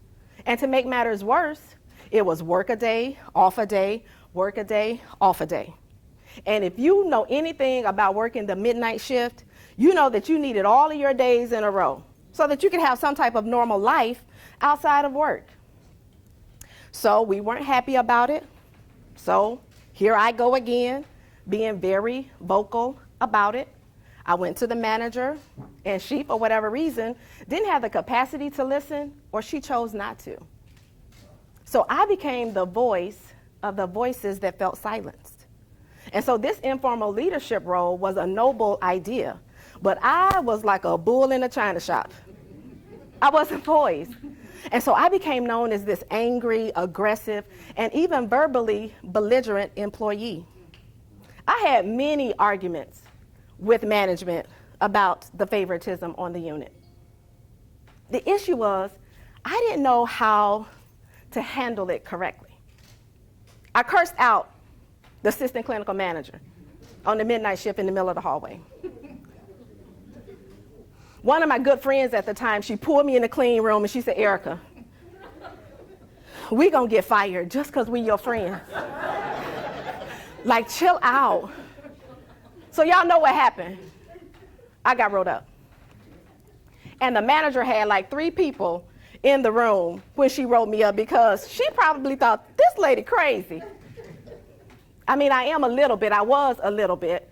And to make matters worse, it was work a day, off a day, work a day, off a day. And if you know anything about working the midnight shift, you know that you needed all of your days in a row so that you could have some type of normal life outside of work. So we weren't happy about it. So here I go again, being very vocal about it. I went to the manager, and she, for whatever reason, didn't have the capacity to listen, or she chose not to. So I became the voice of the voices that felt silenced. And so this informal leadership role was a noble idea, but I was like a bull in a china shop. I wasn't poised. And so I became known as this angry, aggressive, and even verbally belligerent employee. I had many arguments with management about the favoritism on the unit. The issue was I didn't know how to handle it correctly. I cursed out the assistant clinical manager on the midnight shift in the middle of the hallway. One of my good friends at the time, she pulled me in the clean room and she said, Erica, we gonna get fired just because we your friends. Like, chill out. So y'all know what happened. I got rolled up. And the manager had like 3 people in the room when she rolled me up because she probably thought, this lady crazy. I mean, I was a little bit,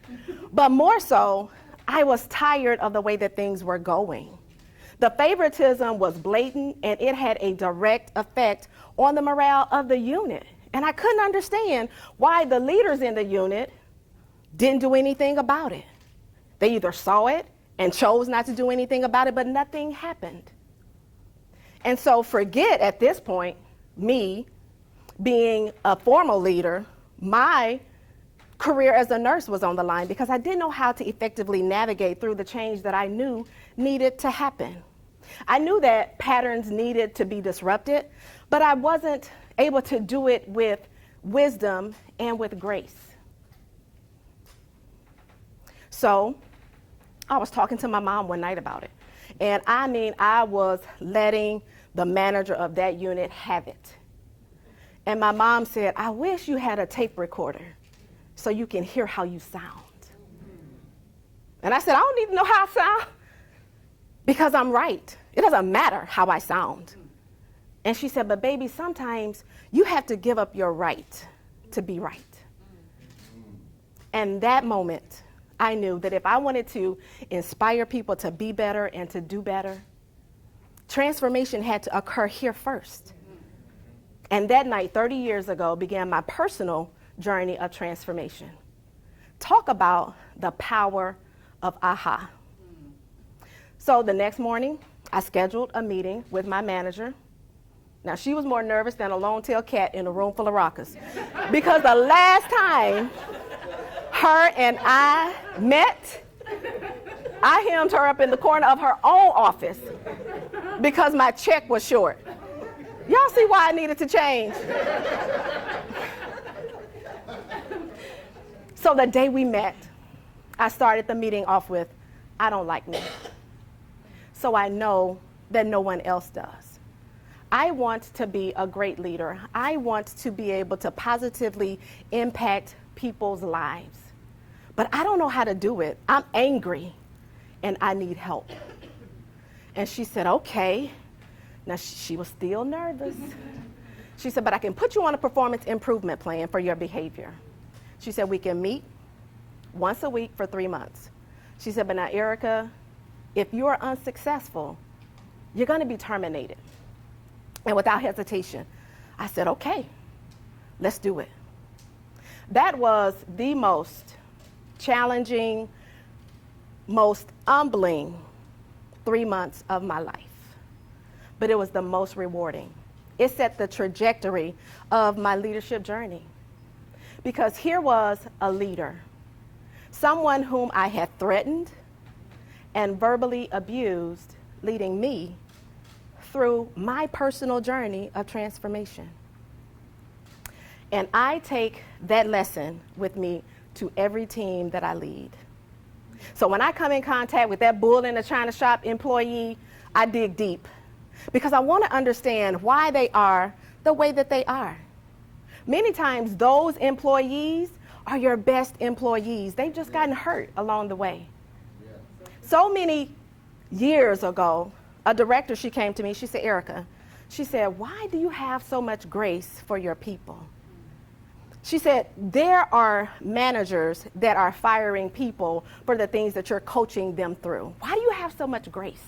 but more so, I was tired of the way that things were going. The favoritism was blatant, and it had a direct effect on the morale of the unit. And I couldn't understand why the leaders in the unit didn't do anything about it. They either saw it and chose not to do anything about it, but nothing happened. And so forget at this point, me being a formal leader, my career as a nurse was on the line because I didn't know how to effectively navigate through the change that I knew needed to happen. I knew that patterns needed to be disrupted, but I wasn't able to do it with wisdom and with grace. So I was talking to my mom one night about it. And I mean, I was letting the manager of that unit have it. And my mom said, I wish you had a tape recorder so you can hear how you sound. And I said, I don't need to know how I sound because I'm right. It doesn't matter how I sound. And she said, but baby, sometimes you have to give up your right to be right. And that moment, I knew that if I wanted to inspire people to be better and to do better, transformation had to occur here first. And that night, 30 years ago, began my personal journey of transformation. Talk about the power of aha. So the next morning, I scheduled a meeting with my manager. Now, she was more nervous than a lone-tailed cat in a room full of rockers. Because the last time her and I met, I hemmed her up in the corner of her own office because my check was short. Y'all see why I needed to change? So the day we met, I started the meeting off with, I don't like me. So I know that no one else does. I want to be a great leader. I want to be able to positively impact people's lives. But I don't know how to do it. I'm angry and I need help. And she said, okay. Now she was still nervous. She said, but I can put you on a performance improvement plan for your behavior. She said, we can meet once a week for 3 months. She said, but now Erica, if you're unsuccessful, you're gonna be terminated. And without hesitation, I said, okay, let's do it. That was the most challenging, most humbling 3 months of my life. But it was the most rewarding. it set the trajectory of my leadership journey. Because here was a leader, someone whom I had threatened and verbally abused, leading me through my personal journey of transformation. And I take that lesson with me to every team that I lead. So when I come in contact with that bull in the china shop employee, I dig deep because I want to understand why they are the way that they are. Many times those employees are your best employees. They've just gotten hurt along the way. So many years ago, a director, she came to me, she said, Erica, she said, why do you have so much grace for your people? She said, there are managers that are firing people for the things that you're coaching them through. Why do you have so much grace?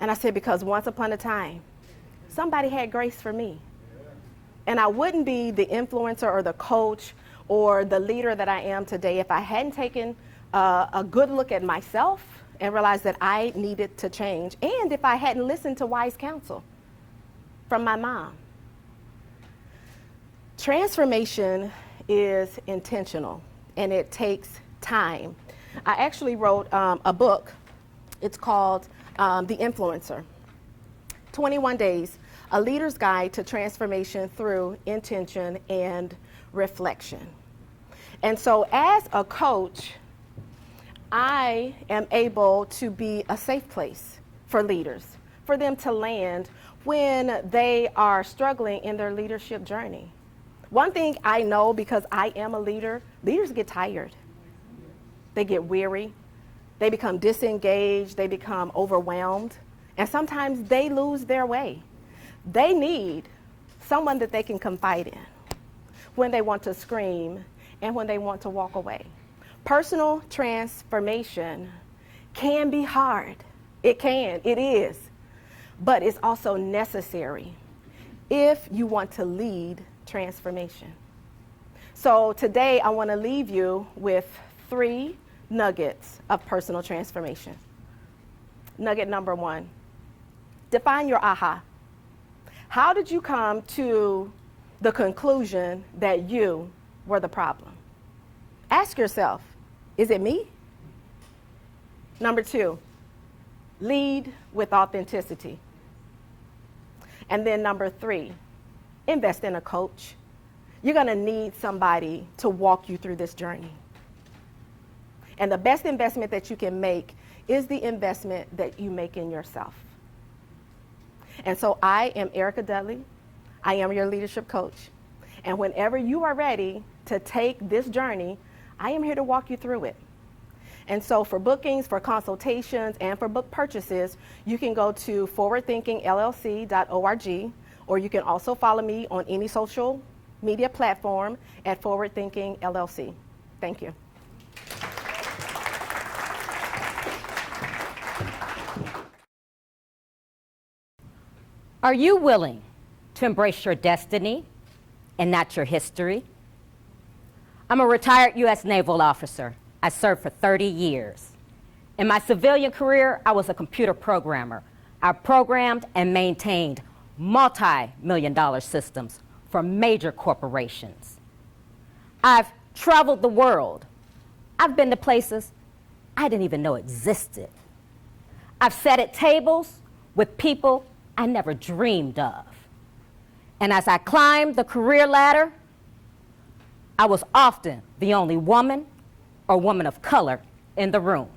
And I said, because once upon a time, somebody had grace for me. And I wouldn't be the influencer or the coach or the leader that I am today if I hadn't taken a good look at myself and realized that I needed to change, and if I hadn't listened to wise counsel from my mom. Transformation is intentional, and it takes time. I actually wrote a book. It's called The Influencer, 21 Days, A Leader's Guide to Transformation Through Intention and Reflection. And so as a coach, I am able to be a safe place for leaders, for them to land when they are struggling in their leadership journey. One thing I know, because I am a leader, leaders get tired. They get weary. They become disengaged. They become overwhelmed. And sometimes they lose their way. They need someone that they can confide in when they want to scream and when they want to walk away. Personal transformation can be hard. It can, it is. But it's also necessary if you want to lead transformation. So today I want to leave you with 3 nuggets of personal transformation. Nugget number 1, define your aha. How did you come to the conclusion that you were the problem? Ask yourself, is it me? Number 2, lead with authenticity. And then number 3, invest in a coach. You're going to need somebody to walk you through this journey. And the best investment that you can make is the investment that you make in yourself. And so I am Erica Dudley. I am your leadership coach. And whenever you are ready to take this journey, I am here to walk you through it. And so for bookings, for consultations, and for book purchases, you can go to forwardthinkingllc.org, or you can also follow me on any social media platform at Forward Thinking LLC. Thank you. Are you willing to embrace your destiny and not your history? I'm a retired U.S. naval officer. I served for 30 years. In my civilian career, I was a computer programmer. I programmed and maintained multi-million-dollar systems for major corporations. I've traveled the world. I've been to places I didn't even know existed. I've sat at tables with people I never dreamed of. And as I climbed the career ladder, I was often the only woman or woman of color in the room.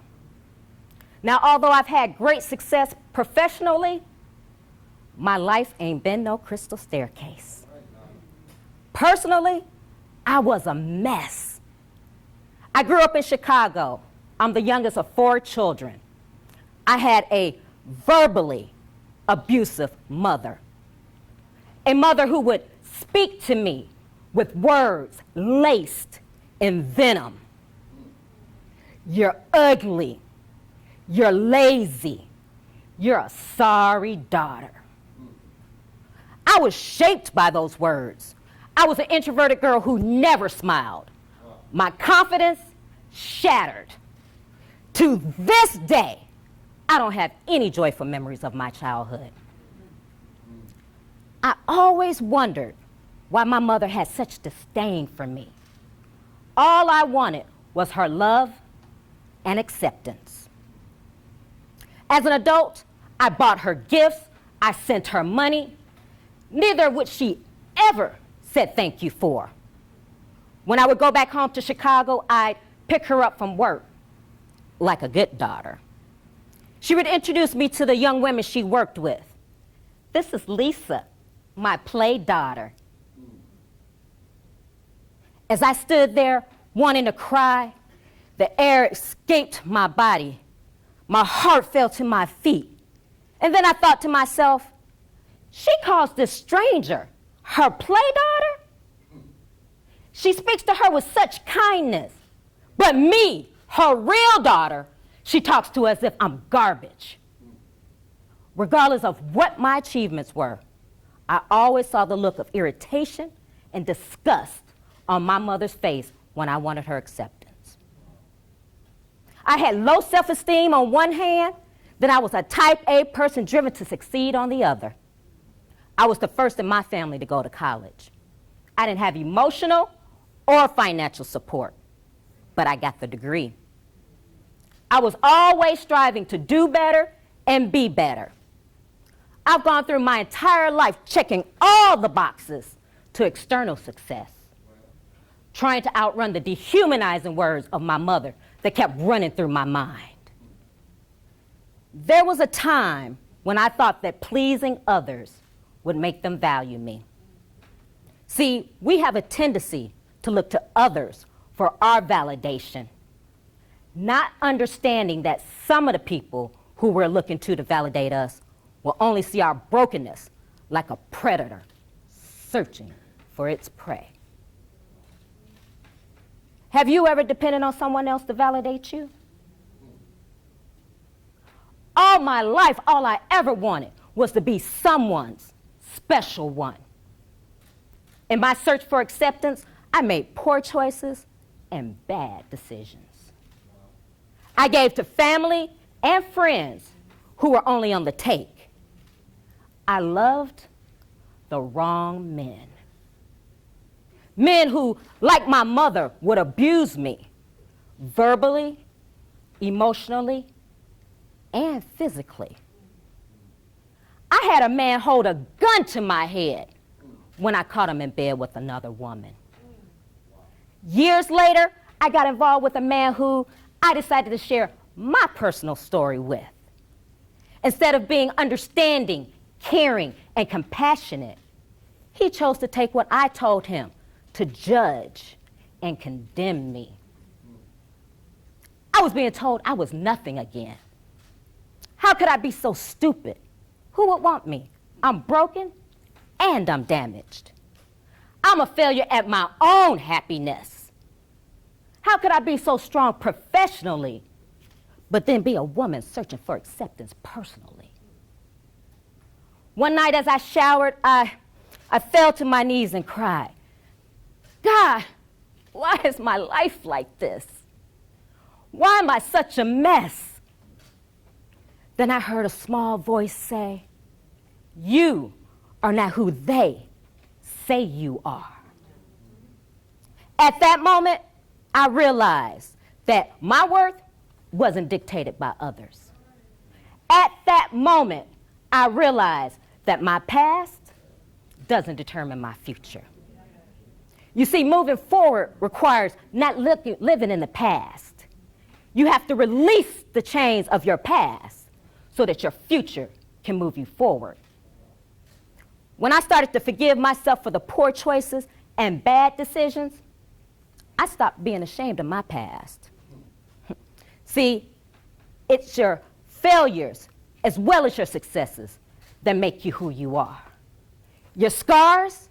Now, although I've had great success professionally, my life ain't been no crystal staircase. Personally, I was a mess. I grew up in Chicago. I'm the youngest of 4 children. I had a verbally abusive mother, a mother who would speak to me with words laced in venom. You're ugly. You're lazy. You're a sorry daughter. I was shaped by those words. I was an introverted girl who never smiled. My confidence shattered. To this day, I don't have any joyful memories of my childhood. I always wondered why my mother had such disdain for me. All I wanted was her love and acceptance. As an adult, I bought her gifts, I sent her money, neither of which she ever said thank you for. When I would go back home to Chicago, I'd pick her up from work like a good daughter. She would introduce me to the young women she worked with. This is Lisa, my play daughter. As I stood there wanting to cry, the air escaped my body. My heart fell to my feet. And then I thought to myself, she calls this stranger her play daughter? She speaks to her with such kindness. But me, her real daughter, she talks to as if I'm garbage. Regardless of what my achievements were, I always saw the look of irritation and disgust on my mother's face when I wanted her acceptance. I had low self-esteem on one hand, then I was a type A person driven to succeed on the other. I was the first in my family to go to college. I didn't have emotional or financial support, but I got the degree. I was always striving to do better and be better. I've gone through my entire life checking all the boxes to external success, trying to outrun the dehumanizing words of my mother that kept running through my mind. There was a time when I thought that pleasing others would make them value me. See, we have a tendency to look to others for our validation, not understanding that some of the people who we're looking to validate us will only see our brokenness like a predator searching for its prey. Have you ever depended on someone else to validate you? All my life, all I ever wanted was to be someone's special one. In my search for acceptance, I made poor choices and bad decisions. I gave to family and friends who were only on the take. I loved the wrong men. Men who, like my mother, would abuse me verbally, emotionally, and physically. I had a man hold a gun to my head when I caught him in bed with another woman. Years later, I got involved with a man who I decided to share my personal story with. Instead of being understanding, caring, and compassionate, he chose to take what I told him to judge and condemn me. I was being told I was nothing again. How could I be so stupid? Who would want me? I'm broken and I'm damaged. I'm a failure at my own happiness. How could I be so strong professionally, but then be a woman searching for acceptance personally? One night as I showered, I fell to my knees and cried, God, why is my life like this? Why am I such a mess? Then I heard a small voice say, you are not who they say you are. At that moment, I realized that my worth wasn't dictated by others. At that moment, I realized that my past doesn't determine my future. You see, moving forward requires not living in the past. You have to release the chains of your past so that your future can move you forward. When I started to forgive myself for the poor choices and bad decisions, I stopped being ashamed of my past. See, it's your failures as well as your successes that make you who you are. Your scars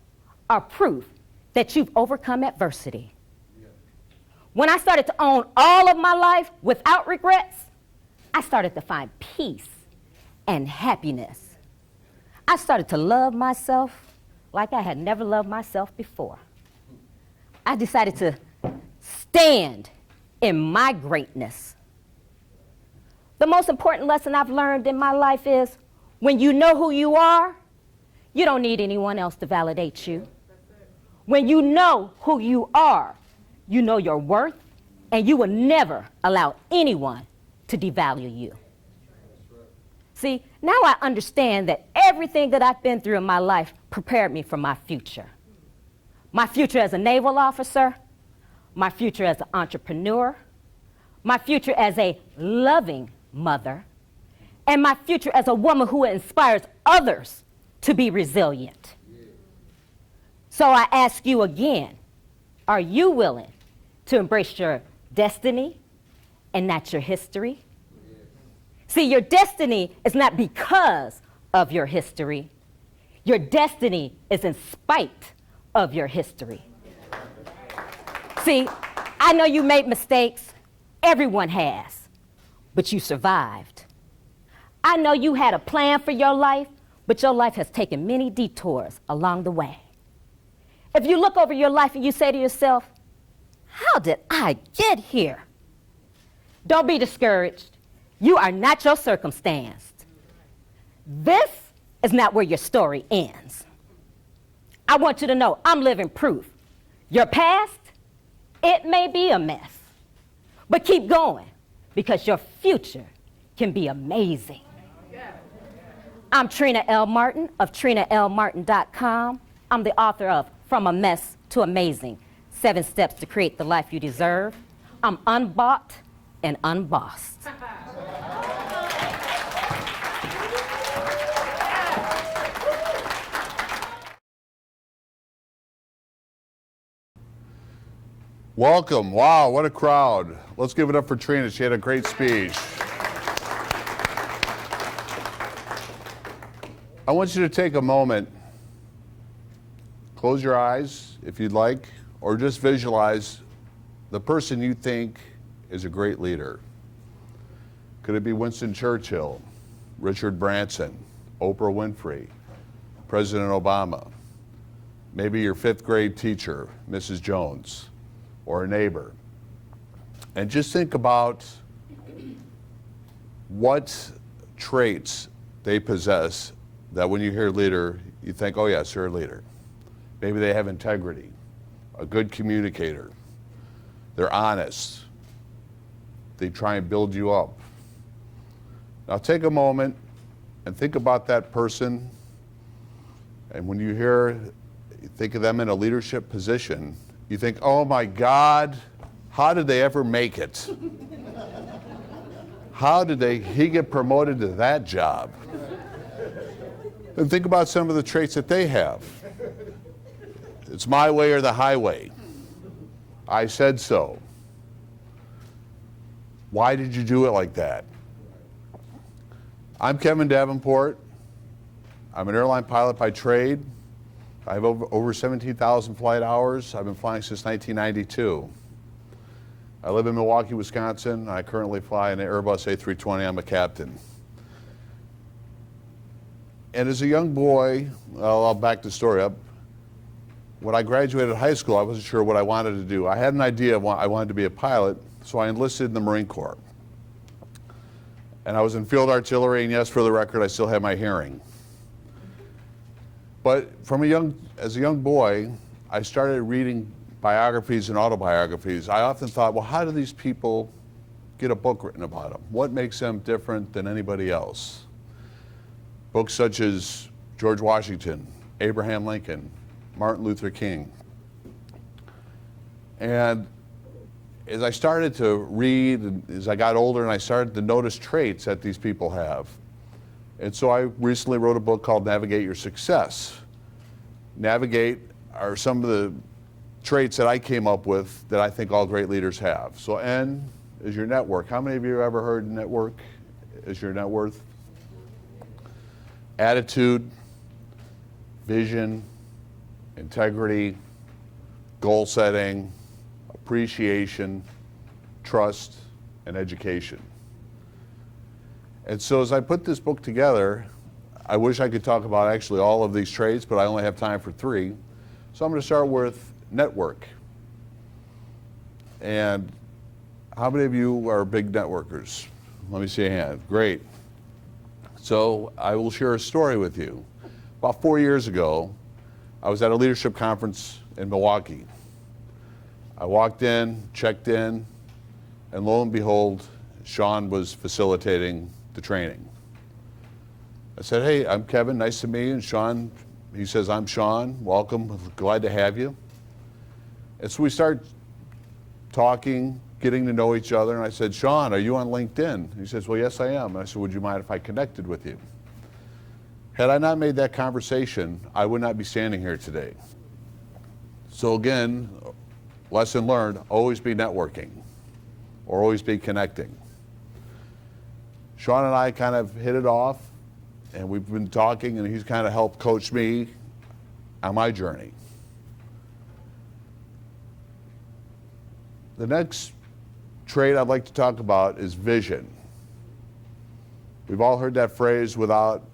are proof that you've overcome adversity. When I started to own all of my life without regrets, I started to find peace and happiness. I started to love myself like I had never loved myself before. I decided to stand in my greatness. The most important lesson I've learned in my life is when you know who you are, you don't need anyone else to validate you. When you know who you are, you know your worth, and you will never allow anyone to devalue you. See, now I understand that everything that I've been through in my life prepared me for my future. My future as a naval officer, my future as an entrepreneur, my future as a loving mother, and my future as a woman who inspires others to be resilient. So I ask you again, are you willing to embrace your destiny and not your history? See, your destiny is not because of your history. Your destiny is in spite of your history. See, I know you made mistakes. Everyone has. But you survived. I know you had a plan for your life, but your life has taken many detours along the way. If you look over your life and you say to yourself, how did I get here? Don't be discouraged. You are not your circumstance. This is not where your story ends. I want you to know I'm living proof. Your past, it may be a mess, but keep going because your future can be amazing. I'm Trina L. Martin of TrinaLMartin.com. I'm the author of From a Mess to Amazing, 7 Steps to Create the Life You Deserve. I'm unbought and unbossed. Welcome. Wow, what a crowd. Let's give it up for Trina. She had a great speech. I want you to take a moment, close your eyes if you'd like, or just visualize the person you think is a great leader. Could it be Winston Churchill, Richard Branson, Oprah Winfrey, President Obama, maybe your 5th grade teacher, Mrs. Jones, or a neighbor? And just think about what traits they possess that when you hear leader, you think, oh yes, they're a leader. Maybe they have integrity, a good communicator, they're honest, they try and build you up. Now take a moment and think about that person, and when you think of them in a leadership position, you think, oh my God, how did they ever make it? How did he get promoted to that job? And think about some of the traits that they have. It's my way or the highway. I said so. Why did you do it like that? I'm Kevin Davenport. I'm an airline pilot by trade. I have over 17,000 flight hours. I've been flying since 1992. I live in Milwaukee, Wisconsin. I currently fly an Airbus A320. I'm a captain. And as a young boy, I'll back the story up. When I graduated high school, I wasn't sure what I wanted to do. I had an idea I wanted to be a pilot, so I enlisted in the Marine Corps. And I was in field artillery, and yes, for the record, I still have my hearing. But as a young boy, I started reading biographies and autobiographies. I often thought, well, how do these people get a book written about them? What makes them different than anybody else? Books such as George Washington, Abraham Lincoln, Martin Luther King. And as I started to read, and as I got older and I started to notice traits that these people have. And so I recently wrote a book called Navigate Your Success. Navigate are some of the traits that I came up with that I think all great leaders have. So N is your network. How many of you have ever heard network is your net worth? Attitude, vision, integrity, goal setting, appreciation, trust, and education. And so as I put this book together, I wish I could talk about actually all of these traits, but I only have time for 3. So I'm going to start with network. And how many of you are big networkers? Let me see a hand. Great. So I will share a story with you. About 4 years ago, I was at a leadership conference in Milwaukee. I walked in, checked in, and lo and behold, Sean was facilitating the training. I said, hey, I'm Kevin, nice to meet you. And Sean, he says, I'm Sean, welcome, glad to have you. And so we start talking, getting to know each other, and I said, Sean, are you on LinkedIn? He says, well, yes, I am. And I said, would you mind if I connected with you? Had I not made that conversation, I would not be standing here today. So again, lesson learned, always be networking or always be connecting. Sean and I kind of hit it off, and we've been talking, and he's kind of helped coach me on my journey. The next trait I'd like to talk about is vision. We've all heard that phrase, without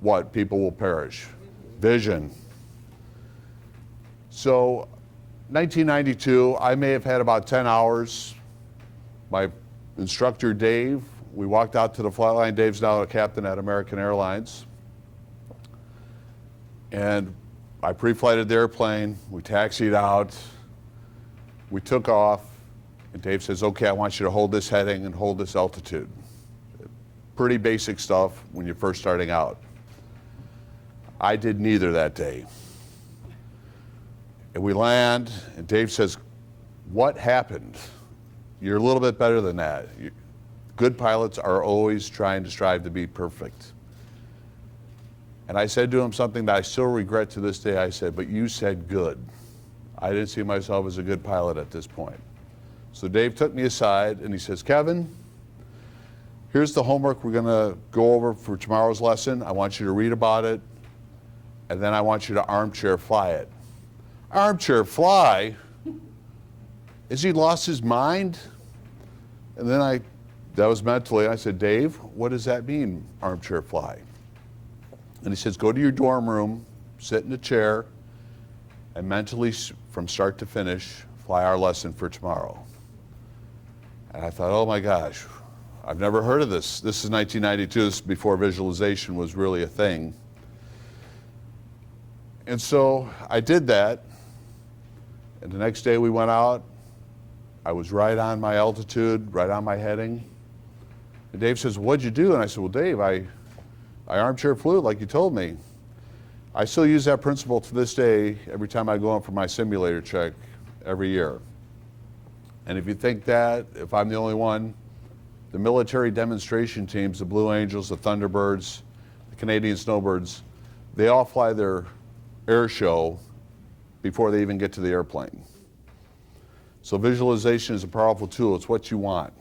what? People will perish. Vision. So, 1992, I may have had about 10 hours. My instructor, Dave, we walked out to the flight line. Dave's now a captain at American Airlines. And I pre-flighted the airplane. We taxied out. We took off. And Dave says, okay, I want you to hold this heading and hold this altitude. Pretty basic stuff when you're first starting out. I did neither that day. And we land, and Dave says, what happened? You're a little bit better than that. Good pilots are always trying to strive to be perfect. And I said to him something that I still regret to this day. I said, but you said good. I didn't see myself as a good pilot at this point. So Dave took me aside and he says, Kevin, here's the homework we're going to go over for tomorrow's lesson. I want you to read about it, and then I want you to armchair fly it. Armchair fly? Has he lost his mind? And then that was mentally, I said, Dave, what does that mean, armchair fly? And he says, go to your dorm room, sit in a chair, and mentally, from start to finish, fly our lesson for tomorrow. And I thought, oh my gosh, I've never heard of this. This is 1992, this is before visualization was really a thing. And so I did that, and the next day we went out. I was right on my altitude, right on my heading. And Dave says, what'd you do? And I said, well, Dave, I armchair flew like you told me. I still use that principle to this day every time I go in for my simulator check every year. And if you think that, if I'm the only one, the military demonstration teams, the Blue Angels, the Thunderbirds, the Canadian Snowbirds, they all fly their air show before they even get to the airplane. So visualization is a powerful tool. It's what you want.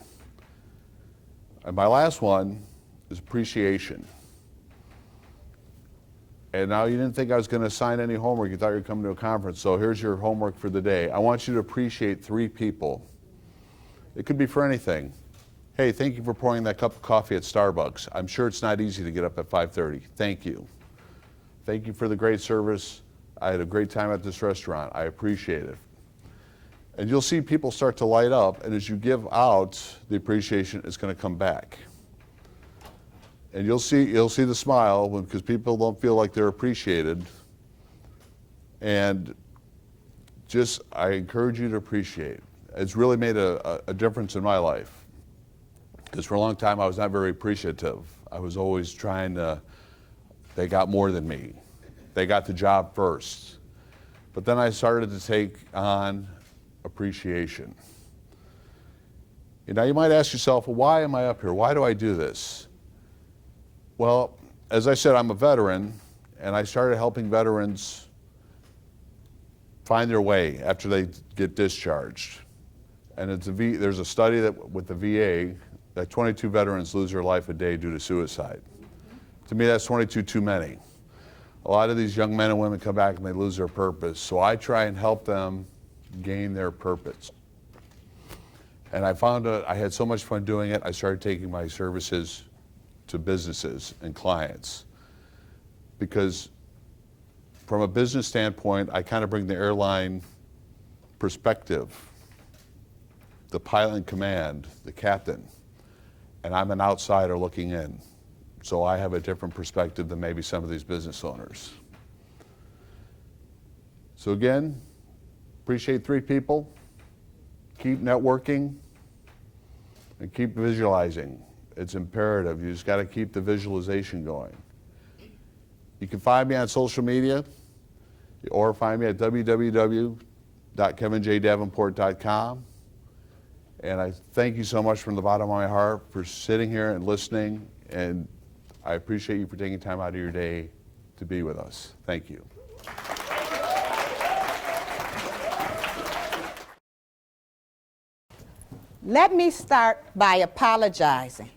And my last one is appreciation. And now you didn't think I was going to assign any homework. You thought you were coming to a conference. So here's your homework for the day. I want you to appreciate 3 people. It could be for anything. Hey, thank you for pouring that cup of coffee at Starbucks. I'm sure it's not easy to get up at 5:30. Thank you. Thank you for the great service. I had a great time at this restaurant. I appreciate it. And you'll see people start to light up, and as you give out the appreciation, it's going to come back. And you'll see the smile because people don't feel like they're appreciated. And just, I encourage you to appreciate. It's really made a difference in my life. Because for a long time I was not very appreciative. I was always trying to, they got more than me. They got the job first. But then I started to take on appreciation. And now you might ask yourself, well, why am I up here? Why do I do this? Well, as I said, I'm a veteran, and I started helping veterans find their way after they get discharged. And there's a study that with the VA that 22 veterans lose their life a day due to suicide. To me, that's 22 too many. A lot of these young men and women come back and they lose their purpose. So I try and help them gain their purpose. And I found I had so much fun doing it, I started taking my services to businesses and clients. Because from a business standpoint, I kind of bring the airline perspective, the pilot in command, the captain, and I'm an outsider looking in, So I have a different perspective than maybe some of these business owners. So again, appreciate 3 people. Keep networking and keep visualizing. It's imperative. You just got to keep the visualization going. You can find me on social media or find me at www.kevinjdavenport.com. And I thank you so much from the bottom of my heart for sitting here and listening. And I appreciate you for taking time out of your day to be with us. Thank you. Let me start by apologizing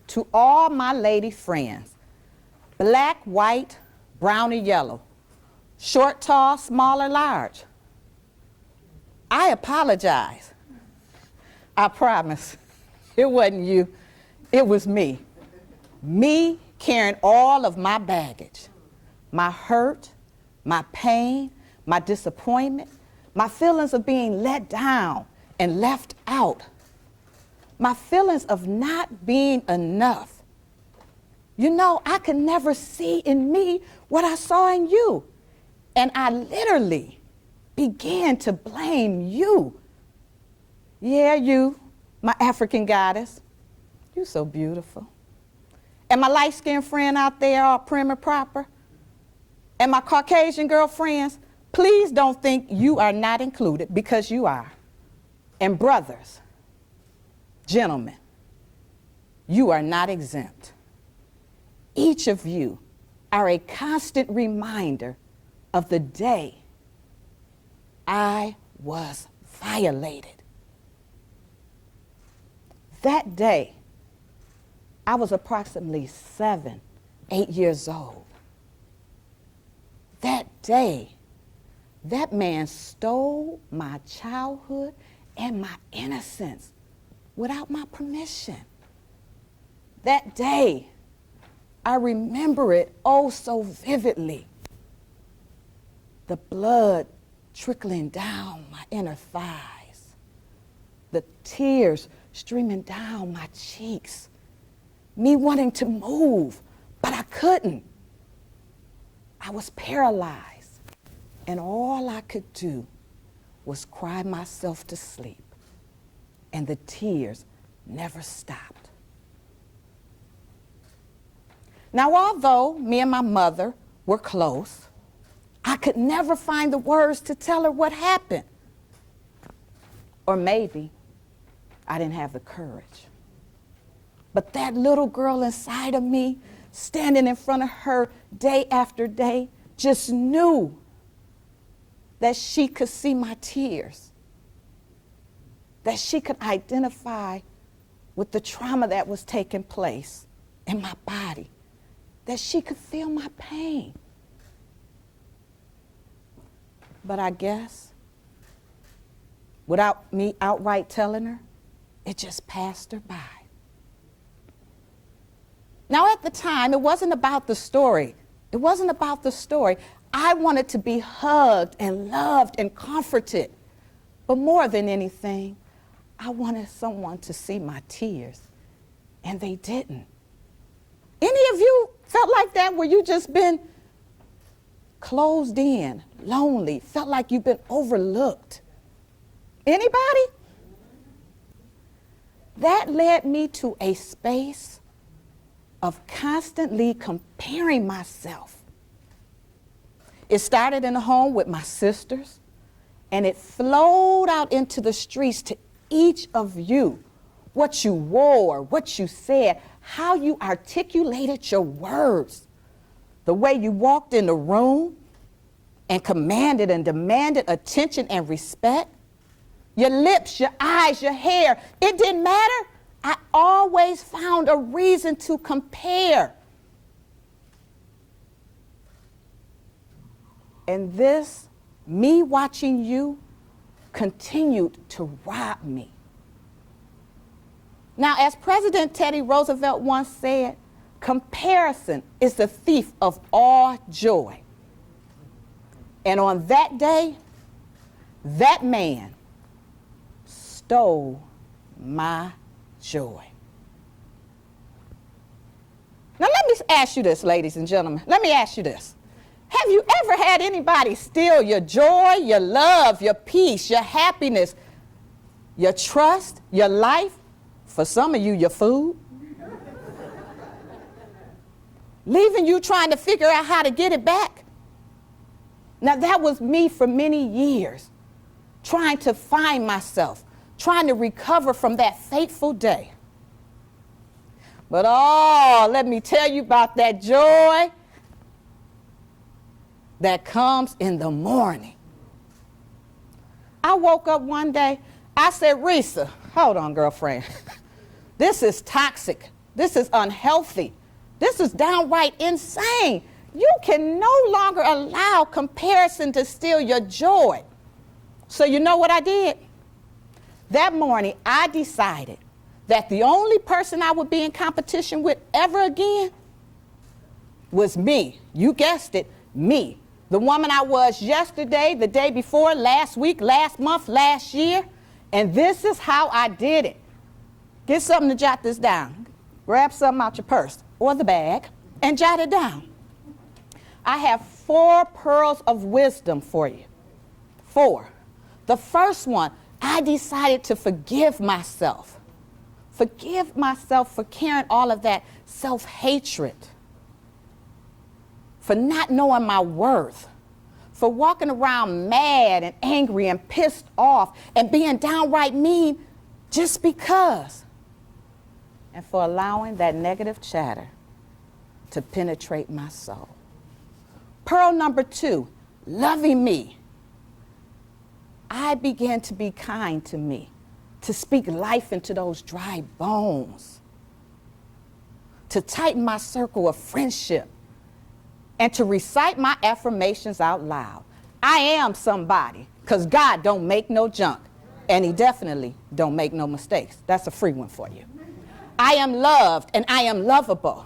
to all my lady friends, black, white, brown, and yellow, short, tall, small, or large. I apologize. I promise. It wasn't you. It was me. Me carrying all of my baggage, my hurt, my pain, my disappointment, my feelings of being let down and left out, my feelings of not being enough. You know, I could never see in me what I saw in you. And I literally began to blame you. Yeah, you, my African goddess. You so beautiful. And my light-skinned friend out there, all prim and proper. And my Caucasian girlfriends, please don't think you are not included, because you are. And brothers, gentlemen, you are not exempt. Each of you are a constant reminder of the day I was violated. That day, I was approximately 7, 8 years old. That day, that man stole my childhood and my innocence without my permission. That day, I remember it oh so vividly. The blood trickling down my inner thighs, the tears streaming down my cheeks, me wanting to move, but I couldn't. I was paralyzed, and all I could do was cry myself to sleep, and the tears never stopped. Now, although me and my mother were close, I could never find the words to tell her what happened. Or maybe I didn't have the courage. But that little girl inside of me, standing in front of her day after day, just knew that she could see my tears, that she could identify with the trauma that was taking place in my body, that she could feel my pain. But I guess, without me outright telling her, it just passed her by. Now, at the time, it wasn't about the story. It wasn't about the story. I wanted to be hugged and loved and comforted. But more than anything, I wanted someone to see my tears, and they didn't. Any of you felt like that, where you just been closed in, lonely, felt like you've been overlooked? Anybody? That led me to a space of constantly comparing myself. It started in the home with my sisters, and it flowed out into the streets to each of you. What you wore, what you said, how you articulated your words, the way you walked in the room and commanded and demanded attention and respect, your lips, your eyes, your hair, it didn't matter. I always found a reason to compare. And this, me watching you, continued to rob me. Now, as President Teddy Roosevelt once said, comparison is the thief of all joy. And on that day, that man stole my joy. Now me ask you this, ladies and gentlemen. Let me ask you this. Have you ever had anybody steal your joy, your love, your peace, your happiness, your trust, your life? For some of you, your food? Leaving you trying to figure out how to get it back? Now, that was me for many years, trying to find myself, trying to recover from that fateful day. But oh, let me tell you about that joy that comes in the morning. I woke up one day, I said, Risa, hold on, girlfriend. This is toxic. This is unhealthy. This is downright insane. You can no longer allow comparison to steal your joy. So you know what I did? That morning, I decided that the only person I would be in competition with ever again was me. You guessed it, me. The woman I was yesterday, the day before, last week, last month, last year. And this is how I did it. Get something to jot this down. Grab something out your purse or the bag and jot it down. I have 4 pearls of wisdom for you. 4. The first one, I decided to forgive myself. Forgive myself for carrying all of that self-hatred, for not knowing my worth, for walking around mad and angry and pissed off and being downright mean just because, and for allowing that negative chatter to penetrate my soul. Pearl number 2, loving me. I began to be kind to me, to speak life into those dry bones, to tighten my circle of friendship, and to recite my affirmations out loud. I am somebody, because God don't make no junk, and he definitely don't make no mistakes. That's a free one for you. I am loved, and I am lovable.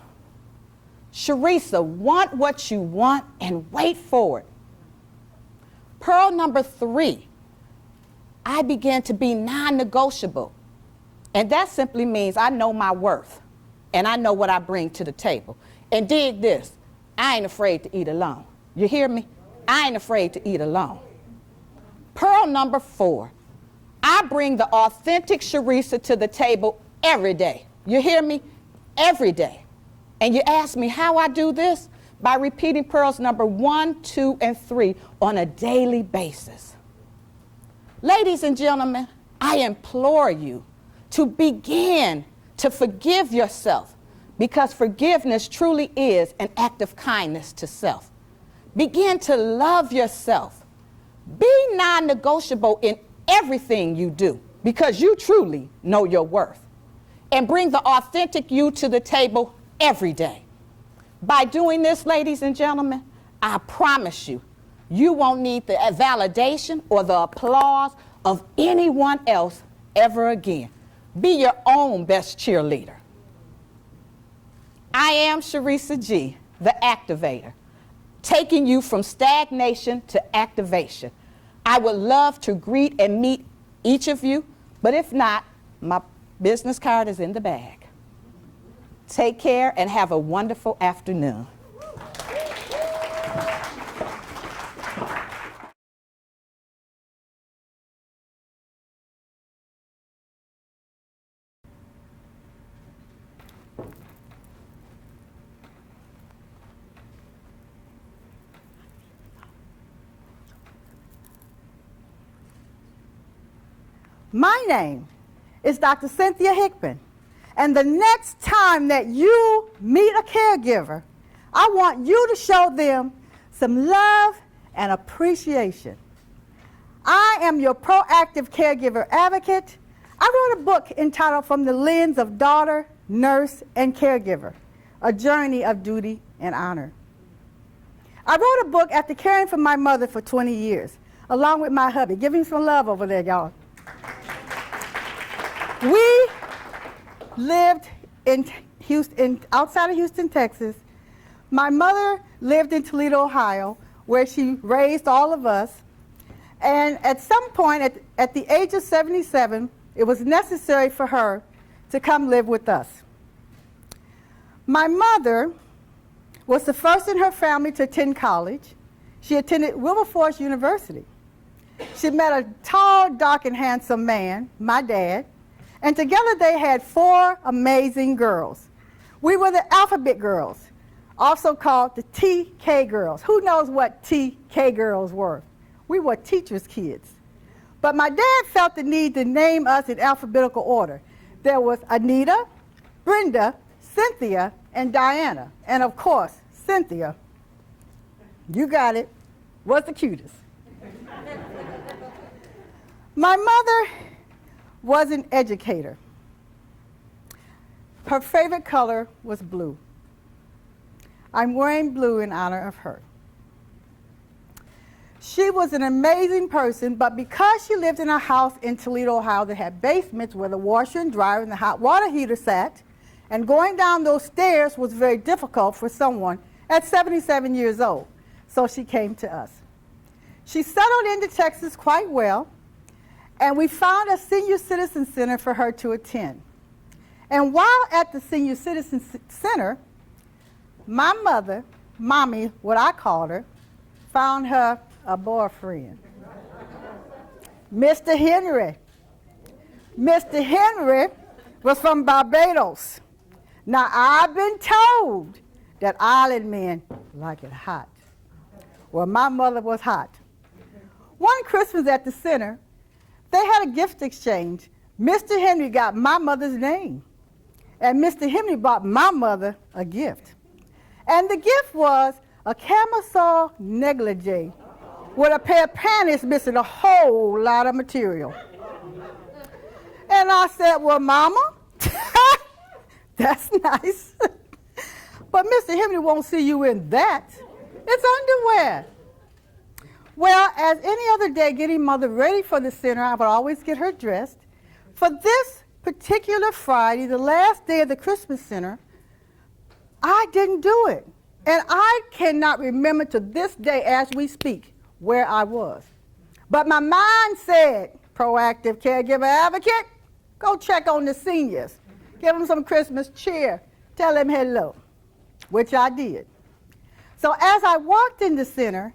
Sharisa, want what you want and wait for it. Pearl number 3, I began to be non-negotiable. And that simply means I know my worth and I know what I bring to the table. And dig this, I ain't afraid to eat alone. You hear me? I ain't afraid to eat alone. Pearl number 4, I bring the authentic Sharisa to the table every day. You hear me? Every day. And you ask me how I do this? By repeating pearls number 1, 2, and 3 on a daily basis. Ladies and gentlemen, I implore you to begin to forgive yourself, because forgiveness truly is an act of kindness to self. Begin to love yourself. Be non-negotiable in everything you do, because you truly know your worth. And bring the authentic you to the table every day. By doing this, ladies and gentlemen, I promise you, you won't need the validation or the applause of anyone else ever again. Be your own best cheerleader. I am Sharisa G, the activator, taking you from stagnation to activation. I would love to greet and meet each of you, but if not, my business card is in the bag. Take care and have a wonderful afternoon. My name is Dr. Cynthia Hickman, and the next time that you meet a caregiver, I want you to show them some love and appreciation. I am your proactive caregiver advocate. I wrote a book entitled From the Lens of Daughter, Nurse, and Caregiver, A Journey of Duty and Honor. I wrote a book after caring for my mother for 20 years, along with my hubby. Give him some love over there, y'all. We lived in Houston, outside of Houston, Texas. My mother lived in Toledo, Ohio, where she raised all of us. And at some point, at the age of 77, it was necessary for her to come live with us. My mother was the first in her family to attend college. She attended Wilberforce University. She met a tall, dark, and handsome man, my dad, and together they had 4 amazing girls. We were the alphabet girls, also called the TK girls. Who knows what TK girls were? We were teachers' kids. But my dad felt the need to name us in alphabetical order. There was Anita, Brenda, Cynthia, and Diana. And of course, Cynthia, you got it, was the cutest. My mother was an educator. Her favorite color was blue. I'm wearing blue in honor of her. She was an amazing person, but because she lived in a house in Toledo, Ohio that had basements where the washer and dryer and the hot water heater sat, and going down those stairs was very difficult for someone at 77 years old. So she came to us. She settled into Texas quite well, and we found a senior citizen center for her to attend. And while at the senior citizen center, my mother, Mommy, what I called her, found her a boyfriend, Mr. Henry. Mr. Henry was from Barbados. Now, I've been told that island men like it hot. Well, my mother was hot. One Christmas at the center, they had a gift exchange. Mr. Henry got my mother's name, and Mr. Henry bought my mother a gift. And the gift was a camisole negligee with a pair of panties missing a whole lot of material. And I said, well, Mama, that's nice. But Mr. Henry won't see you in that. It's underwear. Well, as any other day, getting Mother ready for the center, I would always get her dressed. For this particular Friday, the last day of the Christmas center, I didn't do it. And I cannot remember to this day as we speak where I was. But my mind said, proactive caregiver advocate, go check on the seniors. Give them some Christmas cheer. Tell them hello, which I did. So as I walked in the center,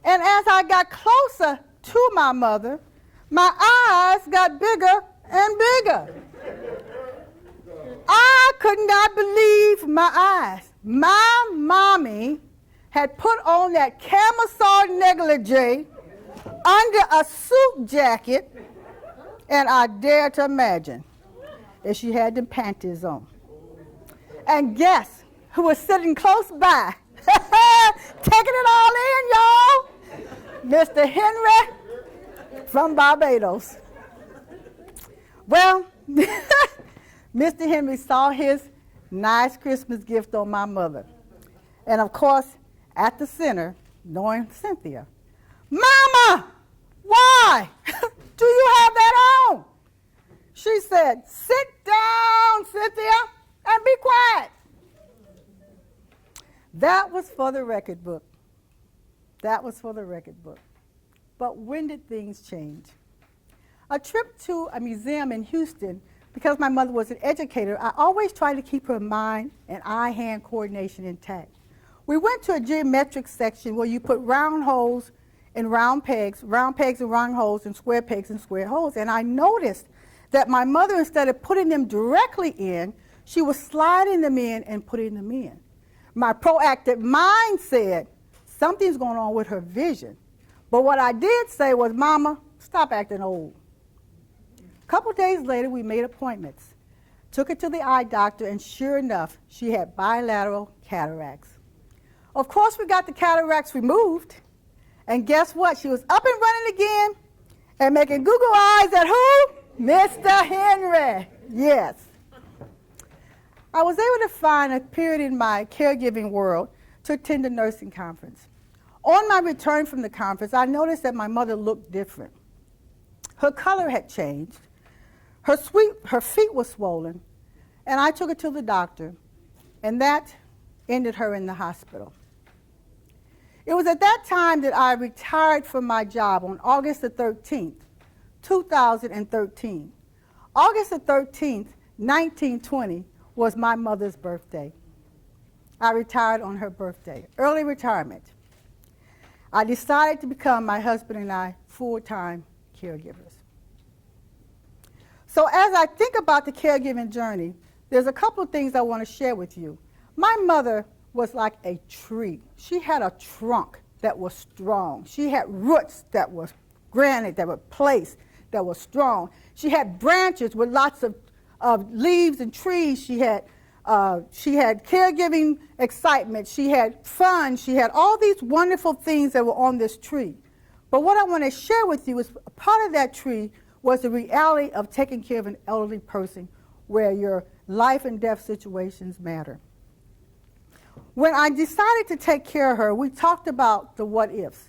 and as I got closer to my mother, my eyes got bigger and bigger. I could not believe my eyes. My mommy had put on that camisole negligee under a suit jacket, and I dare to imagine if she had them panties on. And guess who was sitting close by, taking it all in, y'all? Mr. Henry from Barbados. Well, Mr. Henry saw his nice Christmas gift on my mother. And of course, at the center, knowing Cynthia, Mama, why do you have that on? She said, sit down, Cynthia, and be quiet. That was for the record book. That was for the record book. But when did things change? A trip to a museum in Houston, because my mother was an educator, I always tried to keep her mind and eye-hand coordination intact. We went to a geometric section where you put round holes and round pegs and round holes, and square pegs and square holes. And I noticed that my mother, instead of putting them directly in, she was sliding them in and putting them in. My proactive mind said, something's going on with her vision. But what I did say was, Mama, stop acting old. A couple days later, we made appointments. Took her to the eye doctor, and sure enough, she had bilateral cataracts. Of course, we got the cataracts removed. And guess what? She was up and running again and making Google eyes at who? Mr. Henry. Yes. I was able to find a period in my caregiving world to attend a nursing conference. On my return from the conference, I noticed that my mother looked different. Her color had changed. Her feet were swollen. And I took her to the doctor. And that ended her in the hospital. It was at that time that I retired from my job on August the 13th, 2013. August the 13th, 1920 was my mother's birthday. I retired on her birthday, early retirement. I decided to become, my husband and I, full-time caregivers. So as I think about the caregiving journey, there's a couple of things I want to share with you. My mother was like a tree. She had a trunk that was strong. She had roots that were granite, that were placed, that were strong. She had branches with lots of leaves and trees. She had caregiving excitement. She had fun. She had all these wonderful things that were on this tree. But what I want to share with you is a part of that tree was the reality of taking care of an elderly person where your life and death situations matter. When I decided to take care of her, we talked about the what ifs.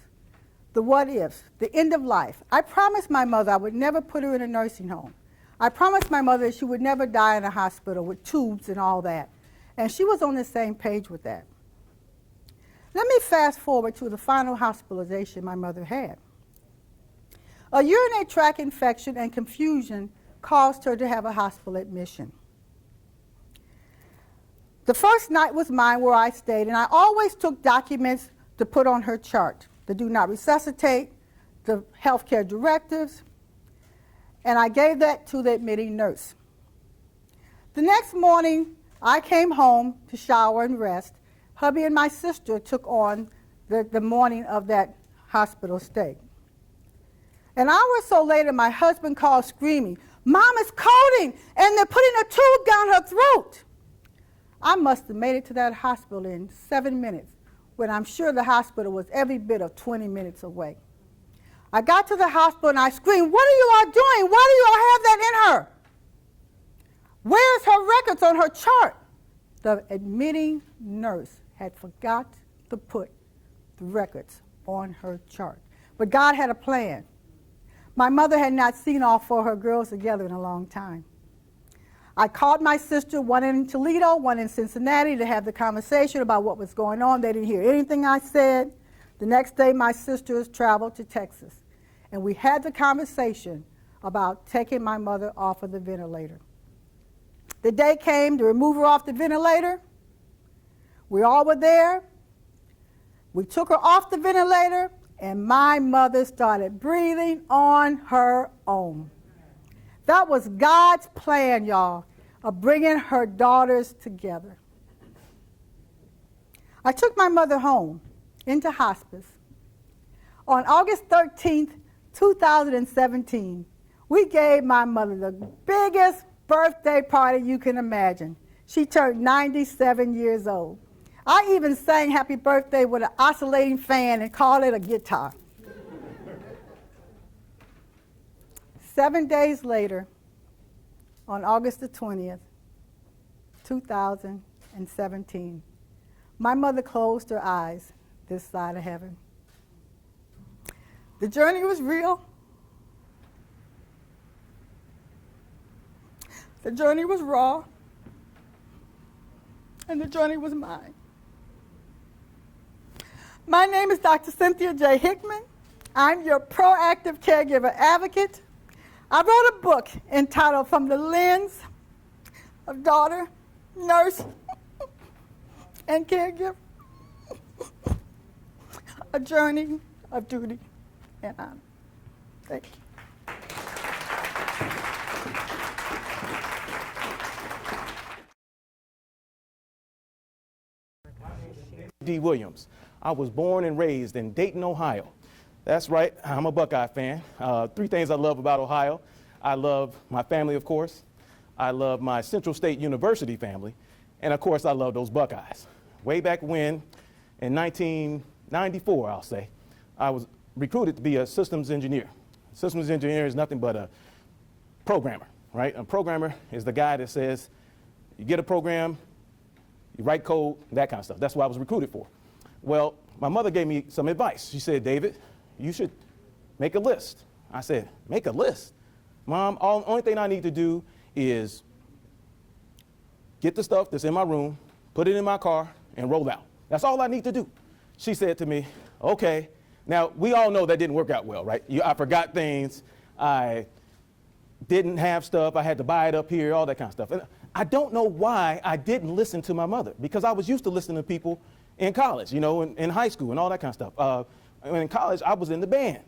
The what ifs, the end of life. I promised my mother I would never put her in a nursing home. I promised my mother that she would never die in a hospital with tubes and all that. And she was on the same page with that. Let me fast forward to the final hospitalization my mother had. A urinary tract infection and confusion caused her to have a hospital admission. The first night was mine where I stayed, and I always took documents to put on her chart. The do not resuscitate, the healthcare directives, and I gave that to the admitting nurse. The next morning, I came home to shower and rest. Hubby and my sister took on the morning of that hospital stay. An hour or so later, my husband called screaming, "Mom is coding, and they're putting a tube down her throat." I must have made it to that hospital in 7 minutes, when I'm sure the hospital was every bit of 20 minutes away. I got to the hospital and I screamed, "What are you all doing? Why do you all have that in her? Where's her records on her chart?" The admitting nurse had forgot to put the records on her chart. But God had a plan. My mother had not seen all four of her girls together in a long time. I called my sister, one in Toledo, one in Cincinnati, to have the conversation about what was going on. They didn't hear anything I said. The next day, my sisters traveled to Texas, and we had the conversation about taking my mother off of the ventilator. The day came to remove her off the ventilator. We all were there. We took her off the ventilator, and my mother started breathing on her own. That was God's plan, y'all, of bringing her daughters together. I took my mother home into hospice. On August 13th, 2017, we gave my mother the biggest birthday party you can imagine. She turned 97 years old. I even sang happy birthday with an oscillating fan and called it a guitar. 7 days later, on August the 20th, 2017, my mother closed her eyes this side of heaven. The journey was real. The journey was raw. And the journey was mine. My name is Dr. Cynthia J. Hickman. I'm your proactive caregiver advocate. I wrote a book entitled From the Lens of Daughter, Nurse, and Caregiver, a journey of duty and honor. Thank you. D. Williams. I was born and raised in Dayton, Ohio. That's right, I'm a Buckeye fan. 3 things I love about Ohio. I love my family, of course. I love my Central State University family. And of course, I love those Buckeyes. Way back when, in 1994, I'll say, I was recruited to be a systems engineer. Systems engineer is nothing but a programmer, right? A programmer is the guy that says, you get a program, you write code, that kind of stuff. That's what I was recruited for. Well, my mother gave me some advice. She said, "David, you should make a list." I said, "Make a list? Mom, only thing I need to do is get the stuff that's in my room, put it in my car, and roll out. That's all I need to do." She said to me, "Okay." Now, we all know that didn't work out well, right? I forgot things. I didn't have stuff. I had to buy it up here, all that kind of stuff. And I don't know why I didn't listen to my mother, because I was used to listening to people in college, you know, in high school and all that kind of stuff. In college, I was in the band.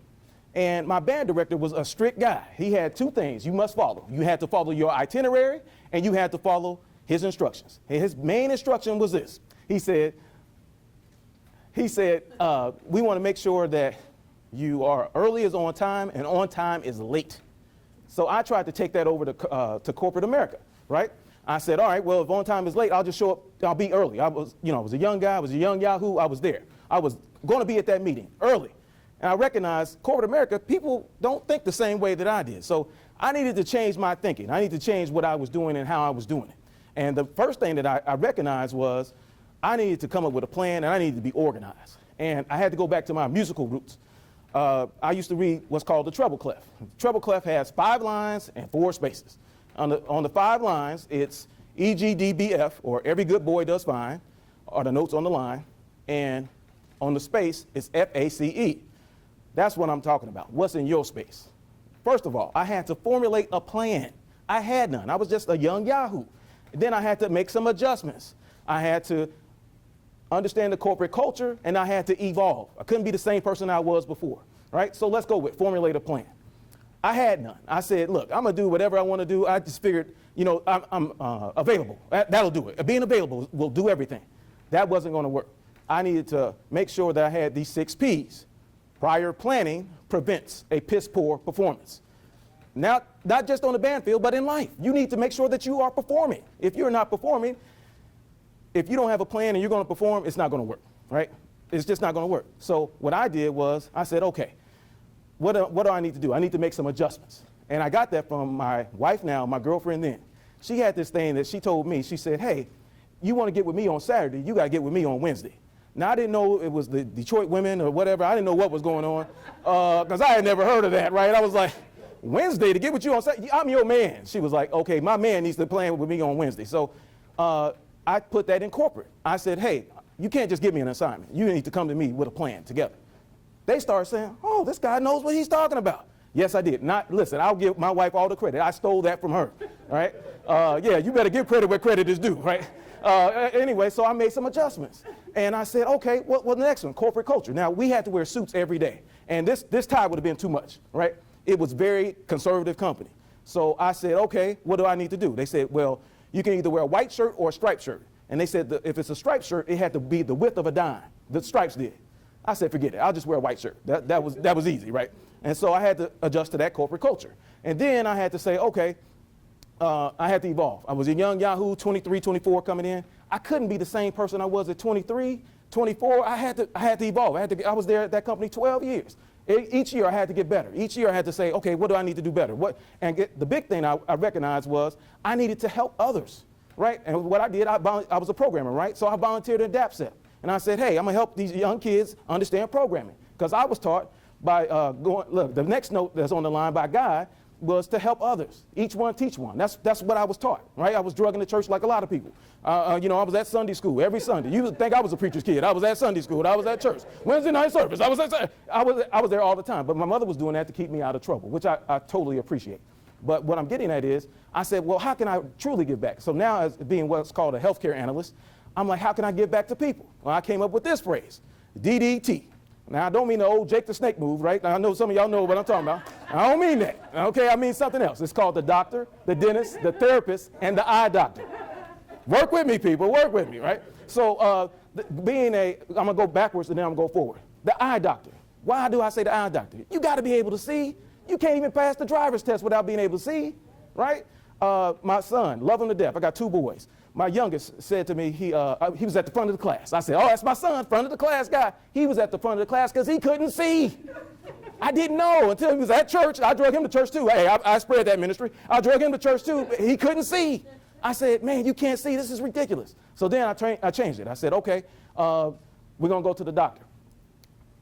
And my band director was a strict guy. He had two things you must follow. You had to follow your itinerary, and you had to follow his instructions. And his main instruction was this. He said, we want to make sure that you are early is on time, and on time is late. So I tried to take that over to corporate America, right? I said, all right, well, if on time is late, I'll just show up, I'll be early. I was a young guy, I was a young Yahoo, I was there. I was going to be at that meeting early. And I recognized corporate America, people don't think the same way that I did. So I needed to change my thinking. I needed to change what I was doing and how I was doing it. And the first thing that I recognized was I needed to come up with a plan, and I needed to be organized. And I had to go back to my musical roots. I used to read what's called the treble clef. The treble clef has 5 lines and 4 spaces. On the 5 lines, it's E, G, D, B, F, or every good boy does fine, are the notes on the line. And on the space, it's F, A, C, E. That's what I'm talking about. What's in your space? First of all, I had to formulate a plan. I had none. I was just a young Yahoo. And then I had to make some adjustments. I had to understand the corporate culture, and I had to evolve. I couldn't be the same person I was before, right? So let's go with formulate a plan. I had none. I said, look, I'm going to do whatever I want to do. I just figured, you know, I'm available. That'll do it. Being available will do everything. That wasn't going to work. I needed to make sure that I had these 6 Ps. Prior planning prevents a piss-poor performance. Now, not just on the band field, but in life. You need to make sure that you are performing. If you're not performing, if you don't have a plan and you're going to perform, it's not going to work, right? It's just not going to work. So what I did was I said, okay, what do I need to do? I need to make some adjustments. And I got that from my wife now, my girlfriend then. She had this thing that she told me. She said, hey, you want to get with me on Saturday, you got to get with me on Wednesday. Now, I didn't know it was the Detroit women or whatever. I didn't know what was going on because I had never heard of that, right? I was like, Wednesday to get with you on Saturday? I'm your man. She was like, okay, my man needs to plan with me on Wednesday. So I put that in corporate. I said, hey, you can't just give me an assignment. You need to come to me with a plan together. They started saying, oh, this guy knows what he's talking about. Yes, I did. Listen, I'll give my wife all the credit. I stole that from her, right? Yeah, you better give credit where credit is due, right? Anyway, so I made some adjustments. And I said, okay, well, the next one, corporate culture. Now, we had to wear suits every day. And this tie would have been too much, right? It was very conservative company. So I said, okay, what do I need to do? They said, well, you can either wear a white shirt or a striped shirt. And they said if it's a striped shirt, it had to be the width of a dime. The stripes did. I said, forget it. I'll just wear a white shirt. That was easy, right? And so I had to adjust to that corporate culture. And then I had to say, okay, I had to evolve. I was a young Yahoo, 23, 24 coming in. I couldn't be the same person I was at 23, 24. I had to evolve. I was there at that company 12 years. Each year I had to get better. Each year I had to say, okay, what do I need to do better? The big thing I recognized was I needed to help others, right? And what I did, I was a programmer, right? So I volunteered at DAPSEP. And I said, hey, I'm going to help these young kids understand programming. Because I was taught by look, the next note that's on the line by God was to help others. Each one teach one. That's what I was taught, right? I was drugged in the church like a lot of people. I was at Sunday school every Sunday. You would think I was a preacher's kid. I was at Sunday school. I was at church. Wednesday night service. I was there all the time. But my mother was doing that to keep me out of trouble, which I totally appreciate. But what I'm getting at is, I said, well, how can I truly give back? So now, as being what's called a healthcare analyst, I'm like, how can I give back to people? Well, I came up with this phrase, DDT. Now, I don't mean the old Jake the Snake move, right? Now, I know some of y'all know what I'm talking about. I don't mean that, okay? I mean something else. It's called the doctor, the dentist, the therapist, and the eye doctor. Work with me, people. Work with me, right? So I'm going to go backwards and then I'm going to go forward. The eye doctor. Why do I say the eye doctor? You got to be able to see. You can't even pass the driver's test without being able to see, right? My son, love him to death. I got 2 boys. My youngest said to me, he was at the front of the class. I said, oh, that's my son, front of the class guy. He was at the front of the class because he couldn't see. I didn't know until he was at church. I drug him to church too. Hey, I spread that ministry. I drug him to church too. He couldn't see. I said, man, you can't see. This is ridiculous. So then I changed it. I said, okay, we're going to go to the doctor.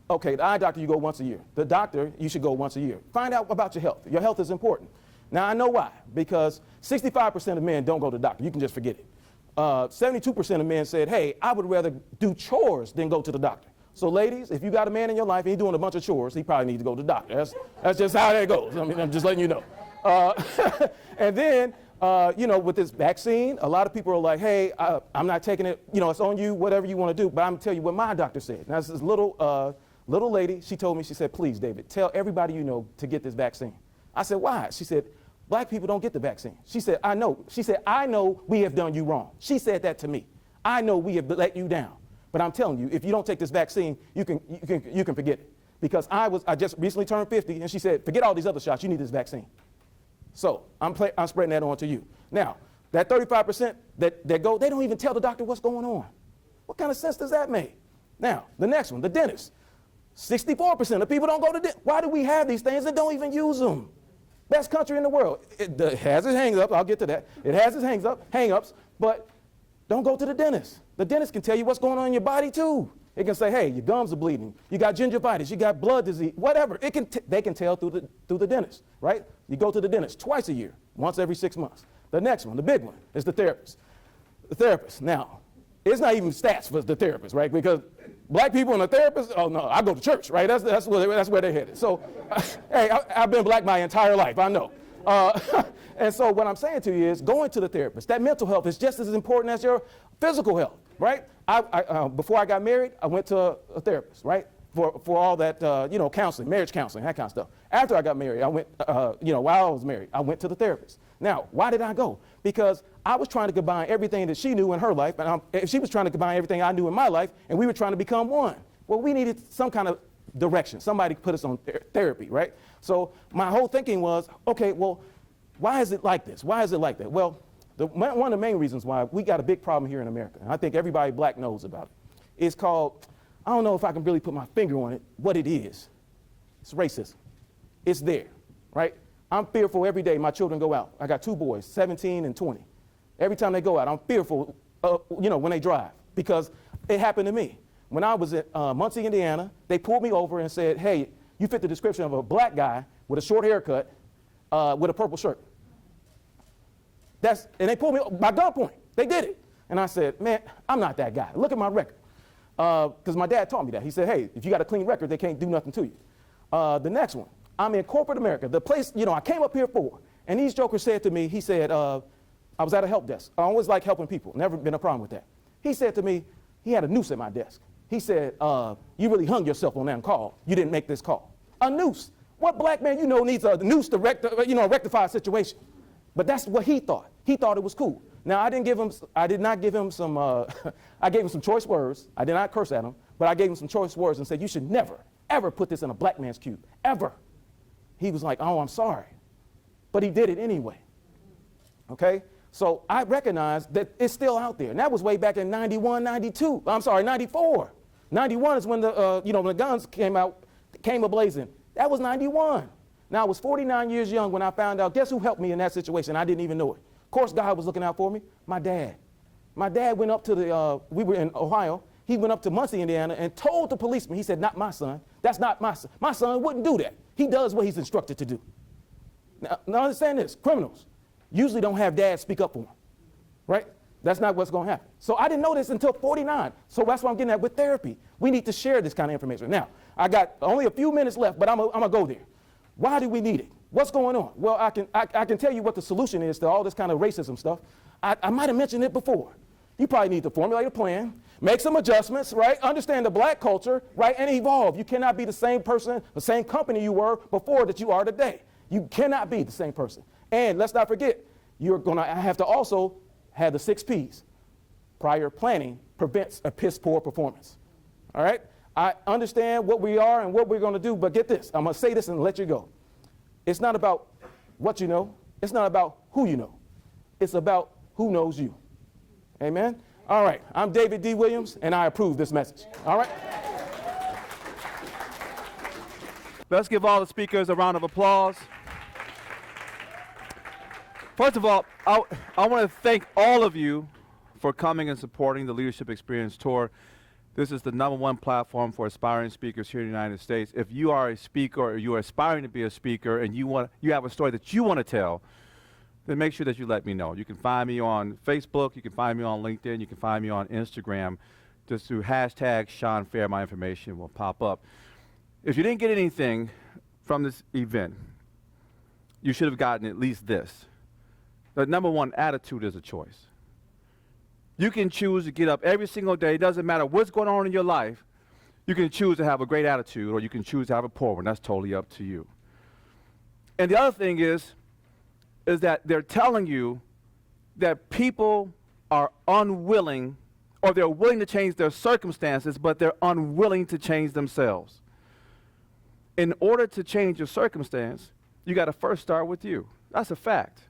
Okay, the eye doctor, you go once a year. The doctor, you should go once a year. Find out about your health. Your health is important. Now, I know why. Because 65% of men don't go to the doctor. You can just forget it. 72% of men said, hey, I would rather do chores than go to the doctor. So ladies, if you got a man in your life and he's doing a bunch of chores, he probably needs to go to the doctor. That's just how that goes. I mean, I'm just letting you know. And then With this vaccine, a lot of people are like, hey, I'm not taking it. It's on you, whatever you want to do. But I'm going to tell you what my doctor said. Now, this is little lady, she told me, she said, please, David, tell everybody you know to get this vaccine. I said, why? She said, black people don't get the vaccine. She said, I know. She said, I know we have done you wrong. She said that to me. I know we have let you down. But I'm telling you, if you don't take this vaccine, you can forget it. Because I just recently turned 50, and she said, forget all these other shots, you need this vaccine. So I'm spreading that on to you. Now, that 35% that go, they don't even tell the doctor what's going on. What kind of sense does that make? Now, the next one, the dentist. 64% of people don't go to dentist. Why do we have these things and don't even use them? Best country in the world. It has its hang-ups. I'll get to that. It has its hang-ups, but don't go to the dentist. The dentist can tell you what's going on in your body too. It can say, hey, your gums are bleeding. You got gingivitis. You got blood disease. Whatever. They can tell through the dentist, right? You go to the dentist twice a year, once every 6 months. The next one, the big one, is the therapist. The therapist. Now, it's not even stats for the therapist, right? Because black people and the therapist, oh no, I go to church, right? That's where they're headed. So, hey, I've been black my entire life, I know. And so what I'm saying to you is going to the therapist. That mental health is just as important as your physical health, right? Before I got married, I went to a therapist, right? For all that, counseling, marriage counseling, that kind of stuff. After I got married, I went, while I was married, I went to the therapist. Now, why did I go? Because I was trying to combine everything that she knew in her life, and she was trying to combine everything I knew in my life, and we were trying to become one. Well, we needed some kind of direction. Somebody put us on therapy, right? So my whole thinking was, okay, well, why is it like this? Why is it like that? Well, one of the main reasons why we got a big problem here in America, and I think everybody black knows about it, is called, I don't know if I can really put my finger on it, what it is. It's racism. It's there, right? I'm fearful every day my children go out. I got 2 boys, 17 and 20. Every time they go out, I'm fearful, when they drive, because it happened to me. When I was at Muncie, Indiana, they pulled me over and said, hey, you fit the description of a black guy with a short haircut with a purple shirt. And they pulled me by gunpoint. They did it. And I said, man, I'm not that guy. Look at my record. Because my dad taught me that. He said, hey, if you got a clean record, they can't do nothing to you. The next one, I'm in corporate America, the place, I came up here for. And these jokers said to me, he said, I was at a help desk. I always like helping people. Never been a problem with that. He said to me, he had a noose at my desk. He said, you really hung yourself on that call. You didn't make this call. A noose. What black man needs a noose to rectify a situation? But that's what he thought. He thought it was cool. Now, I did not give him some, I gave him some choice words. I did not curse at him, but I gave him some choice words and said, you should never, ever put this in a black man's cube, ever. He was like, oh, I'm sorry. But he did it anyway, okay? So I recognized that it's still out there. And that was way back in 91, 92. I'm sorry, 94. 91 is when when the guns came ablazing. That was 91. Now, I was 49 years young when I found out. Guess who helped me in that situation? I didn't even know it. Of course, God was looking out for me. My dad. My dad went up to we were in Ohio. He went up to Muncie, Indiana, and told the policeman, he said, not my son. That's not my son. My son wouldn't do that. He does what he's instructed to do. Now understand this. Criminals usually don't have dads speak up for them, right? That's not what's going to happen. So I didn't know this until 49. So that's what I'm getting at with therapy. We need to share this kind of information. Now, I got only a few minutes left, but I'm going to go there. Why do we need it? What's going on? Well, I can tell you what the solution is to all this kind of racism stuff. I might have mentioned it before. You probably need to formulate a plan, make some adjustments, right? Understand the black culture, right? And evolve. You cannot be the same person, the same company you were before that you are today. You cannot be the same person. And let's not forget, you're going to have to also have the 6 Ps. Prior planning prevents a piss poor performance. All right? I understand what we are and what we're going to do, but get this. I'm going to say this and let you go. It's not about what you know. It's not about who you know. It's about who knows you. Amen? All right. I'm David D. Williams, and I approve this message. All right? Let's give all the speakers a round of applause. First of all, I want to thank all of you for coming and supporting the Leadership Experience Tour. This is the #1 platform for aspiring speakers here in the United States. If you are a speaker or you are aspiring to be a speaker and you have a story that you want to tell, then make sure that you let me know. You can find me on Facebook, you can find me on LinkedIn, you can find me on Instagram. Just through hashtag Sean Fair, my information will pop up. If you didn't get anything from this event, you should have gotten at least this. The number one, attitude is a choice. You can choose to get up every single day. It doesn't matter what's going on in your life. You can choose to have a great attitude, or you can choose to have a poor one. That's totally up to you. And the other thing is that they're telling you that people are unwilling, or they're willing to change their circumstances, but they're unwilling to change themselves. In order to change your circumstance, you got to first start with you. That's a fact.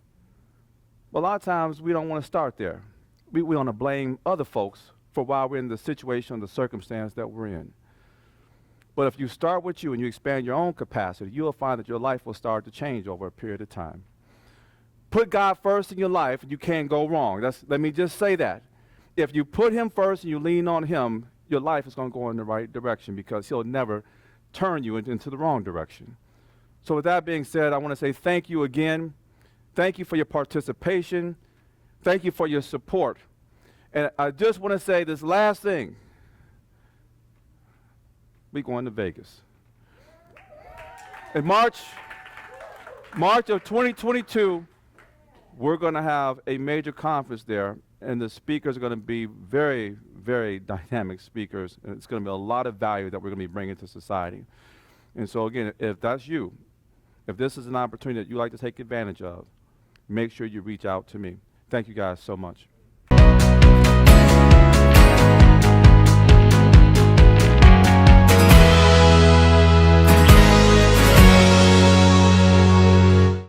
But a lot of times we don't want to start there. We want to blame other folks for why we're in the situation or the circumstance that we're in. But if you start with you and you expand your own capacity, you'll find that your life will start to change over a period of time. Put God first in your life and you can't go wrong. Let me just say that. If you put him first and you lean on him, your life is going to go in the right direction, because he'll never turn you into the wrong direction. So with that being said, I want to say thank you again. Thank you for your participation. Thank you for your support. And I just want to say this last thing. We're going to Vegas. In March of 2022, we're going to have a major conference there, and the speakers are going to be very, very dynamic speakers, and it's going to be a lot of value that we're going to be bringing to society. And so again, if that's you, if this is an opportunity that you like to take advantage of, make sure you reach out to me. Thank you guys so much.